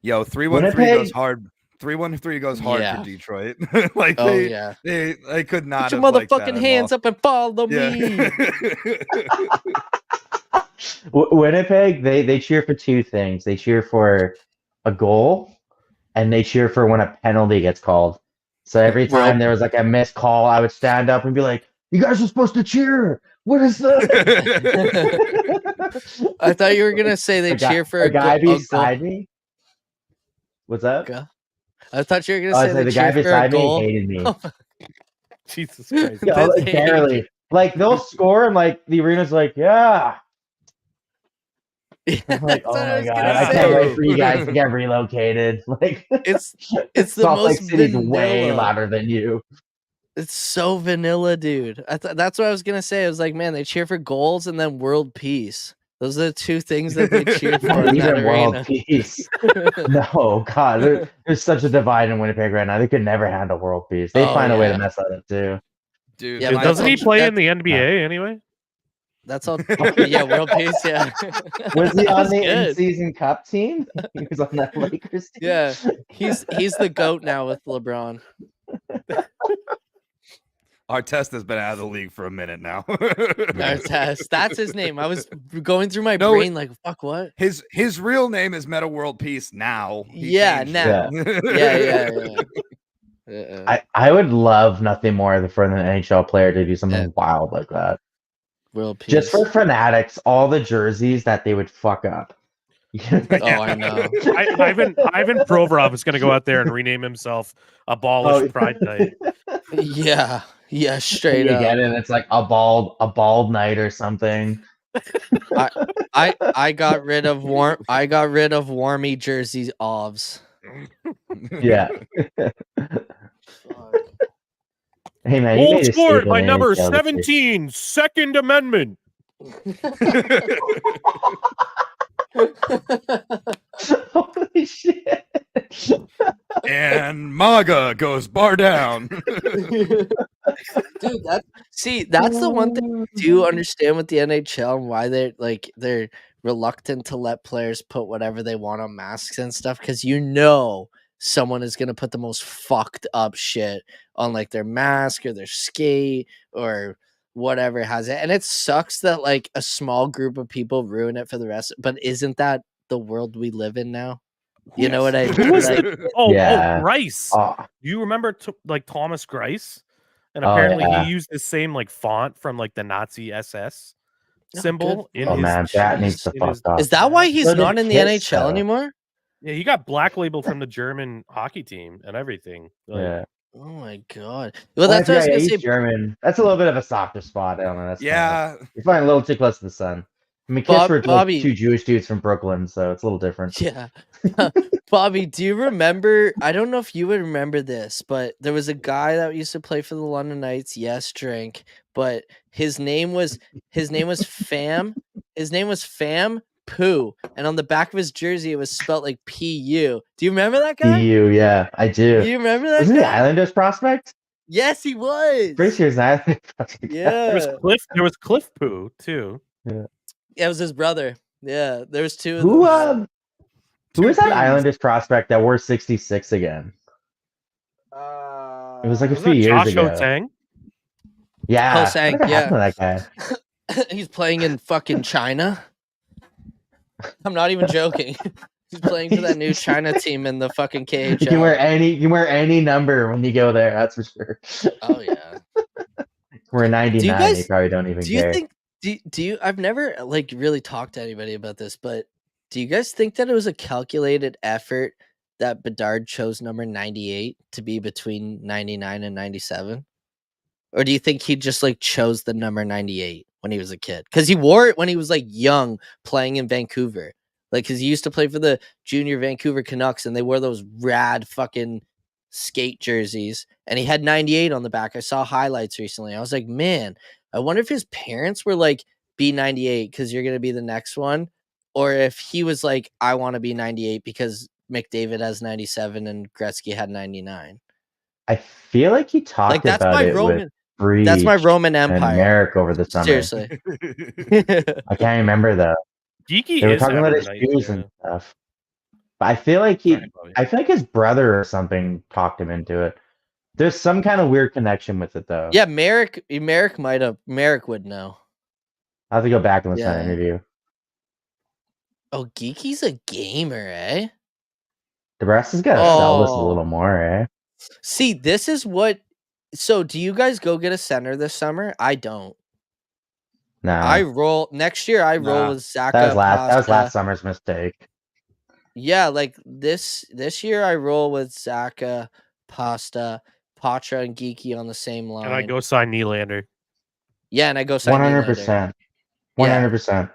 G: Yo, 313 goes hard. 313 goes hard
A: Yeah.
G: for Detroit. Like they could not
A: Put your
G: have liked that
A: motherfucking
G: at
A: hands
G: all.
A: up and follow me.
H: Winnipeg, they cheer for two things. They cheer for a goal, and they cheer for when a penalty gets called. So every time there was like a missed call, I would stand up and be like, "You guys are supposed to cheer. What is this?"
A: I thought you were gonna say they cheer for
H: a guy beside me. What's that?
A: I thought you were gonna say
H: the
A: they
H: guy
A: cheer for a
H: beside me
A: goal.
H: hated me.
D: Jesus Christ.
H: Yeah, like, barely. Like they'll score and like the arena's like, yeah. I'm like, oh my god, I can't wait for you guys to get relocated. Like
A: it's the
H: Salt Lake
A: most
H: City's
A: vanilla.
H: way louder than you.
A: It's so vanilla, dude. That's what I was gonna say. I was like, man, they cheer for goals and then world peace. Those are the two things that they cheer for in that
H: world
A: arena.
H: peace. No, God, there's such a divide in Winnipeg right now. They could never handle world peace. They find a way to mess that up too.
G: Dude,
A: Yeah,
D: doesn't he play in the NBA anyway?
A: That's all. Yeah, world peace. Yeah.
H: Was he on the
A: good.
H: in-season cup team? He was on that Lakers team.
A: Yeah, he's the GOAT now with LeBron.
G: Artest has been out of the league for a minute now.
A: Artest, that's his name. I was going through my brain like, fuck, what?
G: His real name is Meta World Peace now.
A: Yeah, now.
H: Yeah. I would love nothing more than for an NHL player to do something wild like that.
A: World peace.
H: Just for fanatics, all the jerseys that they would fuck up.
A: I know.
D: Ivan Provorov is going to go out there and rename himself Abolish Pride Night.
A: Yeah, straight up.
H: Get it? It's like a bald night or something.
A: I got rid of Warmy jersey ovs.
H: Yeah. Hey man,
D: Goal scored by number 17, Second Amendment.
H: Holy shit.
G: And MAGA goes bar down.
A: Dude, that's the one thing I do understand with the NHL and why they're reluctant to let players put whatever they want on masks and stuff, because someone is gonna put the most fucked up shit on like their mask or their skate or whatever has it. And it sucks that like a small group of people ruin it for the rest. But isn't that the world we live in now? You know what I mean?
D: Grice. Do you remember like Thomas Grice? And apparently he used the same like font from like the Nazi SS symbol in his
H: man, that needs to fuck up.
A: Is that why he's not in the NHL anymore?
D: Yeah, he got black labeled from the German hockey team and everything. Like,
H: yeah.
A: Oh my god. Well, that's what I was gonna say.
H: German. That's a little bit of a softer spot. I don't know. That's
G: yeah.
H: you're flying a little too close to the sun. I mean, kids were like
A: Bobby.
H: 2 Jewish dudes from Brooklyn, so it's a little different.
A: Yeah. Bobby, do you remember? I don't know if you would remember this, but there was a guy that used to play for the London Knights. Yes, drink. But his name was Fam. His name was Fam Poo, and on the back of his jersey it was spelled like Pu. Do you remember that guy?
H: PU, yeah, I do.
A: You remember that
H: Wasn't
A: guy?
H: he Islanders prospect?
A: Yes, he was.
H: Pretty sure he's an Islanders prospect.
A: Yeah.
D: There was Cliff Poo too.
A: Yeah, it was his brother. Yeah, there was 2 of
H: Who
A: them.
H: who is that
C: Poos.
H: Islanders prospect that wore 66 again? It was like a
D: Was
H: few
D: that
H: years
D: Josh
H: ago.
D: Ho-Tang?
H: Yeah.
A: Ho-Sang,
H: What happened to
A: yeah.
H: that guy?
A: He's playing in fucking China. I'm not even joking. He's playing for that new China team in the fucking KHL.
H: You can wear any number when you go there, that's for sure.
A: Oh yeah.
H: We're 99,
A: guys-
H: you probably don't even
A: Do you
H: care.
A: think do you I've never like really talked to anybody about this, but do you guys think that it was a calculated effort that Bedard chose number 98 to be between 99 and 97? Or do you think he just like chose the number 98 when he was a kid? Because he wore it when he was like young playing in Vancouver. Like, because he used to play for the junior Vancouver Canucks and they wore those rad fucking skate jerseys. And he had 98 on the back. I saw highlights recently. I was like, man, I wonder if his parents were like, be 98 because you're going to be the next one. Or if he was like, I want to be 98 because McDavid has 97 and Gretzky had 99.
H: I feel like he talked
A: Like, that's
H: about
A: my
H: it
A: Roman.
H: with Breach
A: That's my Roman
H: and
A: Empire.
H: Merrick over the summer.
A: Seriously.
H: I can't remember though.
D: Geeky
H: They were
D: is
H: talking about
D: having
H: his
D: a nice
H: shoes
D: year.
H: and stuff. But I feel like
D: Sorry, Bobby.
H: I feel like his brother or something talked him into it. There's some kind of weird connection with it though.
A: Yeah, Merrick would know.
H: I have to go back and listen to
A: Yeah.
H: that interview.
A: Oh, Geeky's a gamer, eh?
H: Nebraska's got to sell this a little more, eh?
A: See, this is what. So, do you guys go get a center this summer? I don't.
H: No,
A: I roll next year. I roll
C: Nah.
A: with Zaka.
H: that was
A: Pasta.
H: last summer's mistake.
A: Yeah, like this year I roll with Zaka, Pasta, Patra, and Geeky on the same line.
D: And I go sign Nylander.
A: Yeah, and I go sign
H: 100%. 100%.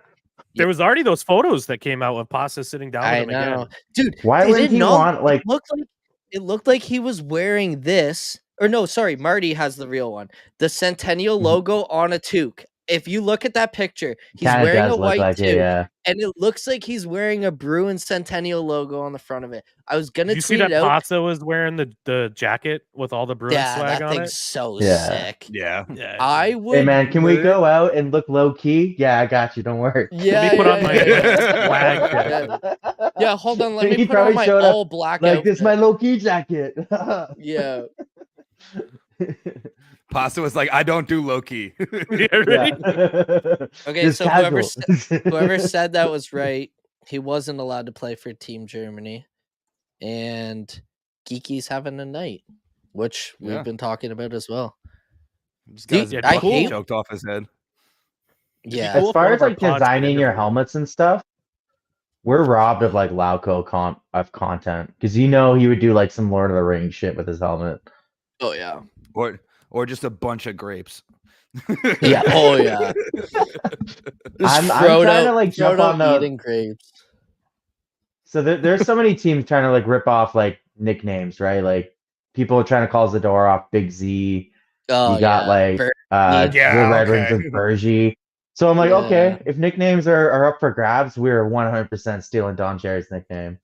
D: There was already those photos that came out of Pasta sitting down with
A: I
D: him
A: know,
D: again.
A: dude.
H: Why
A: they
H: would
A: didn't
H: he
A: know-
H: want like?
A: It looked like he was wearing this. Or no, sorry, Marty has the real one. The Centennial logo on a toque. If you look at that picture, he's
H: Kinda
A: wearing
H: does
A: a
H: look
A: white
H: like
A: toque,
H: it, yeah.
A: and it looks like he's wearing a Bruins Centennial logo on the front of it. I was gonna
D: Did you see
A: tweet
D: that
A: it out.
D: Pasta was wearing the jacket with all the Bruins
A: Yeah,
D: swag
A: that
D: on
A: thing's
D: it?
A: so
H: Yeah.
A: sick.
C: Yeah.
D: Yeah.
A: I would.
H: Hey man, can we
A: wear-
H: go out and look low key? Yeah, I got you. Don't worry.
A: Yeah,
D: Let me put
A: yeah,
D: on my
A: yeah.
D: swag jacket.
A: Yeah, hold on. Let
H: He
A: me put
H: probably
A: on my
H: showed up
A: all black
H: Like
A: outfit.
H: this, is my low key jacket.
A: Yeah.
G: Pasta was like, I don't do low key.
D: Yeah, right?
A: Okay,
H: Just
A: so
H: casual.
A: whoever said that was right. He wasn't allowed to play for Team Germany, and Geeky's having a night, which
G: Yeah.
A: we've been talking about as well.
G: Just got
A: Dude,
G: his
A: I
G: buckle
A: hate-
G: choked off his head.
A: Yeah,
H: As
D: Cool if
H: far
D: one
H: as
D: of our
H: like
D: pods did
H: designing your
D: different.
H: helmets and stuff, we're robbed of like Lauco of content because he would do like some Lord of the Rings shit with his helmet.
A: oh yeah,
G: Or just a bunch of grapes.
A: yeah, oh yeah.
H: I'm trying to like jump
A: Frodo
H: on the.
A: eating grapes.
H: So there's so many teams trying to like rip off like nicknames, right? Like people are trying to call Zadorov Big Z.
A: Oh,
H: You got
A: yeah.
H: like
A: Bernie.
G: Yeah,
H: the Red
G: okay.
H: Wings and Bergie. So I'm like,
A: Yeah.
H: okay, if nicknames are up for grabs, we're 100% stealing Don Cherry's nickname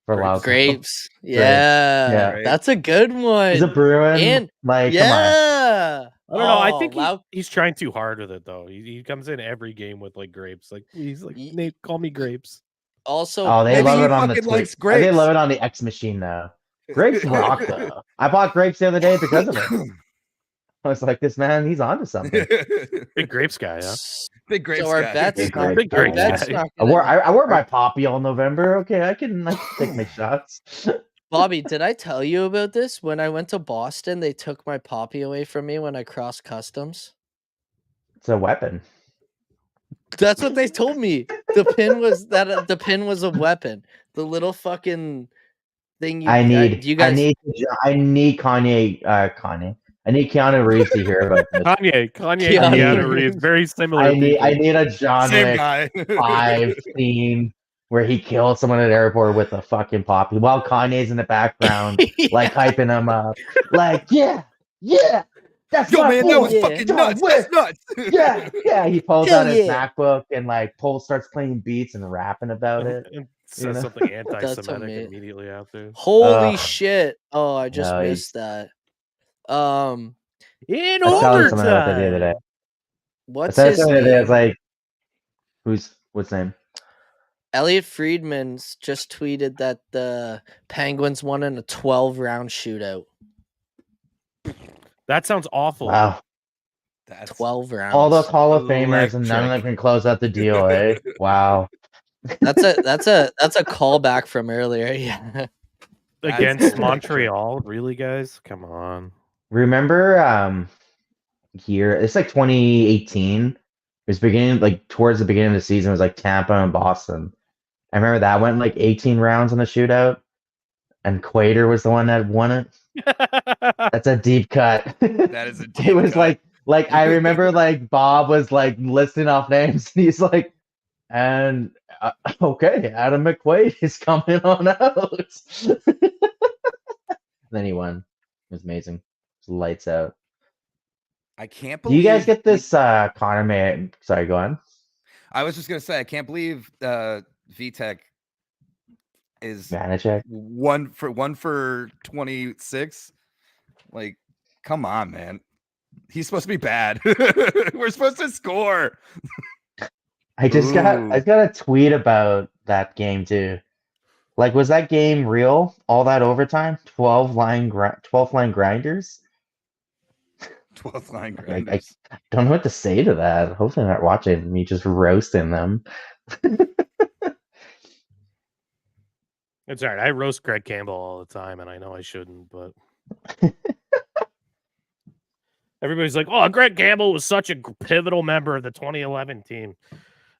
H: for Lauco.
A: Grapes. Yeah.
H: Yeah.
A: That's a good one.
H: He's a Bruin.
A: And-
H: like, come on.
A: yeah.
D: I don't know. I
A: Oh,
D: think
A: Lau-
D: he's trying too hard with it though. He comes in every game with like grapes. Like he's like,
A: Ye-
D: Nate, call me grapes.
A: also
H: Oh, they
C: Maybe
H: love
C: he
H: it on the
C: fucking likes
H: They
C: grapes.
H: love it on the X machine though. Grapes rock though. I bought grapes the other day because of it. I was like, this man, he's onto something.
D: Big grapes guy, yeah.
G: Big grapes
A: So our
G: guy.
A: bets,
H: Big
A: our
H: grape
D: guy.
A: bets
D: Guy.
A: not
H: I wore
A: gonna-
H: I wore my poppy all November. Okay, I can take my shots.
A: Bobby, did I tell you about this? When I went to Boston, they took my poppy away from me when I crossed customs.
H: It's a weapon.
A: That's what they told me. The pin was a weapon. The little fucking thing.
H: I need
A: you guys.
H: I need Kanye. I need Keanu Reeves to hear about this.
D: Kanye,
A: Keanu
D: Keanu Reeves, very similar.
H: I need
D: people.
H: a John
G: Same
H: Wick
G: guy.
H: 5 scene where he kills someone at an airport with a fucking poppy while Kanye's in the background, like hyping him up. Like, yeah, that's
G: Yo,
H: my
G: man,
H: boy,
G: that was
A: yeah.
G: fucking
H: John
G: nuts.
H: Wick.
G: That's nuts.
H: Yeah. He pulls
A: Hell
H: out his
A: yeah.
H: MacBook and like starts playing beats and rapping about it.
D: And
H: You
D: says
H: know?
D: something
A: That's
D: anti-Semitic
A: amazing.
D: immediately after.
A: Holy
H: Ugh.
A: shit. Oh, I just
H: No,
A: missed that.
D: In
H: I was telling someone about that the other day.
D: overtime.
H: I
A: What's
H: said
A: his
H: something the other day, I was
A: name?
H: like, what's his name?
A: Elliot Friedman's just tweeted that the Penguins won in a 12-round shootout.
D: That sounds awful.
H: Wow.
G: That's
A: 12 rounds.
H: All those Hall of Famers and none of them
G: electric.
H: can close out the deal, eh? Wow.
A: That's a callback from earlier. Yeah.
D: Against
G: electric.
D: Montreal, really, guys? Come on.
H: Remember it's like 2018. It was beginning, like towards the beginning of the season, it was like Tampa and Boston. I remember that went like 18 rounds in the shootout, and Quater was the one that won it. That's a deep cut.
G: That is a deep
H: It was
G: cut.
H: like I remember like Bob was like listing off names, and he's like, and okay, Adam McQuaid is coming on out. Then he won. It was amazing. It was lights out.
G: I can't
H: Do you
G: believe.
H: guys get this Connor May? Sorry, go on.
G: I was just gonna say I can't believe VTech is
H: Vanacek.
G: one for 26. Like, come on, man. He's supposed to be bad. We're supposed to score.
H: I got a tweet about that game too. Like, was that game real? All that overtime? 12 line grinders?
G: 12th line
H: Like,
G: grinders.
H: I don't know what to say to that. Hopefully, they're not watching me just roasting them.
D: It's all right. I roast Greg Campbell all the time, and I know I shouldn't, but everybody's like, "Oh, Greg Campbell was such a pivotal member of the 2011 team,"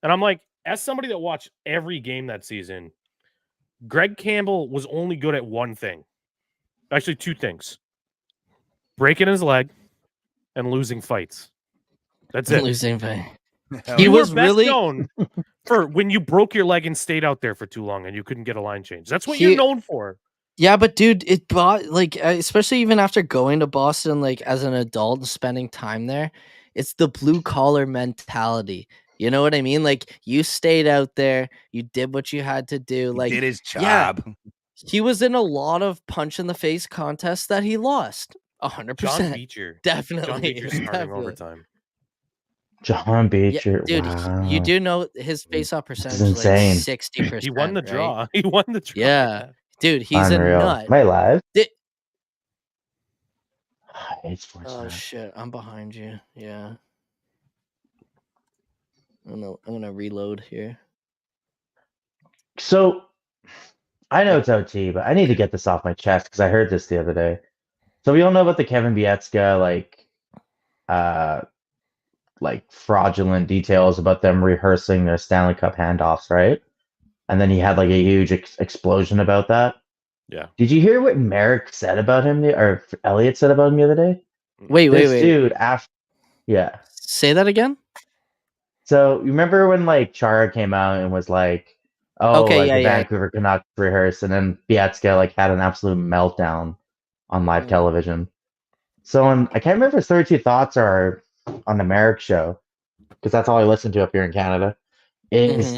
D: and I'm like, as somebody that watched every game that season, Greg Campbell was only good at one thing, actually two things: breaking his leg and losing fights. That's it.
A: Losing fight.
G: Hell
A: He
D: You
G: yeah.
A: was
D: were best
A: really
D: known for when you broke your leg and stayed out there for too long and you couldn't get a line change. That's what
A: He-
D: you're known for.
A: Yeah, but dude, it bought like especially even after going to Boston, like as an adult and spending time there, it's the blue collar mentality. You know what I mean? Like you stayed out there, you did what you had to do.
G: He
A: Like
G: did his
A: yeah,
G: job.
A: he was in a lot of punch in the face contests that he lost. 100%.
D: John Beecher.
A: Definitely.
D: John Beecher starting
A: definitely.
D: overtime.
H: John Beecher.
A: Dude,
H: wow.
A: you do know his face-off percentage
H: is
A: is like
H: insane.
A: 60%.
D: He won the
A: right?
D: draw. He won the draw.
A: Yeah. Dude, he's
H: Unreal.
A: a nut.
H: Am I live?
A: Di-
H: It's
A: Oh shit, I'm behind you. Yeah. I'm gonna reload here.
H: So I know it's OT, but I need to get this off my chest because I heard this the other day. So we all know about the Kevin Bieksa like fraudulent details about them rehearsing their Stanley Cup handoffs, right? And then he had like a huge explosion about that.
D: Yeah.
H: Did you hear what Merrick said about him, or Elliot said about him the other day?
A: Wait.
H: Dude, yeah.
A: Say that again?
H: So you remember when like Chara came out and was like, "Oh,
A: Okay,
H: like
A: yeah,
H: the
A: yeah.
H: Vancouver Canucks rehearse," and then Bieksa like had an absolute meltdown on live television. So I can't remember if his 32 thoughts are on the Merrick show because that's all I listen to up here in Canada. Is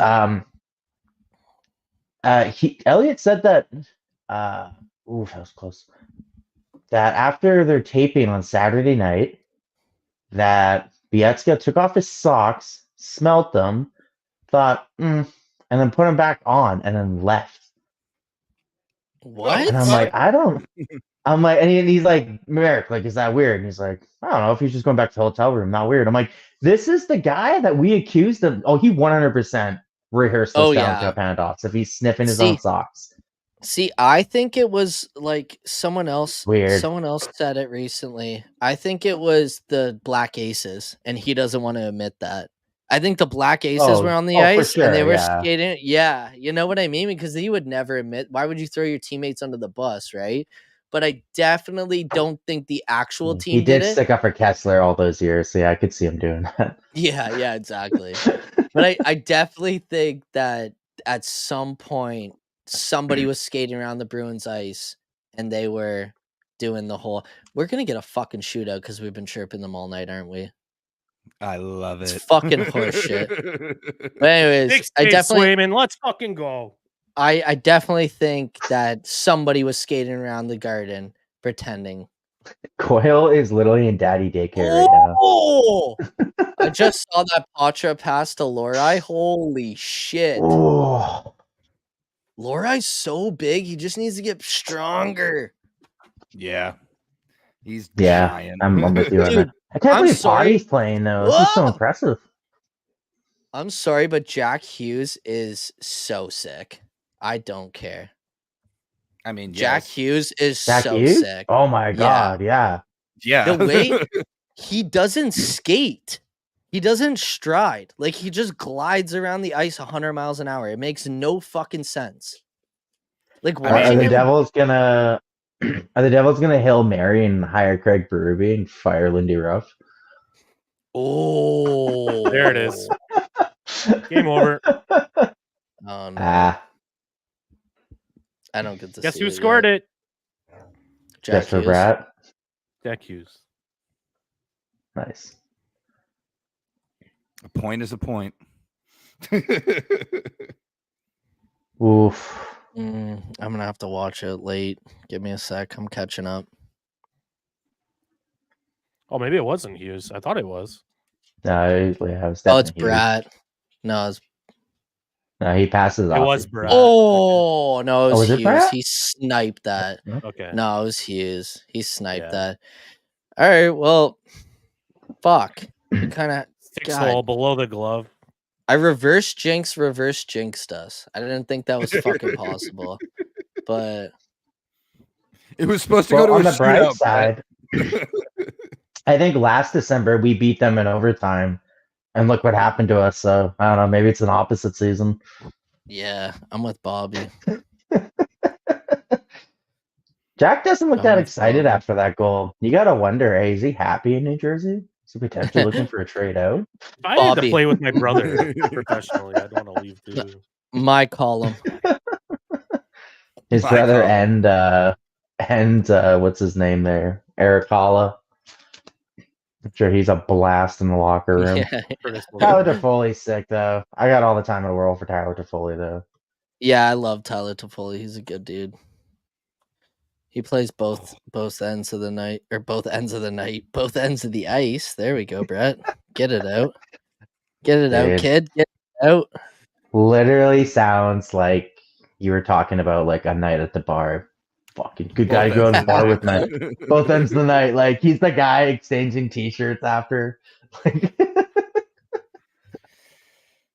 H: Elliot said that that was close. That after their taping on Saturday night, that Bieksa took off his socks, smelt them, thought, and then put them back on, and then left.
A: What?
H: And I'm like, and he's like, Merrick, like, is that weird? And he's like, I don't know if he's just going back to the hotel room, not weird. I'm like, this is the guy that we accused of. Oh, he 100% rehearsed those Stanley Cup handoffs if he's sniffing his own socks.
A: See, I think it was like someone else.
H: Weird.
A: Someone else said it recently. I think it was the Black Aces, and he doesn't want to admit that. I think the Black Aces were on the ice and they were skating. Yeah, you know what I mean? Because he would never admit. Why would you throw your teammates under the bus, right? but I definitely don't think the actual
H: He
A: team
H: did
A: did it.
H: stick up for Kessler all those years, so yeah, I could see him doing that.
A: Yeah, exactly. But I definitely think that at some point somebody was skating around the Bruins ice and they were doing the whole. We're gonna get a fucking shootout because we've been chirping them all night, aren't we?
G: I love it.
A: It's fucking horse shit. But anyways,
D: Big Dave Swayman, let's fucking go.
A: I definitely think that somebody was skating around the garden pretending.
H: Coyle is literally in daddy daycare right now.
A: Oh! I just saw that Patra pass to Lorai. Holy shit.
H: Oh,
A: Lorai's so big, he just needs to get stronger.
G: Yeah. He's
H: yeah,
G: giant.
H: I'm with you on
A: Dude,
H: that. I can't
A: I'm
H: believe
A: sorry.
H: Potty's playing though. This is so
A: Whoa!
H: impressive.
A: I'm sorry, but Jack Hughes is so sick. I don't care.
G: I mean,
A: Jack
G: yes.
A: Hughes is
H: Jack
A: so
H: Hughes?
A: sick.
H: Oh my god, yeah.
G: Yeah.
A: The way he doesn't skate. He doesn't stride. Like, he just glides around the ice 100 miles an hour. It makes no fucking sense. Like,
H: Are
A: watching
H: the
A: him.
H: Devils gonna Hail Mary and hire Craig Berube and fire Lindy Ruff?
A: Oh,
D: There it is. Game over.
A: Oh no.
H: Ah,
A: I don't get to
D: Guess
A: see
D: who
A: it
D: scored
A: yet.
D: it?
A: Jack
H: just for
A: Hughes.
H: Brat.
D: Jack Hughes.
H: Nice.
G: A point is a point.
H: Oof.
A: I'm gonna have to watch it late. Give me a sec. I'm catching up.
D: Oh, maybe it wasn't Hughes. I thought it was.
H: No, it was
A: Oh, it's
H: definitely Hughes.
A: Brat. No, it's
H: No, he passes
D: It
H: off.
D: was
H: to
D: Brat.
H: Hughes.
A: Oh no, it was
H: was it
A: Hughes.
H: Brat?
A: He sniped that.
D: Okay.
A: No, it was Hughes. He sniped
D: Yeah.
A: that. All right, well, fuck. We kind of.
D: Six
A: God.
D: hole below the glove.
A: I reverse jinxed us. I didn't think that was fucking possible, but
G: It was supposed to
H: Well,
G: go to
H: on
G: a
H: the bright
G: shootout, Brett.
H: side, I think last December we beat them in overtime, and look what happened to us. So I don't know. Maybe it's an opposite season.
A: yeah, I'm with Bobby.
H: Jack doesn't look
A: I'm
H: that
A: with
H: excited
A: Bobby.
H: after that goal. You gotta wonder, hey, is he happy in New Jersey? Is he potentially looking for a trade out?
D: If I had to
A: Bobby.
D: play with my brother professionally, I'd want to leave too.
A: My column.
H: His
G: My
H: brother
G: column.
H: and what's his name there? Eric Holla. I'm sure he's a blast in the locker room.
A: Yeah.
H: Tyler Toffoli's sick though. I got all the time in the world for Tyler Toffoli though.
A: Yeah, I love Tyler Toffoli. He's a good dude. He plays both ends of the night, or both ends of the night, both ends of the ice. There we go, Brett. Get it out. Get it out,
H: Dude.
A: kid. Get it out.
H: Literally sounds like you were talking about like a night at the bar. Fucking good guy to go to the bar with, man. Both ends of the night. Like he's the guy exchanging t-shirts after.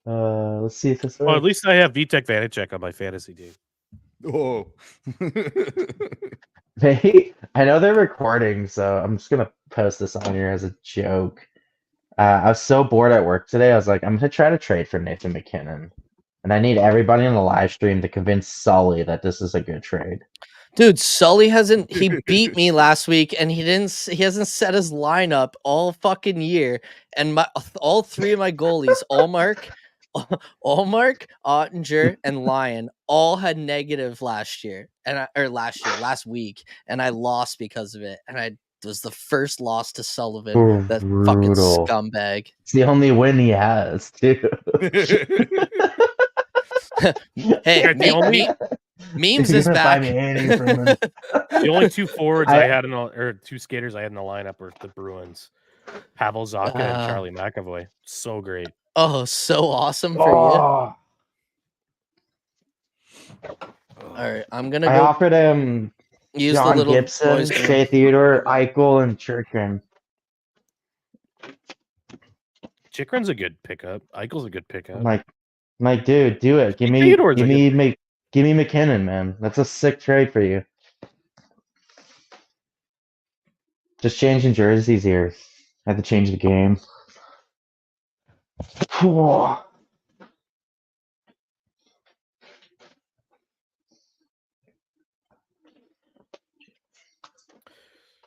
H: Let's see if this
D: Well, at
H: works.
D: least I have Vitek Vanacek on my fantasy team.
G: Oh.
H: I know they're recording, so I'm just gonna post this on here as a joke. I was so bored at work today. I was like, I'm gonna try to trade for Nathan McKinnon, and I need everybody in the live stream to convince Sully that this is a good trade.
A: Dude, Sully he beat me last week, and he hasn't set his lineup all fucking year. And all three of my goalies, Allmark, Ottinger, and Lyon, all had negative last week, and I lost because of it. And I was the first loss to Sullivan, that fucking
H: Brutal.
A: scumbag.
H: It's the only win he has, too.
A: Hey,
D: The only
A: memes
H: You're
A: is
H: gonna
A: back.
H: find me hating from him.
D: the only two forwards I had or two skaters I had in the lineup were the Bruins, Pavel Zacha and Charlie McAvoy. So great.
A: Oh, so awesome for you. All right, I'm gonna
H: I
A: go
H: offered him
A: use
H: John
A: the little
H: Gibson,
A: boys'
H: Shea Theodore, Eichel, and Chikrin.
D: Chikrin's a good pickup. Eichel's a good pickup.
H: I'm like, dude, do it. Give me
D: Theodore's a good
H: McKinnon, man. That's a sick trade for you. Just changing jerseys here. I had to change the game.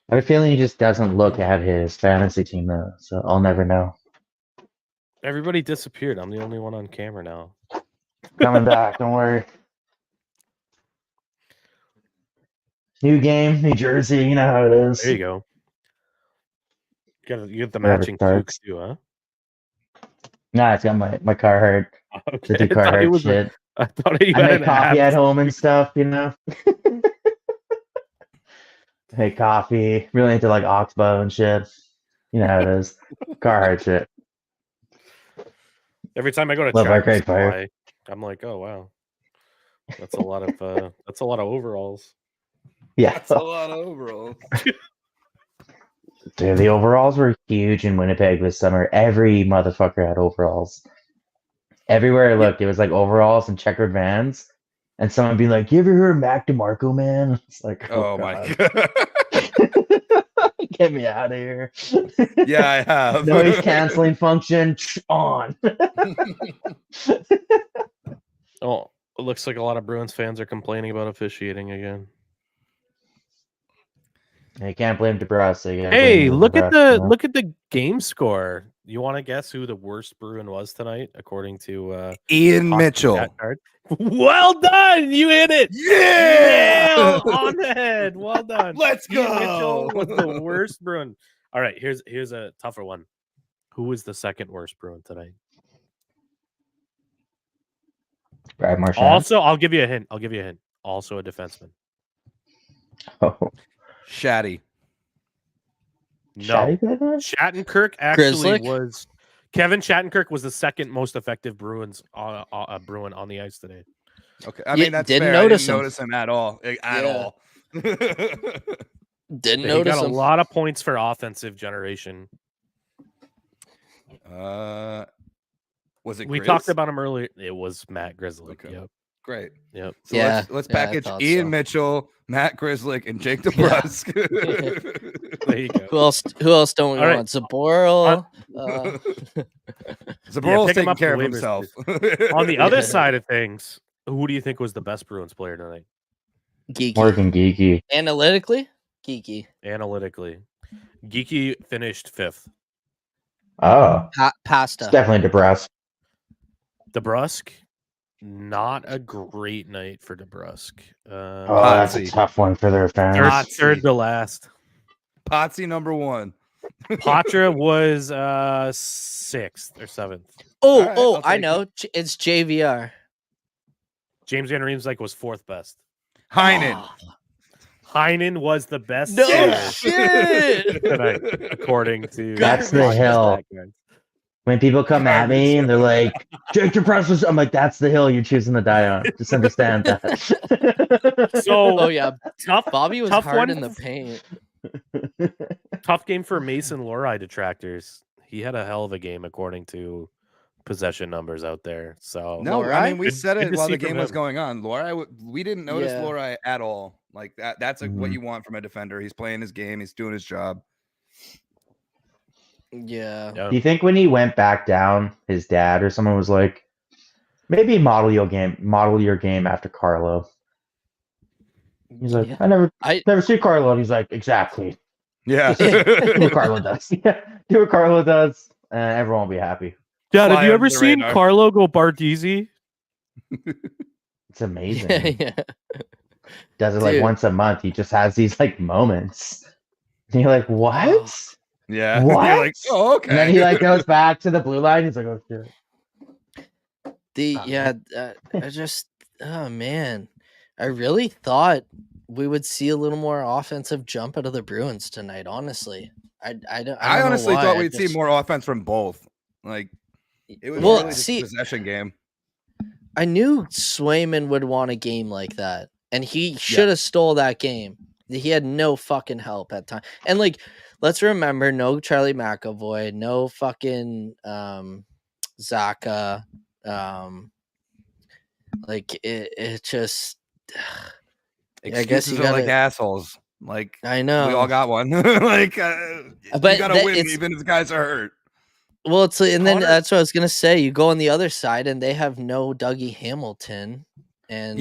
H: I have a feeling he just doesn't look at his fantasy team though, so I'll never know.
D: Everybody disappeared. I'm the only one on camera now.
H: Coming back, don't worry. New game, New Jersey, you know how it is.
D: There you go. You get the
H: Whatever
D: matching
H: starts.
D: Tukes too, huh?
H: Nah, it's got my Carhartt.
D: Okay.
H: The Carhartt shit.
D: I thought you
H: I
D: had
H: make
D: an
H: coffee
D: app.
H: at home and stuff, you know. Make coffee. Really into like Oxbow and shit. You know how it is. Carhartt shit.
D: Every time I go to
H: Love our
D: Tractor
H: great fire.
D: Supply, I'm like, oh wow, that's a lot of overalls.
H: Yeah.
G: That's a lot of overalls.
H: Dude, the overalls were huge in Winnipeg this summer. Every motherfucker had overalls. Everywhere I looked, it was like overalls and checkered Vans. And someone be like, "You ever heard of Mac DeMarco, man?" It's like,
G: Oh my god.
H: Get me out of here.
G: Yeah, I have.
H: Noise canceling function on.
D: Oh, it looks like a lot of Bruins fans are complaining about officiating again.
H: You can't blame DeBrusque. You can't
D: Hey,
H: blame
D: look at
H: DeBrusque,
D: the look at the game score. You want to guess who the worst Bruin was tonight, according to
G: Ian
D: Hockey
G: Mitchell.
D: Stat Card? Well done, you hit it.
G: Yeah!
D: Nail on the head. Well done.
G: Let's
D: Ian
G: go.
D: Mitchell was the worst Bruin. All right, here's a tougher one. Who was the second worst Bruin tonight?
H: Brad Marchand.
D: Also, I'll give you a hint. Also a defenseman.
H: Oh.
G: Shatty.
D: No.
H: Shatty good one?
D: Shattenkirk actually
A: Grzelcyk?
D: was Kevin Shattenkirk was the second most effective Bruin on the ice today.
G: Okay. I
A: You
G: mean, that's
A: didn't
G: fair.
A: notice
G: I
A: him.
G: didn't notice him at all. At
A: Yeah.
G: all.
A: Didn't
D: He
A: notice
D: got a
A: him.
D: lot of points for offensive generation.
G: Was it
D: We
G: Grizz?
D: talked about him earlier. It was Matt Grzelcyk.
G: Okay.
D: Yep.
G: Great.
D: Yep.
G: So
A: Yeah.
G: let's
A: Yeah, I
G: package
A: thought
G: Ian
A: so.
G: Mitchell, Matt Grzelcyk, and Jake DeBrusque.
D: There you go.
A: Who else don't we
D: All right.
A: want? Zaboral.
G: Zaboral's
D: pick him
G: taking
D: up
G: care
D: the
G: of
D: waivers,
G: himself.
D: On the other side of things, who do you think was the best Bruins player tonight?
A: Geeky.
H: Morgan Geeky.
A: Analytically, Geeky.
D: Analytically, Geeky finished 5th.
H: Oh.
A: Pasta.
H: It's definitely DeBrusque.
D: DeBrusque, not a great night for DeBrusque.
H: Oh, that's a
G: Potsy.
H: tough one for their fans.
G: Potsy.
D: Third to last.
G: Potsy #1.
D: Patra was 6th or 7th.
A: Oh,
G: All right, I'll
A: I
G: take
A: know. It's JVR.
D: James Van Riemsdyk was 4th best.
G: Heinen.
A: Oh,
D: Heinen was the best
A: no
D: player
A: shit.
D: tonight, according to
H: That's the
D: Hockey
H: hill.
D: Stat Guide.
H: When people come at me and they're like, Jake DeBrusque was, I'm like, that's the hill you're choosing to die on. Just understand that.
D: So
A: Oh yeah,
D: tough.
A: Bobby was
D: Tough
A: hard
D: one.
A: in the paint.
D: Tough game for Mason Lohrei detractors. He had a hell of a game according to possession numbers out there. So
G: No, I
A: Lohrei?
G: mean we
D: Good-
G: said
D: good
G: it
D: to
G: while
D: see
G: the
D: from
G: game was
D: him.
G: going on. Lohrei, we didn't notice
A: Yeah.
G: Lohrei at all. Like that. That's what
H: Mhm.
G: you want from a defender. He's playing his game. He's doing his job.
A: Yeah.
D: yeah.
H: Do you think when he went back down, his dad or someone was like, maybe model your game after Carlo? He's like,
A: Yeah.
H: I never
A: I-
H: see Carlo. And he's like, exactly.
G: Yeah.
H: Do what Carlo does. Yeah. Do what Carlo does, and everyone will be happy.
D: Dad, have
G: Fly
D: you
G: under
D: ever
G: the
D: seen
G: radar.
D: Carlo go Bartese?
H: It's amazing.
A: Yeah.
H: Does it like
A: Dude.
H: once a month. He just has these like moments. And you're like, what?
A: Oh.
G: Yeah.
H: What?
G: You're like, oh, okay.
H: And then he like goes back to the blue line. He's like, oh shit.
A: I just, oh man, I really thought we would see a little more offensive jump out of the Bruins tonight. Honestly, I don't
G: I
A: know
G: honestly
A: why.
G: thought
A: I
G: we'd see
A: just-
G: more offense from both. Like it was
A: Well,
G: really just
A: see-
G: a possession game.
A: I knew Swayman would want a game like that, and he should have stole that game. He had no fucking help at time. And like, let's remember, no Charlie McAvoy, no fucking Zaka. Like it just. I guess
G: Excuses
A: you
G: are like
A: gotta.
G: assholes. Like
A: I know.
G: we all got one. Like
A: But
G: you gotta
A: that-
G: win
A: it's-
G: even if the guys are hurt.
A: Well, and then
D: Connor-
A: that's what I was gonna say. You go on the other side, and they have no Dougie Hamilton, and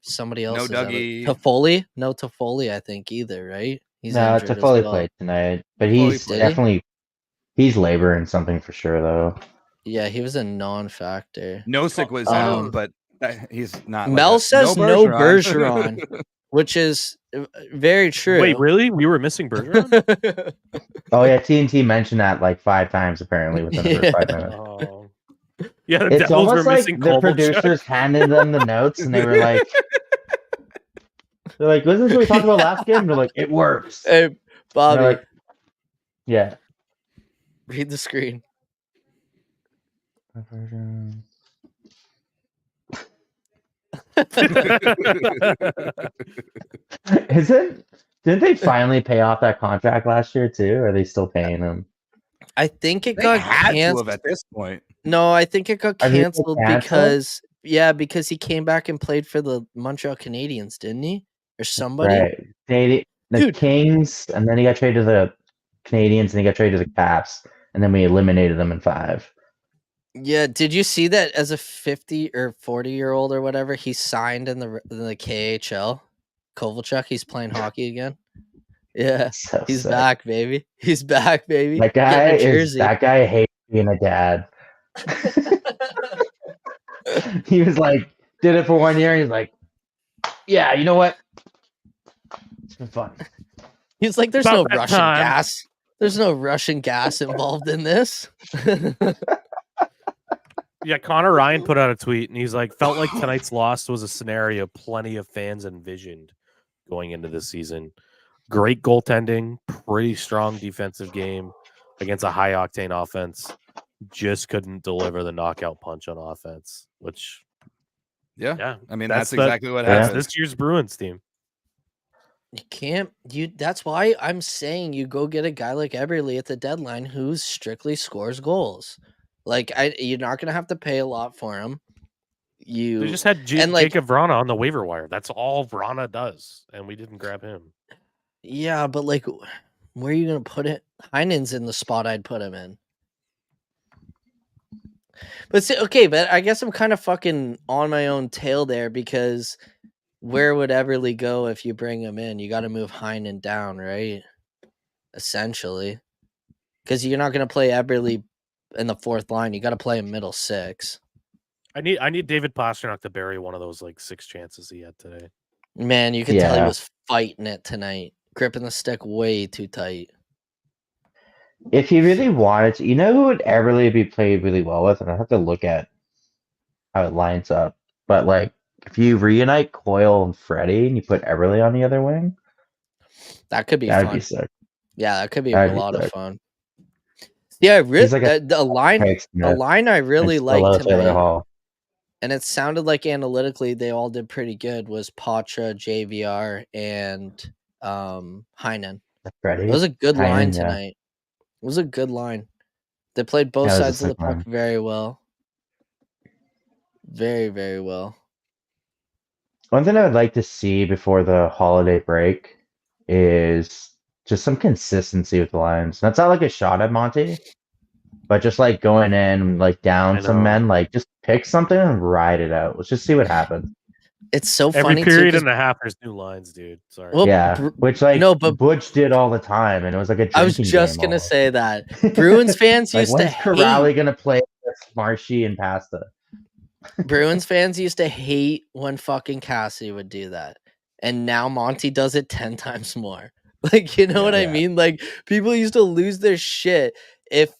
A: somebody else.
G: No
A: is out of-
G: Dougie.
A: Toffoli, no Toffoli, I think either, right? He's
H: No,
A: injured as
H: Toffoli
A: well.
H: played tonight, but
G: Toffoli
H: he's
G: played.
H: definitely he's laboring something for sure though.
A: Yeah, he was a non-factor.
G: Nosek was but he's not.
A: Mel
G: like
A: says no Bergeron, which is very true.
D: Wait, really? We were missing Bergeron?
H: Oh yeah, TNT mentioned that like 5 times apparently within the first 5 minutes.
D: Oh. Yeah, the
H: It's
D: Devils
H: almost
D: were
H: like
D: missing
H: the
D: Kovalchuk.
H: producers handed them the notes and they were like, they're like, "Was this what we talked about last game?" And they're like, "It works."
A: Hey, Bobby.
H: Like, yeah.
A: Read the screen.
H: Didn't they finally pay off that contract last year too? Or are they still paying him?
A: I think it
G: They
A: got
G: had to
A: canceled
G: have at this point.
A: No, I think it got
H: Are they
A: canceled
H: canceled?
A: because he came back and played for the Montreal Canadiens, didn't he? Or somebody?
H: Right. The
A: Dude.
H: Kings, and then he got traded to the Canadiens, and he got traded to the Caps, and then we eliminated them in 5.
A: Yeah, did you see that as a 50 or 40-year-old or whatever, he signed in the KHL? Kovalchuk, he's playing hockey again. Yeah,
H: So
A: he's
H: sick.
A: back, baby. He's back, baby.
H: That guy hates being a dad. He was like, did it for 1 year, and he's like, yeah, you know what? It's been fun.
A: He's like, there's
D: About
A: no
D: that
A: Russian
D: time.
A: gas. There's no Russian gas involved in this.
D: Yeah, Connor Ryan put out a tweet and he's like, felt like tonight's loss was a scenario plenty of fans envisioned going into this season. Great goaltending, pretty strong defensive game against a high octane offense. Just couldn't deliver the knockout punch on offense, which
G: Yeah. I mean,
D: that's
G: that's exactly what
D: that's
G: happened.
D: this year's Bruins team.
A: You can't. That's why I'm saying you go get a guy like Eberle at the deadline who strictly scores goals. Like you're not gonna have to pay a lot for him.
D: They just had Jacob Vrana on the waiver wire. That's all Vrana does, and we didn't grab him.
A: Yeah, but like, where are you gonna put it? Heinen's in the spot I'd put him in. But okay, but I guess I'm kind of fucking on my own tail there because where would Eberle go if you bring him in? You got to move Heinen down, right? Essentially, because you're not going to play Eberle in the 4th line. You got to play him middle 6.
D: I need David Pastrnak to bury one of those like 6 chances he had today.
A: Man, you could tell he was fighting it tonight, gripping the stick way too tight.
H: If he really wanted to, you know who would Eberle be played really well with? And I have to look at how it lines up. But like, if you reunite Coyle and Freddie and you put Eberle on the other wing,
A: that could be
H: that'd
A: fun.
H: be sick.
A: Yeah, that could be a lot of fun. Yeah, the line I really liked tonight, and it sounded like analytically they all did pretty good, was Patra, JVR, and Heinen.
H: Freddie?
A: It was a good line
H: Heinen,
A: tonight. It was a good line. They played both sides of the puck very well. Very, very well.
H: One thing I would like to see before the holiday break is just some consistency with the lines. That's not like a shot at Monty, but just like going in, like down some men, like just pick something and ride it out. Let's just see what happens.
A: It's so
D: Every
A: funny.
D: period and a half, there's new lines, dude. Sorry.
A: Well,
H: yeah, which like
A: but
H: Butch did all the time, and it was like a drinking
A: I was just gonna
H: almost.
A: say that Bruins fans
H: like,
A: used to
H: when's Corrali gonna play with Marshy and Pasta?
A: Bruins fans used to hate when fucking Cassidy would do that, and now Monty does it 10 times more. Like, you know what I mean? Like, people used to lose their shit if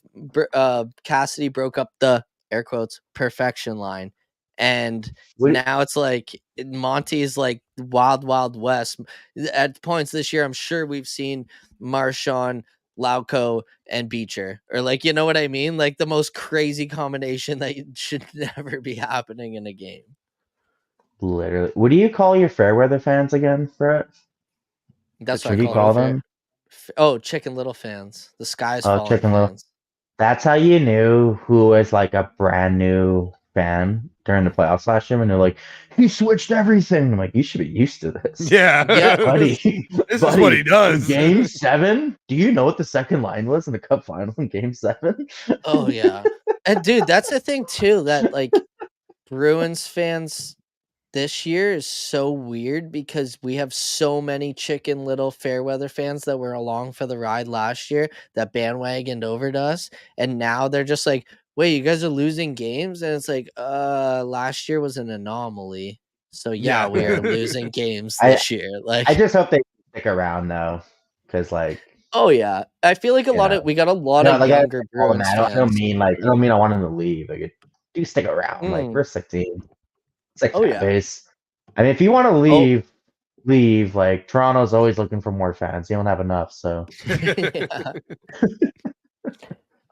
A: Cassidy broke up the air quotes perfection line. And now it's like Monty's like wild, wild west. At points this year, I'm sure we've seen Marchand, Lauko, and Beecher. Or like, you know what I mean? Like the most crazy combination that should never be happening in a game.
H: Literally. What do you call your Fairweather fans again, Brett?
A: That's
H: what you call them.
A: Chicken Little fans. The Sky's Falling
H: Chicken
A: fans.
H: Little. That's how you knew who was like a brand new fan during the playoffs last year when they're like, he switched everything. I'm like, you should be used to this.
G: Yeah,
H: buddy.
G: This is what he does.
H: Game 7? Do you know what the second line was in the Cup final in Game 7?
A: Oh yeah, and dude, that's the thing too. That like Bruins fans this year is so weird because we have so many Chicken Little Fairweather fans that were along for the ride last year that bandwagoned over to us, and now they're just like, wait, you guys are losing games? And it's like, last year was an anomaly. So yeah, we are losing games this year. Like,
H: I just hope they stick around though, because like,
A: oh yeah, I feel like we got a lot of younger Bruins
H: I
A: fans.
H: don't mean I want them to leave. Like, do stick around. Like, we're a sick team. It's like fan base. I mean, if you want to leave. Like, Toronto's always looking for more fans. You don't have enough, so.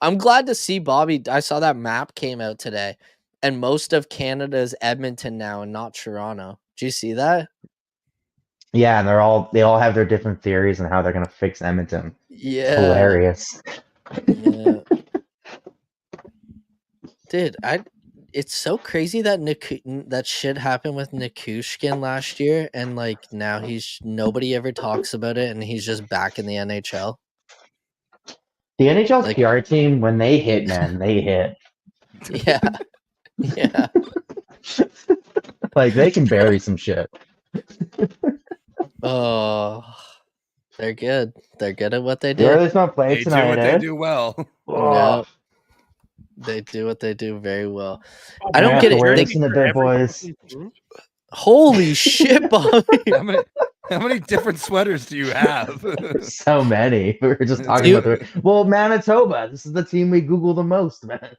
A: I'm glad to see Bobby. I saw that map came out today, and most of Canada is Edmonton now and not Toronto. Do you see that?
H: Yeah, and they all have their different theories on how they're gonna fix Edmonton.
A: Yeah,
H: it's hilarious.
A: Yeah. Dude, it's so crazy that that shit happened with Nikushkin last year, and like now nobody ever talks about it, and he's just back in the NHL.
H: The NHL's PR team, when they hit, man, they hit.
A: Yeah. Yeah.
H: Like, they can bury some shit.
A: Oh, they're good. They're good at what they do.
H: They're not playing tonight.
G: Do what they do well.
A: Yeah. They do what they do very well. I don't get it.
H: We're in the bit, boys.
A: Holy shit, Bobby.
G: How many different sweaters do you have?
H: So many. We were just talking about well, Manitoba. This is the team we Google the most, man.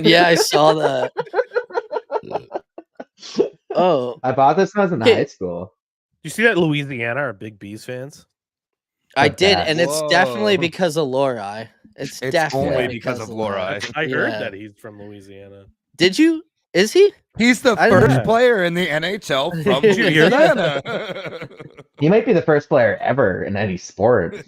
A: Yeah, I saw that. Oh.
H: I bought this when I was in high school.
D: You see that Louisiana are big Bees fans?
A: I did, and it's definitely because of Lori. It's definitely
G: only because of Lori.
D: I heard that he's from Louisiana.
A: Did you? Is he?
G: He's the first player in the NHL from Louisiana.
H: He might be the first player ever in any sport.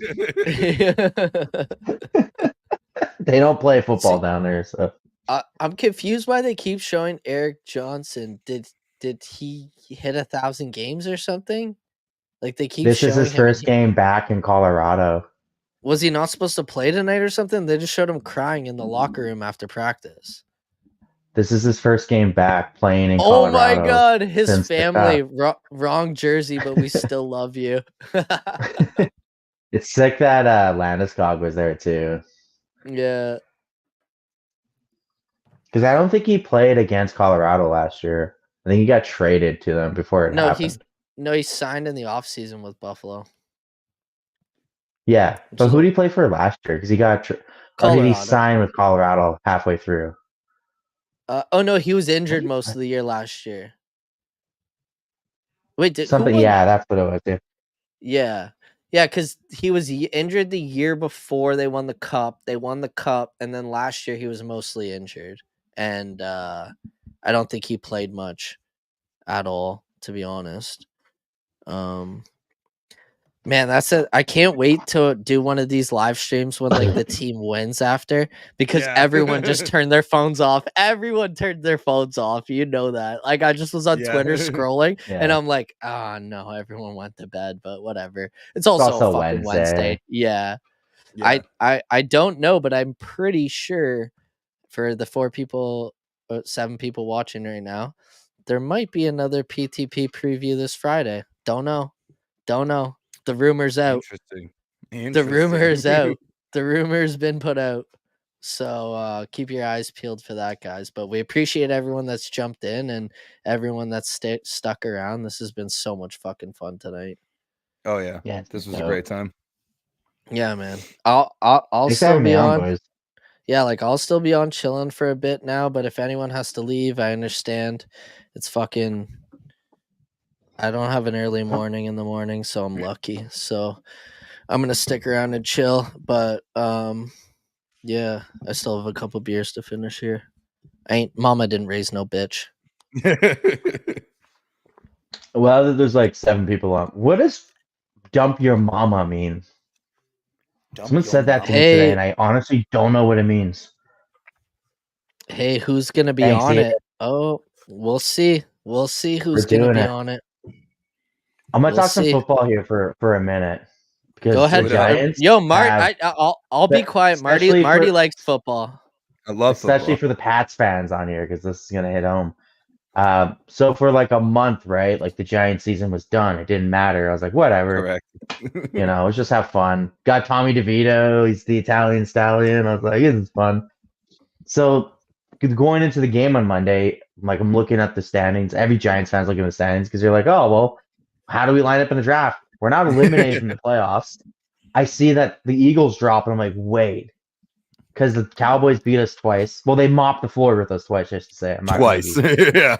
H: They don't play football down there, so
A: I'm confused why they keep showing Eric Johnson. Did he hit 1,000 games or something? Like, they keep.
H: This is his first game back in Colorado.
A: Was he not supposed to play tonight or something? They just showed him crying in the locker room after practice.
H: This is his first game back playing in Colorado.
A: Oh my God, his family. Wrong jersey, but we still love you.
H: It's sick that Landeskog was there too.
A: Yeah.
H: Because I don't think he played against Colorado last year. I think he got traded to them before it happened.
A: He signed in the offseason with Buffalo.
H: Yeah, but who did he play for last year? Because he got or did he sign with Colorado halfway through?
A: Oh no, he was injured most of the year last year. Wait,
H: something? Yeah, that's what it was.
A: Yeah, because he was injured the year before they won the cup. They won the cup, and then last year he was mostly injured, and I don't think he played much at all, to be honest. Man, I can't wait to do one of these live streams when like the team wins after, because everyone just turned their phones off. Everyone turned their phones off. You know that. Like, I just was on Twitter scrolling and I'm like, oh no, everyone went to bed, but whatever. It's also a fucking Wednesday. Yeah. I don't know, but I'm pretty sure for the 7 people watching right now, there might be another PTP preview this Friday. Don't know. The rumor's out.
G: Interesting.
A: The rumor's out. The rumor's been put out. So keep your eyes peeled for that, guys. But we appreciate everyone that's jumped in and everyone that's stuck around. This has been so much fucking fun tonight.
G: Oh yeah. This was a great time.
A: Yeah, man. I'll still be on. Boys. Yeah, like I'll still be on chilling for a bit now. But if anyone has to leave, I understand. It's fucking. I don't have an early morning in the morning, so I'm lucky. So I'm gonna stick around and chill. But yeah, I still have a couple beers to finish here. Mama didn't raise no bitch.
H: Well, there's like 7 people on. What does dump your mama mean? Someone said that to me today, and I honestly don't know what it means.
A: Hey, who's gonna be on it? Oh, we'll see. We'll see who's gonna be on it.
H: I'm gonna talk some football here for a minute.
A: Go ahead, Giants. Yo, I'll be quiet. Marty likes football.
G: I love
H: football. Especially for the Pats fans on here, because this is gonna hit home. So for like a month, right? Like the Giants season was done. It didn't matter. I was like, whatever.
G: Correct.
H: Let's just have fun. Got Tommy DeVito. He's the Italian stallion. I was like, this is fun. So going into the game on Monday, like I'm looking at the standings. Every Giants fan's looking at the standings because you're like, oh, well, how do we line up in the draft? We're not eliminated from the playoffs. I see that the Eagles drop, and I'm like, wait. Because the Cowboys beat us twice. Well, they mopped the floor with us twice, just to say. I'm not
G: Twice. Yeah.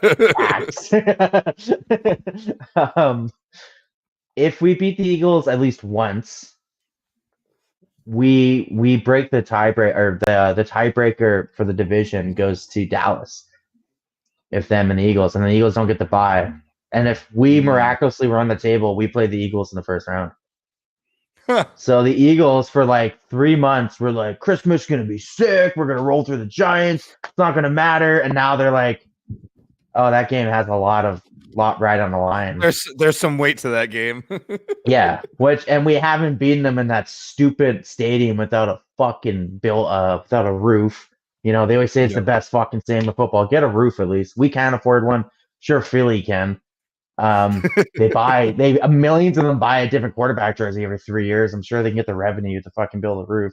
H: If we beat the Eagles at least once, we break the tiebreak, or the tiebreaker for the division goes to Dallas. If them and the Eagles, and the Eagles don't get the bye. And if we miraculously run the table, we play the Eagles in the first round. So the Eagles, for like 3 months, were like, Christmas is going to be sick. We're going to roll through the Giants. It's not going to matter. And now they're like, oh, that game has a lot right on the line.
G: There's some weight to that game.
H: Yeah, and we haven't beaten them in that stupid stadium without a fucking without a roof. They always say it's the best fucking stadium of football. Get a roof at least. We can't afford one. Sure, Philly can. Millions of them buy a different quarterback jersey every 3 years. I'm sure they can get the revenue to fucking build a roof.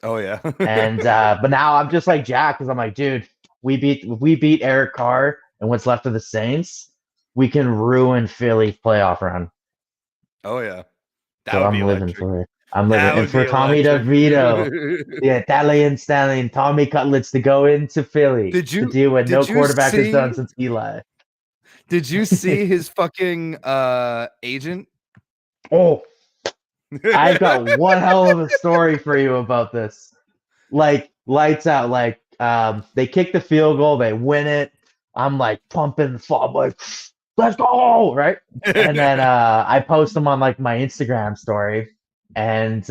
G: Oh yeah.
H: And but now I'm just like Jack, because I'm like, dude, we beat Eric Carr and what's left of the Saints, we can ruin Philly's playoff run.
G: Oh yeah.
H: So I'm living for it. I'm living, and for Tommy DeVito, the Italian stallion, Tommy Cutlets, to go into Philly to do what no quarterback has done since Eli.
G: Did you see his fucking agent?
H: Oh, I've got one hell of a story for you about this. Like, lights out. Like, they kick the field goal, they win it. I'm like pumping the fall, like, let's go, right? And then I post them on like my Instagram story, and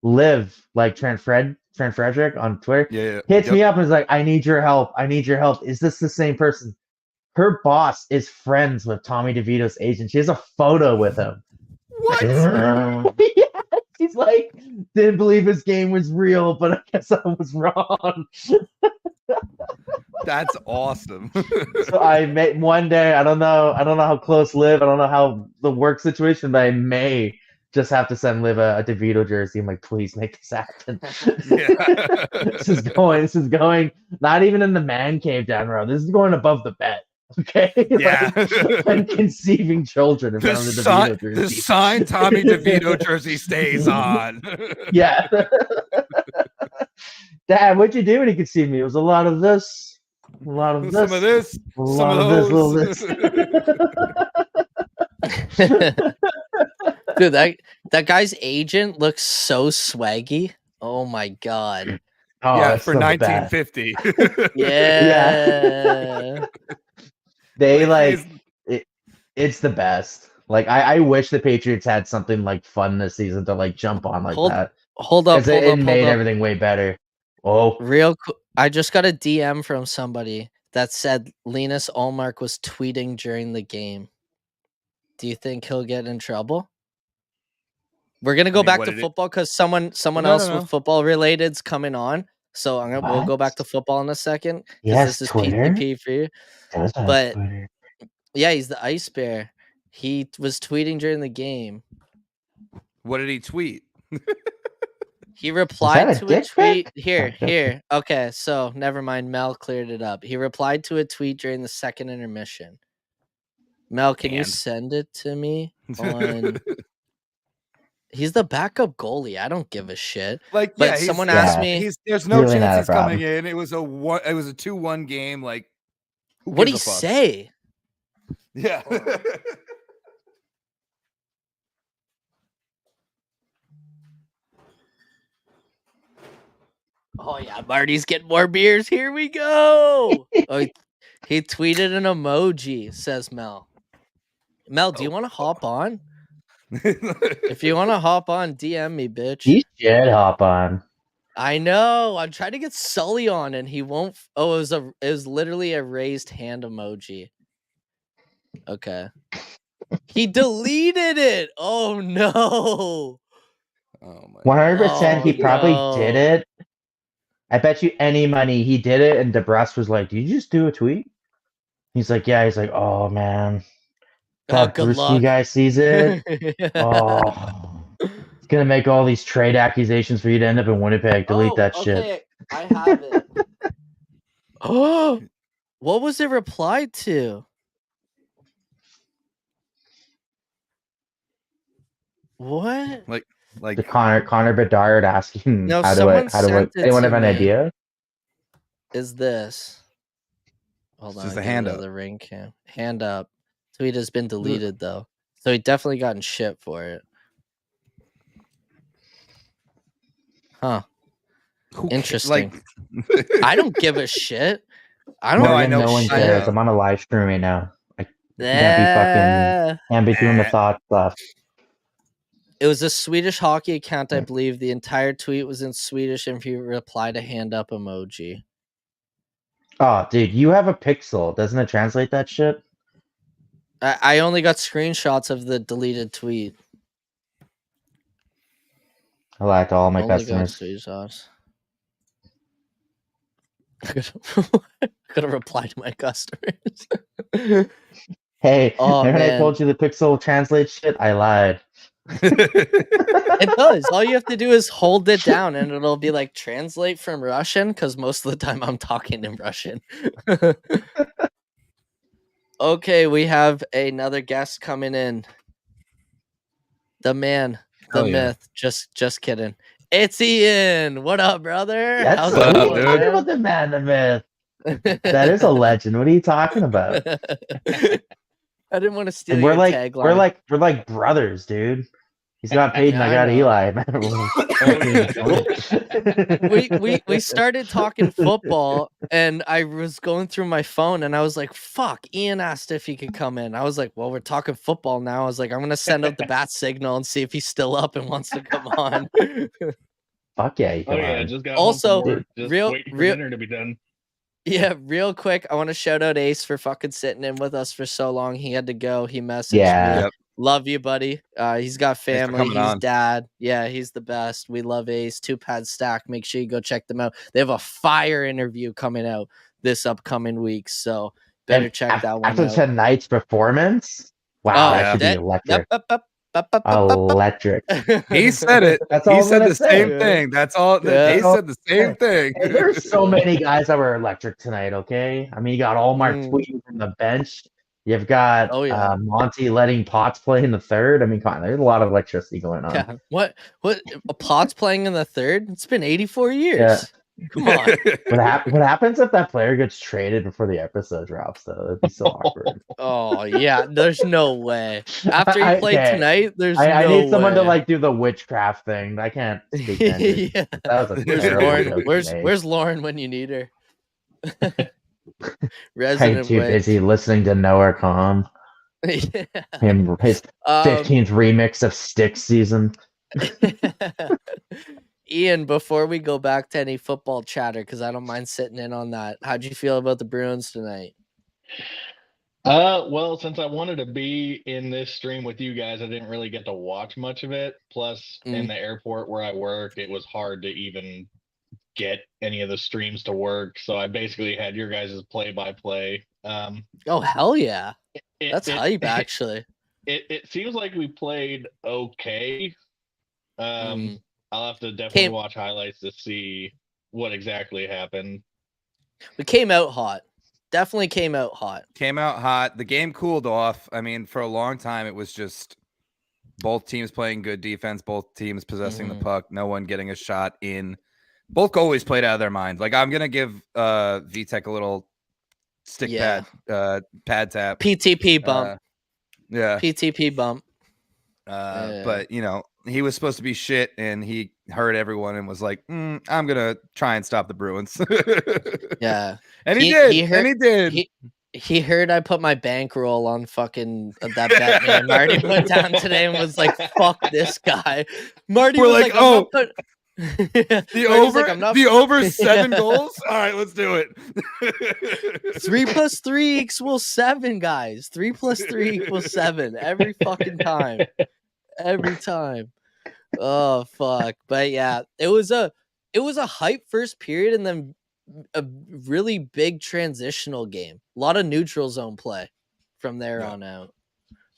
H: Liv, like Trent Frederick on Twitter, hits me up and is like, I need your help. Is this the same person? Her boss is friends with Tommy DeVito's agent. She has a photo with him.
G: What?
H: Yeah, she's like, didn't believe his game was real, but I guess I was wrong.
G: That's awesome.
H: So I may one day, I don't know how close Liv, I don't know how the work situation, but I may just have to send Liv a DeVito jersey. I'm like, please make this happen.
G: Yeah.
H: This is going not even in the man cave down the road. This is going above the bed. Okay.
G: Yeah.
H: I'm conceiving children in front of the DeVito jersey.
G: The signed Tommy DeVito jersey stays on.
H: Yeah. Dad, what'd you do when you could see me? It was a lot of this, a lot of this,
G: some of this,
H: a
G: some
H: lot
G: of
H: this,
G: those.
H: little this.
A: Dude, that guy's agent looks so swaggy. Oh my god.
H: Oh,
G: yeah,
H: it's
G: for
H: so
G: 1950.
A: Yeah.
H: They like it, it's the best. Like I wish the Patriots had something like fun this season to like jump on like that.
A: Hold up,
H: It made everything way better. Oh,
A: real quick. I just got a DM from somebody that said Linus Ullmark was tweeting during the game. Do you think he'll get in trouble? We're gonna go back to football because someone else with football related's coming on. So we'll go back to football in a second.
H: Yes,
A: this is
H: Twitter?
A: PCP for you. But yeah, he's the Ice Bear. He was tweeting during the game.
G: What did he tweet?
A: He replied to a tweet.
H: pic?
A: Here. Okay, so never mind. Mel cleared it up. He replied to a tweet during the second intermission. Mel, can you send it to me? He's the backup goalie. I don't give a shit.
G: Like,
A: but someone asked me.
G: There's no chance he's coming in. It was a 2-1 game. Like,
A: what'd he say?
G: Yeah.
A: Oh yeah, Marty's getting more beers. Here we go. He tweeted an emoji, says Mel. Mel, do you want to hop on? If you want to hop on, DM me, bitch.
H: You should hop on.
A: I know. I'm trying to get Sully on, and he won't. Oh, it was literally a raised hand emoji. Okay. He deleted it. Oh no.
G: Oh my.
H: 100%. He probably did it. I bet you any money he did it, and DeBrusque was like, "Did you just do a tweet?" He's like, yeah. He's like, oh man, that
A: good
H: Brewski
A: luck.
H: guy sees it. Oh, it's gonna make all these trade accusations for you to end up in Winnipeg. Delete that shit.
A: Okay, I have it. Oh, what was it replied to? What?
G: Like
H: The Connor Bedard asking,
A: No,
H: how do
A: someone
H: I
A: sent it
H: anyone
A: to
H: have an
A: me.
H: idea?
A: Is this? Hold
G: It's
A: on,
G: just a
A: get
G: hand
A: rid of
G: up.
A: the ring cam. Hand up. Tweet has been deleted though, so he definitely gotten shit for it. Huh? Interesting. I don't give a shit. I don't.
G: No, I
H: Morgan,
G: know
H: no one
G: shit.
H: cares. I'm on a live stream right now. I
A: Yeah.
H: can't be doing the thought stuff.
A: It was a Swedish hockey account, I believe. The entire tweet was in Swedish, and if you replied, a hand up emoji.
H: Oh, dude, you have a pixel. Doesn't it translate that shit?
A: I only got screenshots of the deleted tweet.
H: I lied to all my
A: Only got
H: customers.
A: screenshots. Gotta reply to my customers.
H: Hey,
A: Oh,
H: when I
A: man.
H: told you the pixel translates shit, I lied.
A: It does. All you have to do is hold it down and it'll be like translate from Russian, because most of the time I'm talking in Russian. Okay, we have another guest coming in. The man, the
G: Hell yeah.
A: myth. Just kidding. It's Ian. What up, brother?
H: That's
A: How's
H: what
A: it
H: are you
A: going,
H: talking
A: man?
H: about, the man, the myth. That is a legend. What are you talking about?
A: I didn't want to steal
H: And
A: your tagline.
H: we're like brothers, dude. He's got Peyton,
A: Yeah,
H: I
A: I
H: got
A: know.
H: Eli.
A: we started talking football, and I was going through my phone, and I was like, "Fuck!" Ian asked if he could come in. I was like, "Well, we're talking football now." I was like, "I'm gonna send out the bat signal and see if he's still up and wants to come on."
H: Fuck yeah, you
I: Oh
H: come
I: yeah,
H: on.
I: just got
A: Also,
I: home from work, just waiting for dinner to be done.
A: Yeah, real quick, I want to shout out Ace for fucking sitting in with us for so long. He had to go. He messaged
H: Yeah.
A: me.
G: Yep.
A: Love you, buddy. He's got
G: for
A: family.
G: coming
A: He's
G: on.
A: dad. Yeah, he's the best. We love Ace. 2-pad stack. Make sure you go check them out. They have a fire interview coming out this upcoming week, so better
H: And
A: check that one
H: after
A: out.
H: tonight's performance, wow, that should be electric. Electric.
G: He said it.
H: That's all
G: He
H: I'm
G: said
H: gonna
G: the
H: say.
G: same thing. That's all.
A: Yeah.
G: He said the same thing.
H: Hey, there's so many guys that were electric tonight, okay? I mean, you got Omar
A: Mm.
H: tweeting from the bench. You've got
A: Oh, yeah.
H: Monty letting Potts play in the third. I mean, come on, there's a lot of electricity going on.
A: Yeah. What? Potts playing in the third? It's been 84 years.
H: Yeah.
A: Come on.
H: What happens if that player gets traded before the episode drops, though? It'd be so awkward.
A: Oh, yeah. There's no way. After he played tonight, there's no way.
H: I need someone to like do the witchcraft thing. I can't speak English.
A: Yeah.
H: That was a
A: Where's
H: terrible
A: Lauren?
H: joke
A: Where's
H: to make.
A: Where's Lauren when you need her?
H: I'm
A: Resident
H: too busy listening to Noah Calm.
A: Yeah.
H: His 15th remix of Styx season.
A: Ian, before we go back to any football chatter, because I don't mind sitting in on that, how'd you feel about the Bruins tonight?
I: Well, since I wanted to be in this stream with you guys, I didn't really get to watch much of it. Plus, in the airport where I worked, it was hard to even get any of the streams to work. So I basically had your guys' play-by-play.
A: Oh, hell yeah. That's hype, actually.
I: It seems like we played okay. I'll have to definitely watch highlights to see what exactly happened.
A: We came out hot. Definitely came out hot.
G: Came out hot. The game cooled off. I mean, for a long time, it was just both teams playing good defense, both teams possessing the puck, no one getting a shot in. Both goalies played out of their minds. Like, I'm going to give VTech a little stick pad tap.
A: PTP bump.
G: Yeah.
A: PTP bump.
G: But, you know, he was supposed to be shit, and he heard everyone and was like, I'm going to try and stop the Bruins.
A: Yeah.
G: And he did.
A: He heard I put my bankroll on fucking that bet man Marty put down today and was like, fuck this guy. Marty was like,
G: oh,
A: the
G: over 7 goals? All right, let's do it.
A: 3 + 3 equals 7, guys. 3 + 3 equals 7 every fucking time. Every time. Oh fuck. But yeah, it was a hype first period, and then a really big transitional game. A lot of neutral zone play from there on out.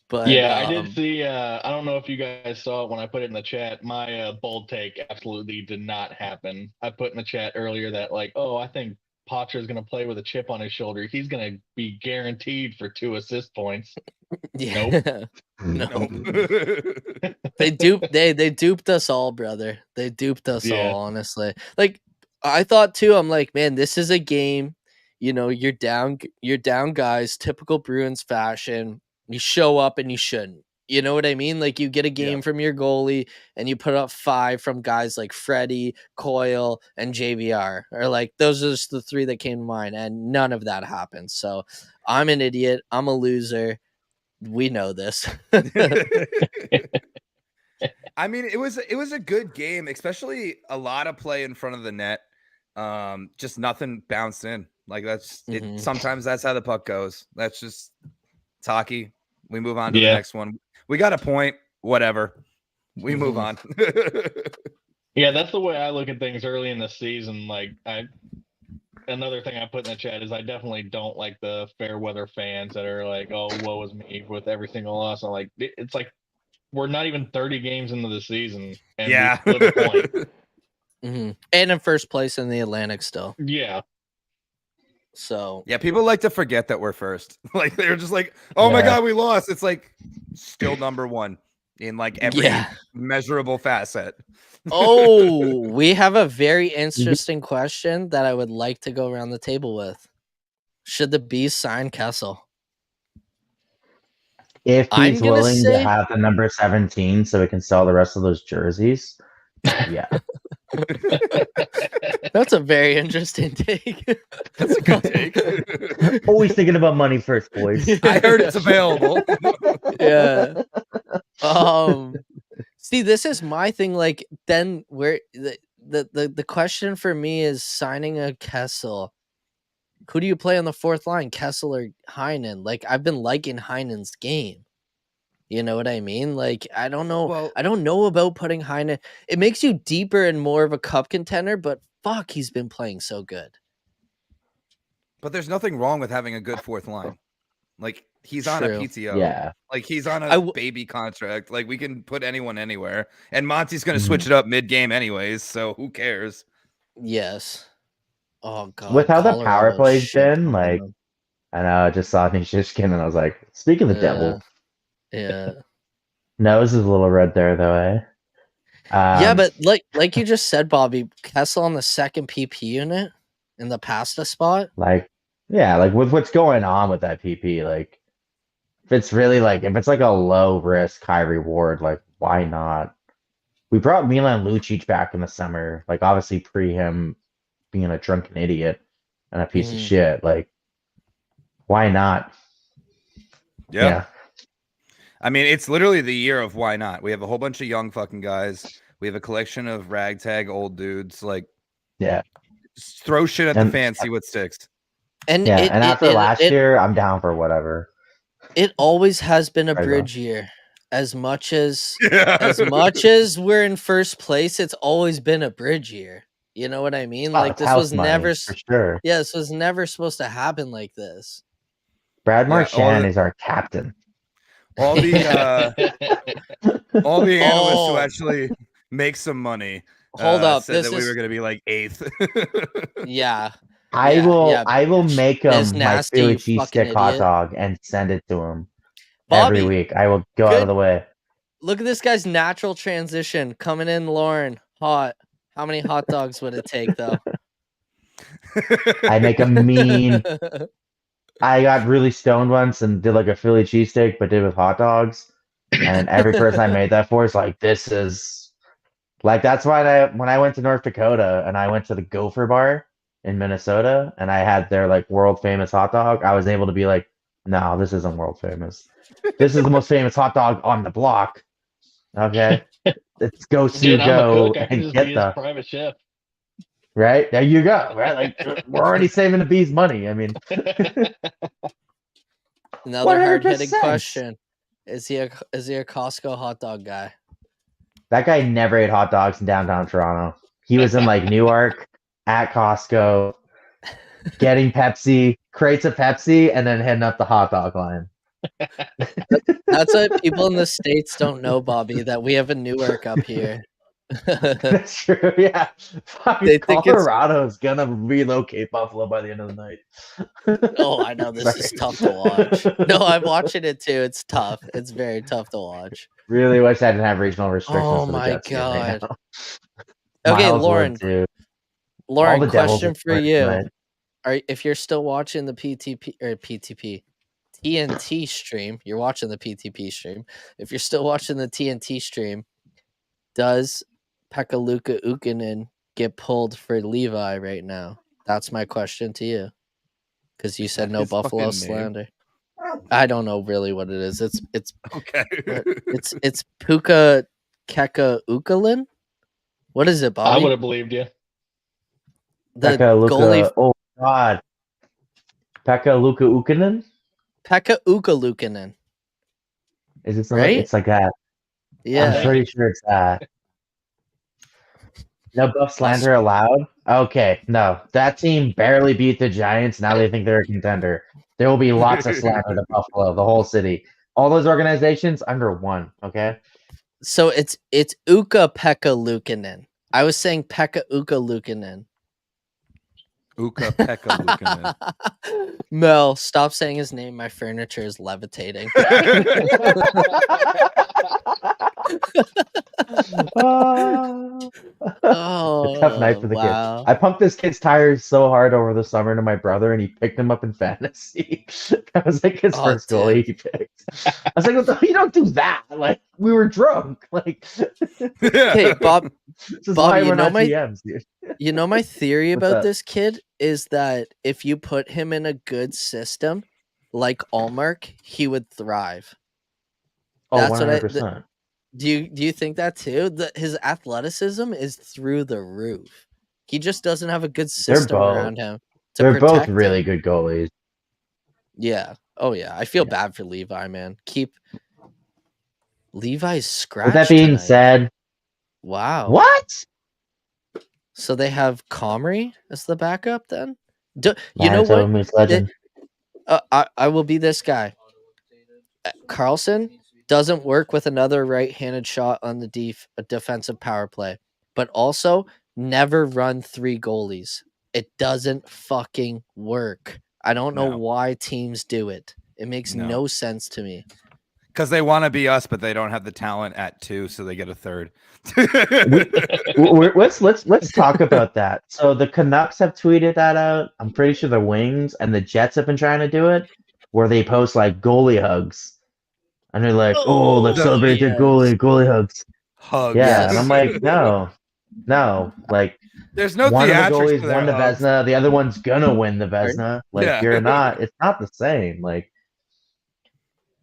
A: But
I: yeah, I did see. I don't know if you guys saw it when I put it in the chat. My bold take absolutely did not happen. I put in the chat earlier that like, oh, I think Potter is going to play with a chip on his shoulder. He's going to be guaranteed for 2 assist points.
A: Yeah.
I: Nope.
A: They duped us all, brother. They duped us all, honestly. Like I thought too, I'm like, man, this is a game, you're down guys, typical Bruins fashion. You show up and you shouldn't. You know what I mean? Like you get a game from your goalie and you put up 5 from guys like Freddie, Coyle, and JVR. Or like those are just the 3 that came to mind, and none of that happened. So I'm an idiot. I'm a loser. We know this.
G: I mean, it was a good game, especially a lot of play in front of the net. Just nothing bounced in. Like that's it. Sometimes that's how the puck goes. That's just it's hockey. We move on to the next one. We got a point. Whatever. We move on.
I: Yeah, that's the way I look at things early in the season. Like another thing I put in the chat is I definitely don't like the fair weather fans that are like, oh, woe is me with every single loss. I'm like, it's like we're not even 30 games into the season, and we split a point.
A: And in first place in the Atlantic still.
I: Yeah.
A: So
G: yeah, people like to forget that we're first. Like they're just like, oh my god, we lost. It's like still number 1 in like every measurable facet.
A: Oh, we have a very interesting question that I would like to go around the table with. Should the Bees sign Kessel?
H: If he's willing to have the number 17 so we can sell the rest of those jerseys, yeah.
A: That's a very interesting take.
G: That's a good take.
H: Always thinking about money first, boys.
G: I heard it's available.
A: Yeah. See, this is my thing. Like, then where the question for me is signing a Kessel. Who do you play on the 4th line, Kessel or Heinen? Like, I've been liking Heinen's game. You know what I mean? Like, I don't know.
G: Well,
A: I don't know about putting Heinen. It makes you deeper and more of a cup contender, but fuck, he's been playing so good.
G: But there's nothing wrong with having a good 4th line. Like, he's on a PTO.
H: Yeah.
G: Like, he's on a baby contract. Like, we can put anyone anywhere. And Monty's going to switch it up mid-game anyways, so who cares?
A: Yes. Oh, God.
H: With how the power play's been, like, I know, I just saw Nishishkin and I was like, speaking of the devil.
A: Yeah.
H: Nose is a little red there, though, eh?
A: Yeah, but like you just said, Bobby, Kessel on the 2nd PP unit in the pasta spot.
H: Like, yeah, like with what's going on with that PP, like if it's really like if it's like a low risk, high reward, like why not? We brought Milan Lucic back in the summer, like obviously pre him being a drunken idiot and a piece of shit. Like, why not?
G: Yeah. I mean, it's literally the year of why not. We have a whole bunch of young fucking guys. We have a collection of ragtag old dudes. Like, just throw shit at the fans, see what sticks.
A: And
H: after last year, I'm down for whatever.
A: It always has been a bridge year. As much as we're in first place, it's always been a bridge year. You know what I mean? Like this was never
H: for sure.
A: Yeah, this was never supposed to happen like this.
H: Brad Marchand is our captain.
G: All the analysts who actually make some money
A: said
G: that we were going to be like 8th.
H: I will make him my Philly cheesesteak hot dog and send it to him every week. I will go out of the way.
A: Look at this guy's natural transition coming in, Lauren. Hot. How many hot dogs would it take, though?
H: I make a mean. I got really stoned once and did like a Philly cheesesteak, but did with hot dogs. And every person I made that for is like, this is like, that's why when I went to North Dakota and I went to the Gopher Bar in Minnesota and I had their like world famous hot dog, I was able to be like, no, this isn't world famous. This is the most famous hot dog on the block. Okay. Let's go and get the
I: private chef.
H: Right? There you go. Right? Like we're already saving the bees money. I mean,
A: another hard-hitting question. Is he a Costco hot dog guy?
H: That guy never ate hot dogs in downtown Toronto. He was in like Newark at Costco. getting Pepsi, crates of Pepsi, and then heading up the hot dog line.
A: That's what people in the States don't know, Bobby, that we have a Newark up here.
H: That's true. Yeah,
A: They think it's
H: Colorado's gonna relocate Buffalo by the end of the night.
A: oh, I know this is tough to watch. No, I'm watching it too. It's tough. It's very tough to watch.
H: Really wish I didn't have regional restrictions
A: Oh
H: for the
A: my
H: Jets game right
A: god.
H: now.
A: Okay,
H: Miles would
A: Lauren.
H: too. All
A: Lauren,
H: the Devils
A: question
H: are
A: for
H: winning
A: you.
H: tonight.
A: If you're still watching the TNT stream, you're watching the PTP stream. If you're still watching the TNT stream, does Pekka Ukkonen get pulled for Levi right now? That's my question to you. Because you said no
G: his
A: Buffalo
G: fucking name?
A: slander. I don't know really what it is. It's
G: Okay.
A: it's Puka Keka Ukkonen. What is it, Bobby?
I: I would have believed you.
A: The
H: Pekka
A: goalie
H: Luka. Oh God. Pekka Luka Ukkonen.
A: Pekka Ukkonen.
H: Is it something?
A: Right?
H: It's like that.
A: Yeah.
H: I'm pretty sure it's that. No Buff slander allowed? Okay, no. That team barely beat the Giants. Now they think they're a contender. There will be lots of slander to Buffalo, the whole city. All those organizations under one, okay?
A: So it's Ukko-Pekka Luukkonen. I was saying Pekka Ukko-Luukkonen.
G: Ukko-Pekka Luukkonen.
A: Mel, stop saying his name. My furniture is levitating.
H: A tough night for the
A: wow.
H: kid. I pumped this kid's tires so hard over the summer to my brother, and he picked him up in fantasy. That was like his first goalie he picked. I was like, you don't do that. Like, we were drunk. Like,
A: hey, Bob,
H: Bob,
A: you know my
H: GMs, dude.
A: You know my theory
H: What's
A: about
H: that?
A: this kid is that if you put him in a good system like Allmark, he would thrive.
H: Oh,
A: That's
H: 100%.
A: Do you think that too? His athleticism is through the roof. He just doesn't have a good system around him.
H: They're both really good goalies.
A: Yeah. Oh yeah. I feel bad for Levi, man. Keep Levi's scratched.
H: With that being said,
A: wow.
H: What?
A: So they have Comrie as the backup then? You know what?
H: Legend.
A: I will be this guy. Carlson doesn't work with another right-handed shot on the defensive power play, but also never run 3 goalies. It doesn't fucking work. I don't know why teams do it. It makes no sense to me.
G: Because they want to be us, but they don't have the talent at 2, so they get a 3rd.
H: Let's talk about that. So the Canucks have tweeted that out. I'm pretty sure the Wings and the Jets have been trying to do it, where they post like goalie hugs, and they're like, "Oh, let's celebrate your goalie hugs."
G: Hugs.
H: Yeah, and I'm like, no, like.
G: There's no
H: one of the
G: theatrics
H: goalies
G: to
H: won the
G: hugs.
H: Vezina. The other one's gonna win the Vezina. Like
G: Yeah.
H: you're not. It's not the same. Like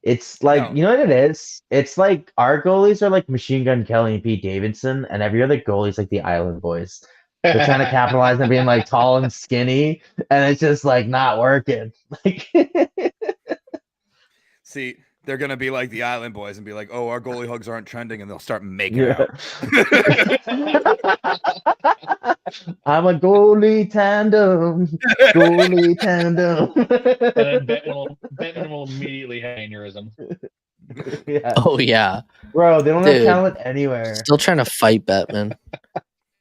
H: it's like you know what it is. It's like our goalies are like Machine Gun Kelly and Pete Davidson, and every other goalie's like the Island Boys. They're trying to capitalize on being like tall and skinny, and it's just like not working. Like,
G: see. They're gonna be like the Island Boys and be like, "Oh, our goalie hugs aren't trending," and they'll start making out.
H: I'm a goalie tandem.
I: And then Bettman will immediately have aneurysm.
H: Yeah.
A: Oh yeah,
H: bro, they don't have talent anywhere.
A: Still trying to fight Bettman.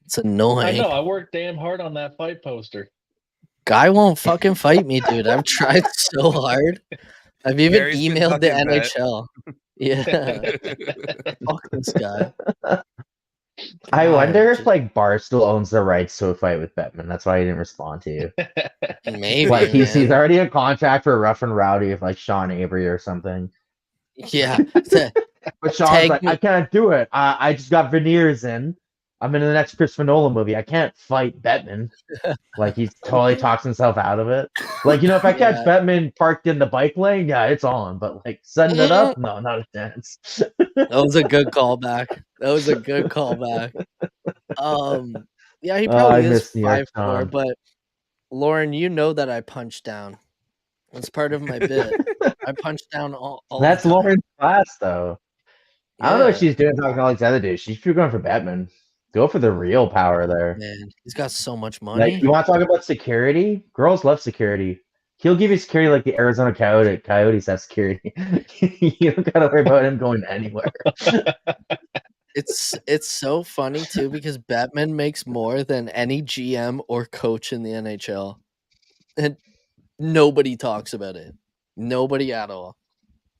A: It's annoying.
I: I know. I worked damn hard on that fight poster.
A: Guy won't fucking fight me, dude. I've tried so hard. I've even emailed the NHL. Yeah. Fuck this guy.
H: I wonder if like Barstool owns the rights to a fight with Bettman. That's why he didn't respond to you.
A: Maybe.
H: Like he's already a contract for Rough and Rowdy with like Sean Avery or something.
A: Yeah.
H: But Sean's like, I can't do it. I just got veneers in. I'm in the next Christopher Nolan movie. I can't fight Bettman. Like he totally talks himself out of it. Like, you know, if I catch Bettman parked in the bike lane, yeah, it's on. But like setting it up, no, not a chance.
A: That was a good callback. Yeah, he probably is 5'4", but Lauren, you know that I punch down. That's part of my bit. I punch down all
H: That's
A: the time.
H: Lauren's class, though. I don't know what she's doing talking to all these other dudes. She's going for Bettman. Go for the real power there.
A: Man, he's got so much money.
H: Like, you want to talk about security? Girls love security. He'll give you security like the Arizona Coyotes have security. You don't gotta worry about him going anywhere.
A: It's so funny too because Bettman makes more than any GM or coach in the NHL, and nobody talks about it. Nobody at all.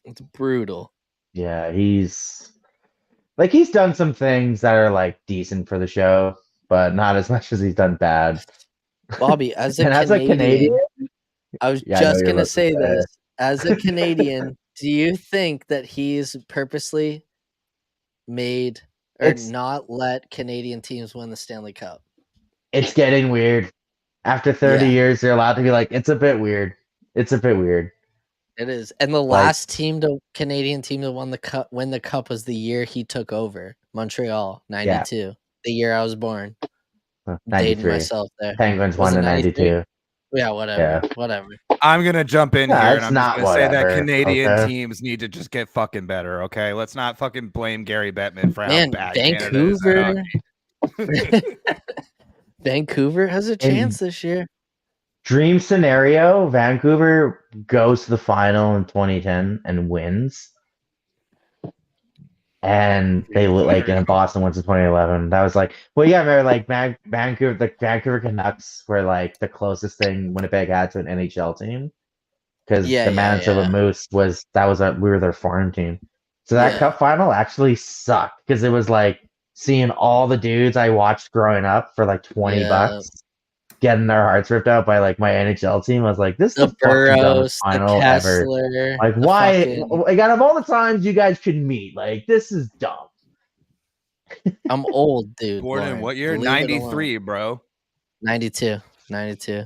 A: It's brutal.
H: Yeah, he's done some things that are like decent for the show, but not as much as he's done bad.
A: Bobby, as a
H: And as a
A: Canadian,
H: Canadian,
A: I was
H: Yeah, I know
A: just
H: you're
A: gonna
H: about to
A: say
H: say
A: this. As a Canadian, do you think that he's purposely made or
H: It's-
A: not let Canadian teams win the Stanley Cup?
H: it's getting weird. After 30
A: Yeah.
H: years, they're allowed to be like, it's a bit weird. It's a bit weird.
A: It is. And the last Canadian team to win the cup was the year he took over. Montreal, 92. The year I was born. Dating
H: 93.
A: myself there.
H: Penguins
A: Was
H: won
A: it
H: in 92.
A: Yeah, whatever.
H: Yeah.
A: Whatever.
G: I'm gonna jump in
H: Yeah,
G: here
H: it's
G: and I'm just
H: not
G: gonna say that
H: whatever,
G: Canadian
H: okay?
G: teams need to just get fucking better. Okay, let's not fucking blame Gary Bettman for how
A: Man,
G: bad Canada is at
A: Vancouver.
G: hockey.
A: Vancouver has a chance this year.
H: Dream scenario, Vancouver goes to the final in 2010 and wins. And they and Boston wins in 2011. That was like, well, yeah, remember like Vancouver, the Vancouver Canucks were like the closest thing Winnipeg had to an NHL team because the Manitoba Moose we were their farm team. So that cup final actually sucked because it was like seeing all the dudes I watched growing up for like $20 getting their hearts ripped out by like my NHL team. I was like, this is the fucking dumbest final ever. Like, why? Like, out of all the times you guys could meet, like, this is dumb.
A: I'm old, dude.
G: Born in what year? 93, bro.
A: 92. 92.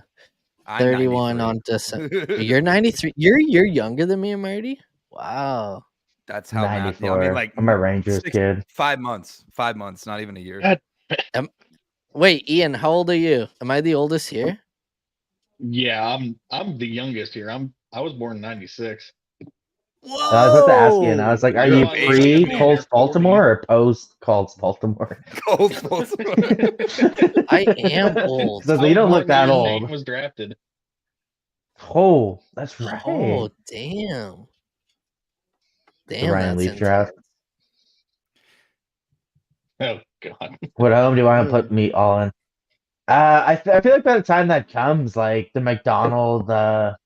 G: I'm
A: 31
G: 93.
A: on December. You're 93. You're younger than me and Marty? Wow.
G: That's how
H: 94.
G: I mean, like,
H: I'm a Rangers kid.
G: 5 months. 5 months, not even a year.
A: Wait, Ian, how old are you? Am I the oldest here?
I: Yeah, I'm the youngest here. I was born in 96.
A: Whoa!
H: I was about to ask you, and I was like, are you
I: You're
H: pre-Colts Baltimore or post-Colts Baltimore?
G: Colts Baltimore.
A: I am old.
H: So you don't look that old.
I: Was drafted.
H: Oh, that's right.
A: Oh, damn.
H: The Ryan Leaf
A: intense.
H: draft.
I: Oh God.
H: What home do you want to put me all in? I feel like by the time that comes, like the McDonald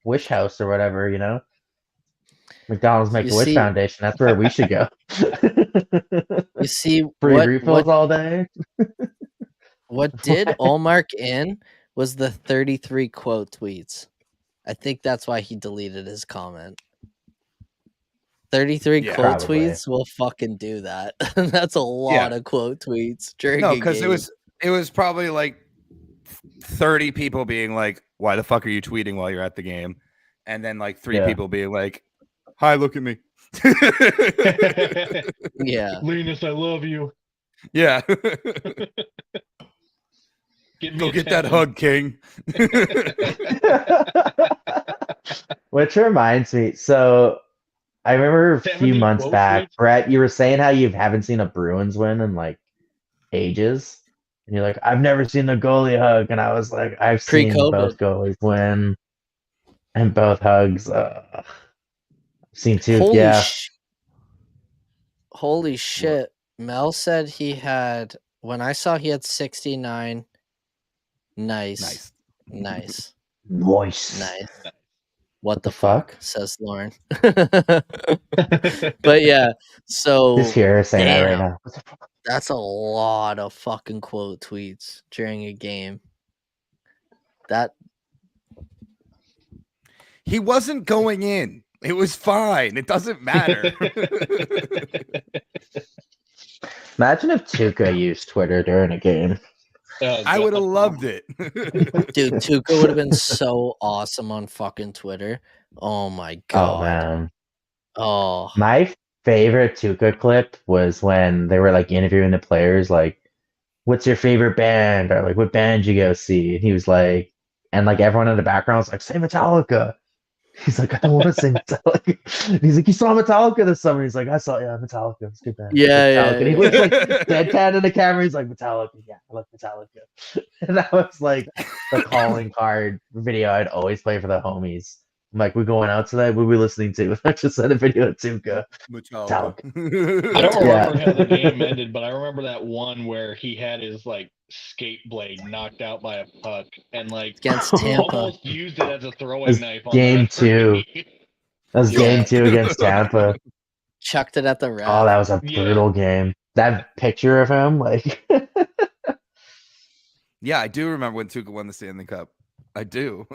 H: Wish House or whatever, you know, McDonald's Make-A-Wish Foundation. That's where we should go.
A: You see,
H: free refills all day.
A: What did Allmark in was the 33 quote tweets. I think that's why he deleted his comment. 33 quote tweets will fucking do that. That's a lot of quote tweets during a
G: because
A: game.
G: it was probably like 30 people being like, why the fuck are you tweeting while you're at the game? And then like 3 people being like, hi, look at me.
A: Yeah.
I: Linus, I love you.
G: Yeah.
I: Go
G: get that hug, King.
H: Which reminds me, so I remember a few months back, Brett, you were saying how you haven't seen a Bruins win in like ages. And you're like, I've never seen a goalie hug. And I was like, I've seen both goalies win and both hugs. I've seen 2.
A: Holy shit. Mel said he had, when I saw he had 69. Nice. What the fuck? Says Lauren. But yeah, so
H: just here saying that right now.
A: That's a lot of fucking quote tweets during a game. That
G: he wasn't going in. It was fine. It doesn't matter.
H: Imagine if Tuca used Twitter during a game.
G: I would have loved it.
A: Dude, Tuca would have been so awesome on fucking Twitter. Oh my god.
H: Oh man.
A: Oh.
H: My favorite Tuca clip was when they were like interviewing the players, like, what's your favorite band? Or like, what band you go see? And he was like, and like everyone in the background was like, say Metallica. He's like, I don't want to sing Metallica. He's like, you saw Metallica this summer. He's like, I saw, Metallica. It's a good band. Metallica. And he looks like deadpan in the camera. He's like, Metallica. Yeah, I like Metallica. And that was like the calling card video I'd always play for the homies. I'm like, we're going out tonight. What are we listening to? I just sent a video of Tuca.
G: Metallica.
I: I don't remember how the game ended, but I remember that one where he had his like skate blade knocked out by a puck and like
A: against Tampa.
I: almost used it as a throwing knife on
H: game
I: the referee.
H: 2. That was game 2 against Tampa.
A: Chucked it at the ref.
H: Oh, that was a brutal game. That picture of him, like
G: Yeah, I do remember when Tuca won the Stanley Cup. I do.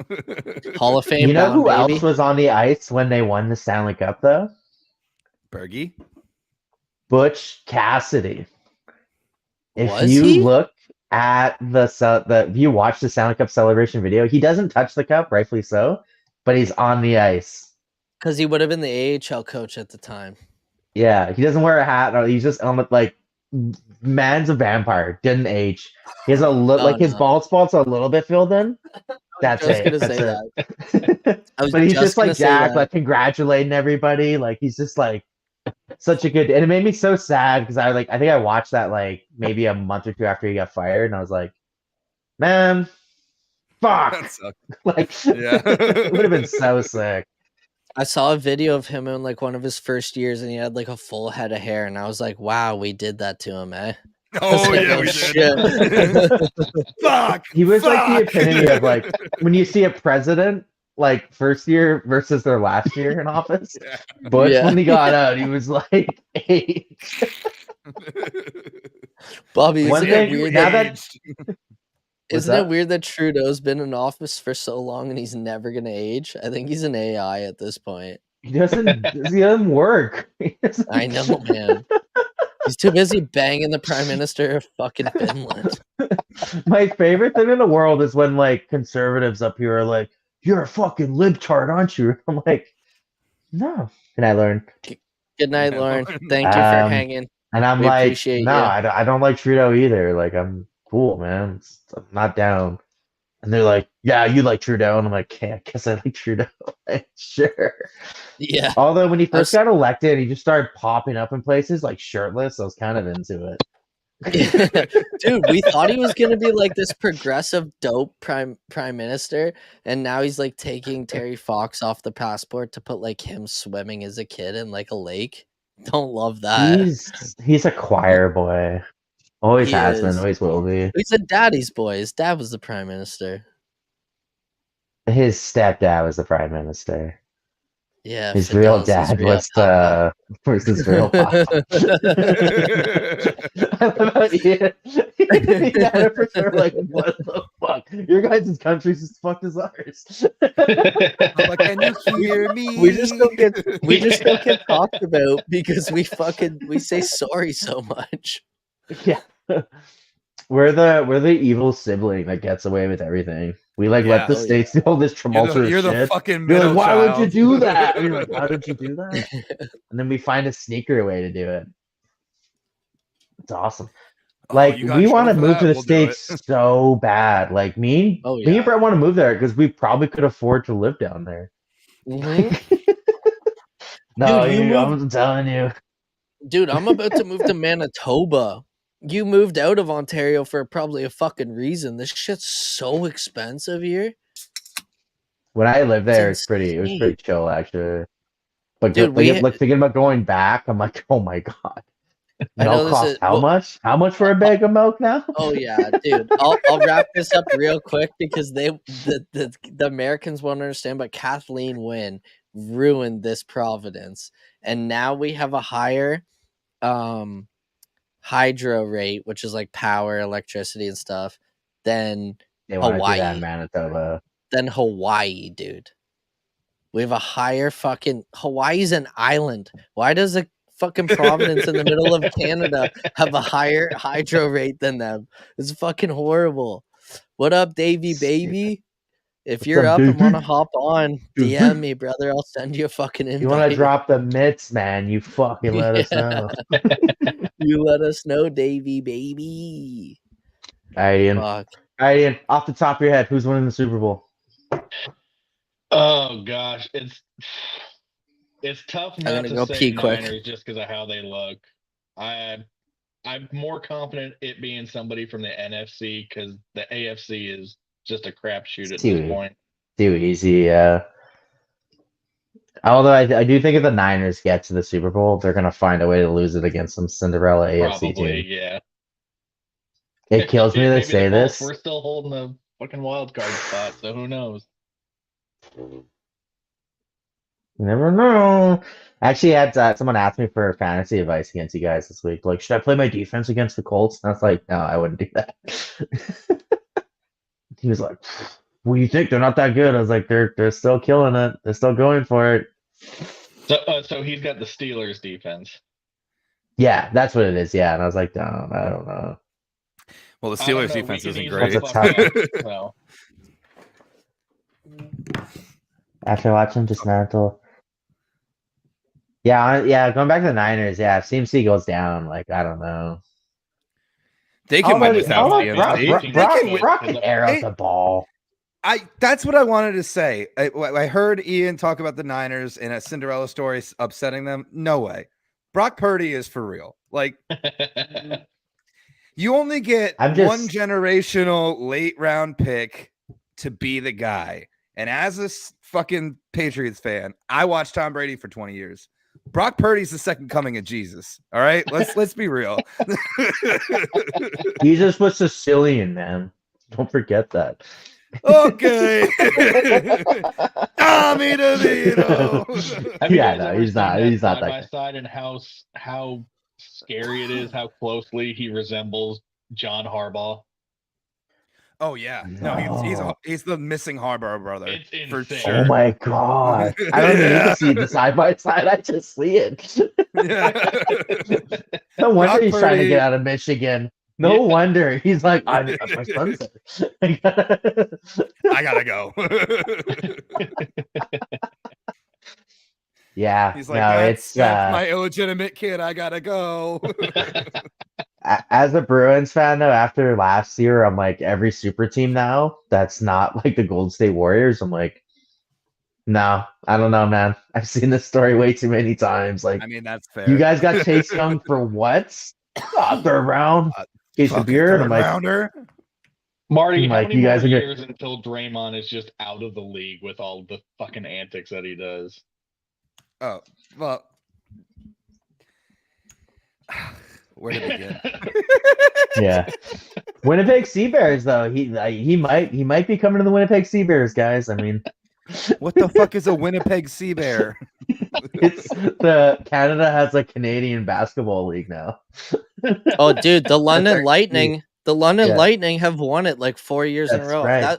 A: Hall of Fame.
H: You know who
A: baby.
H: else was on the ice when they won the Stanley Cup, though?
G: Bergie?
H: Butch Cassidy. If
A: Was
H: you
A: he?
H: look at if you watch the Stanley Cup celebration video, he doesn't touch the cup, rightfully so, but he's on the ice.
A: Because he would have been the AHL coach at the time.
H: Yeah, he doesn't wear a hat. Or he's just like, man's a vampire. Didn't age. He has a look his bald spot's a little bit filled in. That's it. That's it. But he's just like Jack, like congratulating everybody. Like he's just like such a good. And it made me so sad because I think I watched that like maybe a month or two after he got fired, and I was like, man, fuck. Like it would have been so sick.
A: I saw a video of him in like one of his first years, and he had like a full head of hair, and I was like, "Wow, we did that to him, eh?"
G: Oh yeah, we did. Fuck.
H: He was like the epitome of like when you see a president like first year versus their last year in office. Bush when he got out, he was like 8.
A: Bobby,
H: One thing
A: isn't it weird that Trudeau's been in office for so long and he's never gonna age? I think he's an AI at this point.
H: He doesn't work.
A: I know, man. He's too busy banging the Prime Minister of fucking Finland.
H: My favorite thing in the world is when like conservatives up here are like, "You're a fucking libtard, aren't you?" I'm like, "No." And I learned.
A: Good night, Lauren. Thank you for hanging.
H: And I'm like, "No, I don't like Trudeau either. Like, I'm cool, man. I'm not down." And they're like, "Yeah, you like Trudeau," and I'm like, "Yeah, I guess I like Trudeau." Sure.
A: Yeah.
H: Although when he first got elected, he just started popping up in places like shirtless. I was kind of into
A: it. Dude, we thought he was gonna be like this progressive dope prime minister, and now he's like taking Terry Fox off the passport to put like him swimming as a kid in like a lake. Don't love that.
H: He's a choir boy. Always has been, always will be.
A: He's a daddy's boy. His dad was the prime minister.
H: His stepdad was the prime minister.
A: Yeah,
H: his real dad was his real papa. I love how he had it for sure. Like, what the fuck? Your guys' country's as fucked as ours.
G: I'm like, can you hear me?
A: We just don't get talked about because we say sorry so much.
H: Yeah. We're the evil sibling that gets away with everything. We let the states do all this tumultuous
G: you're the
H: shit.
G: fucking
H: you're like, why
G: child.
H: would you do that? And you're like, why would you do that? And then we find a sneaker way to do it. It's awesome. Like, we want to move to the States so bad. Like, me and Brett want to move there because we probably could afford to live down there.
A: Mm-hmm.
H: No, dude, I'm telling you.
A: Dude, I'm about to move to Manitoba. You moved out of Ontario for probably a fucking reason. This shit's so expensive here.
H: When I lived there, it was pretty chill actually. But dude, thinking about going back, I'm like, oh my god. Milk costs how much? How much for a bag of milk now?
A: Oh yeah, dude. I'll wrap this up real quick because the Americans won't understand, but Kathleen Wynne ruined this province. And now we have a higher hydro rate, which is like power, electricity, and stuff, than Hawaii.
H: Do that in Manitoba.
A: Than Hawaii, dude. We have a higher fucking Hawaii's an island. Why does a fucking province in the middle of Canada have a higher hydro rate than them? It's fucking horrible. What up, Davey baby? If you're up and want to hop on, DM me, brother. I'll send you a fucking invite.
H: You want to drop the mitts, man? You fucking let us know.
A: You let us know, Davey, baby.
H: All right, Ian. Off the top of your head, who's winning the Super Bowl?
I: Oh gosh, it's tough
A: I'm
I: not
A: gonna
I: to
A: go
I: say
A: pee quick.
I: Niners just because of how they look. I'm more confident it being somebody from the NFC because the AFC is just a crapshoot at this point.
H: Too easy, yeah. Although I do think if the Niners get to the Super Bowl, they're gonna find a way to lose it against some Cinderella AFC
I: Probably,
H: team.
I: yeah.
H: It kills me to
I: Maybe
H: say this.
I: We're still holding a fucking wild card spot, so who knows?
H: You never know. Actually, I had someone asked me for fantasy advice against you guys this week. Like, should I play my defense against the Colts? And I was like, no, I wouldn't do that. He was like, "What do you think? They're not that good." I was like, "They're still killing it. They're still going for it."
I: So he's got the Steelers defense.
H: Yeah, that's what it is. Yeah, and I was like, no, I don't know.
G: Well, the Steelers defense isn't great.
H: That's a tough. After watching Dismantle. Yeah, going back to the Niners, yeah, if CMC goes down, like, I don't know.
G: They can win without CMC.
H: Brock can air out the ball.
G: That's what I wanted to say. I heard Ian talk about the Niners in a Cinderella story upsetting them. No way. Brock Purdy is for real. Like, you only get one generational late round pick to be the guy. And as a fucking Patriots fan, I watched Tom Brady for 20 years. Brock Purdy's the second coming of Jesus. All right, let's be real.
H: Jesus was Sicilian, man. Don't forget that.
G: Okay. Tommy DeVito.
H: Yeah, no, he's not. He's not that.
I: Side by side, and how scary it is, how closely he resembles John Harbaugh.
G: Oh yeah, no, he's the missing Harbaugh brother for sure.
H: Oh my god, I don't even need to see the side by side. I just see it. No wonder he's trying to get out of Michigan. No wonder he's like, my son's there.
G: I gotta go.
H: Yeah,
G: he's like,
H: no,
G: that's my illegitimate kid. I gotta go.
H: As a Bruins fan, though, after last year, I'm like, every super team now that's not like the Golden State Warriors, I'm like, no, I don't know, man. I've seen this story way too many times. Like,
G: I mean, that's fair.
H: You guys got Chase Young for what? Third round? Case of beer? And I'm like,
G: rounder.
I: Marty, how many more years until Draymond is just out of the league with all the fucking antics that he does?
G: Oh, well. Where to begin?
H: Yeah, Winnipeg Sea Bears though. He might be coming to the Winnipeg Sea Bears, guys. I mean,
G: what the fuck is a Winnipeg Sea Bear?
H: It's Canada has a Canadian basketball league now.
A: Oh, dude, the London Lightning. The London Lightning have won it like 4 years in a row.
H: Right.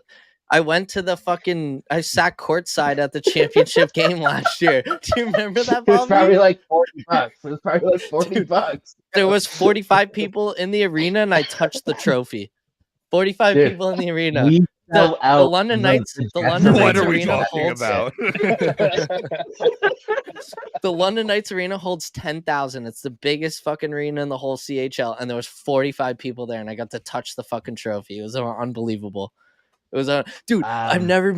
A: I went to I sat courtside at the championship game last year. Do you remember that, Bobby?
H: It was probably like $40. It was probably like $40.
A: There was 45 people in the arena, and I touched the trophy. 45 people in the arena. The London Knights. The London Knights arena holds. The London Knights arena holds 10,000. It's the biggest fucking arena in the whole CHL, and there was 45 people there, and I got to touch the fucking trophy. It was unbelievable. It was dude. I've never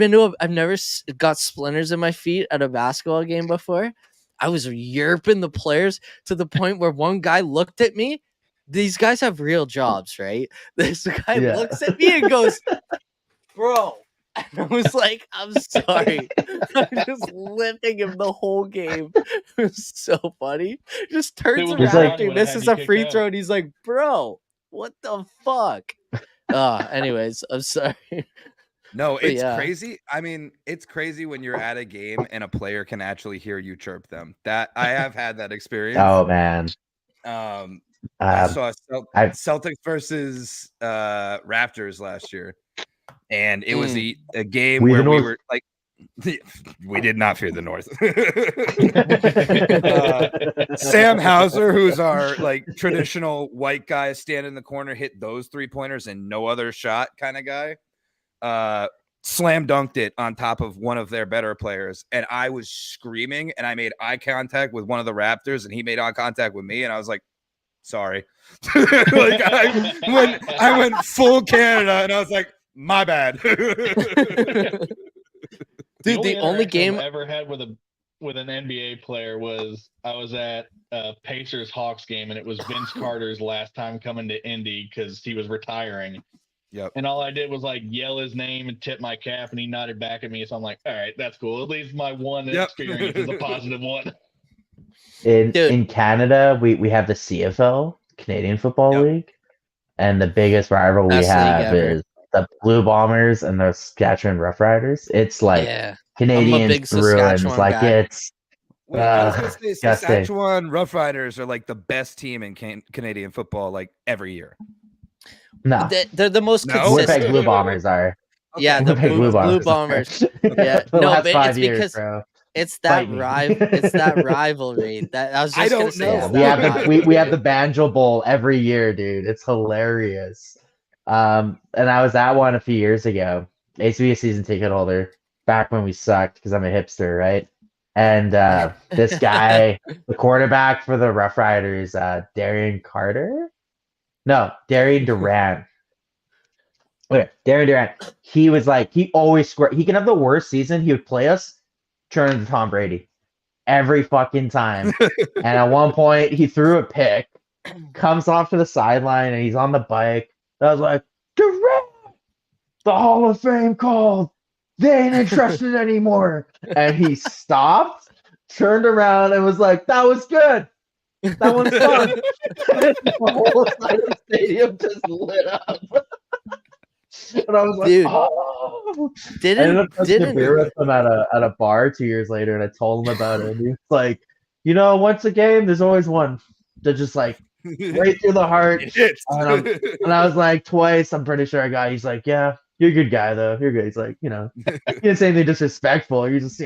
A: got splinters in my feet at a basketball game before. I was yerping the players to the point where one guy looked at me. These guys have real jobs, right? This guy looks at me and goes, "Bro," and I was like, "I'm sorry." I'm just lifting him the whole game. It was so funny. Just turns around after he misses a free throw, and he's like, "Bro, what the fuck?" Anyways, I'm sorry.
G: No, it's crazy. I mean, it's crazy when you're at a game and a player can actually hear you chirp them. That I have had that experience.
H: Oh man.
G: I saw Celtics versus Raptors last year, and it was a game where we were like, we did not fear the North. Sam Hauser, who's our like traditional white guy, stand in the corner, hit those 3-pointers and no other shot kind of guy. Slam dunked it on top of one of their better players, and I was screaming, and I made eye contact with one of the Raptors, and he made eye contact with me, and I was like, sorry. Like I went full Canada, and I was like, my bad.
A: Dude, the only
I: interaction
A: game
I: I've ever had with an NBA player was I was at a Pacers Hawks game, and it was Vince Carter's last time coming to Indy because he was retiring.
G: Yep.
I: And all I did was like yell his name and tip my cap, and he nodded back at me. So I'm like, all right, that's cool. At least my one experience is a positive one.
H: In Canada, we have the CFL, Canadian Football League, and the biggest rival we have is the Blue Bombers and the Saskatchewan Roughriders. It's like Canadians, Bruins, like
A: guy.
H: it's.
G: I was gonna say Saskatchewan Roughriders are like the best team in Canadian football, like every year.
H: No,
A: they're the most consistent.
H: Winnipeg Blue Bombers are.
A: Okay. Yeah, the Blue Bombers. Yeah,
H: the
A: no,
H: last
A: but
H: 5
A: it's
H: years,
A: because
H: bro.
A: it's that it's that rivalry. That I was just gonna say.
H: Yeah, we have the Banjo Bowl every year, dude. It's hilarious. And I was at one a few years ago. I used to be a season ticket holder back when we sucked because I'm a hipster, right? And this guy, the quarterback for the Rough Riders, Darian Durant. Okay, Darian Durant. He was like, he always scored. He can have the worst season. He would play us, turn into Tom Brady every fucking time. And at one point, he threw a pick, comes off to the sideline, and he's on the bike. I was like, Durant, the Hall of Fame called. They ain't interested anymore. And he stopped, turned around, and was like, that was good. That one's fun. The whole side of the stadium just lit up. And I was like,
A: dude,
H: oh. I ended up having a beer with him at a bar 2 years later, and I told him about it. And he was like, once a game, there's always one that just like right through the heart. And I was like, twice, I'm pretty sure I got. He's like, yeah, you're a good guy though. You're good. He's like, you didn't say anything disrespectful. You just,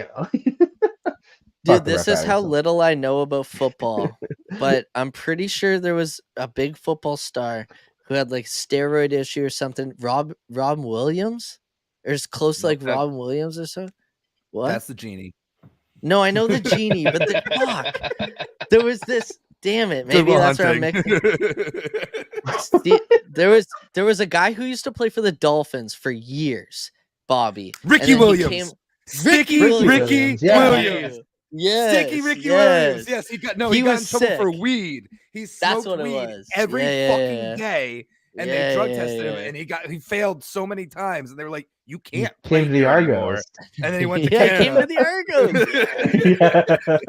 A: Dude, this is how little I know about football, but I'm pretty sure there was a big football star who had like steroid issue or something. Rob Williams, or is close to like Rob Williams or so. What?
G: That's the Genie.
A: No, I know the Genie, but the fuck, there was this. Damn it, maybe that's where I'm mixing. There was a guy who used to play for the Dolphins for years, Bobby.
G: Ricky Williams. Ricky Williams.
A: Yes,
G: Sticky Ricky Williams. Yes, he got in trouble for weed. He smoked weed every fucking day, and they drug tested him, and he failed so many times, and they were like, "You can't play
H: to the Argos."
G: And then he went to Canada.
A: Came to the Argos.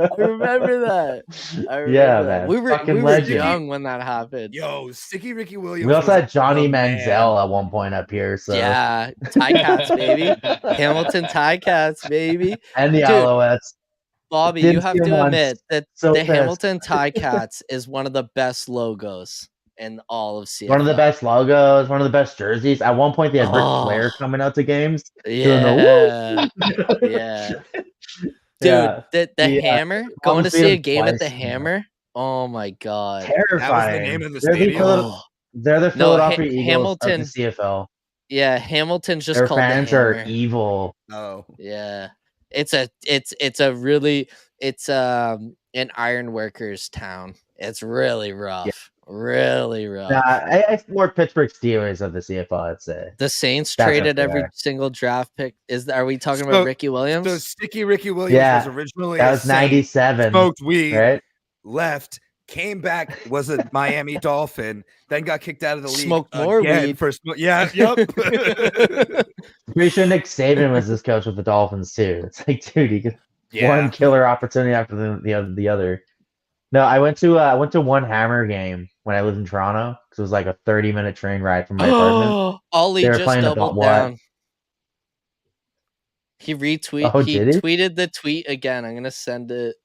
A: I remember that.
H: Man.
A: We were young when that happened.
G: Yo, Sticky Ricky Williams.
H: We also had Johnny Manziel at one point up here. So
A: yeah, Ticats, baby. Hamilton Ticats, baby.
H: And the Alouettes.
A: Bobby, you have to admit that the Hamilton Ticats is one of the best logos in all of CFL.
H: One of the best logos, one of the best jerseys. At one point, they had Ric Flair coming out to games.
A: Yeah. Yeah. Dude, the Hammer, going to see a game at the Hammer. Oh my God.
H: Terrifying.
G: That was the name of the stadium.
H: They're the Philadelphia Eagles Hamilton, of the CFL.
A: Yeah, Hamilton's just
H: Their
A: called
H: fans
A: the Hammer.
H: are evil.
G: Oh.
A: Yeah. It's an iron workers town. It's really rough. Yeah. Really rough.
H: I more Pittsburgh Steelers of the CFL, I'd say.
A: The Saints traded every single draft pick. Are we talking about Ricky Williams?
G: So Sticky Ricky Williams was originally
H: that was 97.
G: Smoked weed,
H: right?
G: Left, came back, was a Miami Dolphin, then got kicked out of the league.
A: Smoked more weed.
H: Pretty sure Nick Saban was this coach with the Dolphins too. It's like, dude, you get one killer opportunity after the other. No, I went to one Hammer game when I lived in Toronto because it was like a 30-minute train ride from my apartment.
A: Ollie just doubled down. He tweeted the tweet again. I'm gonna send it.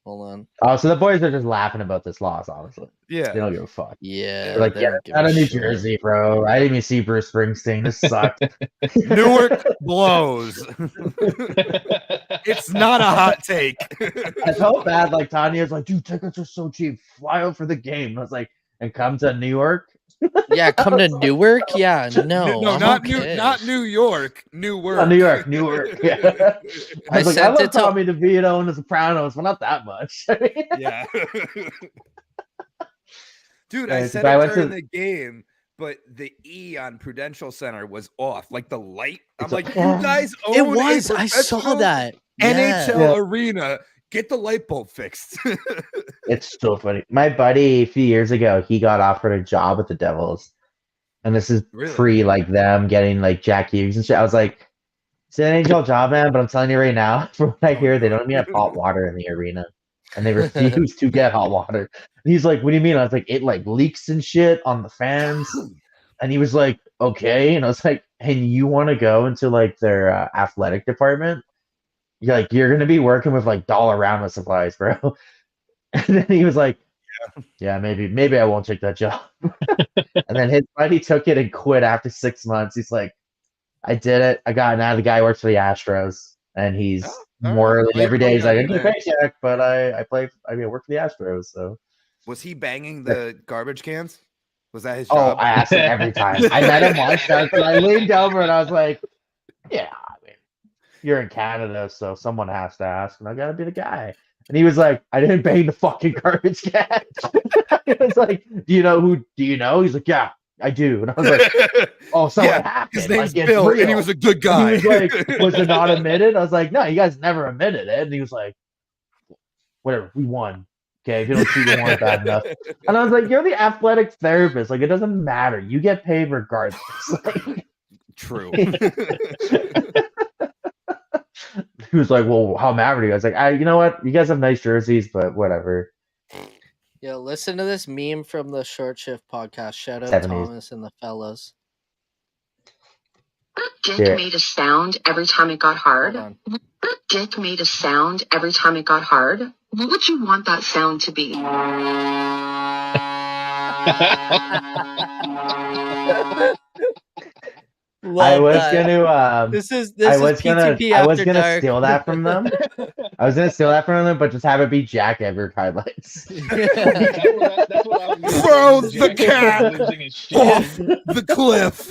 A: Hold on.
H: Oh, so the boys are just laughing about this loss, honestly.
G: Yeah.
H: They don't give a fuck.
A: Yeah.
H: They're like, out of New Jersey, bro. I didn't even see Bruce Springsteen. This sucked.
G: Newark blows. It's not a hot take.
H: I felt bad. Like, Tanya's like, dude, tickets are so cheap. Fly out for the game. And I was like, and come to New York?
A: Yeah, come to Newark? Yeah, no.
G: No, not New York. Newark.
H: Oh, Newark. Yeah. I was like, I love Tommy DeVito and the Sopranos, but not that much.
G: Yeah. Dude, I said it during the game. but the E on Prudential Center was off. Like the light. I'm
H: It's
G: like,
H: yeah.
G: you guys own
A: It was.
G: a
A: I saw
G: professional
A: that.
G: NHL
H: Yeah.
G: arena. Get the light bulb fixed.
H: It's so funny. My buddy a few years ago, he got offered a job with the Devils. And this is
G: Really?
H: pre like them getting like Jack Hughes and shit. I was like, it's an NHL job, man, but I'm telling you right now, from what I hear, they don't even have hot water in the arena. And they refuse to get hot water. And he's like, what do you mean? I was like, it like leaks and shit on the fans. And he was like, okay. And I was like, and you want to go into like their athletic department? You're going to be working with like Dollarama supplies, bro. And then he was like, yeah, maybe I won't take that job. And then his buddy took it and quit after 6 months. He's like, I did it. I got now the guy works for the Astros, and he's morally every day. He's like, I get a paycheck, but I work for the Astros. So
G: was he banging the garbage cans? Was that his
H: oh,
G: job?
H: I asked him every time. I met him once, and I leaned over and I was like, yeah, I mean, you're in Canada, so someone has to ask, and I gotta be the guy. And he was like, I didn't bang the fucking garbage can. It was like, do you know? He's like, yeah, I do. And I was like, oh, so what happened?
G: His name's
H: like,
G: Bill,
H: real.
G: and he was a good guy.
H: He was like, was it not admitted? I was like, no, you guys never admitted it. And he was like, whatever, we won. Okay, if you don't treat one bad enough. And I was like, you're the athletic therapist. Like, it doesn't matter. You get paid regardless. Like,
G: true.
H: He was like, well, how mad were you? I was like, you know what? You guys have nice jerseys, but whatever.
A: Yo, listen to this meme from the Short Shift podcast. Shout out
H: 70s.
A: Thomas and the fellas.
J: Dick made a sound every time it got hard. Dick made a sound every time it got hard. What would you want that sound to be?
H: I was gonna
A: this is PTP
H: I was
A: after
H: gonna
A: dark.
H: steal that from them. I was gonna steal that from them, but just have it be Jack Edward highlights.
I: That's what I was
G: Throw
I: gonna
G: the
I: say.
G: cat
I: Losing his shit.
G: off the cliff.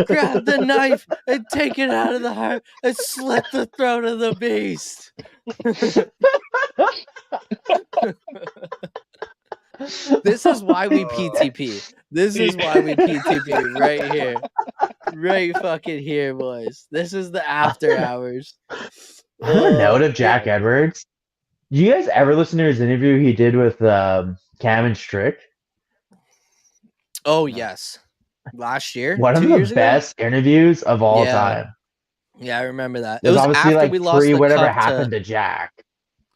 A: Grab the knife and take it out of the heart and slit the throat of the beast. This is why we PTP. This is why we PTP right here. Right fucking here, boys. This is the after hours.
H: On the note of Jack Edwards, do you guys ever listen to his interview he did with Cam and Strick?
A: Oh, yes. Last year?
H: One of the best interviews of all time.
A: Yeah, I remember that.
H: It was
A: obviously
H: after
A: like
H: we
A: lost the
H: whatever
A: cup
H: happened to Jack.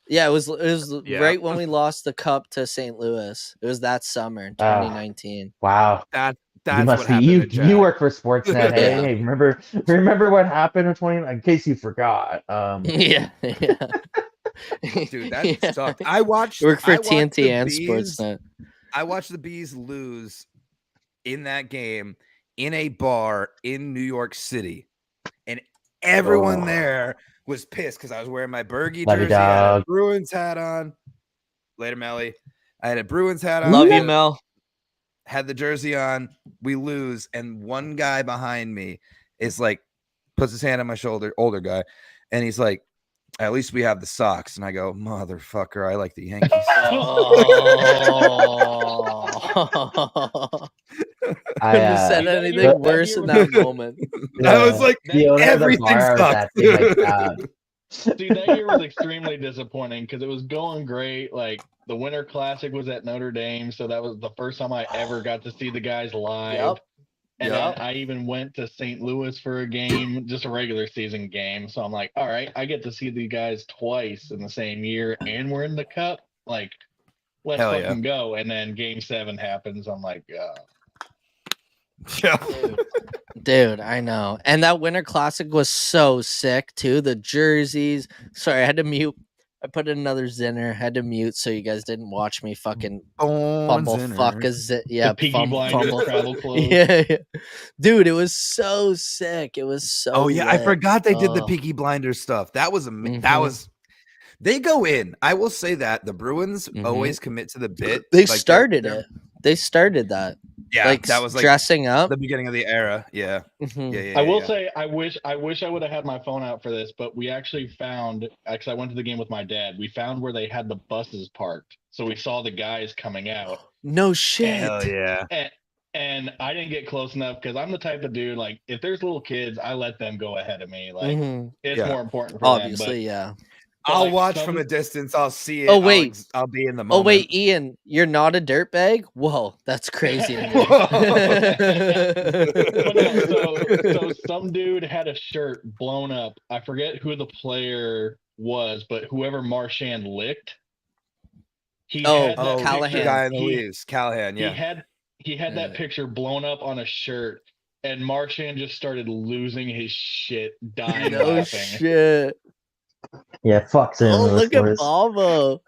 A: Yeah, it was right when we lost the cup to St. Louis. It was that summer, 2019.
H: Wow.
G: That's
H: what happened. You work for Sportsnet. Hey, remember what happened in 20? In case you forgot.
A: Yeah.
G: Dude, that sucked. I watched
A: work for
G: TNT
A: and Sportsnet.
G: I watched the Bees lose in that game in a bar in New York City, and everyone there was pissed because I was wearing my Bergie jersey. I had a Bruins hat on. Later, Melly. I had a Bruins hat on.
A: Love you, Mel.
G: Had the jersey on. We lose, and one guy behind me is like, puts his hand on my shoulder, older guy, and he's like, at least we have the socks. And I go, motherfucker, I like the Yankees.
A: I couldn't have said anything worse in that moment.
G: I was like, everything sucked.
I: Dude, that year was extremely disappointing because it was going great. Like, the Winter Classic was at Notre Dame, so that was the first time I ever got to see the guys live. And then I even went to St. Louis for a game, just a regular season game. So I'm like, all right, I get to see the guys twice in the same year, and we're in the cup. Like, let's fucking go. And then Game 7 happens. I'm like,
A: Dude, I know. And that Winter Classic was so sick too. The jerseys. Sorry, I had to mute. I put in another Zinner. Had to mute so you guys didn't watch me fucking fumble fuck a
I: fumble travel clothes.
A: Yeah. Dude, it was so sick. It was so
G: I
A: lit.
G: forgot they did the Peaky Blinders stuff. That was that was they go in. I will say that the Bruins always commit to the bit.
A: They started it. They started that.
G: Yeah,
A: like
G: that was like
A: dressing up.
G: the beginning of the era. Yeah.
A: Mhm.
I: I will say, I wish I would have had my phone out for this, but we actually found. Actually, I went to the game with my dad. We found where they had the buses parked, so we saw the guys coming out.
A: No shit.
G: Hell yeah.
I: And I didn't get close enough because I'm the type of dude, like, if there's little kids, I let them go ahead of me. Like, it's more important for
A: Obviously,
I: them.
A: yeah.
G: I'll
I: like,
G: watch from a distance. I'll see it.
A: Oh, wait.
G: I'll be in the moment.
A: Oh wait, Ian, you're not a dirtbag? Whoa, that's crazy to me.
I: But no, so some dude had a shirt blown up. I forget who the player was, but whoever Marchand licked.
A: Callahan.
G: The guy in the leaves. Callahan, yeah.
I: He had that picture blown up on a shirt, and Marchand just started losing his shit, dying
A: No
I: laughing.
A: shit.
H: Yeah, fuck St.
A: Oh,
H: Louis
A: look at
H: boys.
A: Bravo.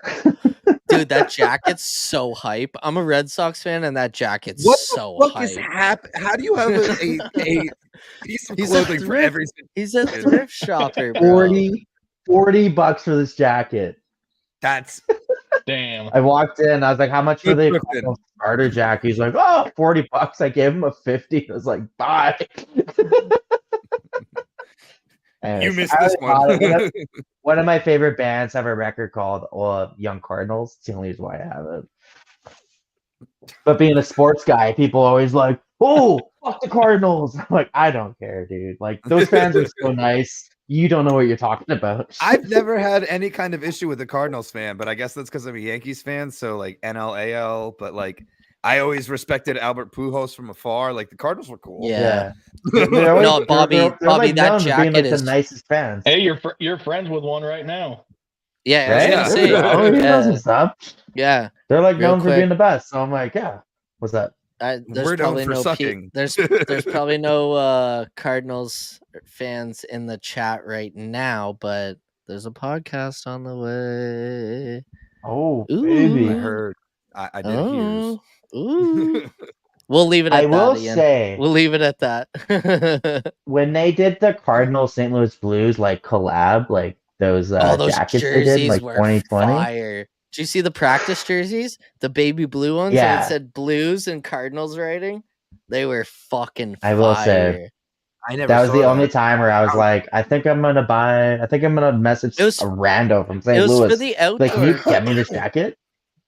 A: Dude, that jacket's so hype. I'm a Red Sox fan, and that jacket's so
G: What the fuck
A: hype.
G: is happening? How do you have a piece of clothing for every?
A: He's a thrift shopper, bro.
H: $40 for this jacket.
G: That's
I: damn.
H: I walked in. I was like, "How much for the starter jacket?" He's like, "Oh, $40." I gave him a 50. I was like, "Bye."
G: You missed this one.
H: One of my favorite bands have a record called Young Cardinals. It's the only reason why I have it. But being a sports guy, people always like, "Oh, fuck the Cardinals." I'm like, I don't care, dude. Like, those fans are so nice. You don't know what you're talking about.
G: I've never had any kind of issue with a Cardinals fan, but I guess that's because I'm a Yankees fan. So like NL, but like I always respected Albert Pujols from afar. Like the Cardinals were cool.
A: Yeah.
H: No,
A: Bobby,
H: like
A: that jacket
H: being, like,
A: is
H: the nicest fans.
I: Hey, you're friends with one right now.
A: Yeah,
H: Right?
A: I was gonna say.
H: He knows his stuff.
A: Yeah,
H: they're like
A: real
H: known for
A: quick.
H: being the best. So I'm like, yeah. What's that?
A: There's
G: We're
A: probably
G: known for
A: no
G: sucking.
A: there's probably no Cardinals fans in the chat right now, but there's a podcast on the way.
H: Oh,
A: Ooh.
H: baby!
G: I heard. I did hear.
A: Ooh. We'll leave it at
H: I
A: that.
H: will
A: Ian.
H: say,
A: we'll leave it at that.
H: when they did the Cardinals St. Louis Blues like collab, like those
A: those
H: jackets
A: jerseys
H: they did like
A: were
H: 2020.
A: fire. Did you see the practice jerseys? The baby blue ones
H: Yeah.
A: that said Blues and Cardinals writing? They were fucking fire.
H: I will say,
G: I never.
H: that was the
G: saw
H: only
G: that.
H: time where I was like, I think I'm gonna message a rando from St. Louis.
A: For the outdoor.
H: Like, can you get me this jacket?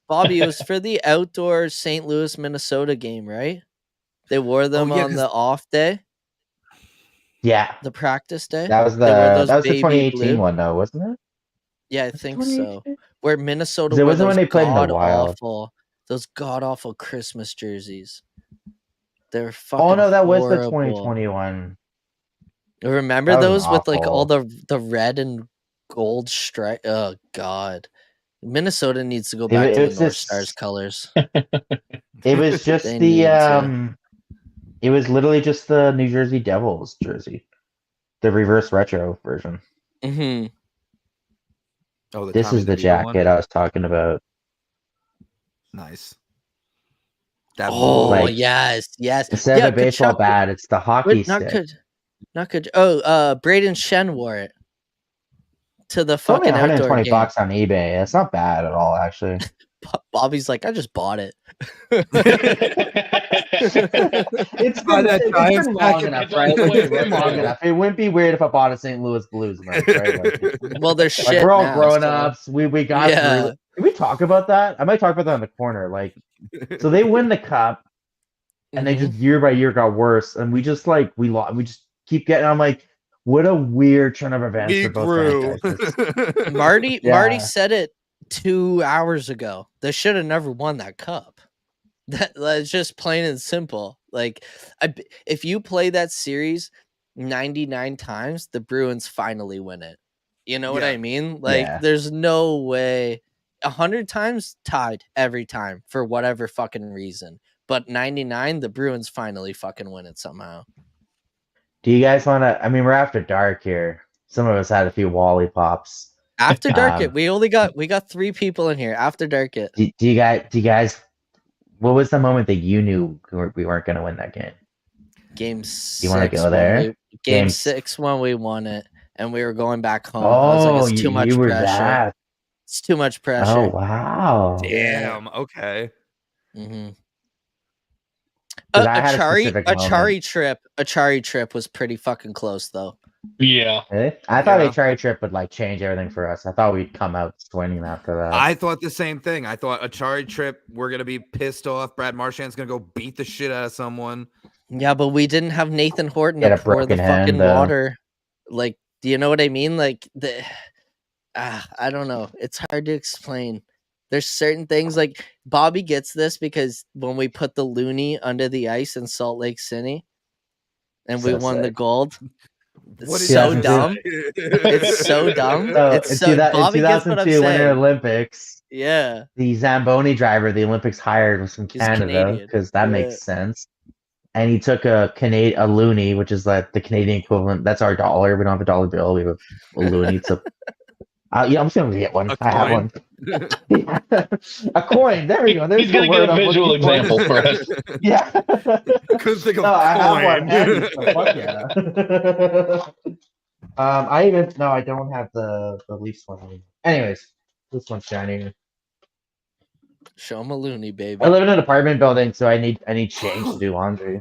A: Bobby, it was for the outdoor St. Louis, Minnesota game, right? They wore them on the off day.
H: Yeah,
A: the practice day.
H: That was the 2018 one, though, wasn't it?
A: Yeah, I think so. Where Minnesota
H: it
A: wore
H: wasn't
A: those
H: when they played in the Wild.
A: those god awful Christmas jerseys. They're fucking.
H: Oh no, that was
A: horrible.
H: the 2021.
A: Remember those with like all the red and gold stripe? Oh god, Minnesota needs to go back to the North Stars colors.
H: It was just it was literally just the New Jersey Devils jersey, the reverse retro version.
A: Mm-hmm.
G: Oh,
H: this is the jacket I was talking about.
G: Nice.
A: Yes.
H: Instead of a baseball bat, it's the hockey stick.
A: Not good. Oh, Braden Shen wore it to the fucking
H: only
A: outdoor
H: $120
A: game.
H: on eBay. It's not bad at all, actually.
A: Bobby's like, I just bought it.
H: It's been long enough, right? Like, it's been long enough. It wouldn't be weird if I bought a St. Louis Blues merch, right? Like,
A: well, there's shit.
H: We're all
A: now,
H: grown ups. We got through. Can we talk about that? I might talk about that in the corner. Like, so they win the cup, and they just year by year got worse, and we just we just keep getting. I'm like, what a weird turn of events for both franchises.
A: Marty said it 2 hours ago. They should have never won that cup. That's just plain and simple. Like, if you play that series 99 times, the Bruins finally win it. You know what I mean? Like, there's no way. 100 times tied every time for whatever fucking reason. But 99, the Bruins finally fucking win it somehow.
H: Do you guys want to? I mean, we're after dark here. Some of us had a few Wally pops.
A: After dark it. We got 3 people in here. After dark it.
H: Do you guys? What was the moment that you knew we weren't going to win that game?
A: Game 6.
H: You want to go there?
A: Game 6 when we won it, and we were going back home.
H: Oh,
A: I was like, it's too much pressure.
H: That.
A: It's too much pressure.
H: Oh wow!
G: Damn. Okay.
A: Mm-hmm. Achari trip was pretty fucking close though.
I: Yeah.
H: Really? I thought a cherry trip would like change everything for us. I thought we'd come out swinging after that.
G: I thought the same thing. I thought Achari trip, we're gonna be pissed off. Brad Marchand's gonna go beat the shit out of someone.
A: Yeah, but we didn't have Nathan Horton
H: Get
A: to
H: a
A: pour the
H: broken hand,
A: fucking
H: though.
A: water. Like, do you know what I mean? Like I don't know. It's hard to explain. There's certain things like Bobby gets this because when we put the Looney under the ice in Salt Lake City and we won the gold. It's so dumb. It's so dumb.
H: So
A: it's so Bobby gets what I'm
H: 2002
A: saying.
H: Winter Olympics.
A: Yeah.
H: The Zamboni driver the Olympics hired was from Canada because that makes sense. And he took a Looney, which is like the Canadian equivalent. That's our dollar. We don't have a dollar bill. We have a Looney. So, I'm just gonna get one. I have one. A coin. There we go. There's
I: He's gonna get a visual example for us.
H: Yeah.
G: Couldn't think of
H: I have
G: coin.
H: one handy, so fuck yeah. I don't have the Leafs one anymore. Anyways, this one's shiny.
A: Show him a Looney, baby.
H: I live in an apartment building, so I need change to do laundry.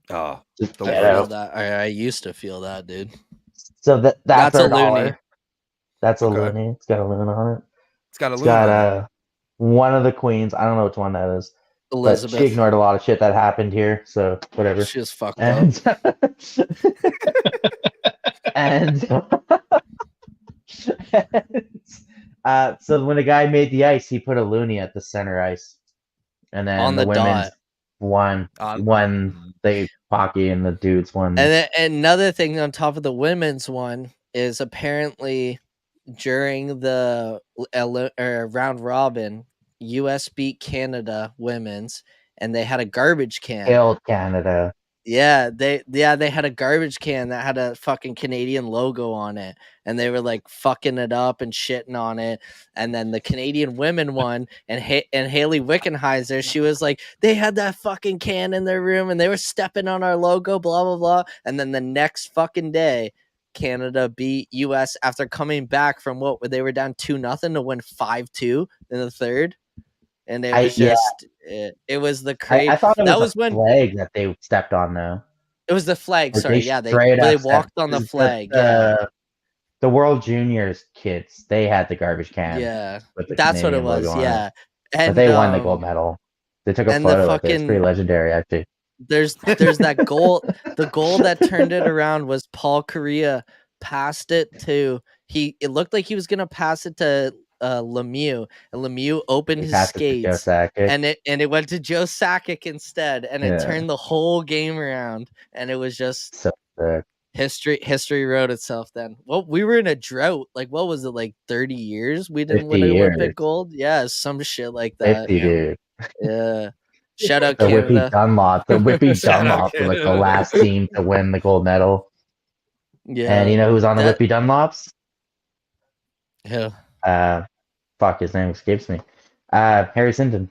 G: Oh,
A: I used to feel that, dude.
H: So that's
A: a
H: $1.
A: Looney.
H: That's a Looney. It's got a loon on it.
G: It's got a
H: It's
G: loon on
H: got one of the queens. I don't know which one that is.
A: Elizabeth.
H: But she ignored a lot of shit that happened here, so whatever.
A: She was fucked up.
H: And so when a guy made the ice, he put a Looney at the center ice, and then
A: on the
H: women's
A: dot.
H: won the hockey, and the dudes won.
A: And then another thing on top of the women's one is apparently during the round robin, U.S. beat Canada women's, and they had a garbage can.
H: Killed Canada.
A: Yeah, they had a garbage can that had a fucking Canadian logo on it, and they were like fucking it up and shitting on it. And then the Canadian women won, and Haley Wickenheiser, she was like, they had that fucking can in their room, and they were stepping on our logo, blah blah blah. And then the next fucking day, Canada beat US after coming back from what they were down 2-0 to win 5-2 in the third. And it was it was the crazy.
H: I thought it
A: was
H: when flag that they stepped on though.
A: It was the flag.
H: Like
A: sorry, they walked on the flag.
H: The World Juniors kids, they had the garbage can.
A: Yeah,
H: with the
A: that's
H: Canadian
A: what it was.
H: logo on
A: Yeah,
H: it. But they won the gold medal. They took a photo of it. It's pretty legendary, actually.
A: There's that goal. The goal that turned it around was Paul Correa passed it to it looked like he was gonna pass it to Lemieux, and Lemieux opened his skates, and it went to Joe Sakic instead, and it turned the whole game around, and it was just
H: so sick.
A: History wrote itself then. Well, we were in a drought. Like, what was it, like 30 years? We didn't win an Olympic gold? Yeah, some shit like that.
H: 50, dude.
A: Yeah. Shout out
H: the
A: Canada.
H: Whippy Dunlop were like the last team to win the gold medal.
A: Yeah.
H: And you know who's on the Whippy Dunlops?
A: Who?
H: Fuck, his name escapes me. Harry Sinden.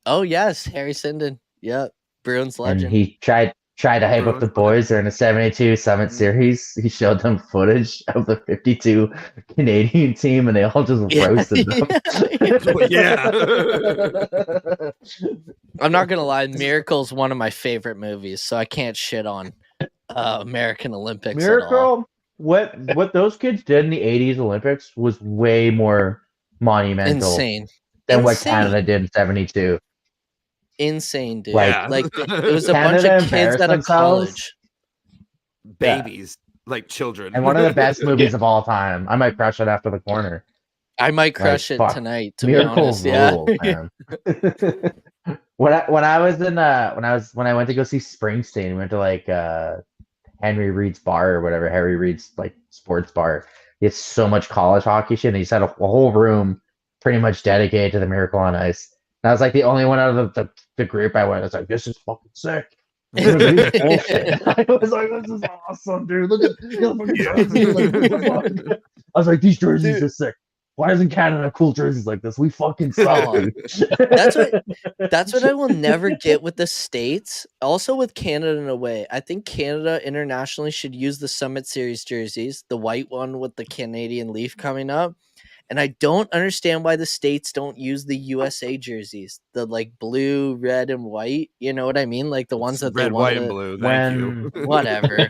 A: Oh yes, Harry Sinden. Yep. Bruins legend.
H: And he tried to hype up the boys during the 72 Summit Series. He showed them footage of the 52 Canadian team, and they all just roasted them.
G: Yeah.
A: I'm not gonna lie, Miracle's one of my favorite movies, so I can't shit on American Olympics.
H: Miracle, what those kids did in the 80s Olympics was way more monumental than what Canada did in 72.
A: Insane, dude.
H: Like
A: it was a bunch of kids out of college.
G: Babies, like children.
H: And one of the best movies of all time. I might crush it after the corner.
A: I might crush it tonight, to be honest.
H: Rules, man. when I went to go see Springsteen, we went to like Henry Reed's bar or whatever, Harry Reed's like sports bar. He had so much college hockey shit, and he had a whole room pretty much dedicated to the Miracle on Ice. And I was like the only one out of the group I went. I was like, this is fucking sick. I was like, this is awesome, dude. Look at the jerseys. Like, what the fuck? I was like, these jerseys are sick. Why isn't Canada have cool jerseys like this? We fucking suck, dude.
A: That's what I will never get with the States. Also with Canada in a way. I think Canada internationally should use the Summit Series jerseys, the white one with the Canadian leaf coming up. And I don't understand why the states don't use the USA jerseys, the like blue, red, and white. You know what I mean? Like the ones that they
G: Red,
A: won
G: white, and blue. Thank you.
A: whatever.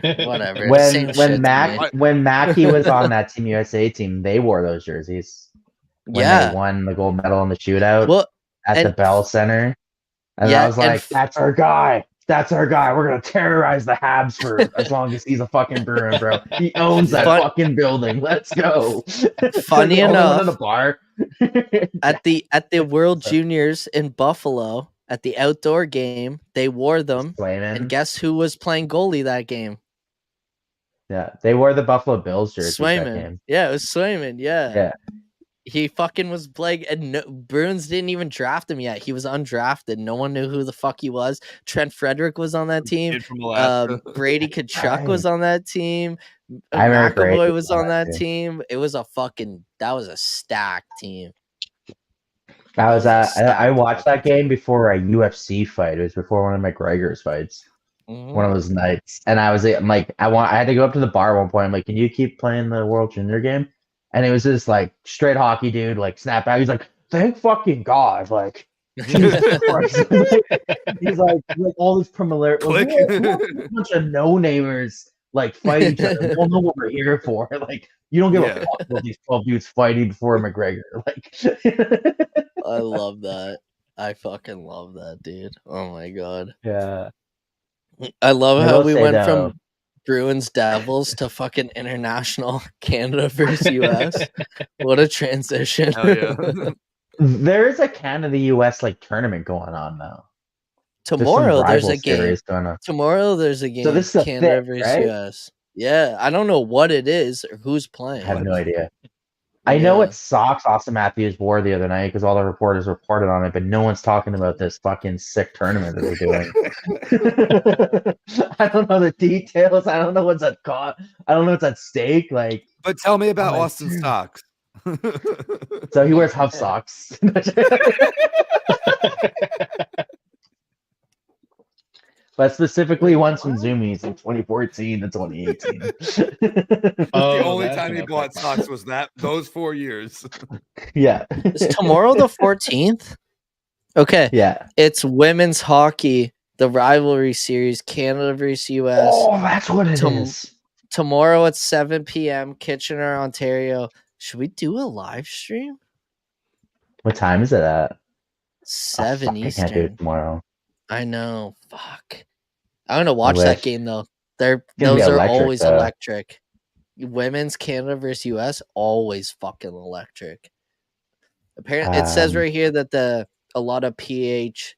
A: Same shit to me.
H: When Mackey was on that Team USA team, they wore those jerseys when they won the gold medal in the shootout at the Bell Center. And I was like, that's our guy. That's our guy. We're going to terrorize the Habs for as long as he's a fucking Bruin, bro. He owns that fucking building. Let's go.
A: Funny enough,
H: in a bar.
A: at the World Juniors in Buffalo, at the outdoor game, they wore them. And guess who was playing goalie that game?
H: Yeah, they wore the Buffalo Bills jersey that game.
A: Yeah, it was Swayman. Yeah. He fucking was playing, and Bruins didn't even draft him yet. He was undrafted. No one knew who the fuck he was. Trent Frederick was on that team. Brady Tkachuk was on that team. McAvoy was on that team. It was that was a stacked team.
H: I watched that game before a UFC fight. It was before one of McGregor's fights. One of those nights. And I had to go up to the bar at one point. I'm like, can you keep playing the World Junior game? And it was this like straight hockey dude, like snap out. He's like, thank fucking God. Like, Jesus Christ. He's like all this familiarity. Like, a bunch of no-namers like fight each other. We all know what we're here for. Like, you don't give a fuck about these 12 dudes fighting before McGregor. Like,
A: I love that. I fucking love that, dude. Oh my God.
H: Yeah.
A: I love how we went from Bruins Devils to fucking international Canada versus US. What a transition.
G: Hell yeah.
H: There is a Canada US like tournament going on now.
A: Tomorrow there's a game. Tomorrow there's a game.
H: So this is
A: Canada versus US. Yeah, I don't know what it is or who's playing.
H: I have no idea. I know what socks Austin Matthews wore the other night because all the reporters reported on it, but no one's talking about this fucking sick tournament that they're doing. I don't know the details. I don't know what's at I don't know what's at stake. Like,
G: but tell me about Austin socks.
H: So he wears Huff socks. But specifically ones from Zoomies in 2014 to 2018.
G: The only time he bought socks was those 4 years.
H: Yeah.
A: Is tomorrow the 14th? Okay.
H: Yeah.
A: It's women's hockey, the rivalry series, Canada versus US.
H: Oh, that's what it is.
A: Tomorrow at 7 p.m., Kitchener, Ontario. Should we do a live stream?
H: What time is it at?
A: 7 Eastern.
H: I can't do it tomorrow.
A: I know. Fuck. I'm gonna watch that game though. Those are always electric. Women's Canada versus US, always fucking electric. Apparently, it says right here that a lot of PWHL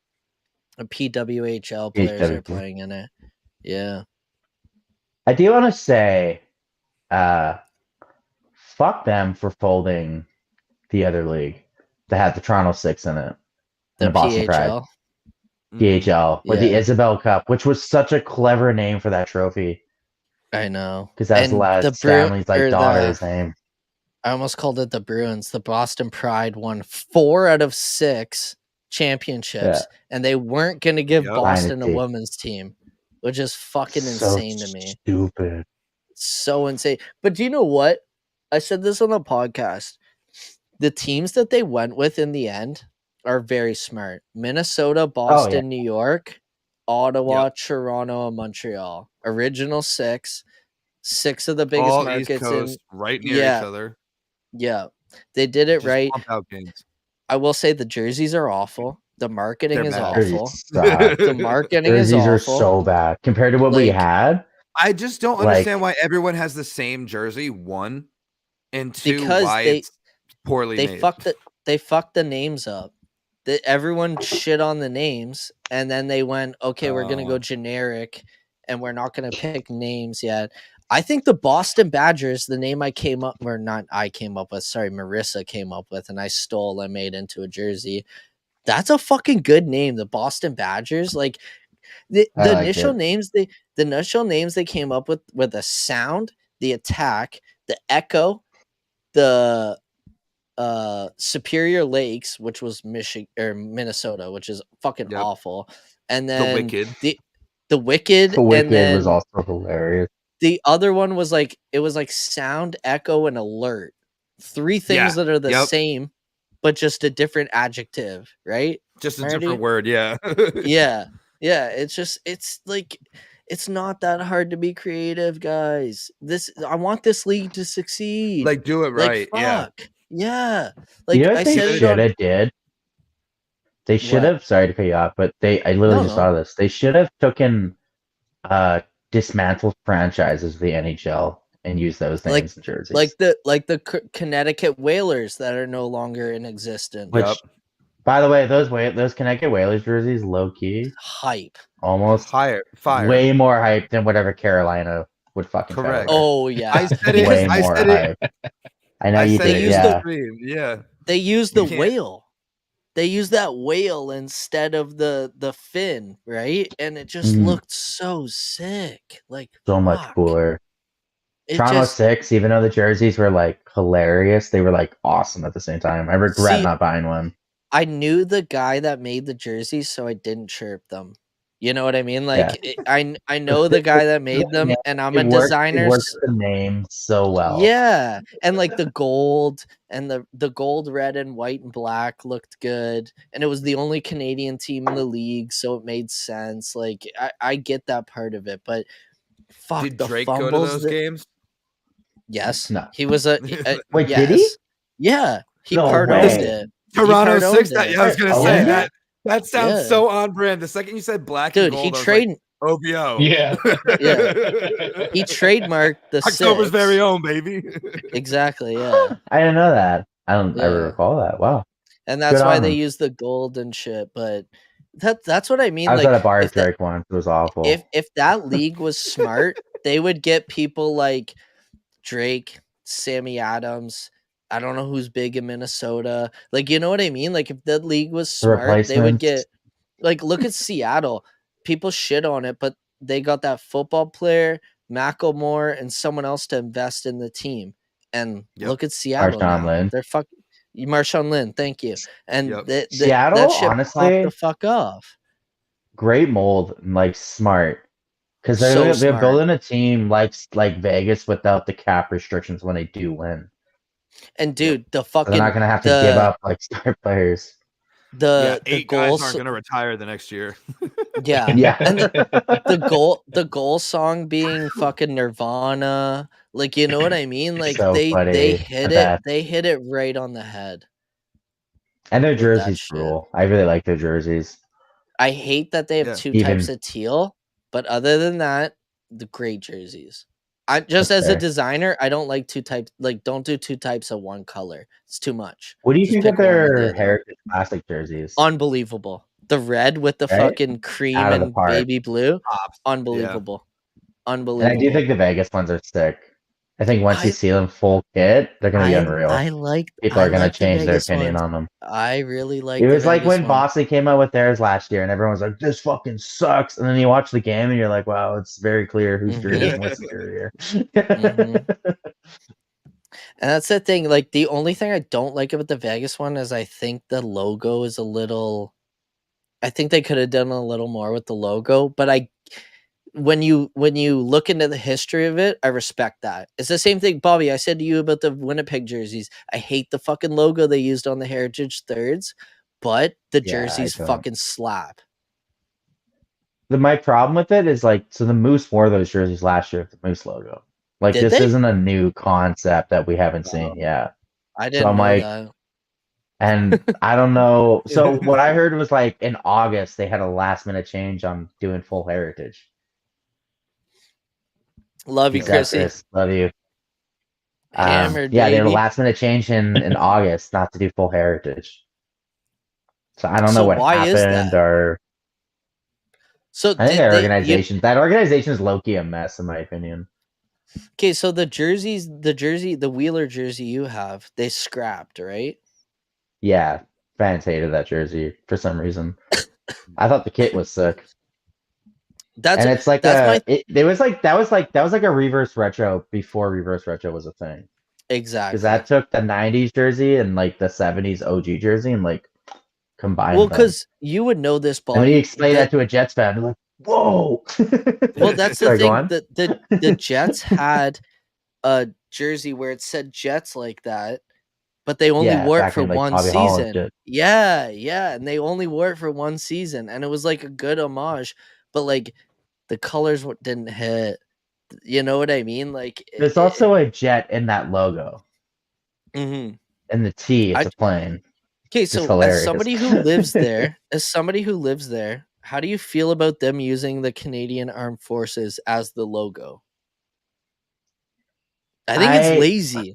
A: players are playing in it. Yeah.
H: I do want to say, fuck them for folding the other league that had the Toronto Six in it.
A: The
H: Boston Pride. PHL, or the Isabel Cup, which was such a clever name for that trophy.
A: I know.
H: Because that's Stanley's daughter's name.
A: I almost called it the Bruins. The Boston Pride won 4 out of 6 championships, and they weren't going to give Boston a women's team, which is fucking insane to me.
H: Stupid.
A: So insane. But do you know what? I said this on the podcast. The teams that they went with in the end are very smart. Minnesota, Boston, New York, Ottawa, Toronto, and Montreal. Original 6 of the biggest
G: all
A: markets
G: East Coast, right near each other.
A: Yeah, they did it right.
G: Games.
A: I will say the jerseys are awful. The marketing is awful.
H: The
A: marketing
H: jerseys
A: is awful.
H: are so bad compared to what we had.
G: I just don't understand why everyone has the same jersey. 1 and 2, why it's poorly made.
A: They fucked the names up. Everyone shit on the names, and then they went, okay, we're going to go generic, and we're not going to pick names yet. I think the Boston Badgers, the name Marissa came up with, and I stole and made into a jersey. That's a fucking good name, the Boston Badgers. Like, the initial names they came up with were the sound, the attack, the echo, the Superior Lakes, which was Minnesota, which is fucking awful, and then the Wicked, and then
H: was also hilarious.
A: The other one was like sound, echo, and alert three things that are the same, but just a different adjective, right?
G: Just a
A: Marty?
G: different word, yeah.
A: Yeah. It's like it's not that hard to be creative, guys. I want this league to succeed.
G: Like, do it right.
A: Fuck. Yeah.
H: Like, you know what
A: I
H: they
A: said
H: should have did? They should have, sorry to cut you off, but I literally just saw this. They should have taken dismantled franchises of the NHL and used those names and jerseys.
A: Like the Connecticut Whalers that are no longer in existence.
H: Which, by the way, those Connecticut Whalers jerseys, low key,
A: hype,
H: almost
G: fire,
H: way more hype than whatever Carolina would fucking.
G: Correct.
A: Oh yeah,
G: I said it.
H: Way more hype. I know you did.
G: Yeah.
A: They used the whale. They used that whale instead of the fin, right? And it just looked so sick. Like
H: so much cooler. Toronto 6, even though the jerseys were like hilarious, they were like awesome at the same time. I regret not buying one.
A: I knew the guy that made the jerseys, so I didn't chirp them. You know what I mean? Like I know the guy that made them, and I'm a designer.
H: It works the name so well.
A: Yeah, and like the gold and the gold, red, and white and black looked good, and it was the only Canadian team in the league, so it made sense. Like I get that part of it, but fuck,
G: did
A: the
G: Drake
A: fumbles
G: go to those games?
A: Yes,
H: no,
A: he was a
H: wait.
A: Yes.
H: Did he?
A: Yeah, he
H: No
A: part-owned it.
G: Toronto 6. I was gonna say that. That sounds
A: Yeah.
G: so on brand. The second you said black
A: Dude,
G: and gold,
A: he
G: I was
A: trade
G: like, OBO.
I: Yeah.
A: He trademarked the
G: October's
A: 6.
G: very own, baby.
A: Exactly, yeah.
H: I didn't know that. I don't ever recall that. Wow.
A: And that's
H: Good
A: why
H: on
A: they
H: them.
A: use the gold and shit. But that's what I mean.
H: I was
A: like
H: at a bar
A: if
H: with Drake once. It was awful.
A: if that league was smart, they would get people like Drake, Sammy Adams. I don't know who's big in Minnesota. Like, you know what I mean? Like, if that league was smart, they would get like look at Seattle. People shit on it, but they got that football player, Macklemore, and someone else to invest in the team. And look at Seattle.
H: Marshawn Lynn.
A: They're fucking Marshawn Lynn, thank you. And
H: Seattle,
A: that shit
H: honestly,
A: popped the fuck off.
H: Great mold and like smart. Because they're building a team like Vegas without the cap restrictions when they do win.
A: And dude, the fucking
H: they're not gonna have to give up like star players.
A: The
G: 8
A: goals
G: guys aren't gonna retire the next year.
A: Yeah. And the goal song being fucking Nirvana. Like, you know what I mean? Like
H: So
A: they hit it right on the head.
H: And their jerseys rule. I really like their jerseys.
A: I hate that they have two types of teal, but other than that, the great jerseys. I just as a designer, I don't like two types. Like, don't do two types of one color. It's too much.
H: What do you think of their Heritage Classic jerseys?
A: Unbelievable. The red with the fucking cream and baby blue. Unbelievable. Unbelievable.
H: And I do think the Vegas ones are sick. I think once you see them full kit, they're gonna be unreal. People are gonna change their opinion on them.
A: I really like.
H: It was like when Boston came out with theirs last year, and everyone was like, "This fucking sucks." And then you watch the game, and you're like, "Wow, it's very clear who's jersey and what's superior."
A: And that's the thing. Like, the only thing I don't like about the Vegas one is I think the logo is a little. I think they could have done a little more with the logo, but when you look into the history of it, I respect that. It's the same thing, Bobby. I said to you about the Winnipeg jerseys. I hate the fucking logo they used on the Heritage Thirds, but the jerseys fucking slap.
H: My problem with it is like, so the Moose wore those jerseys last year with the Moose logo. Like, this isn't a new concept that we haven't seen. Yeah,
A: I didn't know that.
H: And I don't know. So what I heard was like in August they had a last minute change on doing full Heritage.
A: Love you, Chrissy.
H: Chris. Love you.
A: Hammered,
H: they had a
A: baby.
H: last minute change in August not to do full Heritage. So I don't know what happened, or
A: so
H: I think that organization is low-key a mess in my opinion.
A: Okay, so the Wheeler jersey you have, they scrapped, right?
H: Yeah, fans hated that jersey for some reason. I thought the kit was sick. It's like that was like a reverse retro before reverse retro was a thing.
A: Exactly.
H: Because that took the 90s jersey and like the 70s OG jersey and like combined.
A: Well, because you would know this, Bobby.
H: And when you explain that to a Jets fan, they're like, "Whoa!"
A: Well, that's the thing. The Jets had a jersey where it said Jets like that, but they only wore it
H: back
A: for
H: in, like,
A: one
H: Bobby Holland
A: season.
H: shit.
A: Yeah, and they only wore it for one season, and it was like a good homage, but like the colors didn't hit. You know what I mean? Like
H: There's also a jet in that logo.
A: Mhm.
H: And the T, it's a plane.
A: Okay,
H: It's
A: so
H: hilarious.
A: as somebody who lives there, how do you feel about them using the Canadian Armed Forces as the logo? I think it's lazy.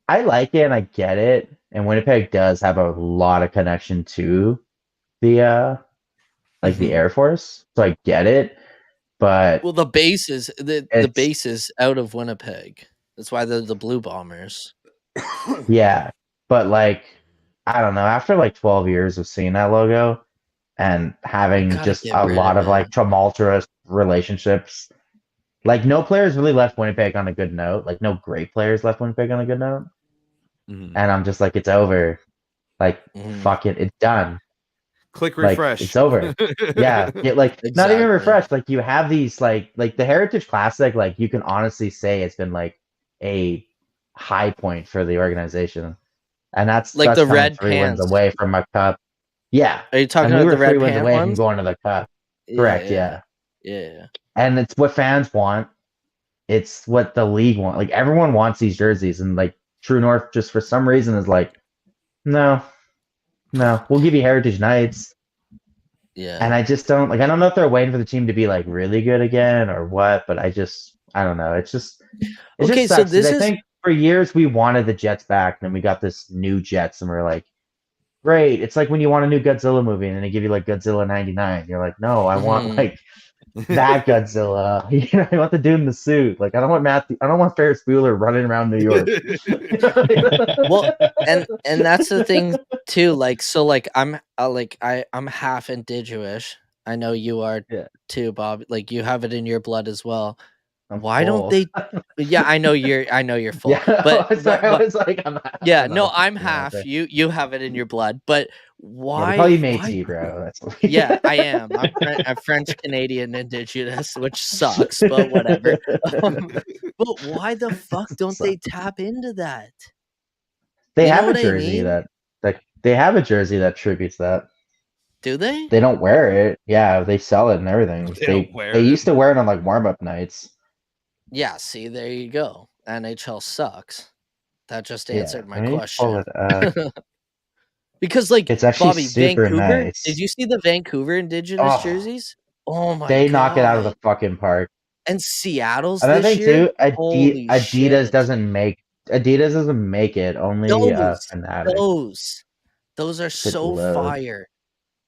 H: I like it and I get it. And Winnipeg does have a lot of connection to the the Air Force. So I get it. But
A: well, the base is the base is out of Winnipeg. That's why they're the Blue Bombers.
H: Yeah. But like, I don't know, after like 12 years of seeing that logo and having just a lot of like tumultuous relationships, like no players really left Winnipeg on a good note. Like no great players left Winnipeg on a good note. And I'm just like, it's over. Like, fuck it, it's done.
G: Click refresh.
H: Like, it's over. Yeah, like not even refresh. Like you have these like the Heritage Classic. Like you can honestly say it's been like a high point for the organization, and that's
A: like the red
H: 3
A: pants
H: wins away from a cup. Yeah,
A: are you talking
H: and
A: about
H: we
A: the
H: were
A: red
H: 3 wins
A: pant
H: away
A: ones?
H: from going to the cup. Correct. Yeah. And it's what fans want. It's what the league want. Like everyone wants these jerseys, and like True North just for some reason is like, no, we'll give you Heritage Nights.
A: Yeah.
H: And I just don't like. I don't know if they're waiting for the team to be like really good again or what. But I don't know. It just
A: okay.
H: Just
A: So
H: sucks,
A: this
H: I
A: is
H: think for years we wanted the Jets back, and then we got this new Jets, and we're like, great. It's like when you want a new Godzilla movie, and then they give you like Godzilla '99. You're like, no, I want like that Godzilla. You know, I want the dude in the suit. Like I don't want Ferris Bueller running around New York.
A: well, and that's the thing too. Like so, like I'm I'm half indigenous. I know you are too, Bob. Like you have it in your blood as well. Why don't they? Yeah, I know you're full.
H: Yeah,
A: but
H: I was like, I'm half.
A: yeah, no, I'm half. You have it in your blood, but why?
H: Yeah, call you Métis, bro. That's
A: yeah, I am. I'm French Canadian Indigenous, which sucks, but whatever. But why the fuck don't they tap into that?
H: They have a jersey that they have a jersey that tributes that.
A: Do they?
H: They don't wear it. Yeah, they sell it and everything. They used to wear it on like warm up nights.
A: Yeah, see, there you go. NHL sucks. That just answered my question.
H: Pull it
A: because like
H: it's actually
A: Bobby,
H: super
A: Vancouver.
H: nice.
A: Did you see the Vancouver Indigenous jerseys? Oh my god.
H: They knock it out of the fucking park.
A: And Seattle's
H: and
A: this year?
H: Too, Adidas doesn't make it. Only Fanatic.
A: Those are so fire.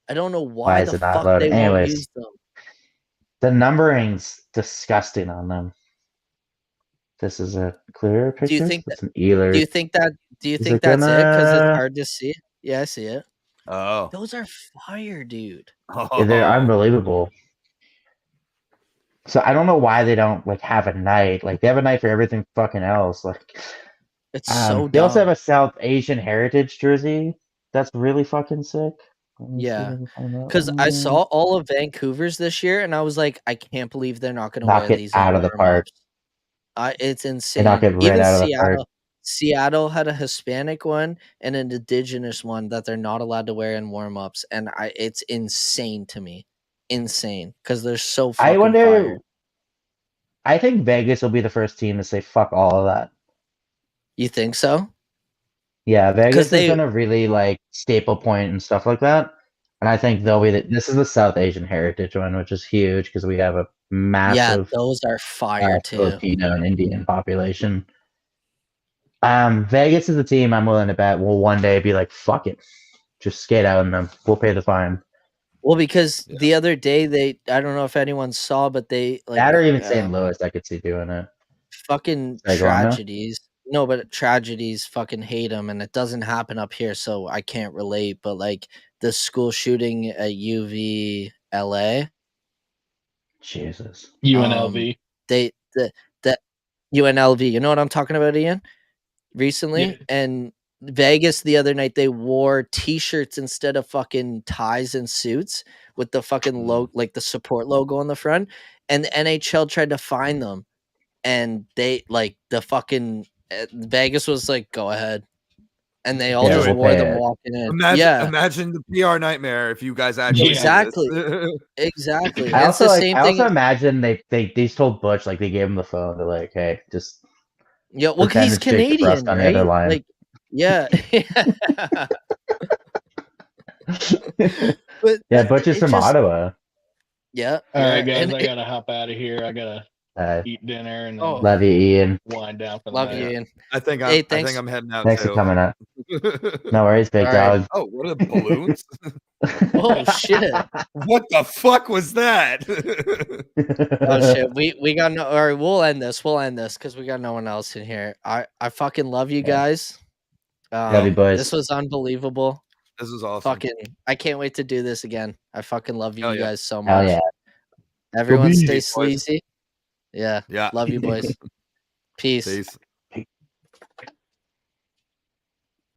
A: I don't know why the fuck they won't use them.
H: The numbering's disgusting on them. This is a clearer picture.
A: Do you think
H: that's an Ealer?
A: Do you think that's it? Because it's hard to see. Yeah, I see it.
G: Oh,
A: those are fire, dude.
H: Yeah, they're unbelievable. So I don't know why they don't like have a night. Like they have a night for everything fucking else. Like
A: it's so dumb.
H: They also have a South Asian heritage jersey. That's really fucking sick.
A: Yeah, because I saw all of Vancouver's this year, and I was like, I can't believe they're not going to wear these
H: out of the park.
A: It's insane.
H: Knock it right
A: Even
H: out of the park.
A: Seattle had a Hispanic one and an Indigenous one that they're not allowed to wear in warm-ups, and it's insane to me. Insane, because they're so fucking fire.
H: I think Vegas will be the first team to say fuck all of that.
A: You think so?
H: Yeah, Vegas has been a really like staple point and stuff like that. And I think they'll be this is the South Asian heritage one, which is huge because we have a massive
A: those are fire too.
H: Filipino and Indian population. Vegas is a team I'm willing to bet will one day be like, fuck it. Just skate out on them. We'll pay the fine.
A: Well, because the other day I don't know if anyone saw, but they like
H: that or even St. Louis, I could see doing it.
A: Fucking tragedies. No, but tragedies fucking hate them, and it doesn't happen up here, so I can't relate. But like the school shooting at UVLA,
H: Jesus,
I: UNLV,
A: the UNLV. You know what I'm talking about, Ian? Recently, and Vegas the other night they wore T-shirts instead of fucking ties and suits with the fucking logo, like the support logo on the front, and the NHL tried to fine them, and they like the fucking Vegas was like, go ahead. And they all
H: Yeah,
A: just
H: we'll
A: wore
H: pay
A: them
H: it.
A: walking in.
G: Imagine the PR nightmare if you guys actually did
A: Exactly.
G: this.
A: Exactly.
H: I
A: It's the same
H: I
A: thing.
H: also imagine they told Butch, like, they gave him the phone. They're like, hey, just
A: Yeah, well,
H: pretend
A: he's
H: it's Jacob Rust
A: Canadian,
H: on the other
A: right?
H: line.
A: Like, yeah. But
H: Yeah, Butch is
A: it
H: from
A: just,
H: Ottawa.
A: yeah.
I: All right,
A: yeah,
I: guys,
A: and
I: I gotta hop out of here. I gotta eat dinner and then
H: Love you, Ian.
I: wind down for the
A: Love
I: night.
A: you, Ian.
G: I think
A: Hey,
G: I'm
A: thanks.
G: heading out
H: Thanks
G: too.
H: for coming up. No worries, big
A: All right.
H: dog.
G: Oh, what are balloons?
A: Oh shit.
G: What the fuck was that?
A: Oh shit. We got no, all right, we'll end this because we got no one else in here. I fucking love you guys.
H: Love you, boys.
A: This was unbelievable.
G: This is awesome.
A: I can't wait to do this again. I fucking love you
G: Hell yeah.
A: guys so
H: Hell
A: much.
H: yeah.
A: Everyone
H: Go
A: stay
G: Bees, boys.
A: sleazy. Yeah.
G: Yeah.
A: Love you, boys. Peace.
G: Peace.